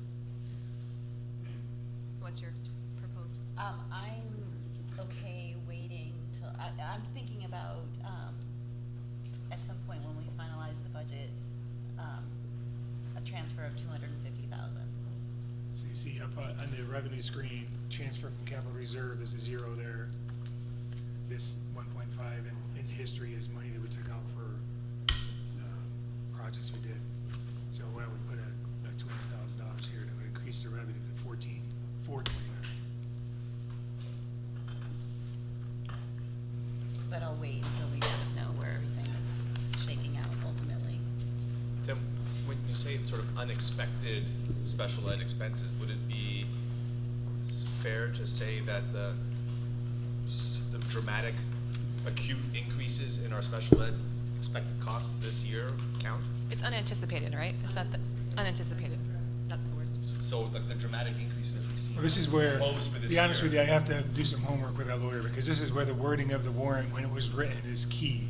What's your proposal? I'm okay waiting till, I'm thinking about, at some point when we finalize the budget, a transfer of 250,000. So you see up on the revenue screen, transfer from capital reserve, there's a 0 there. This 1.5 in history is money that we took out for projects we did. So when I would put a $200,000 here, that would increase the revenue to 14,429. But I'll wait until we kind of know where everything is shaking out ultimately. Tim, when you say it's sort of unexpected special ed expenses, would it be fair to say that the dramatic acute increases in our special ed expected costs this year count? It's unanticipated, right? Is that the unanticipated? That's the words. So the dramatic increases that we've seen. Well, this is where, proposed for to this be honest year. with you, I have to do some homework with our lawyer, because this is where the wording of the warrant, when it was written, is key.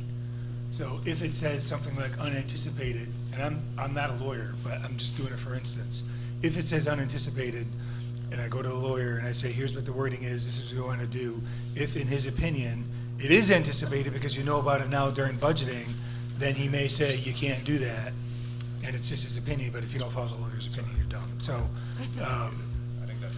So if it says something like unanticipated, and I'm not a lawyer, but I'm just doing it for instance. If it says unanticipated, and I go to the lawyer and I say, here's what the wording is, this is what we want to do. If in his opinion, it is anticipated because you know about it now during budgeting, then he may say you can't do that. And it's just his opinion, but if you don't follow the lawyer's opinion, you're dumb. So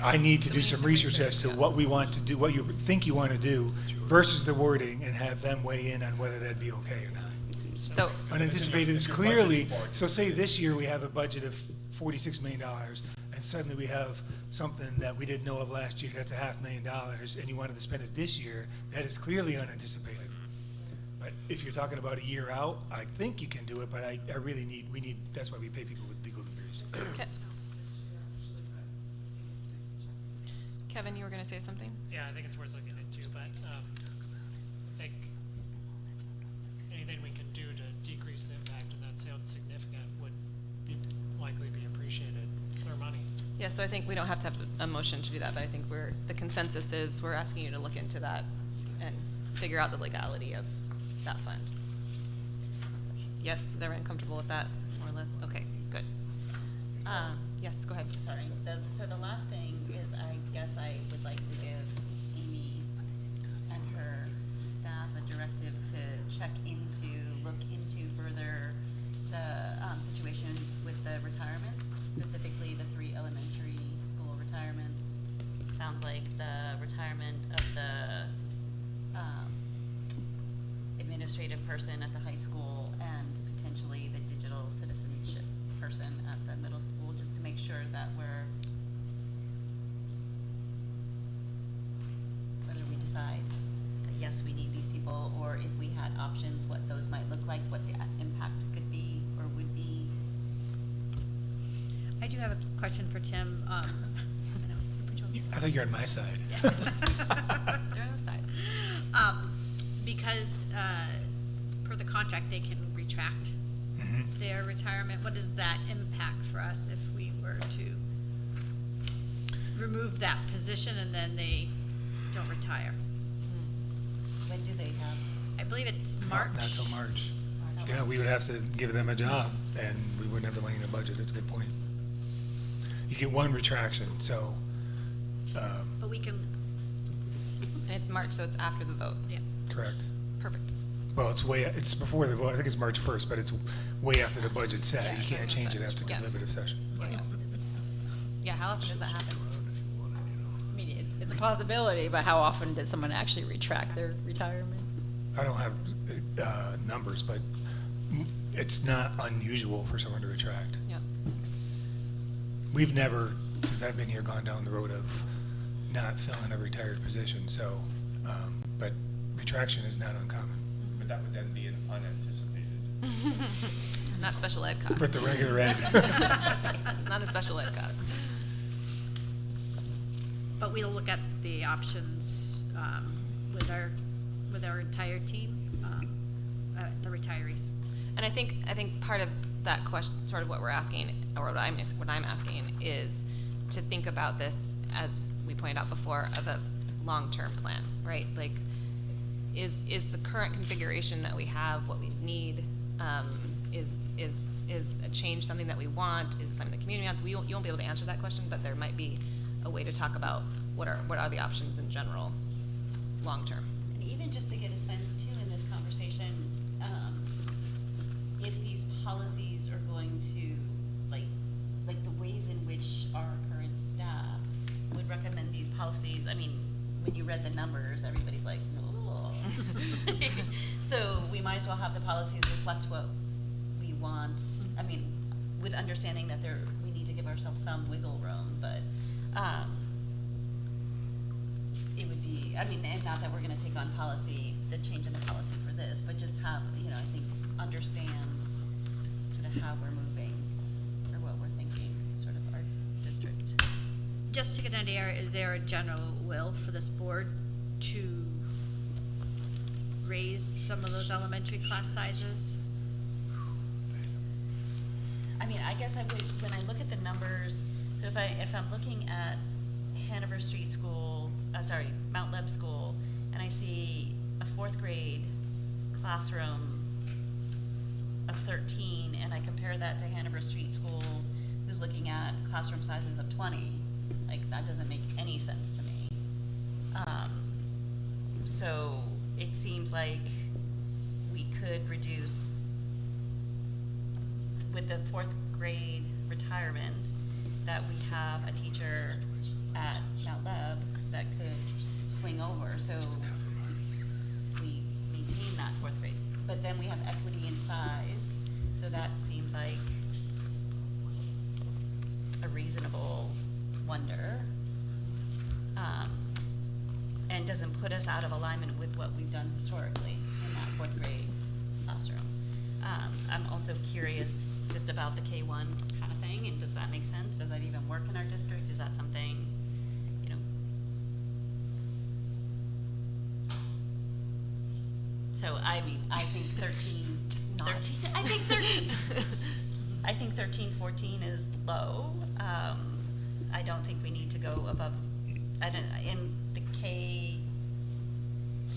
I need to do some research as to what we want to do, what you think you want to do versus the wording, and have them weigh in on whether that'd be okay or not. So unanticipated is clearly, so say this year we have a budget of $46 million, and and suddenly we have something that we didn't know of last year that's $500,000, and you wanted to spend it this year, that is clearly unanticipated. But if you're talking about a year out, I think you can do it, but I really need, that's why we pay people with legal degrees. Kevin, you were going to say something? Yeah, I think it's worth looking into, but I think anything we can do to decrease the impact, and that sounds significant, would likely be appreciated. It's their money. Yeah, so I think we don't have to have a motion to do that, but I think the consensus is we're asking you to look into that and figure out the legality of that fund. Yes, they're uncomfortable with that, more or less? Okay, good. Yes, go ahead. Sorry. So the last thing is, I guess I would like to give Amy and her staff a directive to look into further the situations with the retirements, specifically the 3 elementary school retirements. Sounds like the retirement of the administrative person at the high school and potentially the digital citizenship person at the middle school, just to make sure that whether we decide that yes, we need these people, or if we had options, what those might look like, what the impact could be or would be. I do have a question for Tim. I think you're on my side. They're on the sides. Because per the contract, they can retract their retirement. What does that impact for us if we were to remove that position and then they don't retire? When do they have? I believe it's March. Not till March. Yeah, we would have to give them a job, and we wouldn't have the money in the budget. That's a good point. You get 1 retraction, so. But we can. And it's March, so it's after the vote. Yeah. Correct. Perfect. Well, it's before the vote. I think it's March 1st, but it's way after the budget's set. Yeah, You can't change it after the yeah. deliberative session. Yeah, how often does that happen? I mean, it's a possibility, but how often does someone actually retract their retirement? I don't have numbers, but it's not unusual for someone to retract. Yep. We've never, since I've been here, gone down the road of not filling a retired position, so, but retraction is not uncommon. But that would then be an unanticipated. Not special ed cost. But the regular ed. It's not a special ed cost. But we'll look at the options with our entire team, the retirees. And I think part of that question, sort of what we're asking, or what I'm asking, is to think about this, as we pointed out before, of a long-term plan, right? Like, is the current configuration that we have what we need? Is a change something that we want? Is it something the community wants? You won't be able to answer that question, but there might be a way to talk about what are the options in general, long-term. And even just to get a sense too in this conversation, if these policies are going to, like the ways in which our current staff would recommend these policies. I mean, when you read the numbers, everybody's like, no. So we might as well have the policies reflect what we want. I mean, with understanding that we need to give ourselves some wiggle room, but it would be, I mean, and not that we're going to take on the change in the policy for this, but just have, I think, understand sort of how we're moving or what we're thinking, sort of our district. Just to get an idea, is there a general will for this board to raise some of those elementary class sizes? I mean, I guess I would, when I look at the numbers, so if I'm looking at Hanover Street School, Mount Leb School, and I see a 4th grade classroom of 13, and I compare that to Hanover Street Schools, who's looking at classroom sizes of 20, like, that doesn't make any sense to me. So it seems like we could reduce, with the 4th grade retirement, that we have a teacher at Mount Leb that could swing over, so we maintain that 4th grade. But then we have equity in size, so that seems like a reasonable wonder, and doesn't put us out of alignment with what we've done historically in that 4th grade classroom. I'm also curious just about the K-1 kind of thing, and does that make sense? Does that even work in our district? Is that something, you know? So I mean, I think 13, Just nod. 13, I think 13, I think 13, 14 is low. I don't think we need to go above, in the K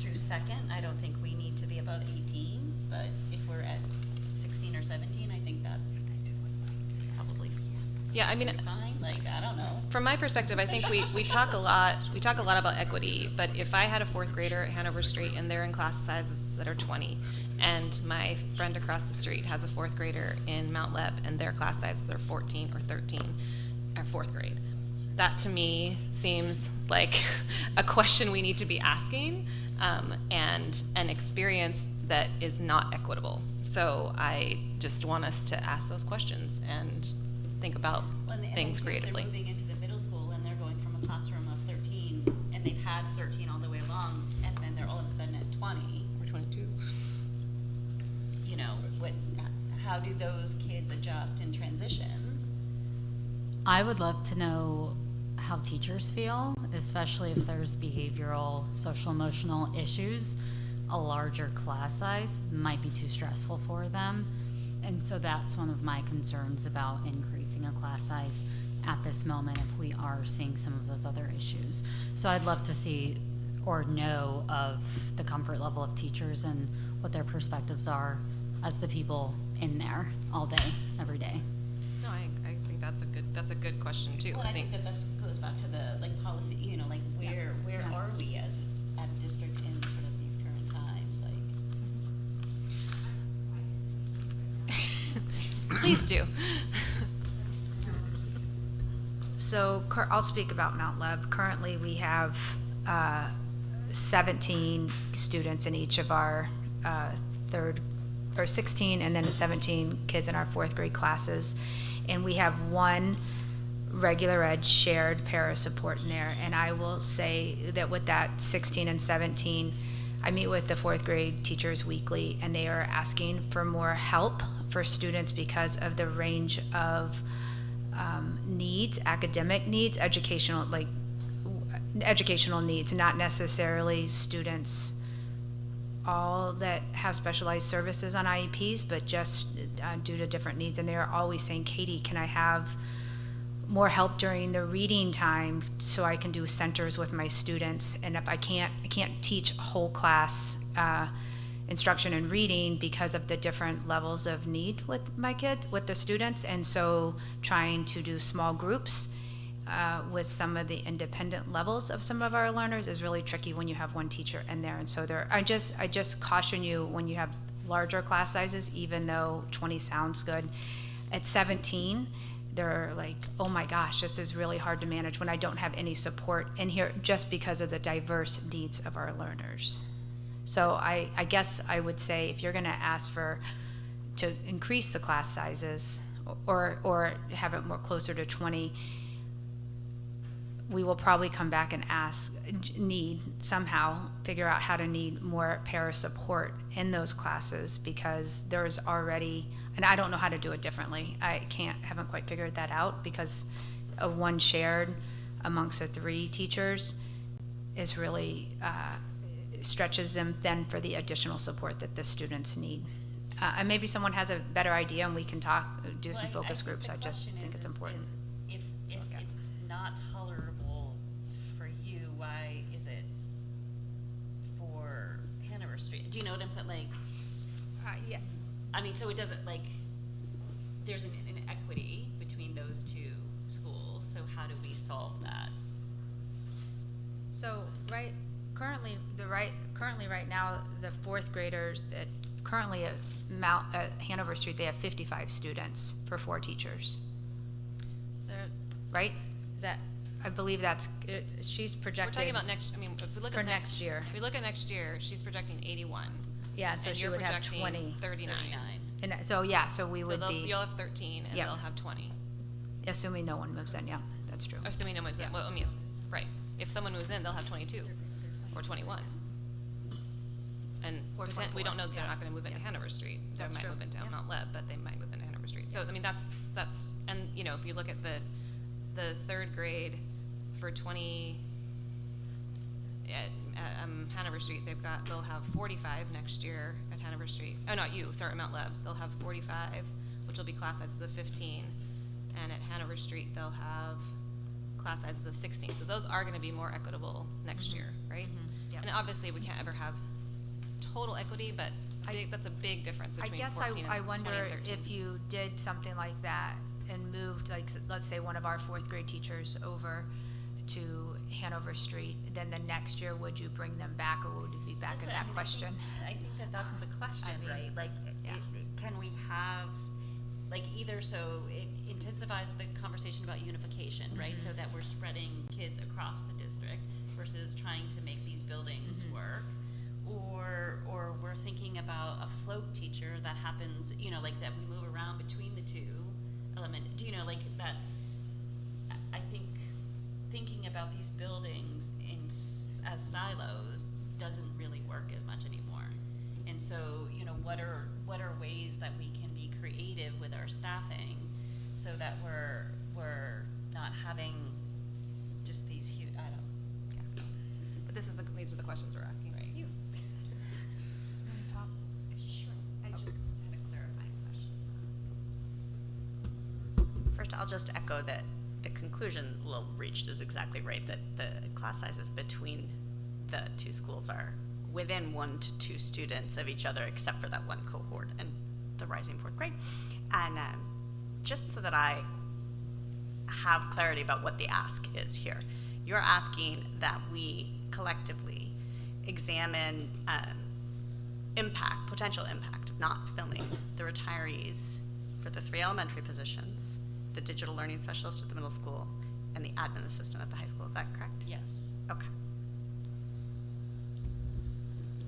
through 2nd, I don't think we need to be above 18, but if we're at 16 or 17, I think that probably Yeah, I mean, is fine. Like, I don't know. from my perspective, I think we talk a lot about equity, but if I had a 4th grader at Hanover Street and they're in class sizes that are 20, and my friend across the street has a 4th grader in Mount Leb and their class sizes are 14 or 13 at 4th grade, that to me seems like a question we need to be asking, and an experience that is not equitable. So I just want us to ask those questions and think about things creatively. If they're moving into the middle school and they're going from a classroom of 13 and they've had 13 all the way along, and then they're all of a sudden at 20 or 22. You know, how do those kids adjust and transition? I would love to know how teachers feel, especially if there's behavioral, social, emotional issues. A larger class size might be too stressful for them. And so that's one of my concerns about increasing a class size at this moment if we are seeing some of those other issues. So I'd love to see or know of the comfort level of teachers and what their perspectives are as the people in there all day, every day. No, I think that's a good question too. Well, I think that goes back to the policy, you know, where are we as at a district in sort of these current times, Please do. So I'll speak about Mount Leb. Currently, we have 17 students in each of our 16 and then 17 kids in our 4th grade classes. And we have one regular ed shared para support in there. And I will say that with that 16 and 17, I meet with the 4th grade teachers weekly, and they are asking for more help for students because of the range of needs, academic needs, educational needs, not necessarily students all that have specialized services on IEPs, but just due to different needs. And they're always saying, Katie, can I have more help during the reading time so I can do centers with my students? And if I can't teach whole class instruction and reading because of the different levels of need with my kids, with the students. And so trying to do small groups with some of the independent levels of some of our learners is really tricky when you have one teacher in there. And so I just caution you when you have larger class sizes, even though 20 sounds good, at 17, they're like, oh my gosh, this is really hard to manage when I don't have any support in here just because of the diverse needs of our learners. So I guess I would say if you're going to ask to increase the class sizes or have it more closer to 20, we will probably come back and figure out how to need more para support in those classes, because there's already, and I don't know how to do it differently. Haven't quite figured that out, because a one shared amongst the 3 teachers is really, stretches them then for the additional support that the students need. And maybe someone has a better idea and we can do some focus groups. I just think it's important. If it's not tolerable for you, why is it for Hanover Street? Do you know what I'm saying? Yeah. I mean, so it doesn't, there's an inequity between those 2 schools, so how do we solve that? So currently right now, the 4th graders that currently at Hanover Street, they have 55 students for 4 teachers. Right? I believe that's, she's projecting. We're talking about next, if we look at next year. If we look at next year, she's projecting 81. Yeah, so and she you're would have projecting 20. 39. And so we would be. You'll have 13 and Yeah. they'll have 20. Assuming no one moves in, yeah. That's true. Assuming no one's in, well, I mean, right. If someone moves in, they'll have 22 or 21. And Or we don't know that they're yeah. not going to move into Hanover Street. They That's might true. move into Yeah. Mount Leb, but they might move into Hanover Street. So, I mean, that's, and, you know, if you look at the third grade for 20, at Hanover Street, they'll have 45 next year at Hanover Street. Oh, not you, sorry, Mount Leb. They'll have 45, which will be class sizes of 15. And at Hanover Street, they'll have class sizes of 16. So those are going to be more equitable next year, right? Yep. And obviously, we can't ever have total equity, but that's a big difference I between guess 14 I and wonder 20 and 13. if you did something like that and moved, like, let's say one of our fourth grade teachers over to Hanover Street, then the next year, would you bring them back, or would it be back That's in what- that I mean, question? I think that that's the question, I mean, right? Like, yeah. can we have, like, either so it intensifies the conversation about unification, right? So that we're spreading kids across the district versus trying to make these buildings work. Or we're thinking about a float teacher that happens, you know, like that we move around between the two element. Do you know, like that? I think thinking about these buildings as silos doesn't really work as much anymore. And so, you know, what are ways that we can be creative with our staffing so that we're not having just these huge, I don't. Yeah. But these are the questions we're asking, right? You. Sure. I just had a clarifying question. First, I'll just echo that the conclusion Lil reached is exactly right, that the class sizes between the two schools are within 1 to 2 students of each other, except for that one cohort and the rising fourth grade. And just so that I have clarity about what the ask is here, you're asking that we collectively examine potential impact of not filling the retirees for the 3 elementary positions, the digital learning specialist at the middle school, and the admin assistant at the high school. Is that correct? Yes. Okay.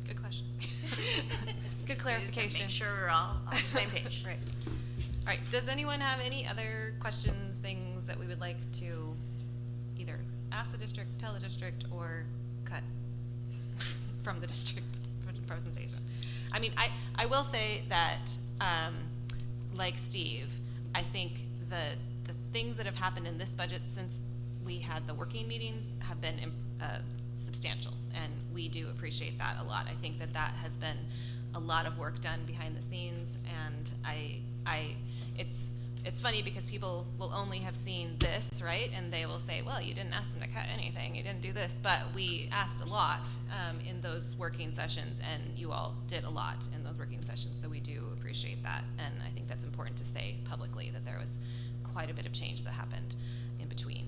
Good question. Good clarification. Make sure we're all on the same page. Right. All right. Does anyone have any other questions, things that we would like to either ask the district, tell the district, or cut from the district presentation? I mean, I will say that, like Steve, I think the things that have happened in this budget since we had the working meetings have been substantial, and we do appreciate that a lot. I think that has been a lot of work done behind the scenes, and it's funny because people will only have seen this, right? And they will say, well, you didn't ask them to cut anything, you didn't do this, but we asked a lot in those working sessions, and you all did a lot in those working sessions, so we do appreciate that, and I think that's important to say publicly, that there was quite a bit of change that happened in between.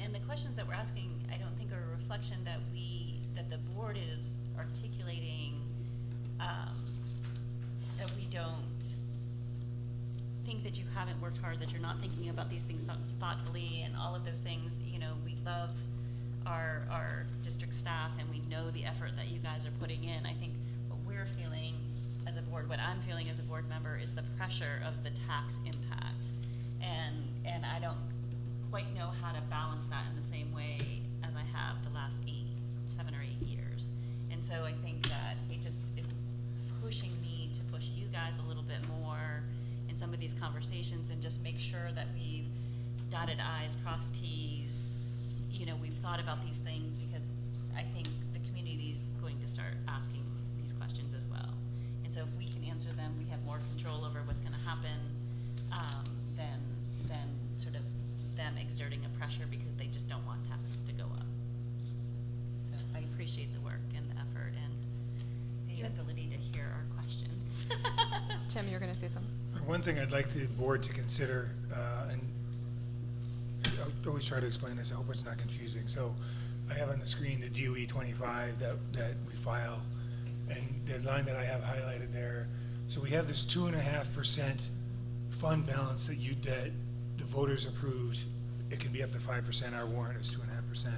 And the questions that we're asking, I don't think are a reflection that the board is articulating, that we don't think that you haven't worked hard, that you're not thinking about these things thoughtfully, and all of those things. You know, we love our district staff, and we know the effort that you guys are putting in. I think what we're feeling as a board, what I'm feeling as a board member, is the pressure of the tax impact, and I don't quite know how to balance that in the same way as I have the last 7 or 8 years. And so I think that it just is pushing me to push you guys a little bit more in some of these conversations, and just make sure that we've dotted I's, crossed T's, you know, we've thought about these things, because I think the community's going to start asking these questions as well. And so if we can answer them, we have more control over what's going to happen than sort of them exerting a pressure because they just don't want taxes to go up. So I appreciate the work and the effort and the ability to hear our questions. Tim, you were going to say something? One thing I'd like the board to consider, and I always try to explain this, I hope it's not confusing. So I have on the screen the DOE 25 that we file, and the line that I have highlighted there. So we have this 2.5% fund balance that the voters approved. It can be up to 5%. Our warrant is 2.5%.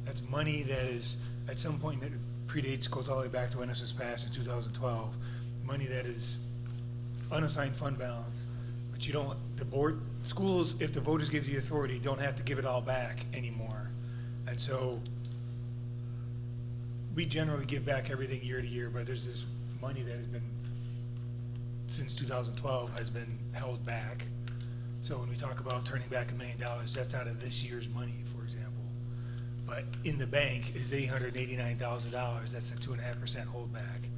That's money that is at some point that predates, goes all the way back to when this was passed in 2012. Money that is unassigned fund balance, but the board schools, if the voters give the authority, don't have to give it all back anymore. And so we generally give back everything year to year, but there's this money that has been, since 2012, has been held back. So when we talk about turning back $1 million, that's out of this year's money, for example. But in the bank is $889,000. That's a 2.5% holdback.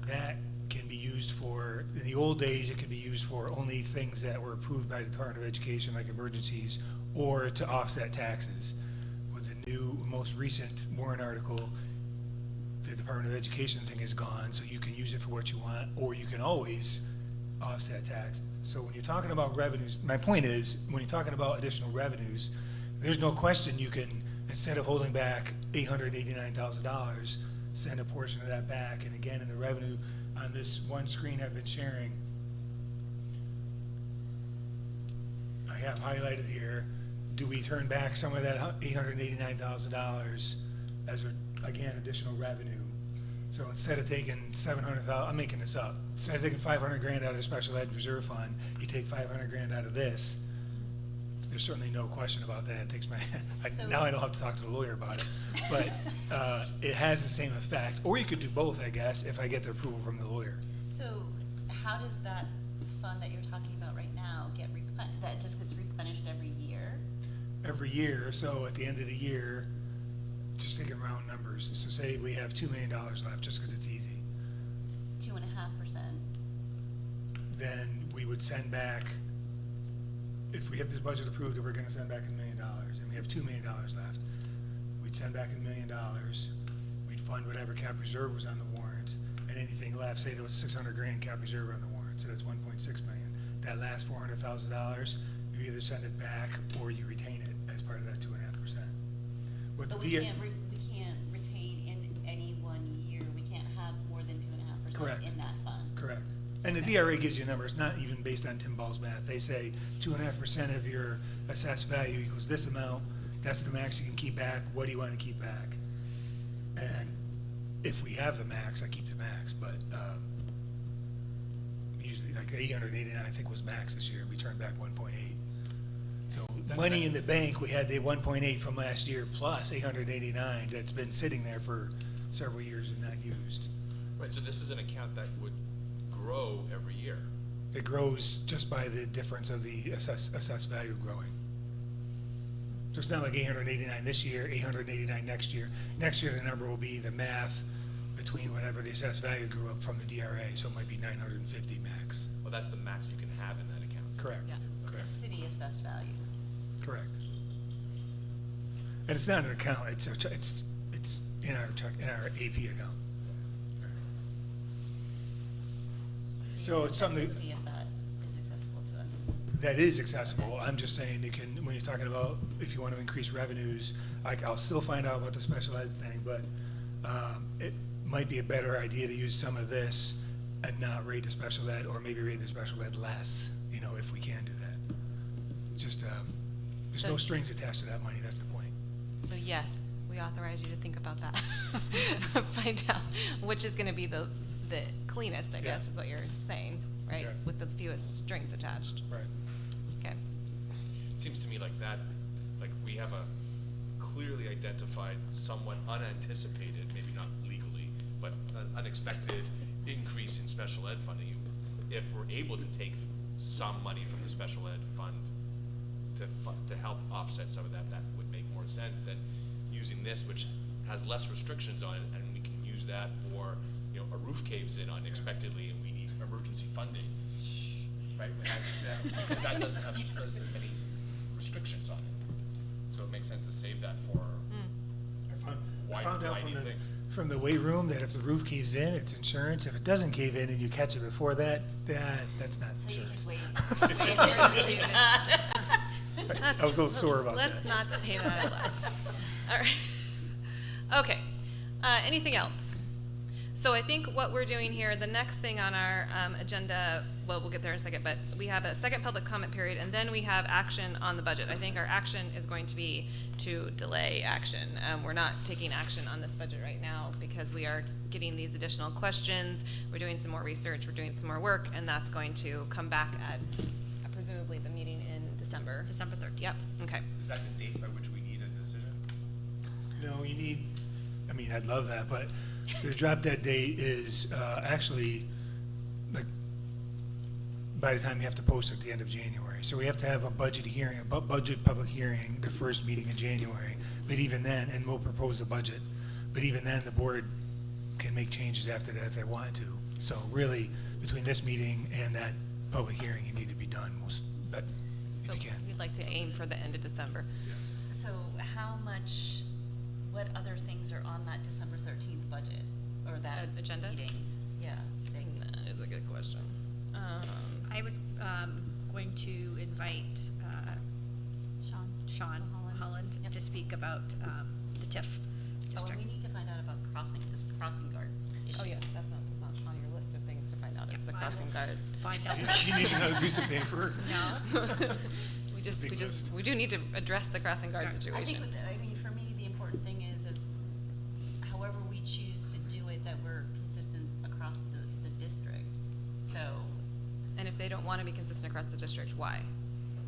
That can be used for, in the old days, it could be used for only things that were approved by the Department of Education, like emergencies, or to offset taxes. With the new, most recent warrant article, the Department of Education thing is gone, so you can use it for what you want, or you can always offset taxes. So when you're talking about revenues, my point is, when you're talking about additional revenues, there's no question you can, instead of holding back $889,000, send a portion of that back. And again, in the revenue on this one screen I've been sharing, I have highlighted here, do we turn back some of that $889,000 as, again, additional revenue? So instead of taking $700,000, I'm making this up, instead of taking $500,000 out of the special ed reserve fund, you take $500,000 out of this. There's certainly no question about that. It takes my, now I don't have to talk to the lawyer about it, but it has the same effect. Or you could do both, I guess, if I get the approval from the lawyer. So how does that fund that you're talking about right now get replenished? That just gets replenished every year? Every year, so at the end of the year, just taking round numbers, so say we have $2 million left, just because it's easy. 2.5%. Then we would send back, if we have this budget approved, that we're gonna send back $1 million, and we have $2 million left, we'd send back $1 million, we'd fund whatever cap reserve was on the warrant, and anything left, say there was $600,000 cap reserve on the warrant, so that's $1.6 million. That last $400,000, you either send it back or you retain it as part of that 2.5%. But we can't retain in any one year. We can't have more than 2.5% in that fund. Correct. And the DRA gives you a number. It's not even based on Tim Ball's math. They say 2.5% of your assessed value equals this amount. That's the max you can keep back. What do you want to keep back? And if we have the max, I keep the max. But usually, like 889, I think was max this year. We turned back 1.8. So money in the bank, we had the 1.8 from last year plus 889 that's been sitting there for several years and not used. Right. So this is an account that would grow every year. It grows just by the difference of the assessed value growing. So it's not like 889 this year, 889 next year. Next year the number will be the math between whatever the assessed value grew up from the DRA, so it might be 950 max. Well, that's the max you can have in that account. Correct. Yeah. Correct. The city assessed value. Correct. And it's not an account, it's in our AP account. So it's something See if that is accessible to us. that is accessible. I'm just saying you can, when you're talking about if you want to increase revenues, I'll still find out about the special ed thing, but it might be a better idea to use some of this and not rate the special ed, or maybe rate the special ed less, if we can do that. Just, there's no strings attached to that money, that's the point. So yes, we authorize you to think about that. Find out which is going to be the cleanest, I guess, is what you're saying, right? Yeah. With the fewest strings attached. Right. Okay. It seems to me like that, like we have a clearly identified, somewhat unanticipated, maybe not legally, but an unexpected increase in special ed funding. If we're able to take some money from the special ed fund to help offset some of that, that would make more sense than using this, which has less restrictions on it, and we can use that for, a roof caves in unexpectedly and we need emergency funding, right? Because that doesn't have any restrictions on it. So it makes sense to save that for I found out things. from the weight room that if the roof caves in, it's insurance. If it doesn't cave in and you catch it before that, that's not So you insurance. just wait. I was a little sore about that. Let's not say that out loud. All right. Okay. Anything else? So I think what we're doing here, the next thing on our agenda, well, we'll get there in a second, but we have a second public comment period, and then we have action on the budget. I think our action is going to be to delay action. We're not taking action on this budget right now because we are getting these additional questions. We're doing some more research. We're doing some more work, and that's going to come back at presumably the meeting in December. December 13th. Yep, okay. Is that the date by which we need a decision? No, you need, I mean, I'd love that, but the drop dead date is actually, like, by the time you have to post at the end of January. So we have to have a budget hearing, a budget public hearing, the first meeting in January. But even then, and we'll propose the budget, but even then, the board can make changes after that if they want to. So really, between this meeting and that public hearing, you need to be done, but if you can. We'd like to aim for the end of December. So how much, what other things are on that December 13th budget, or that agenda? meeting? Yeah. That is a good question. I was going to invite Sean Holland to speak about the TIF Oh, district. and we need to find out about this crossing guard issue. Oh, yes, that's not on your list of things to find out, is the crossing guard. Find out. You need another piece of paper? No. We do need to address the crossing guard I think, situation. I mean, for me, the important thing is however we choose to do it, that we're consistent across the district. So. And if they don't want to be consistent across the district, why?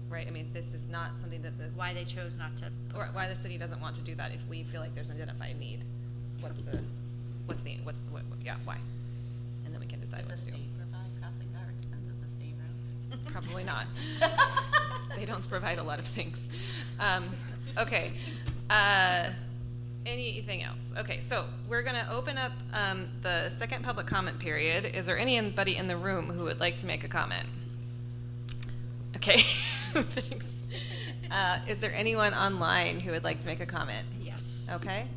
Right, I mean, this is not something that why they chose not to. Or why the city doesn't want to do that if we feel like there's an identified need. What, yeah, why? And then we can decide Does what the to do. state provide crossing guards since it's a state road? Probably not. They don't provide a lot of things. Okay. Anything else? Okay, so we're going to open up the second public comment period. Is there anybody in the room who would like to make a comment? Okay, thanks. Is there anyone online who would like to make a comment? Yes. Okay.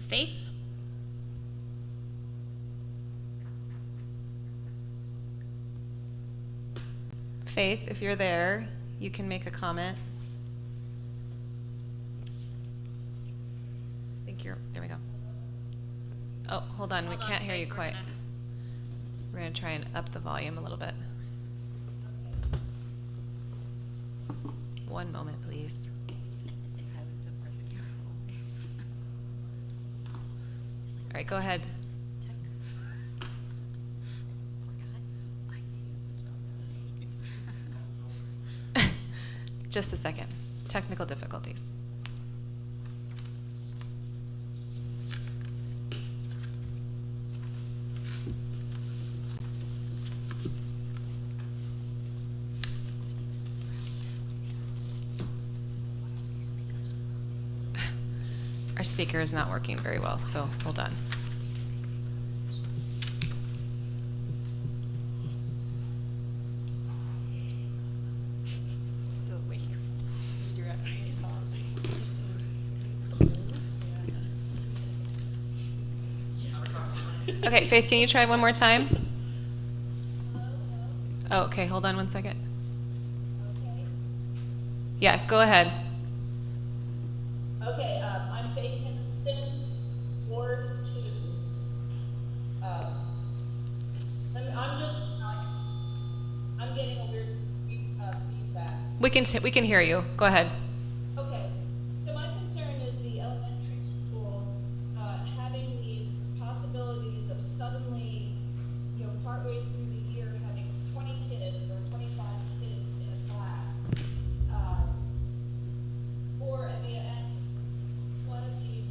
Faith? Faith, if you're there, you can make a comment. I think there we go. Oh, hold on, we can't hear you quite. We're going to try and up the volume a little bit. One moment, please. All right, go ahead. Just a second. Technical difficulties. Our speaker is not working very well, so hold on. Still waiting. Okay, Faith, can you try one more time? Oh, okay, hold on one second. Yeah, go ahead. Okay, I'm Faith Henderson, Ward 2. I'm getting a weird feedback. We can hear you. Go ahead. Okay, so my concern is the elementary school having these possibilities of suddenly, partway through the year, having 20 kids or 25 kids in a class. And one of these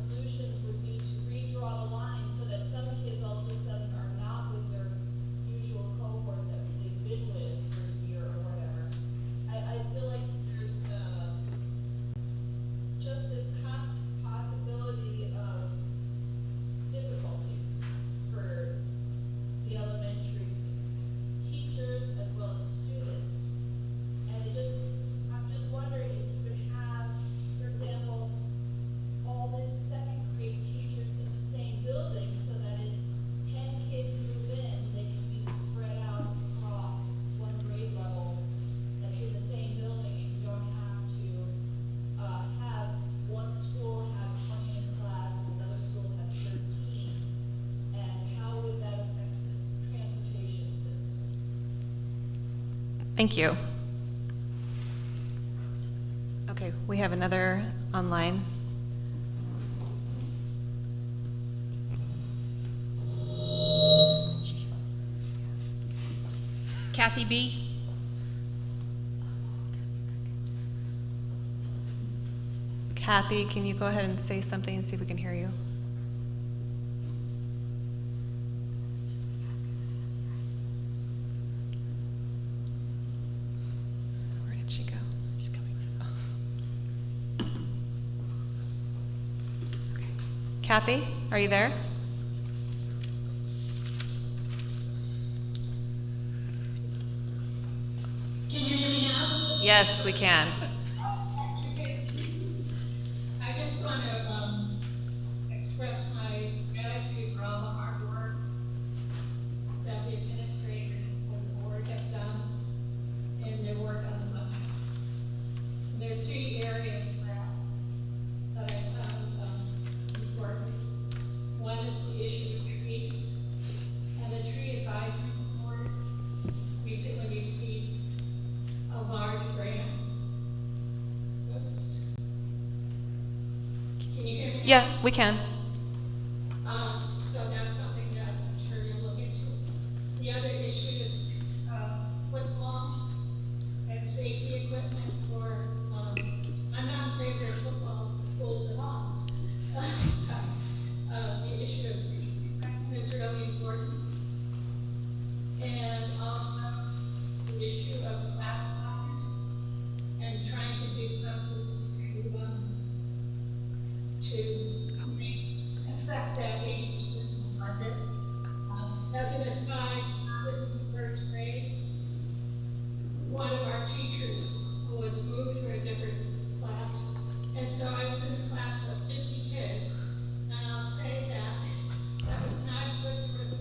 solutions would be to redraw the line so that some kids all of a sudden are not with their usual cohort that they've been with for a year or whatever. I feel like there's just this constant possibility of difficulty for the elementary teachers as well as students. And I'm just wondering if you could have, for example, all this second grade teachers in the same building so that if 10 kids move in, they can be spread out across one grade level that's in the same building, and you don't have to have one school have 20 in class and another school have 13. And how would that affect the transportation system? Thank you. Okay, we have another online. Kathy B. Kathy, can you go ahead and say something and see if we can hear you? Where did she go? She's coming. Oh. Okay. Kathy, are you there? Can you hear me now? Yes, we can. I just want to express my gratitude for all the hard work that the administrators and the board have done in their work on the budget. There are 3 areas that I found important. One is the issue of tree, and the tree advisory board recently received a large grant. Oops. Can you hear me? Yeah, we can. So that's something that I'm sure you'll look into. The other issue is football and safety equipment for, I'm not in favor of football schools at all. The issue of safety equipment is really important. And also the issue of laptops and trying to do something to affect that 80% budget. As an aside, I was in first grade. One of our teachers was moved to a different class, and so I was in a class of 50 kids, and I'll say that was not good for the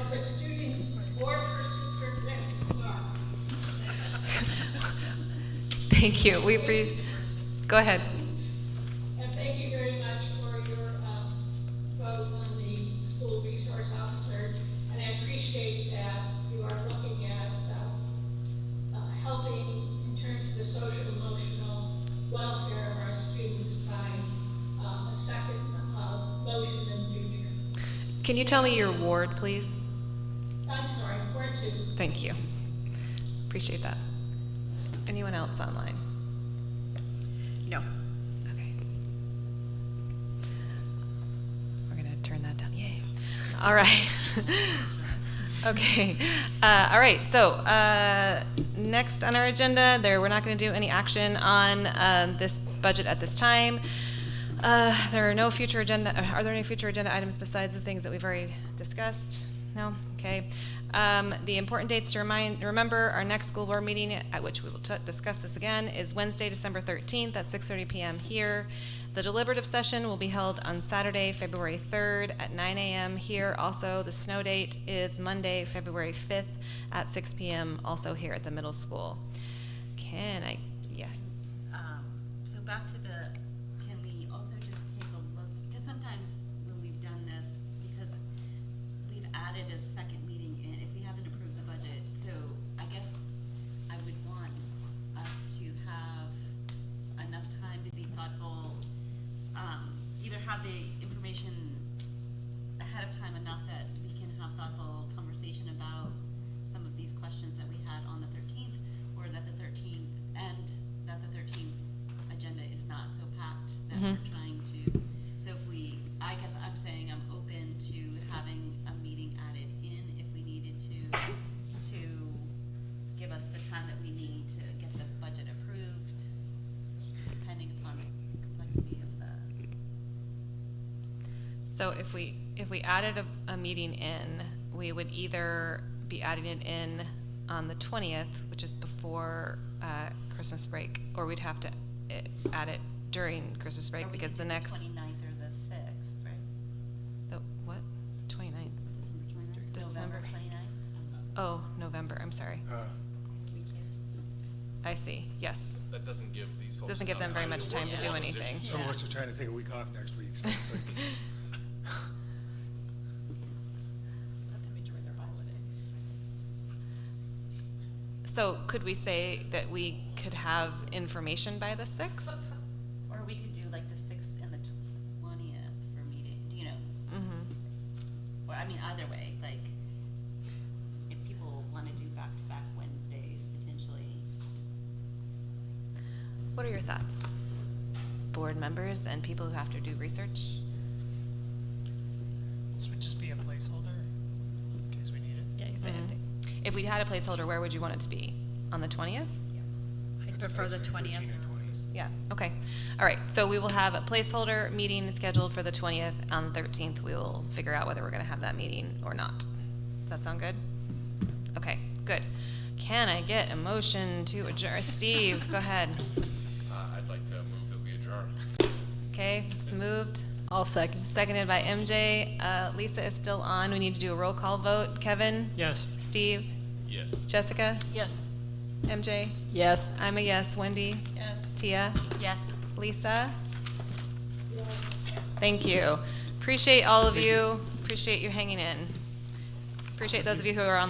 of the students or for Sister next door. Thank you. Go ahead. And thank you very much for your vote on the school resource officer. And I appreciate that you are looking at helping in terms of the social emotional welfare of our students by a second motion in the future. Can you tell me your ward, please? I'm sorry, where to? Thank you. Appreciate that. Anyone else online? No. Okay. We're going to turn that down. Yay. All right. Okay. All right. So next on our agenda, we're not going to do any action on this budget at this time. There are no future agenda. Are there any future agenda items besides the things that we've already discussed? No? Okay. The important dates to remember, our next school board meeting, at which we will discuss this again, is Wednesday, December 13th at 6:30 p.m. here. The deliberative session will be held on Saturday, February 3rd at 9 a.m. here. Also, the snow date is Monday, February 5th at 6 p.m. also here at the middle school. Yes. So back to can we also just take a look, because sometimes when we've done this, because we've added a second meeting in, if we haven't approved the budget, so I guess I would want us to have enough time to be thoughtful, either have the information ahead of time enough that we can have thoughtful conversation about some of these questions that we had on the 13th, or that the 13th agenda is not so packed that we're trying to, so if I guess I'm saying I'm open to having a meeting added in if we needed to give us the time that we need to get the budget approved, depending upon the complexity of the. So if we added a meeting in, we would either be adding it in on the 20th, which is before Christmas break, or we'd have to add it during Christmas break, because the next. 29th or the 6th, right? The what? 29th? December 29th? November 29th? Oh, November, I'm sorry. I see, yes. That doesn't give these folks. Doesn't give them very much time to do anything. Some of us are trying to take a week off next week, so it's like. Let them enjoy their holiday. So could we say that we could have information by the 6th? Or we could do like the 6th and the 20th for meeting, you know? Mm-hmm. Or, I mean, either way, like, if people want to do that. What are your thoughts? Board members and people who have to do research? This would just be a placeholder in case we need it. Yeah, exactly. If we had a placeholder, where would you want it to be? On the 20th? I'd prefer the 20th. Yeah, okay. All right, so we will have a placeholder meeting scheduled for the 20th. On the 13th, we will figure out whether we're going to have that meeting or not. Does that sound good? Okay, good. Can I get a motion to adjourn? Steve, go ahead. I'd like to move that we adjourn. Okay, it's moved. I'll second. Seconded by MJ. Lisa is still on. We need to do a roll call vote. Kevin? Yes. Steve? Yes. Jessica? Yes. MJ? Yes. I'm a yes. Wendy? Yes. Tia? Yes. Lisa? Thank you. Appreciate all of you. Appreciate you hanging in. Appreciate those of you who are online.